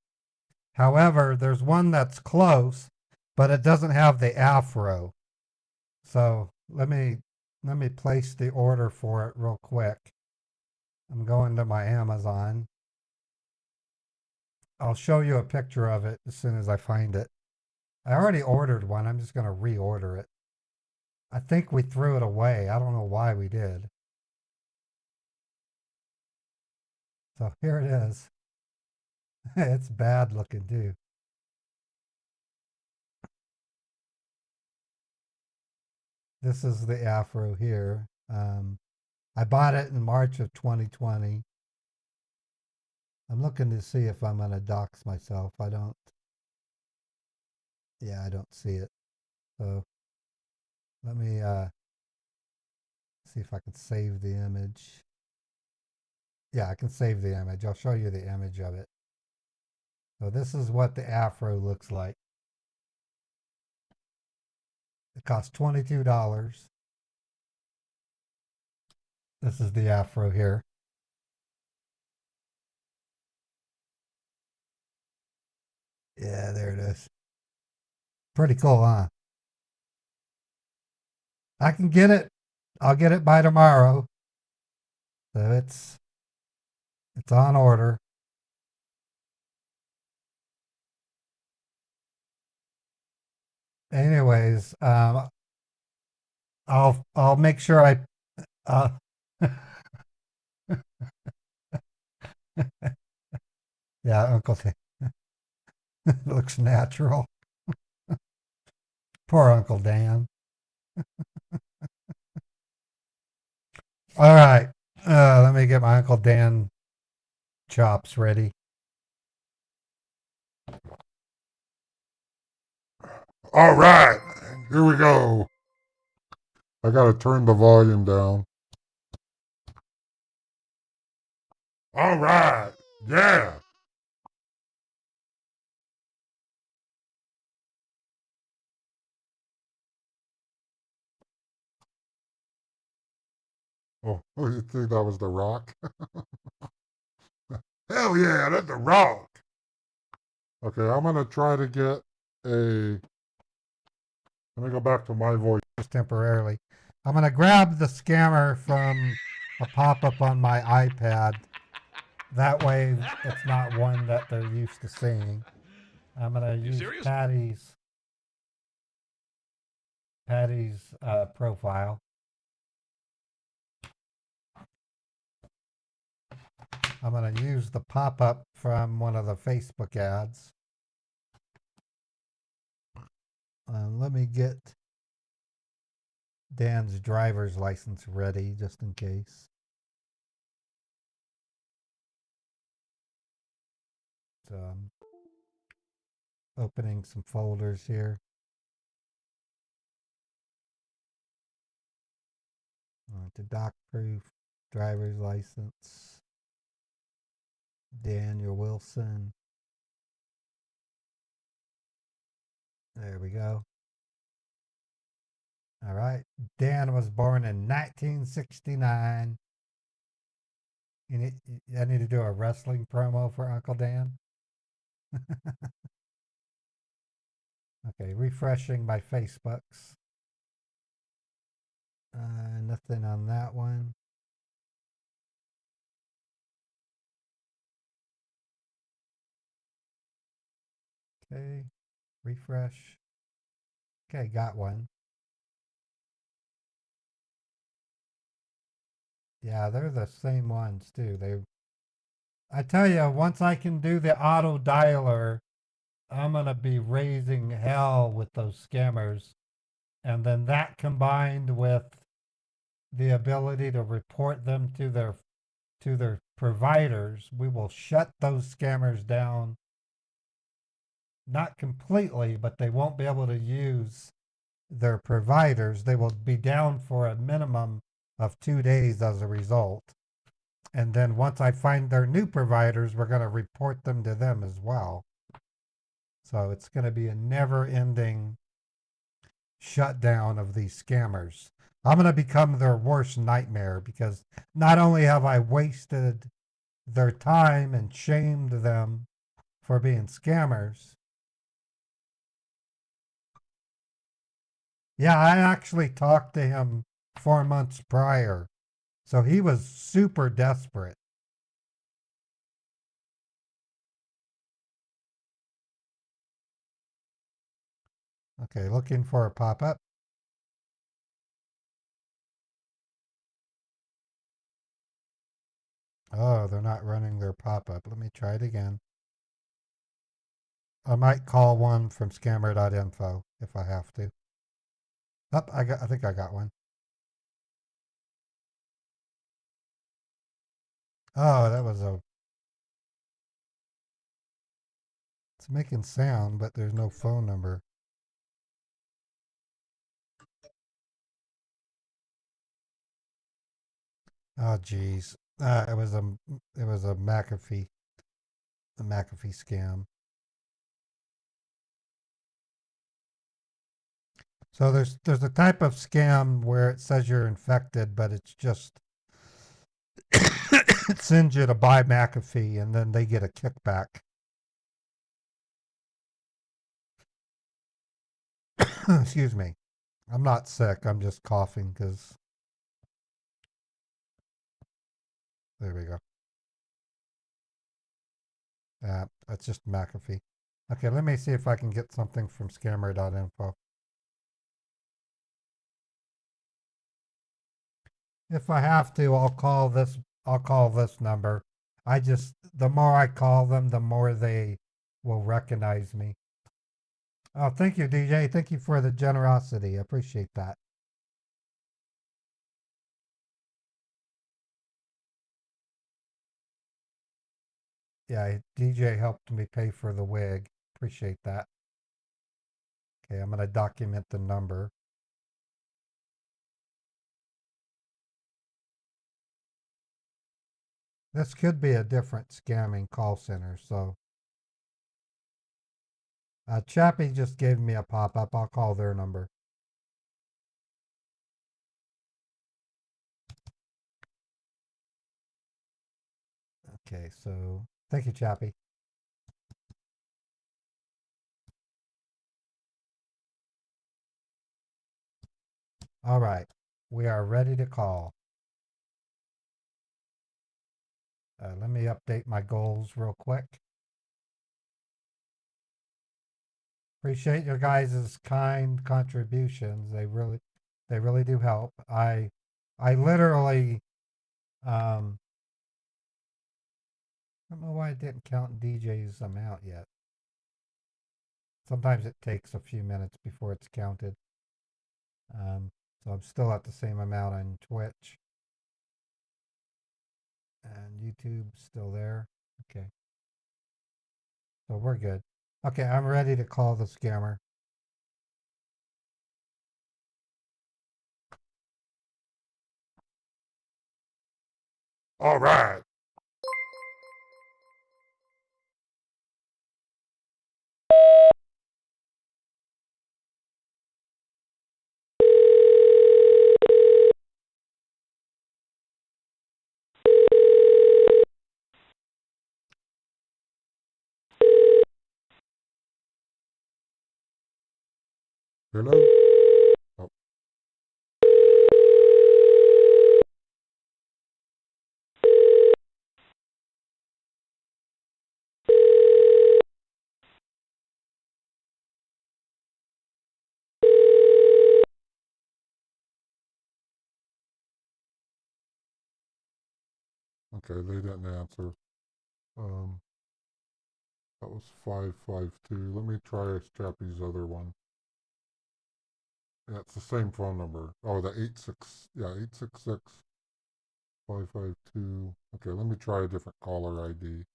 However, there's one that's close, but it doesn't have the afro. So let me place the order for it real quick. I'm going to my Amazon. I'll show you a picture of it as soon as I find it. I already ordered one. I'm just going to reorder it. I think we threw it away. I don't know why we did. So here it is. It's bad looking too. This is the afro here. I bought it in March of 2020. I'm looking to see if I'm going to dox myself. I don't see it. So let me see if I can save the image. Yeah, I can save the image. I'll show you the image of it. So this is what the afro looks like. It costs $22. This is the afro here. Yeah, there it is. Pretty cool, huh? I can get it. I'll get it by tomorrow. So it's on order. Anyways, I'll make sure I yeah, Uncle Dan. Looks natural. Poor Uncle Dan. All right. Let me get my Uncle Dan chops ready. All right, here we go. I gotta turn the volume down. All right, yeah. Oh, you think that was The Rock? Hell yeah, that's The Rock. Okay, I'm gonna try to get a. Let me go back to my voice. Just temporarily. I'm going to grab the scammer from a pop-up on my iPad. That way it's not one that they're used to seeing. I'm going to use Patty's profile. I'm going to use the pop-up from one of the Facebook ads. Let me get Dan's driver's license ready just in case. So I'm opening some folders here. To doc proof, driver's license, Daniel Wilson. There we go. All right. Dan was born in 1969. I need to do a wrestling promo for Uncle Dan. Okay, refreshing my Facebooks. Nothing on that one. Okay, refresh. Okay, got one. Yeah, they're the same ones too. I tell you, once I can do the auto dialer, I'm gonna be raising hell with those scammers. And then that combined with the ability to report them to their providers, we will shut those scammers down. Not completely, but they won't be able to use their providers, they will be down for a minimum of 2 days as a result. And then once I find their new providers, we're going to report them to them as well. So it's going to be a never-ending shutdown of these scammers. I'm going to become their worst nightmare because not only have I wasted their time and shamed them for being scammers. Yeah, I actually talked to him 4 months prior. So he was super desperate. Okay, looking for a pop-up. Oh, they're not running their pop-up. Let me try it again. I might call one from scammer.info if I have to. Oh, I think I got one. Oh, that was it's making sound, but there's no phone number. Oh, geez. It was a McAfee scam. So there's a type of scam where it says you're infected, but it's just it sends you to buy McAfee and then they get a kickback. Excuse me. I'm not sick. I'm just coughing because there we go. That's just McAfee. Okay, let me see if I can get something from scammer.info. If I have to, I'll call this number. The more I call them, the more they will recognize me. Oh, thank you, DJ. Thank you for the generosity. I appreciate that. Yeah, DJ helped me pay for the wig. Appreciate that. Okay, I'm going to document the number. This could be a different scamming call center, so. Chappie just gave me a pop-up. I'll call their number. Okay, so thank you, Chappie. All right, we are ready to call. Let me update my goals real quick. Appreciate your guys' kind contributions. They really do help. I literally, I don't know why I didn't count DJ's amount yet. Sometimes it takes a few minutes before it's counted. So I'm still at the same amount on Twitch. And YouTube's still there. Okay. So we're good. Okay, I'm ready to call the scammer. All right. Hello? Oh. Okay, they didn't answer. That was 552. Let me try Chappie's other one. Yeah, it's the same phone number. Oh, the 866 552. Okay, let me try a different caller ID.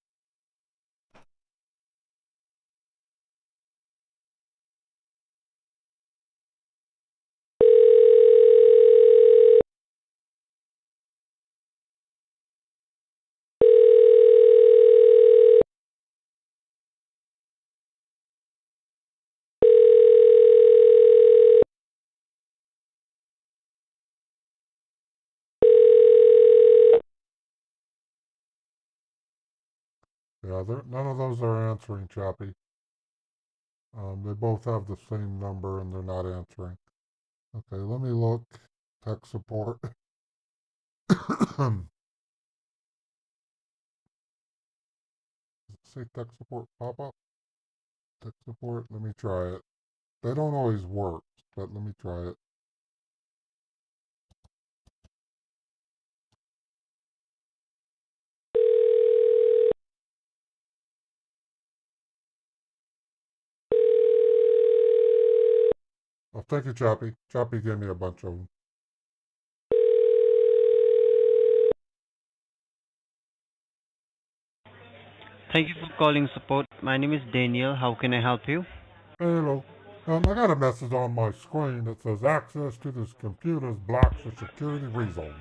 Yeah, none of those are answering, Chappie. They both have the same number and they're not answering. Okay, let me look. Tech support. Does it say tech support pop up? Tech support, let me try it. They don't always work, but let me try it. Oh, thank you, Chappie. Chappie gave me a bunch of them. Thank you for calling support. My name is Daniel. How can I help you? Hello. I got a message on my screen that says access to this computer is blocked for security reasons.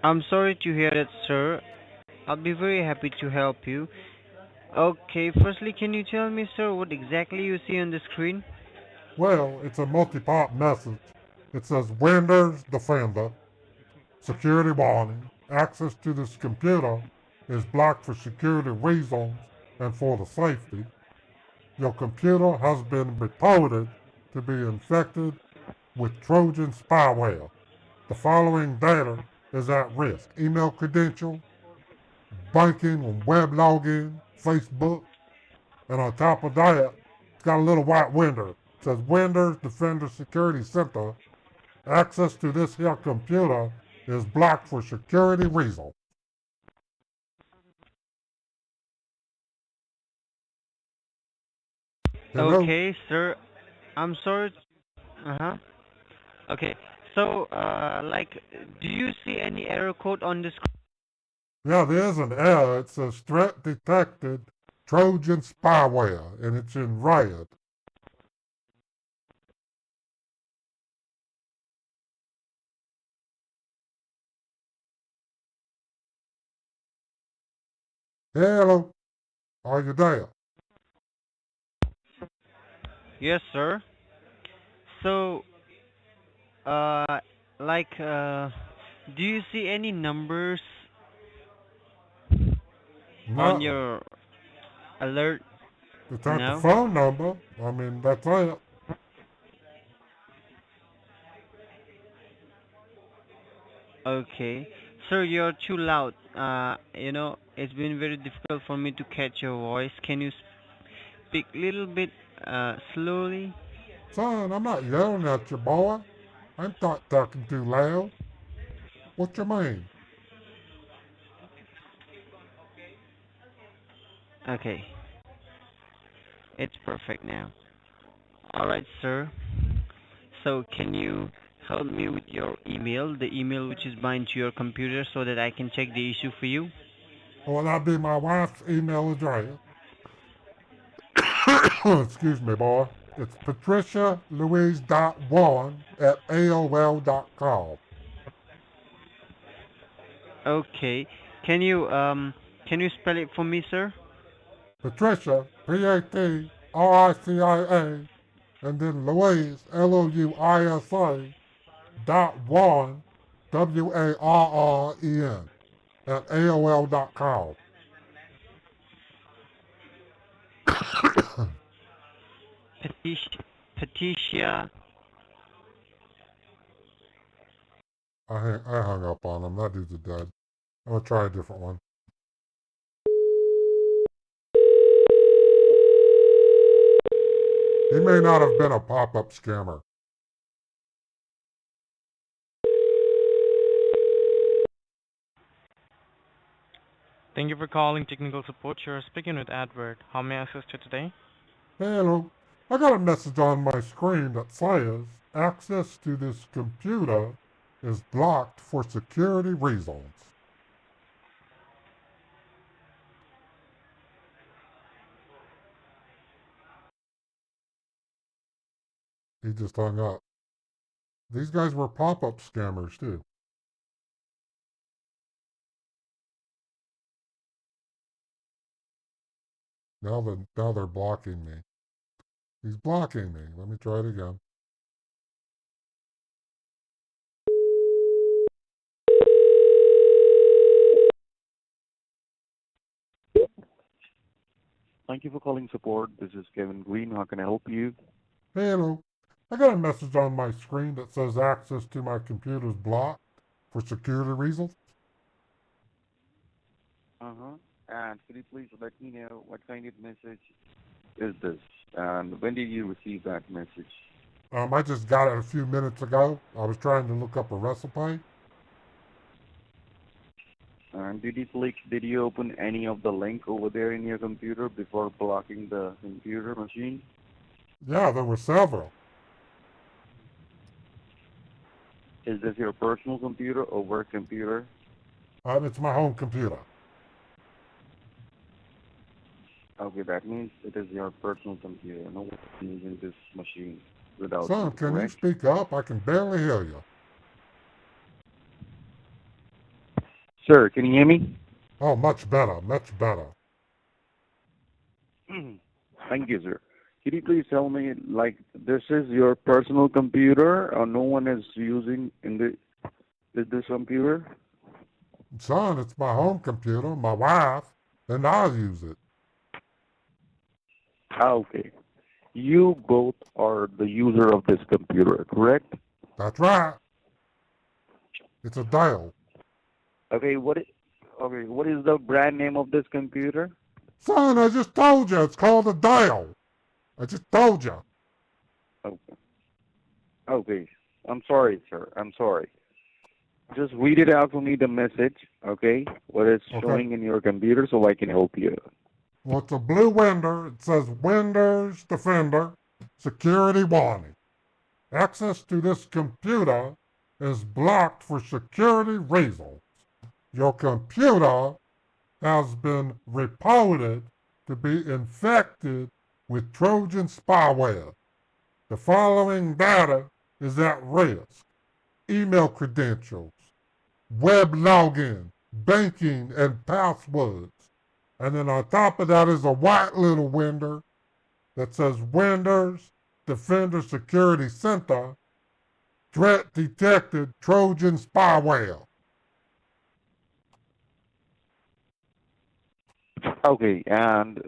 I'm sorry to hear that, sir. I'll be very happy to help you. Okay, firstly, can you tell me, sir, what exactly you see on the screen? Well, it's a multi-part message. It says Windows Defender, security warning, access to this computer is blocked for security reasons and for the safety. Your computer has been reported to be infected with Trojan spyware. The following data is at risk. Email credential, banking and web login, Facebook, and on top of that, it's got a little white window. It says Windows Defender Security Center. Access to this here computer is blocked for security reasons. Hello? Okay, sir. I'm sorry. Uh-huh. Okay. So, do you see any error code on the screen? Yeah, there's an error. It says threat detected, Trojan spyware, and it's in red. Hello? Are you there? Yes, sir. So, uh, do you see any numbers on No. your alert? It's not the No? phone number. I mean, that's it. Okay. Sir, you're too loud. It's been very difficult for me to catch your voice. Can you speak a little bit slowly? Son, I'm not yelling at you, boy. I'm not talking too loud. What you mean? Okay. It's perfect now. Alright, sir. So, can you help me with your email, the email which is bind to your computer so that I can check the issue for you? Well, that'd be my wife's email address. Excuse me, boy. It's patricialouise.1 at AOL.com. Okay. Can you spell it for me, sir? Patricia, Patricia, and then Louise, Louisa, .1, WARREN, at AOL.com. Patricia. I hung up on him. That dude's dead. I'm going to try a different one. He may not have been a pop-up scammer. Thank you for calling technical support. You're speaking with Edward. How may I assist you today? Hello. I got a message on my screen that says access to this computer is blocked for security reasons. He just hung up. These guys were pop-up scammers too. Now they're blocking me. He's blocking me. Let me try it again. Thank you for calling support. This is Kevin Green. How can I help you? Hello. I got a message on my screen that says access to my computer is blocked for security reasons. Uh-huh. And could you please let me know what kind of message is this? And when did you receive that message? I just got it a few minutes ago. I was trying to look up a recipe. And did you open any of the link over there in your computer before blocking the computer machine? Yeah, there were several. Is this your personal computer or work computer? It's my home computer. Okay, that means it is your personal computer. No one is using this machine without Son, you, can you correct? speak up? I can barely hear you. Sir, can you hear me? Oh, much better, much better. Thank you, sir. Can you please tell me, like, this is your personal computer, or no one is using this computer? Son, it's my home computer, my wife, and I use it. Okay. You both are the user of this computer, correct? That's right. It's a Dell. Okay, what is the brand name of this computer? Son, I just told you, it's called a Dell. I just told you. Okay. Okay. I'm sorry, sir. I'm sorry. Just read it out for me, the message, okay? What is showing in your computer so I can help you. Well, it's a blue window. It says Windows Defender Security Warning. Access to this computer is blocked for security reasons. Your computer has been reported to be infected with Trojan spyware. The following data is at risk. Email credentials, web login, banking, and passwords. And then on top of that is a white little window that says Windows Defender Security Center, threat detected Trojan spyware. Okay, and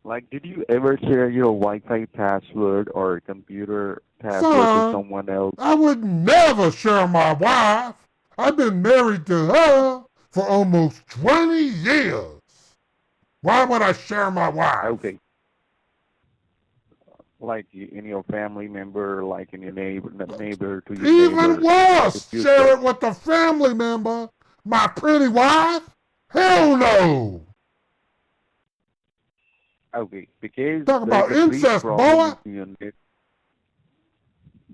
like, did you ever share your Wi-Fi password or computer password to someone else? I would never share my wife. I've been married to her for almost 20 years. Why would I share my wife? Okay. Like in your family member, like in your neighbor to your neighbor. Even worse, share it with a family member. My pretty wife? Hell no. Okay, because Talk about incest, boy.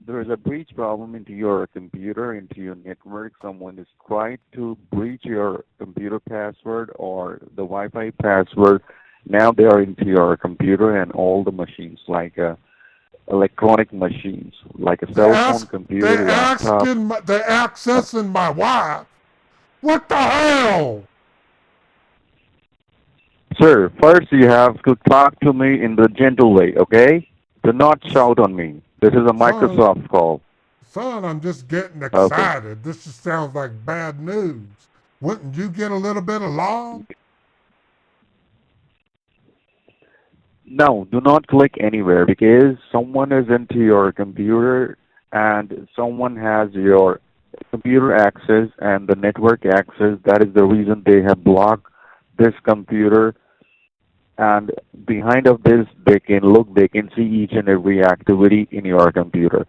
There's a breach problem into your computer, into your network. Someone is trying to breach your computer password or the Wi-Fi password. Now they are into your computer and all the machines, like electronic machines, like a cell phone, computer, laptop. They're accessing my wife. What the hell? Sir, first you have to talk to me in the gentle way, okay? Do not shout on me. This is a Microsoft call. Son, I'm just getting excited. Okay. This just sounds like bad news. Wouldn't you get a little bit alarmed? No, do not click anywhere because someone is into your computer and someone has your computer access and the network access. That is the reason they have blocked this computer. And behind of this, they can look, they can see each and every activity in your computer.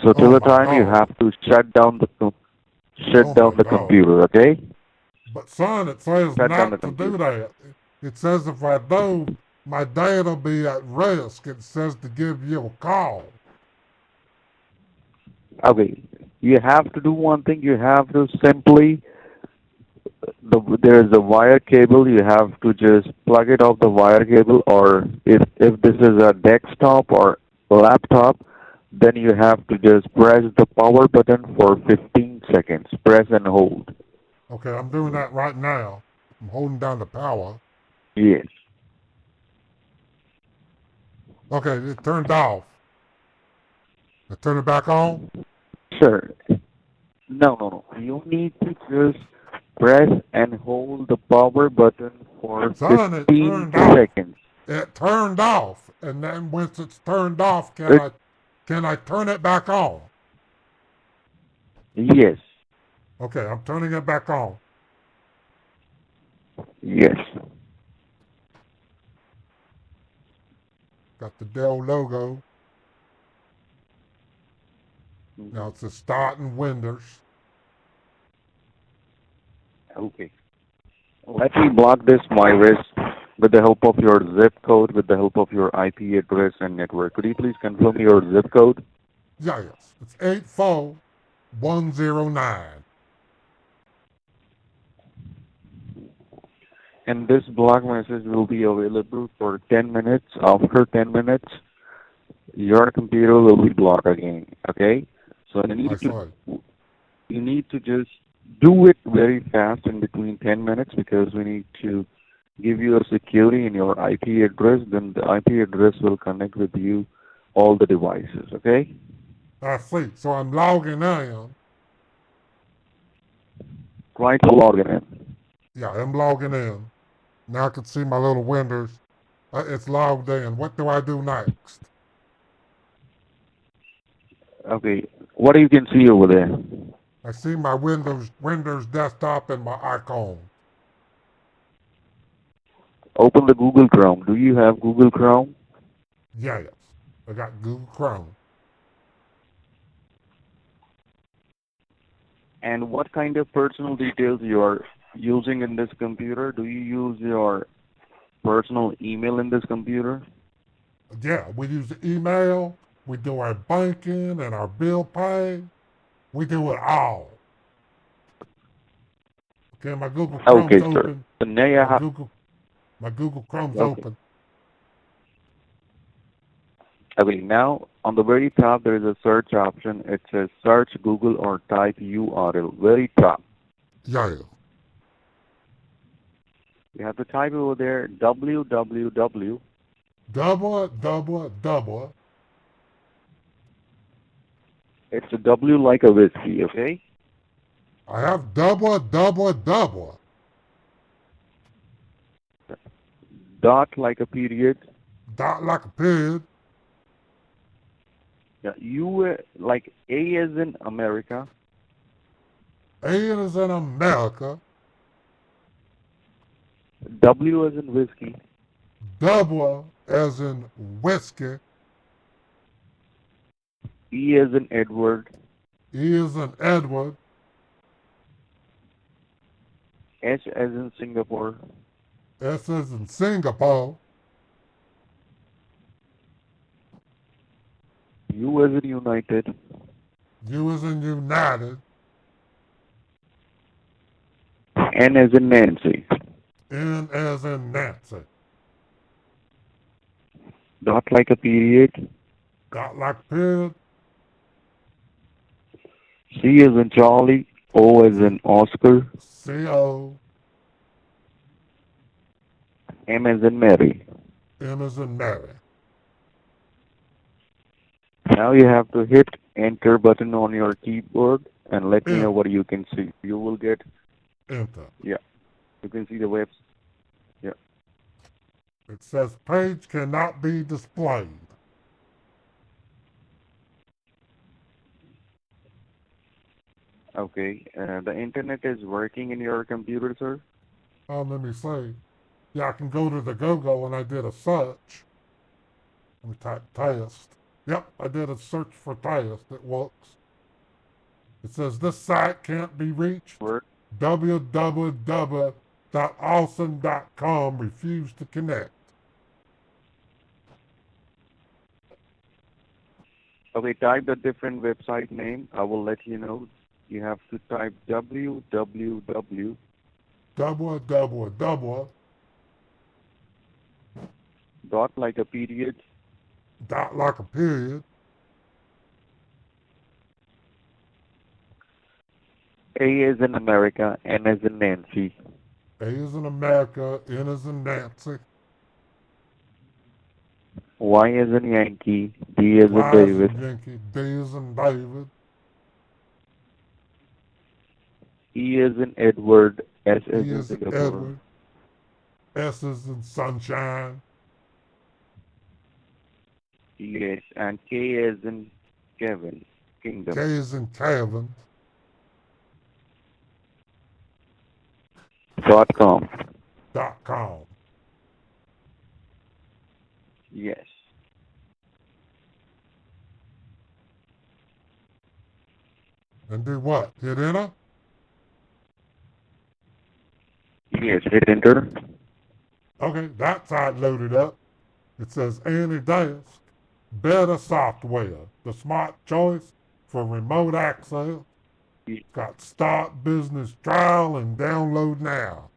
So till the time you have to shut down the computer, okay? But son, it says not to do that. It says if I do, my data will be at risk. It says to give you a call. Okay, you have to do one thing. You have to simply there is a wire cable. You have to just plug it off the wire cable, or if this is a desktop or laptop, then you have to just press the power button for 15 seconds. Press and hold. Okay, I'm doing that right now. I'm holding down the power. Yes. Okay, it turned off. I turn it back on? Sure. No. You need to just press and hold the power button for Son, it 15 turned off. seconds. It turned off, and then once it's turned off, It- can I turn it back on? Yes. Okay, I'm turning it back on. Yes. Got the Dell logo. Now it says starting Windows. Okay. Let me block this virus with the help of your zip code, with the help of your IP address and network. Could you please confirm your zip code? Yes, it's 84109. And this block message will be available for 10 minutes. After 10 minutes, your computer will be blocked again. Okay? So you need to just do it very fast in between 10 minutes because we need to give you a security in your IP address. Then the IP address will connect with you all the devices. Okay? I see. So I'm logging in. Try to log in. Yeah, I'm logging in. Now I can see my little Windows. It's logged in. What do I do next? Okay. What do you can see over there? I see my Windows desktop and my icon. Open the Google Chrome. Do you have Google Chrome? Yes, I got Google Chrome. And what kind of personal details you are using in this computer? Do you use your personal email in this computer? Yeah, we use the email. We do our banking and our bill pay. We do it all. Okay, my Google Chrome's Okay, sir. open. So now you have, My Google Chrome's Okay. open. okay, now on the very top there is a search option. It says search Google or type URL. Very top. Yeah. You have to type over there www. Double. It's a W like a whiskey, okay? I have double. Dot like a period. Dot like a period. Yeah, U like A as in America. A is in America. W as in whiskey. Double as in whiskey. E as in Edward. E is in Edward. S as in Singapore. S is in Singapore. U as in United. U is in United. N as in Nancy. N as in Nancy. Dot like a period. Dot like a period. C as in Charlie. O as in Oscar. C-O. M as in Mary. M as in Mary. Now you have to hit enter button on your keyboard and let me know what you can see. You will get enter. Yeah. You can see the webs. Yeah. It says page cannot be displayed. Okay. The internet is working in your computer, sir? Let me see. Yeah, I can go to the Google and I did a search. Let me type test. Yep, I did a search for test. It works. It says this site can't be reached. www.awesome.com refused to connect. Okay, type the different website name. I will let you know. You have to type www. Dot like a period. Dot like a period. A is in America, N is in Nancy. A is in America, N is in Nancy. Y is in Yankee, D is in Y is David. in Yankee, D is in David. E is in Edward, S is E in is in Singapore. Edward. S is in sunshine. Yes, and K is in Kevin, Kingdom. K is in Kevin. .com. .com. Yes. And do what? Hit enter? Yes, hit enter. Okay, that side loaded up. It says AnyDesk, better software, the smart choice for remote access. It's got start business trial and download now.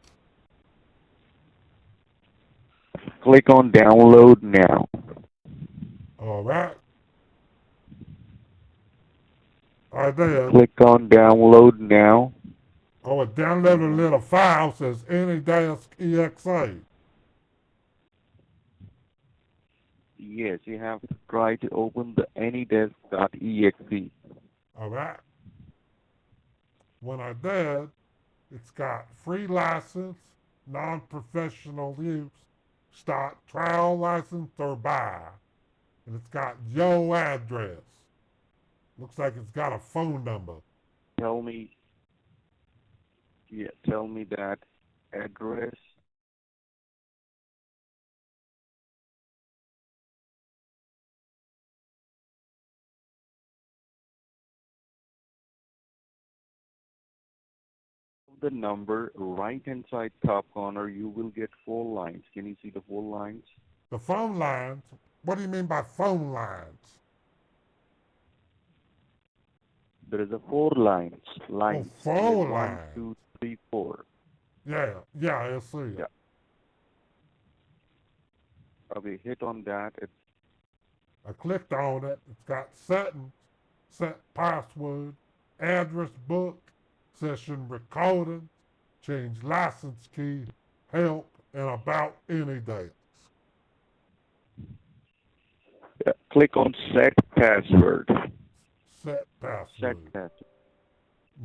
Click on download now. All right. I did. Click on download now. Oh, it downloaded a little file says AnyDesk EXA. Yes, you have to try to open the anydesk.exe. All right. When I did, it's got free license, non-professional use, start trial license or buy. And it's got your address. Looks like it's got a phone number. Tell me that address. The number, right hand side top corner, you will get 4 lines. Can you see the 4 lines? The phone lines? What do you mean by phone lines? There is a 4 lines. Oh, 4 1, lines. 2, 3, 4. Yeah, I see it. Yeah. Okay, hit on that. I clicked on it. It's got settings, set password, address book, session recording, change license key, help, and about AnyDesk. Yeah, click on set password. Set password. Set password.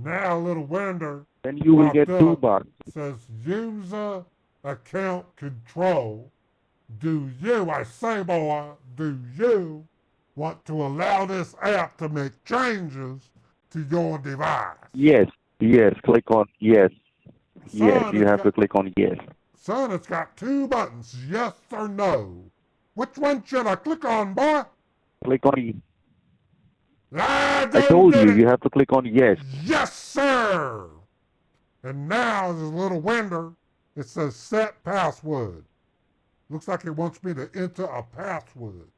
Now a little window. Then you will get 2 boxes. Says user account control. Do you, I say boy, do you want to allow this app to make changes to your device? Yes, click on yes. Son, Yes, you have to click on yes. Son, it's got 2 buttons, yes or no. Which one should I click on, boy? Click on I told you, you have to click on yes. Yes, sir. And now there's a little window. It says set password. Looks like it wants me to enter a password.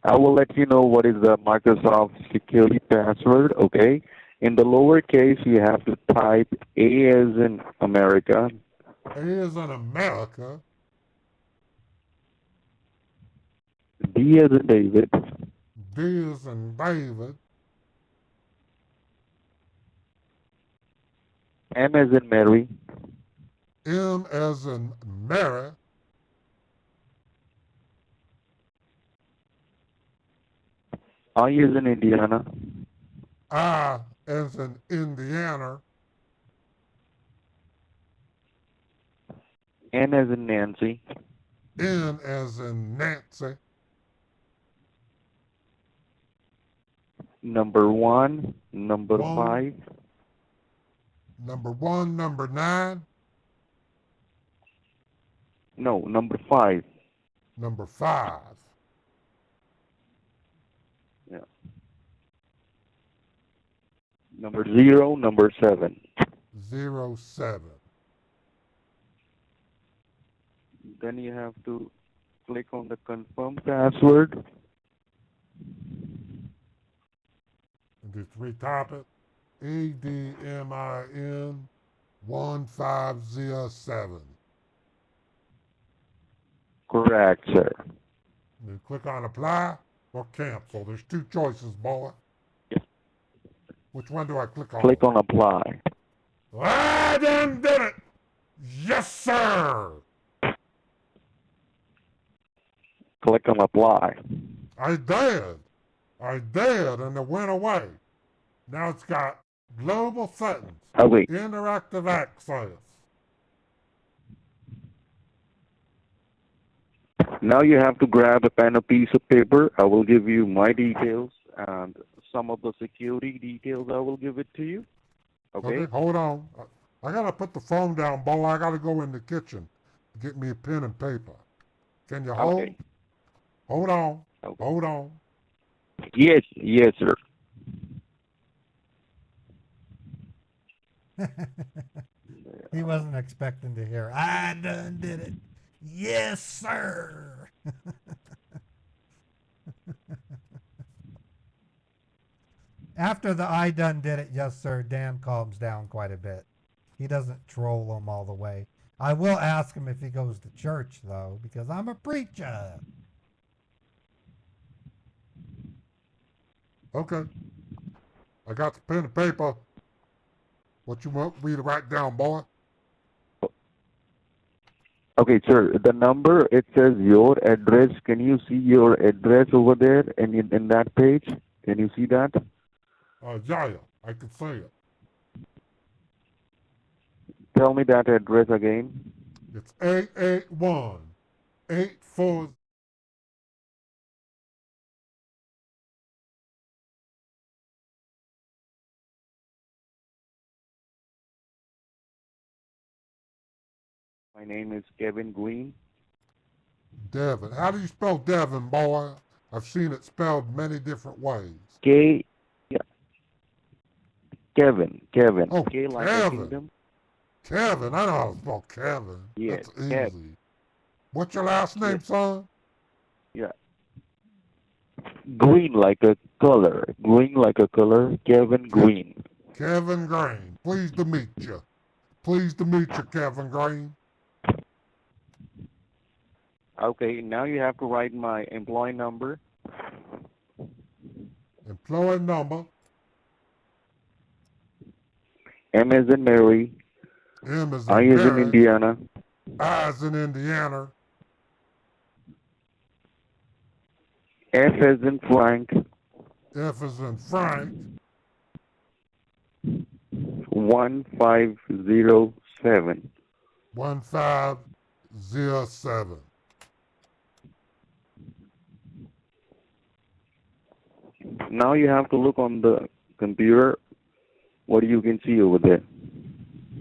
I will let you know what is the Microsoft security password, okay? In the lowercase, you have to type A as in America. A as in America. D as in David. D as in David. M as in Mary. M as in Mary. I as in Indiana. I as in Indiana. N as in Nancy. N as in Nancy. Number 1, number 5. Number 1, number 9. No, number 5. Number 5. Yeah. Number 0, number 7. 07. Then you have to click on the confirm password. And just retype it. ADMIN 1507. Correct, sir. You click on apply or cancel. There's 2 choices, boy. Which one do I click on? Click on apply. I done did it! Yes, sir! Click on apply. I did, and it went away. Now it's got global settings, Oh, wait. interactive access, Now you have to grab a pen, a piece of paper. I will give you my details and some of the security details. I will give it to you. Okay? Hold on. I gotta put the phone down, boy. I gotta go in the kitchen to get me a pen and paper. Can you hold? Okay. Hold on. Okay. Hold on. Yes, yes, sir. He wasn't expecting to hear, I done did it. Yes, sir. After the I done did it, yes, sir, Dan calms down quite a bit. He doesn't troll him all the way. I will ask him if he goes to church, though, because I'm a preacher. Okay. I got the pen and paper. What you want me to write down, boy? Okay, sir. The number, it says your address. Can you see your address over there in that page? Can you see that? Yeah, I can see it. Tell me that address again. It's 881-84. My name is Kevin Green. Devin. How do you spell Devin, boy? I've seen it spelled many different ways. Yeah. Kevin. Oh, K like a Kevin. kingdom. Kevin. I know how to spell Kevin. Yes, That's easy. Kevin. What's your last name, son? Yeah. Green like a color. Kevin Green. Kevin Green. Pleased to meet you. Pleased to meet you, Kevin Green. Okay, now you have to write my employee number. Employee number. M as in Mary. M as in I as in Mary. Indiana. I as in Indiana. F as in Frank. F as in Frank. 1507. 1507. Now you have to look on the computer. What you can see over there?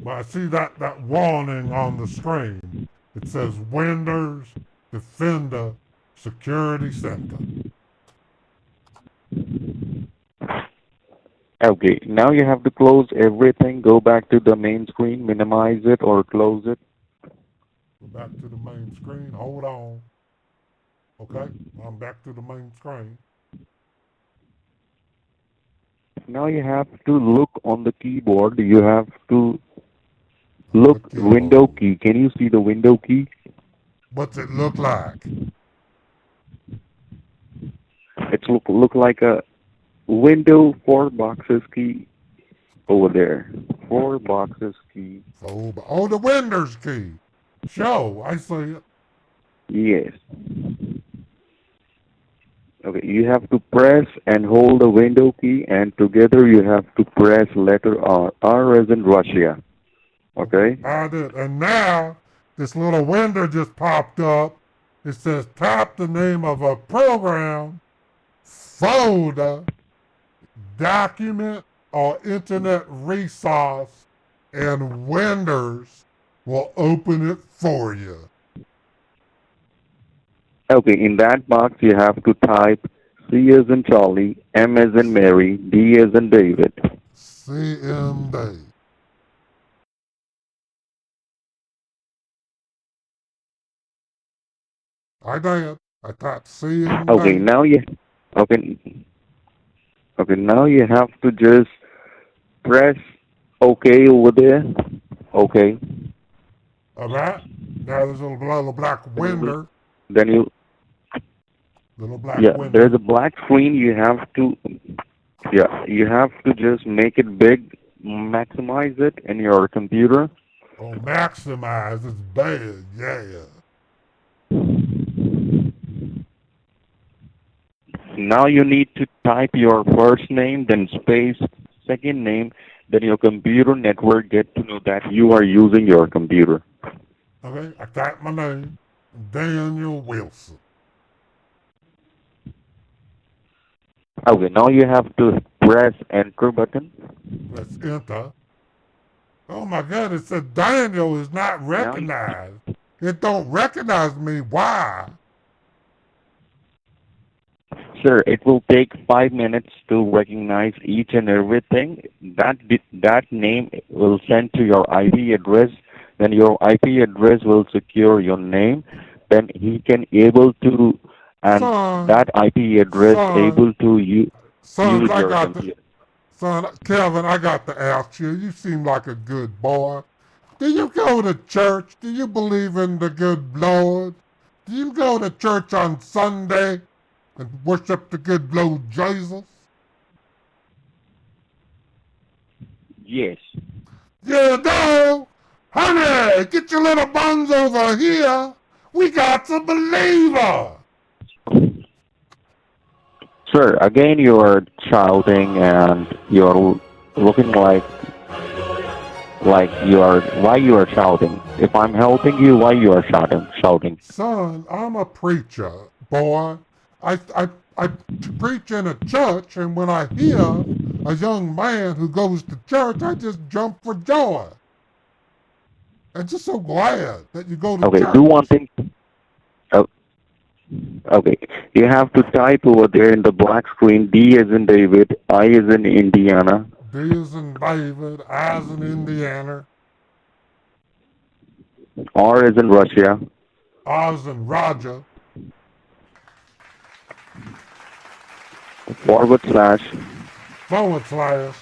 Well, I see that warning on the screen. It says Windows Defender Security Center. Okay, now you have to close everything. Go back to the main screen, minimize it or close it. Go back to the main screen. Hold on. Okay, I'm back to the main screen. Now you have to look on the keyboard. You have to look window key. Can you see the window key? What's it look like? It's look like a window 4 boxes key over there. 4 boxes key. Oh, the Windows key. Show, I see it. Yes. Okay, you have to press and hold the window key, and together you have to press letter R. R as in Russia. Okay? I did. And now, this little window just popped up. It says type the name of a program, folder, document, or internet resource, and Windows will open it for you. Okay, in that box you have to type C as in Charlie, M as in Mary, D as in David. CMD. I did. I typed CMD. Okay, now now you have to just press OK over there. Okay. All right. Now there's a little black window. Then you Little black window. there's a black screen. You have to just make it big, maximize it in your computer. Oh, maximize. It's bad. Yeah. Now you need to type your first name, then space, second name, then your computer network get to know that you are using your computer. Okay. I typed my name. Daniel Wilson. Okay, now you have to press enter button. Let's enter. Oh my God, it said Daniel is not Now you, recognized. It don't recognize me. Why? sir, it will take 5 minutes to recognize each and everything. That name will send to your IP address. Then your IP address will secure your name. Then he can able to, and Son, that IP address able son, to sons, use I your got the, computer. son, Kevin, I got to ask you. You seem like a good boy. Do you go to church? Do you believe in the good Lord? Do you go to church on Sunday and worship the good Lord Jesus? Yes. You do? Honey, get your little buns over here. We got some believer. Sir, again you are shouting and you're looking like why you are shouting. If I'm helping you, why you are shouting? Son, I'm a preacher, boy. I preach in a church, and when I hear a young man who goes to church, I just jump for joy. I'm just so glad that you go to Okay, church. do one thing. Oh, okay, you have to type over there in the black screen D as in David, I as in Indiana, D as in David, I as in Indiana, R as in Russia, R as in Roger, // /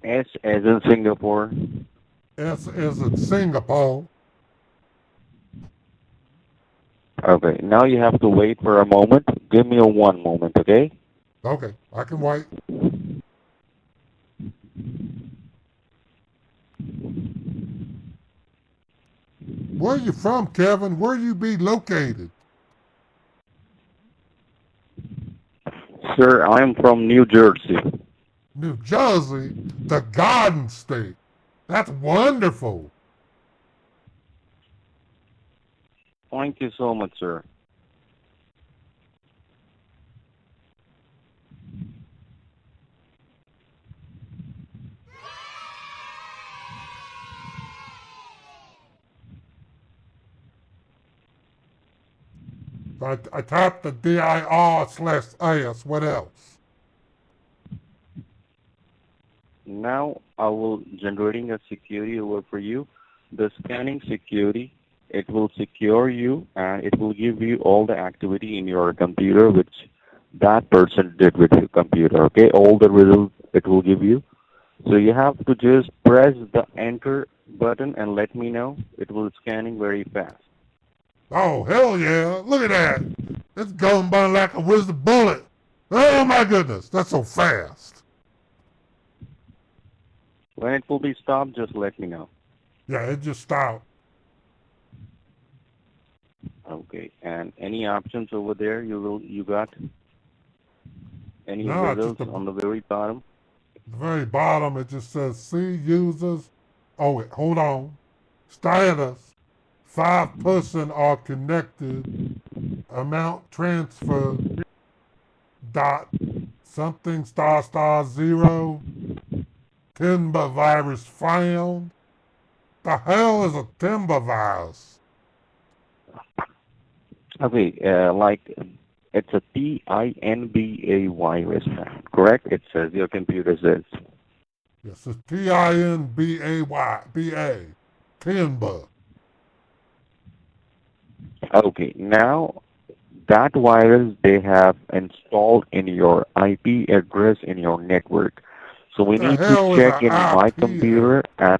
S as in Singapore. S as in Singapore. Okay, now you have to wait for a moment. Give me a 1 moment, okay? Okay, I can wait. Where you from, Kevin? Where you be located? Sir, I am from New Jersey. New Jersey, the Garden State. That's wonderful. Thank you so much, sir. I tapped the DIR/S. What else? Now I will generating a security over for you. The scanning security, it will secure you and it will give you all the activity in your computer which that person did with your computer. Okay, all the results it will give you. So you have to just press the enter button and let me know. It will scanning very fast. Oh, hell yeah. Look at that. It's going by like a wizard bullet. Oh, my goodness. That's so fast. When it will be stopped, just let me know. Yeah, it just stopped. Okay, and any options over there you got? Any No, it's results just on the very bottom? the very bottom, it just says see users. Oh, wait, hold on. Status. 5% are connected. Amount transfer. Dot. Something **0. Timber virus found. The hell is a timber virus? Okay, like it's a TINBA virus found, correct? It says your computer says. Yes, it's TINBAY. Timber. Okay, now that virus they have installed in your IP address in your network. So we The need to hell is check an in my IP? computer and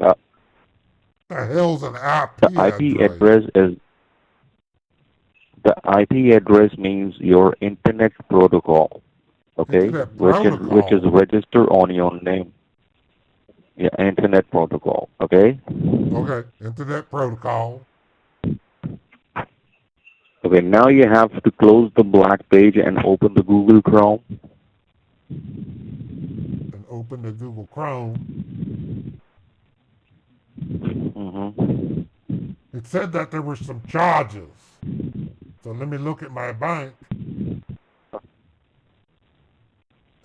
The hell's an the IP IP address? the IP address means your internet protocol, okay, Internet which is protocol. registered on your name. Yeah, internet protocol, okay? Okay, internet protocol. Okay, now you have to close the black page and open the Google Chrome. And open the Google Chrome. Mm-hmm. It said that there were some charges. So let me look at my bank.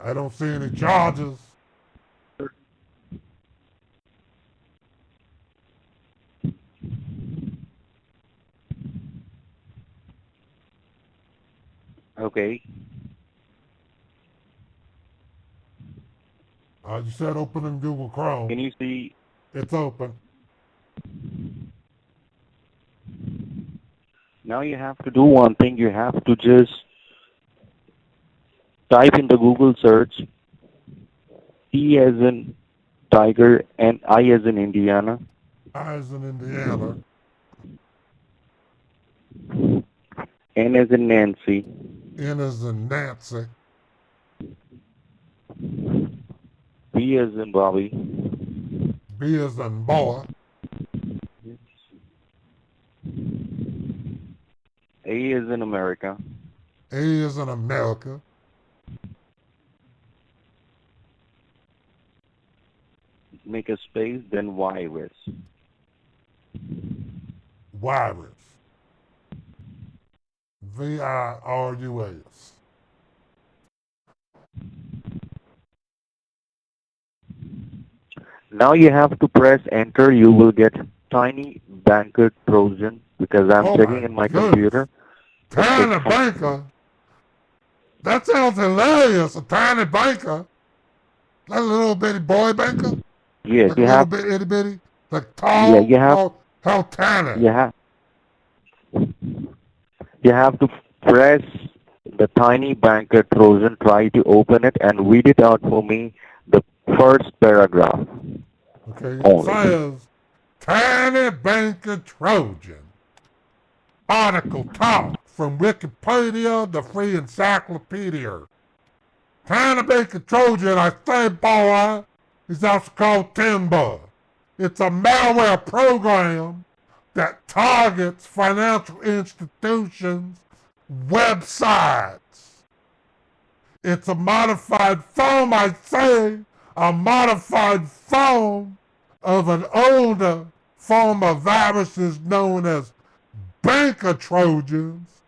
I don't see any charges. Okay. You said open in Google Chrome. Can you see? It's open. Now you have to do one thing. You have to just type in the Google search T as in Tiger and I as in Indiana. I as in Indiana. N as in Nancy. N as in Nancy. B as in Bobby. B as in boy. A as in America. A as in America. Make a space, then virus. Virus. VIRUS. Now you have to press enter. You will get tiny banker Trojan because I'm checking in my computer. Tiny banker? That sounds hilarious. A tiny banker? Like a little bitty boy banker? Yes, like you a have. little bit itty bitty? Like tall? Yeah, you have. How tiny? You have to press the tiny banker Trojan. Try to open it and read it out for me. The first paragraph. Okay, it only. says Tiny Banker Trojan. Article top from Wikipedia, the free encyclopedia. Tiny Banker Trojan, I say, boy, is also called Timber. It's a malware program that targets financial institutions' websites. It's a modified form, I say, a modified form of an older form of viruses known as banker Trojans,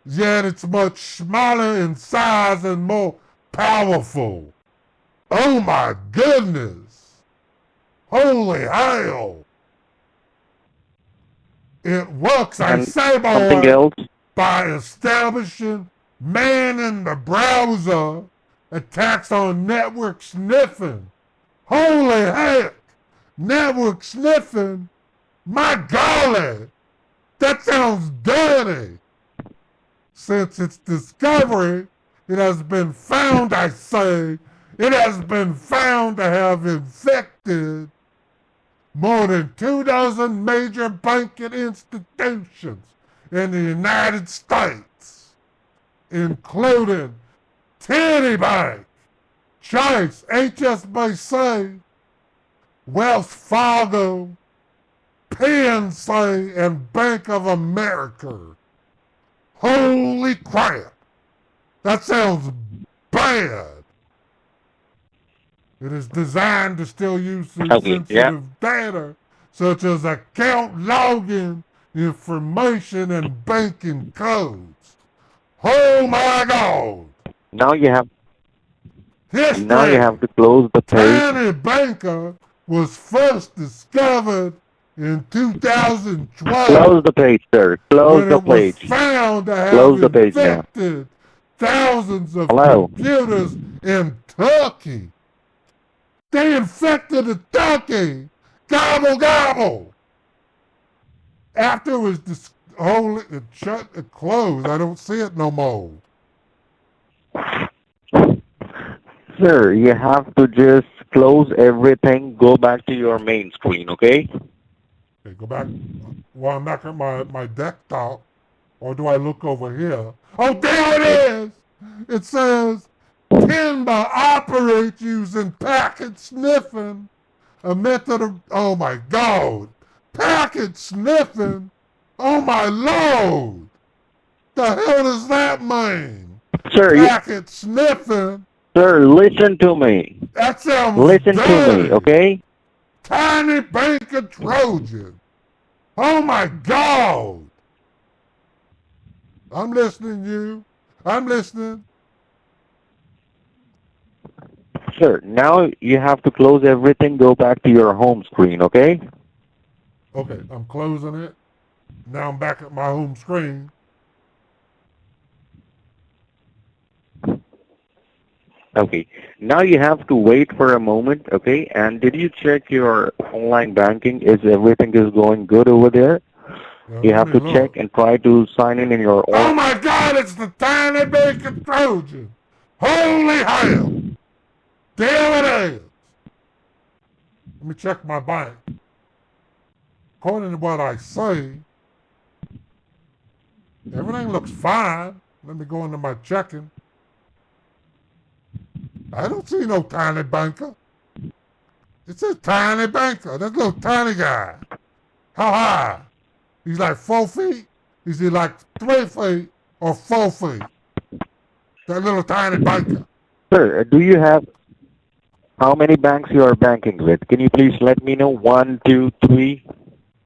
yet it's much smaller in size and more powerful. Oh my goodness! Holy hell! It works, I say, Something boy, else? by establishing man in the browser attacks on network sniffing. Holy heck! Network sniffing? My golly! That sounds dirty! Since its discovery, it has been found, I say, it has been found to have infected more than 24 major banking institutions in the United States, including TD Bank, Chase, HSBC, Wells Fargo, PNC, and Bank of America. Holy crap! That sounds bad. It is designed to steal users' sensitive data, such as account login information and banking codes. Oh my God! Now you have. History. Now you have to close the page. Tiny Banker was first discovered in 2012. Close the page, sir. Close the when it page. was found to have Close the page now. infected thousands of Hello. computers in Turkey. They infected the Turkey. Gobble, gobble. After it was it closed. I don't see it no more. Sir, you have to just close everything, go back to your main screen, okay? Okay, go back. Well, I'm back at my desktop. Or do I look over here? Oh, there it is! It says, Timber operates using packet sniffing, a method of, oh my God, packet sniffing? Oh my Lord! The hell does that mean? Sir, packet sniffing? Sir, listen to me. That sounds Listen to dirty. me, okay? Tiny Banker Trojan. Oh my God! I'm listening to you. I'm listening. Sir, now you have to close everything, go back to your home screen, okay? Okay, I'm closing it. Now I'm back at my home screen. Okay. Now you have to wait for a moment, okay? And did you check your online banking? Is everything is going good over there? You have to check and try to sign in your Oh own. my God, it's the tiny bacon Trojan. Holy hell. There it is. Let me check my bank. According to what I say, everything looks fine. Let me go into my checking. I don't see no tiny banker. It says tiny banker. That little tiny guy. How high? He's like 4 feet? Is he like 3 feet or 4 feet? That little tiny banker. Sir, do you have how many banks you are banking with? Can you please let me know? 1, 2, 3?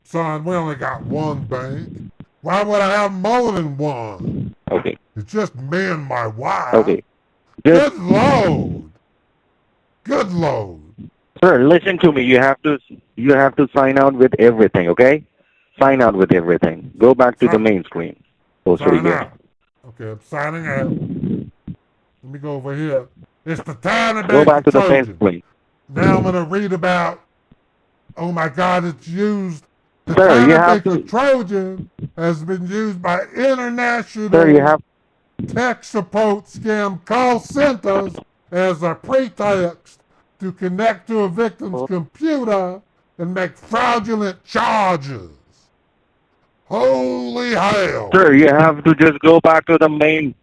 Son, we only got one bank. Why would I have more than one? Okay. It's just me and my wife. Okay. Good Lord. Good Lord. Sir, listen to me. You have to sign out with everything, okay? Sign out with everything. Go back to the main screen. Sign out. Okay, I'm signing out. Let me go over here. It's the tiny Go bacon back to the main Trojan. screen. Now I'm going to read about, oh my God, it's used. The Sir, you tiny have bacon to. Trojan has been used by international Sir, you have. tech support scam call centers as a pretext to connect to a victim's computer and make fraudulent charges. Holy hell. Sir, you have to just go back to the main.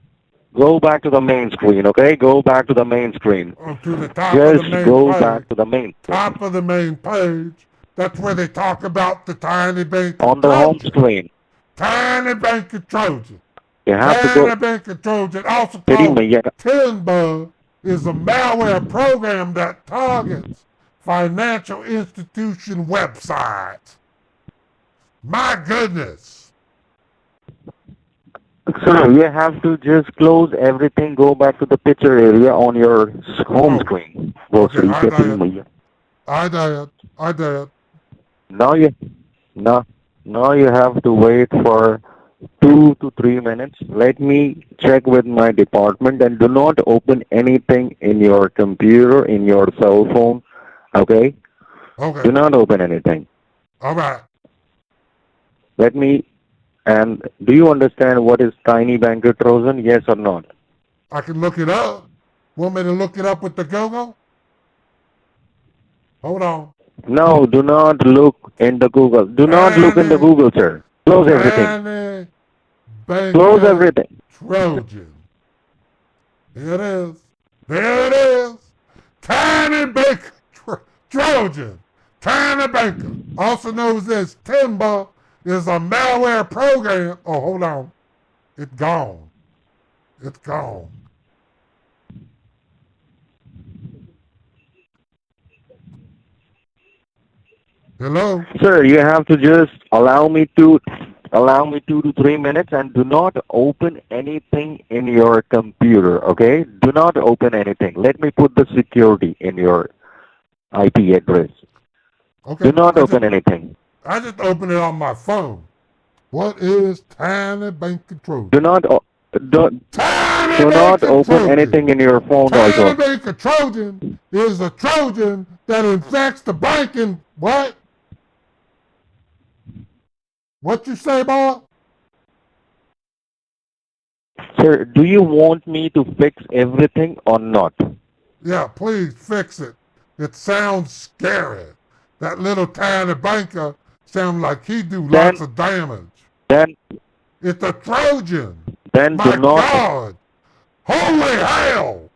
Go back to the main screen, okay? Go back to the main screen. To the top Just of the main go page. back to the main. Top of the main page. That's where they talk about the tiny bank On the home screen. Tiny bank of Trojan. You have to go. Tiny bank of Trojan, also City called में Tinbug, is a malware program that targets financial institution websites. My goodness. Sir, you have to just close everything. Go back to the picture area on your home screen. Okay, I did. I did. Now you have to wait for 2 to 3 minutes. Let me check with my department and do not open anything in your computer, in your cell phone. Okay? Okay. Do not open anything. All right. Let me. And do you understand what is Tiny Banker Trojan? Yes or not? I can look it up. Want me to look it up with the Google? Hold on. No, do not look in the Google. Do not look in the Google, sir. Close everything. Tiny Banker Close everything. Trojan. Here it is. There it is. Tiny Banker Trojan. Tiny Banker, also known as Timber, is a malware program. Oh, hold on. It's gone. It's gone. Hello? Sir, you have to just allow me 2 to 3 minutes and do not open anything in your computer, okay? Do not open anything. Let me put the security in your IP address. Okay. Do not open anything. I just opened it on my phone. What is Tiny Banker Trojan? Do not open anything in your phone Tiny also. Banker Trojan is a Trojan that infects the banking. What? What you say, boy? Sir, do you want me to fix everything or not? Yeah, please fix it. It sounds scary. That little tiny banker sounds like he do lots of damage. Then It's a Trojan. Then My do not. God. Holy hell.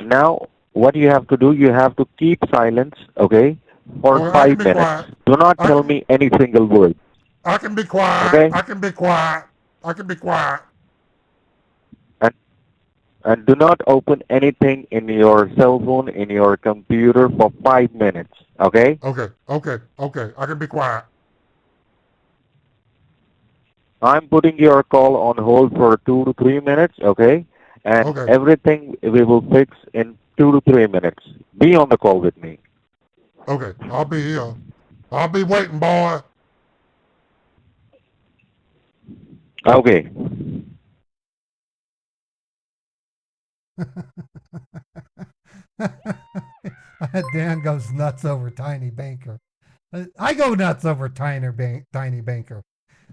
Now, what you have to do, you have to keep silence, okay, for Well, I 5 can be minutes. quiet. Do not tell me any single word. I can be quiet. Okay. I can be quiet. I can be quiet. And do not open anything in your cell phone, in your computer for 5 minutes, okay? Okay, I can be quiet. I'm putting your call on hold for 2 to 3 minutes, okay? And Okay. everything we will fix in 2 to 3 minutes. Be on the call with me. Okay, I'll be here. I'll be waiting, boy. Okay. Dan goes nuts over Tiny Banker. I go nuts over Tiny Banker.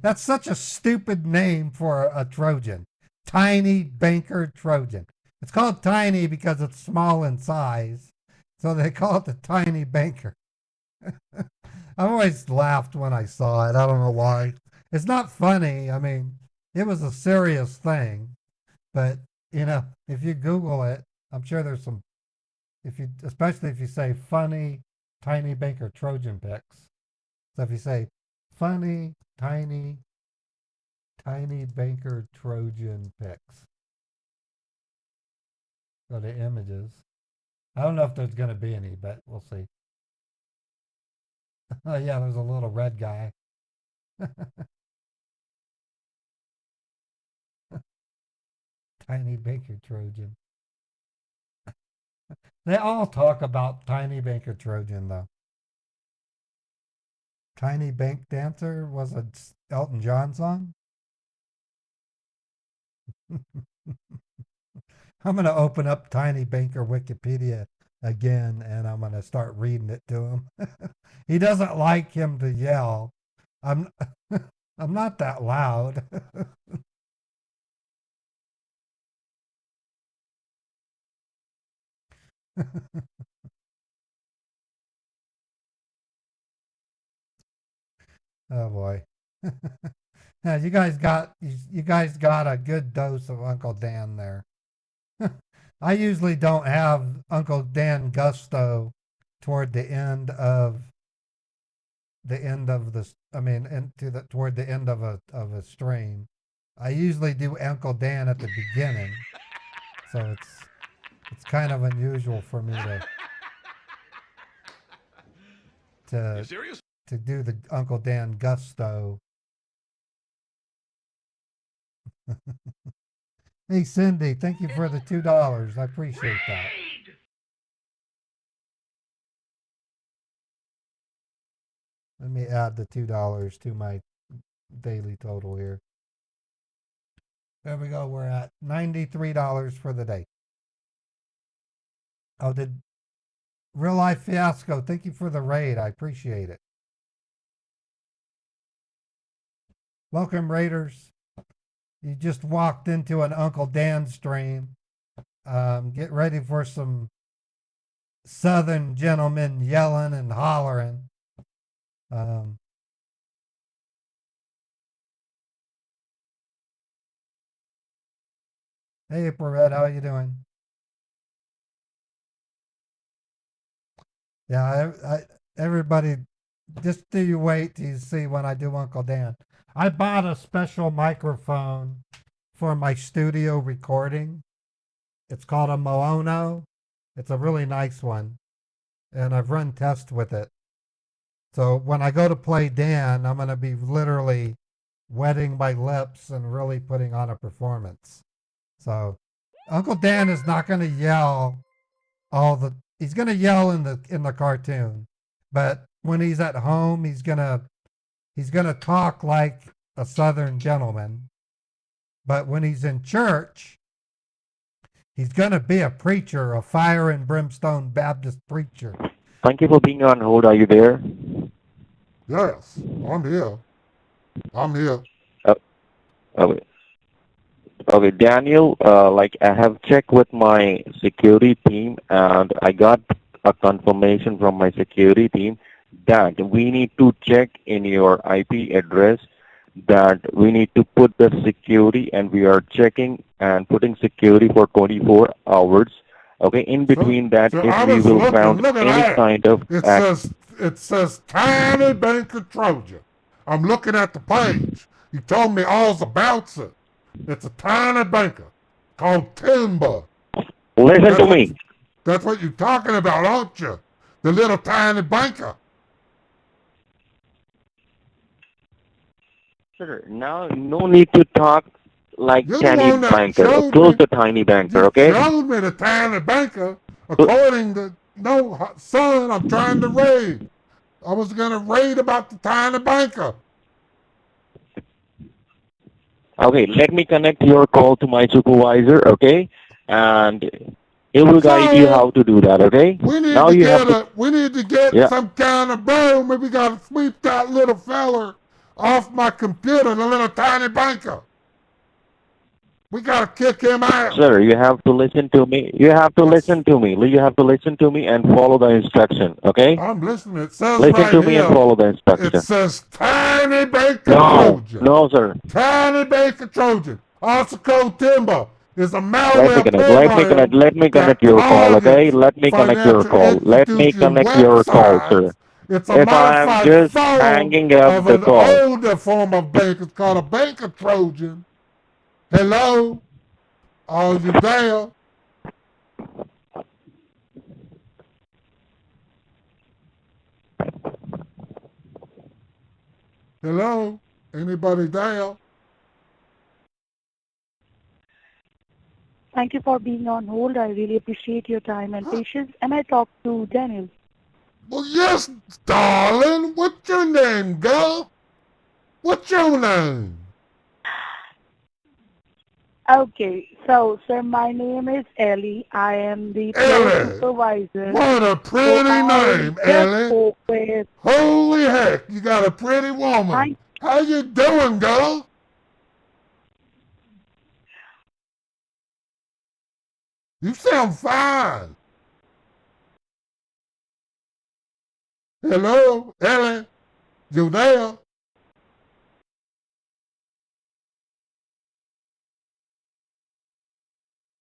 That's such a stupid name for a Trojan. Tiny Banker Trojan. It's called Tiny because it's small in size. So they call it the Tiny Banker. I always laughed when I saw it. I don't know why. It's not funny. I mean, it was a serious thing. But, if you Google it, I'm sure there's some, especially if you say funny Tiny Banker Trojan pics. So if you say funny Tiny Banker Trojan pics, go to images. I don't know if there's going to be any, but we'll see. Oh, yeah, there's a little red guy. Tiny Banker Trojan. They all talk about Tiny Banker Trojan, though. Tiny Bank Dancer was a Elton John song? I'm going to open up Tiny Banker Wikipedia again and I'm going to start reading it to him. He doesn't like him to yell. I'm I'm not that loud. Oh boy. Yeah, you guys got a good dose of Uncle Dan there. I usually don't have Uncle Dan gusto toward the end of toward the end of a stream. I usually do Uncle Dan at the beginning. So it's kind of unusual for me to do the Uncle Dan gusto. Hey Cindy, thank you for the $2. I appreciate that. Let me add the $2 to my daily total here. There we go. We're at $93 for the day. Oh, did Real Life Fiasco, thank you for the raid. I appreciate it. Welcome, Raiders. You just walked into an Uncle Dan stream. Get ready for some Southern gentlemen yelling and hollering. Hey, April Red, how you doing? Yeah, everybody, just do you wait till you see when I do Uncle Dan. I bought a special microphone for my studio recording. It's called a Moono. It's a really nice one. And I've run tests with it. So when I go to play Dan, I'm going to be literally wetting my lips and really putting on a performance. So Uncle Dan is not going to yell he's going to yell in the cartoon, but when he's at home, he's going to talk like a Southern gentleman. But when he's in church, he's going to be a preacher, a fire and brimstone Baptist preacher. Thank you for being on hold. Are you there? Yes, I'm here. Okay. Okay, Daniel, I have checked with my security team and I got a confirmation from my security team that we need to check in your IP address, that we need to put the security, and we are checking and putting security for 24 hours. Okay, in between that, if we will found any kind of It says Tiny Banker Trojan. I'm looking at the page. You told me all about it. It's a tiny banker. called timber. Listen to me. That's what you're talking about, aren't you? The little tiny banker. Sir, now no need to talk like You're the tiny one that banker. showed Close me. the tiny banker, You okay? showed me the tiny banker. According to no son, I'm trying to raid. I was gonna raid about the tiny banker. Okay, let me connect your call to my supervisor, okay? And he will guide you how to do that, okay? We need Now to you have get to. we need to get Yeah. some kind of broom, and we gotta sweep that little feller off my computer, the little tiny banker. We gotta kick him out. Sir, you have to listen to me. You have to listen to me. You have to listen to me and follow the instruction, okay? I'm listening. It says Listen right to me and here. follow the It instruction. says tiny banker No, Trojan. no, sir. Tiny banker Trojan. Also called timber is a Let me malware connect. Let me program connect. Let me that connect your call, okay? targets Let me connect your financial call. Let me institution connect your call, sir. websites. It's a If I am modified just form hanging up of the an call. older form of bank. It's called a banker Trojan. Hello? Are you there? Hello? Anybody there? Thank you for being on hold. I really appreciate your time and patience. And I talk to Daniel. Well, yes, darling. What's your name, girl? What's your name? Okay, so sir, my name is Ellie. I am the floor Ellie. supervisor. What a pretty name, just Ellie. spoke with. Holy heck, you got a pretty woman. How you doing, girl? You sound fine. Hello, Ellie. You there?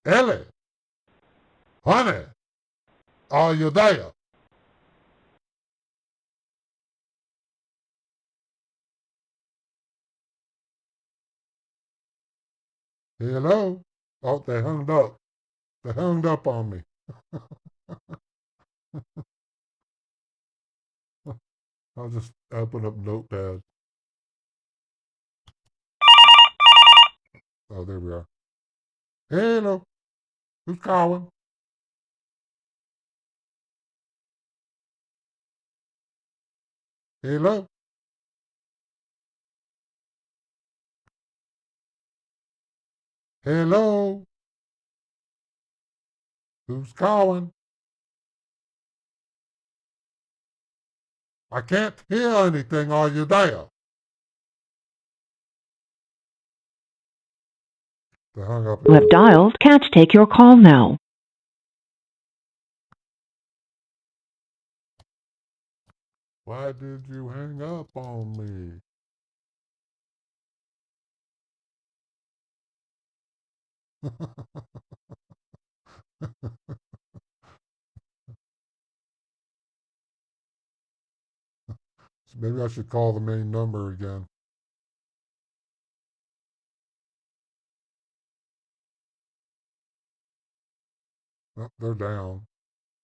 Ellie. Honey, are you there? Hello? Oh, they hung up. They hung up on me. I'll just open up Notepad. Oh, there we are. Hello. Who's calling? Hello? Hello? Who's calling? I can't hear anything. Are you there? They hung up. You have dialed can't take your call now. Why did you hang up on me? So maybe I should call the main number again. Oh, they're down.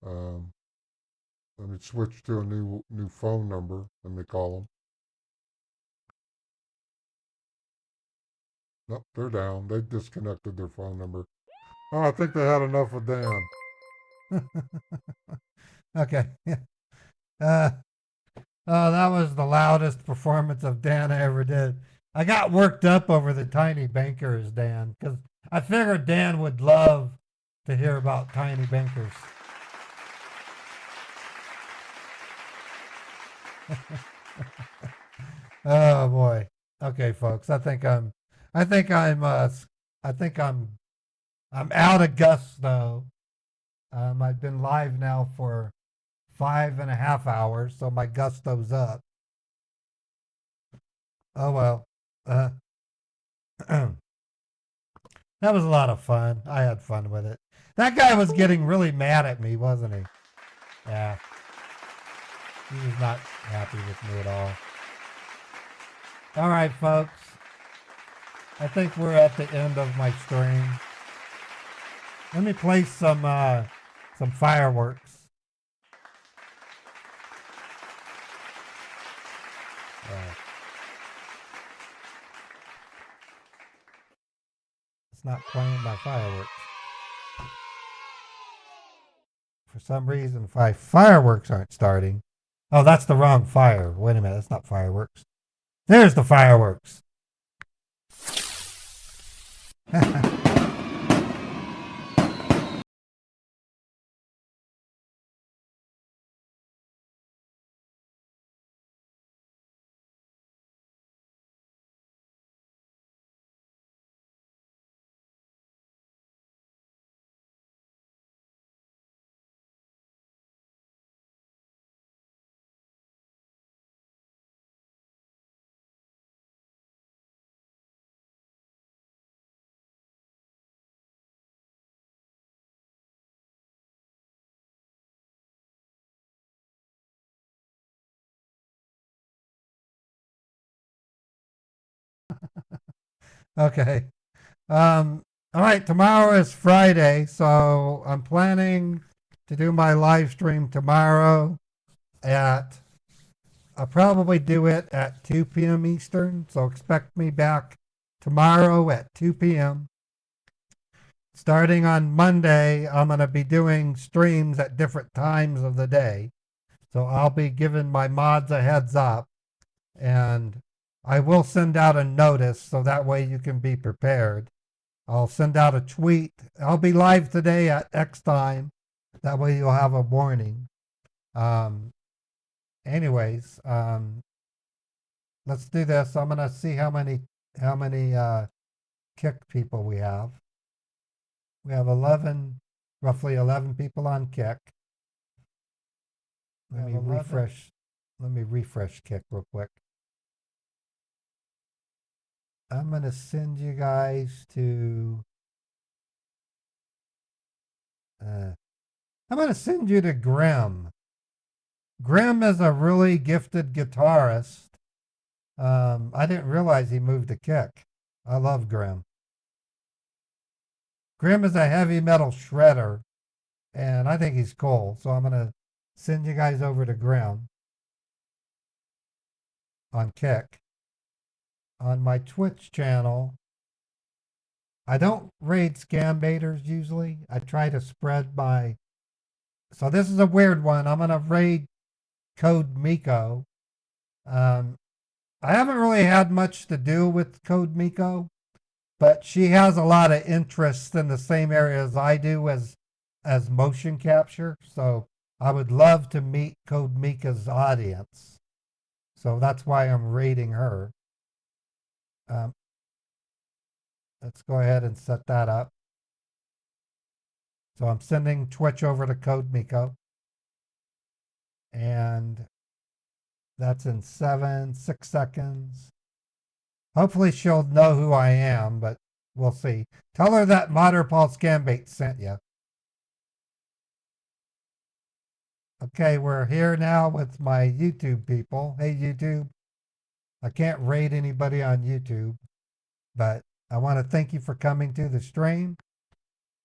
Let me switch to a new phone number. Let me call them. Nope, they're down. They disconnected their phone number. Oh, I think they had enough of Dan. Okay. Oh, that was the loudest performance of Dan I ever did. I got worked up over the tiny bankers, Dan, because I figured Dan would love to hear about tiny bankers. Oh boy. Okay, folks. I'm out of gusto. I've been live now for 5.5 hours, so my gusto's up. Oh well. That was a lot of fun. I had fun with it. That guy was getting really mad at me, wasn't he? Yeah. He was not happy with me at all. All right, folks. I think we're at the end of my stream. Let me play some fireworks. It's not playing my fireworks. For some reason, fireworks aren't starting. Oh, that's the wrong fire. Wait a minute, that's not fireworks. There's the fireworks. Okay. All right, tomorrow is Friday, so I'm planning to do my live stream tomorrow I'll probably do it at 2 p.m. Eastern, so expect me back tomorrow at 2 p.m. Starting on Monday, I'm going to be doing streams at different times of the day. So I'll be giving my mods a heads up, and I will send out a notice so that way you can be prepared. I'll send out a tweet. I'll be live today at X time. That way you'll have a warning. Anyways, let's do this. I'm gonna see how many Kick people we have. We have roughly 11 people on Kick. Let me refresh Kick real quick. I'm gonna send you guys to. I'm gonna send you to Grim. Grim is a really gifted guitarist. I didn't realize he moved to Kick. I love Grim. Grim is a heavy metal shredder, and I think he's cool. So I'm going to send you guys over to Grim on Kick. On my Twitch channel, I don't raid scam baiters usually. I try to spread my... So this is a weird one. I'm going to raid Code Miko. I haven't really had much to do with Code Miko, but she has a lot of interest in the same area as I do as motion capture. So I would love to meet Code Mika's audience. So that's why I'm raiding her. Let's go ahead and set that up. So I'm sending Twitch over to Code Miko. And that's in 6 seconds. Hopefully she'll know who I am, but we'll see. Tell her that Modderpaul Scambait sent you. Okay, we're here now with my YouTube people. Hey, YouTube. I can't raid anybody on YouTube, but I want to thank you for coming to the stream.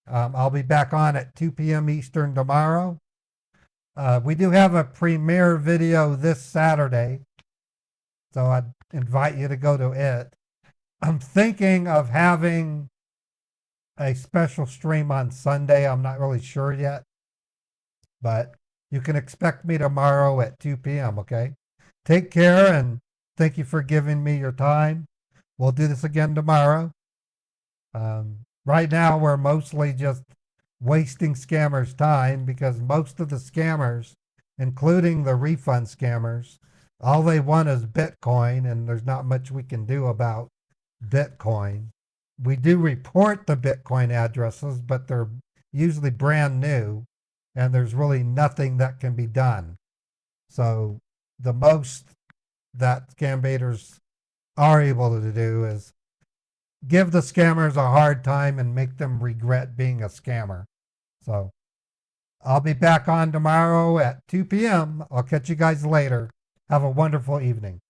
I'll be back on at 2 p.m. Eastern tomorrow. We do have a premiere video this Saturday, so I'd invite you to go to it. I'm thinking of having a special stream on Sunday. I'm not really sure yet, but you can expect me tomorrow at 2 p.m., okay? Take care, and thank you for giving me your time. We'll do this again tomorrow. Right now, we're mostly just wasting scammers' time because most of the scammers, including the refund scammers, all they want is Bitcoin, and there's not much we can do about Bitcoin. We do report the Bitcoin addresses, but they're usually brand new, and there's really nothing that can be done. So the most that scam baiters are able to do is give the scammers a hard time and make them regret being a scammer. So I'll be back on tomorrow at 2 p.m. I'll catch you guys later. Have a wonderful evening.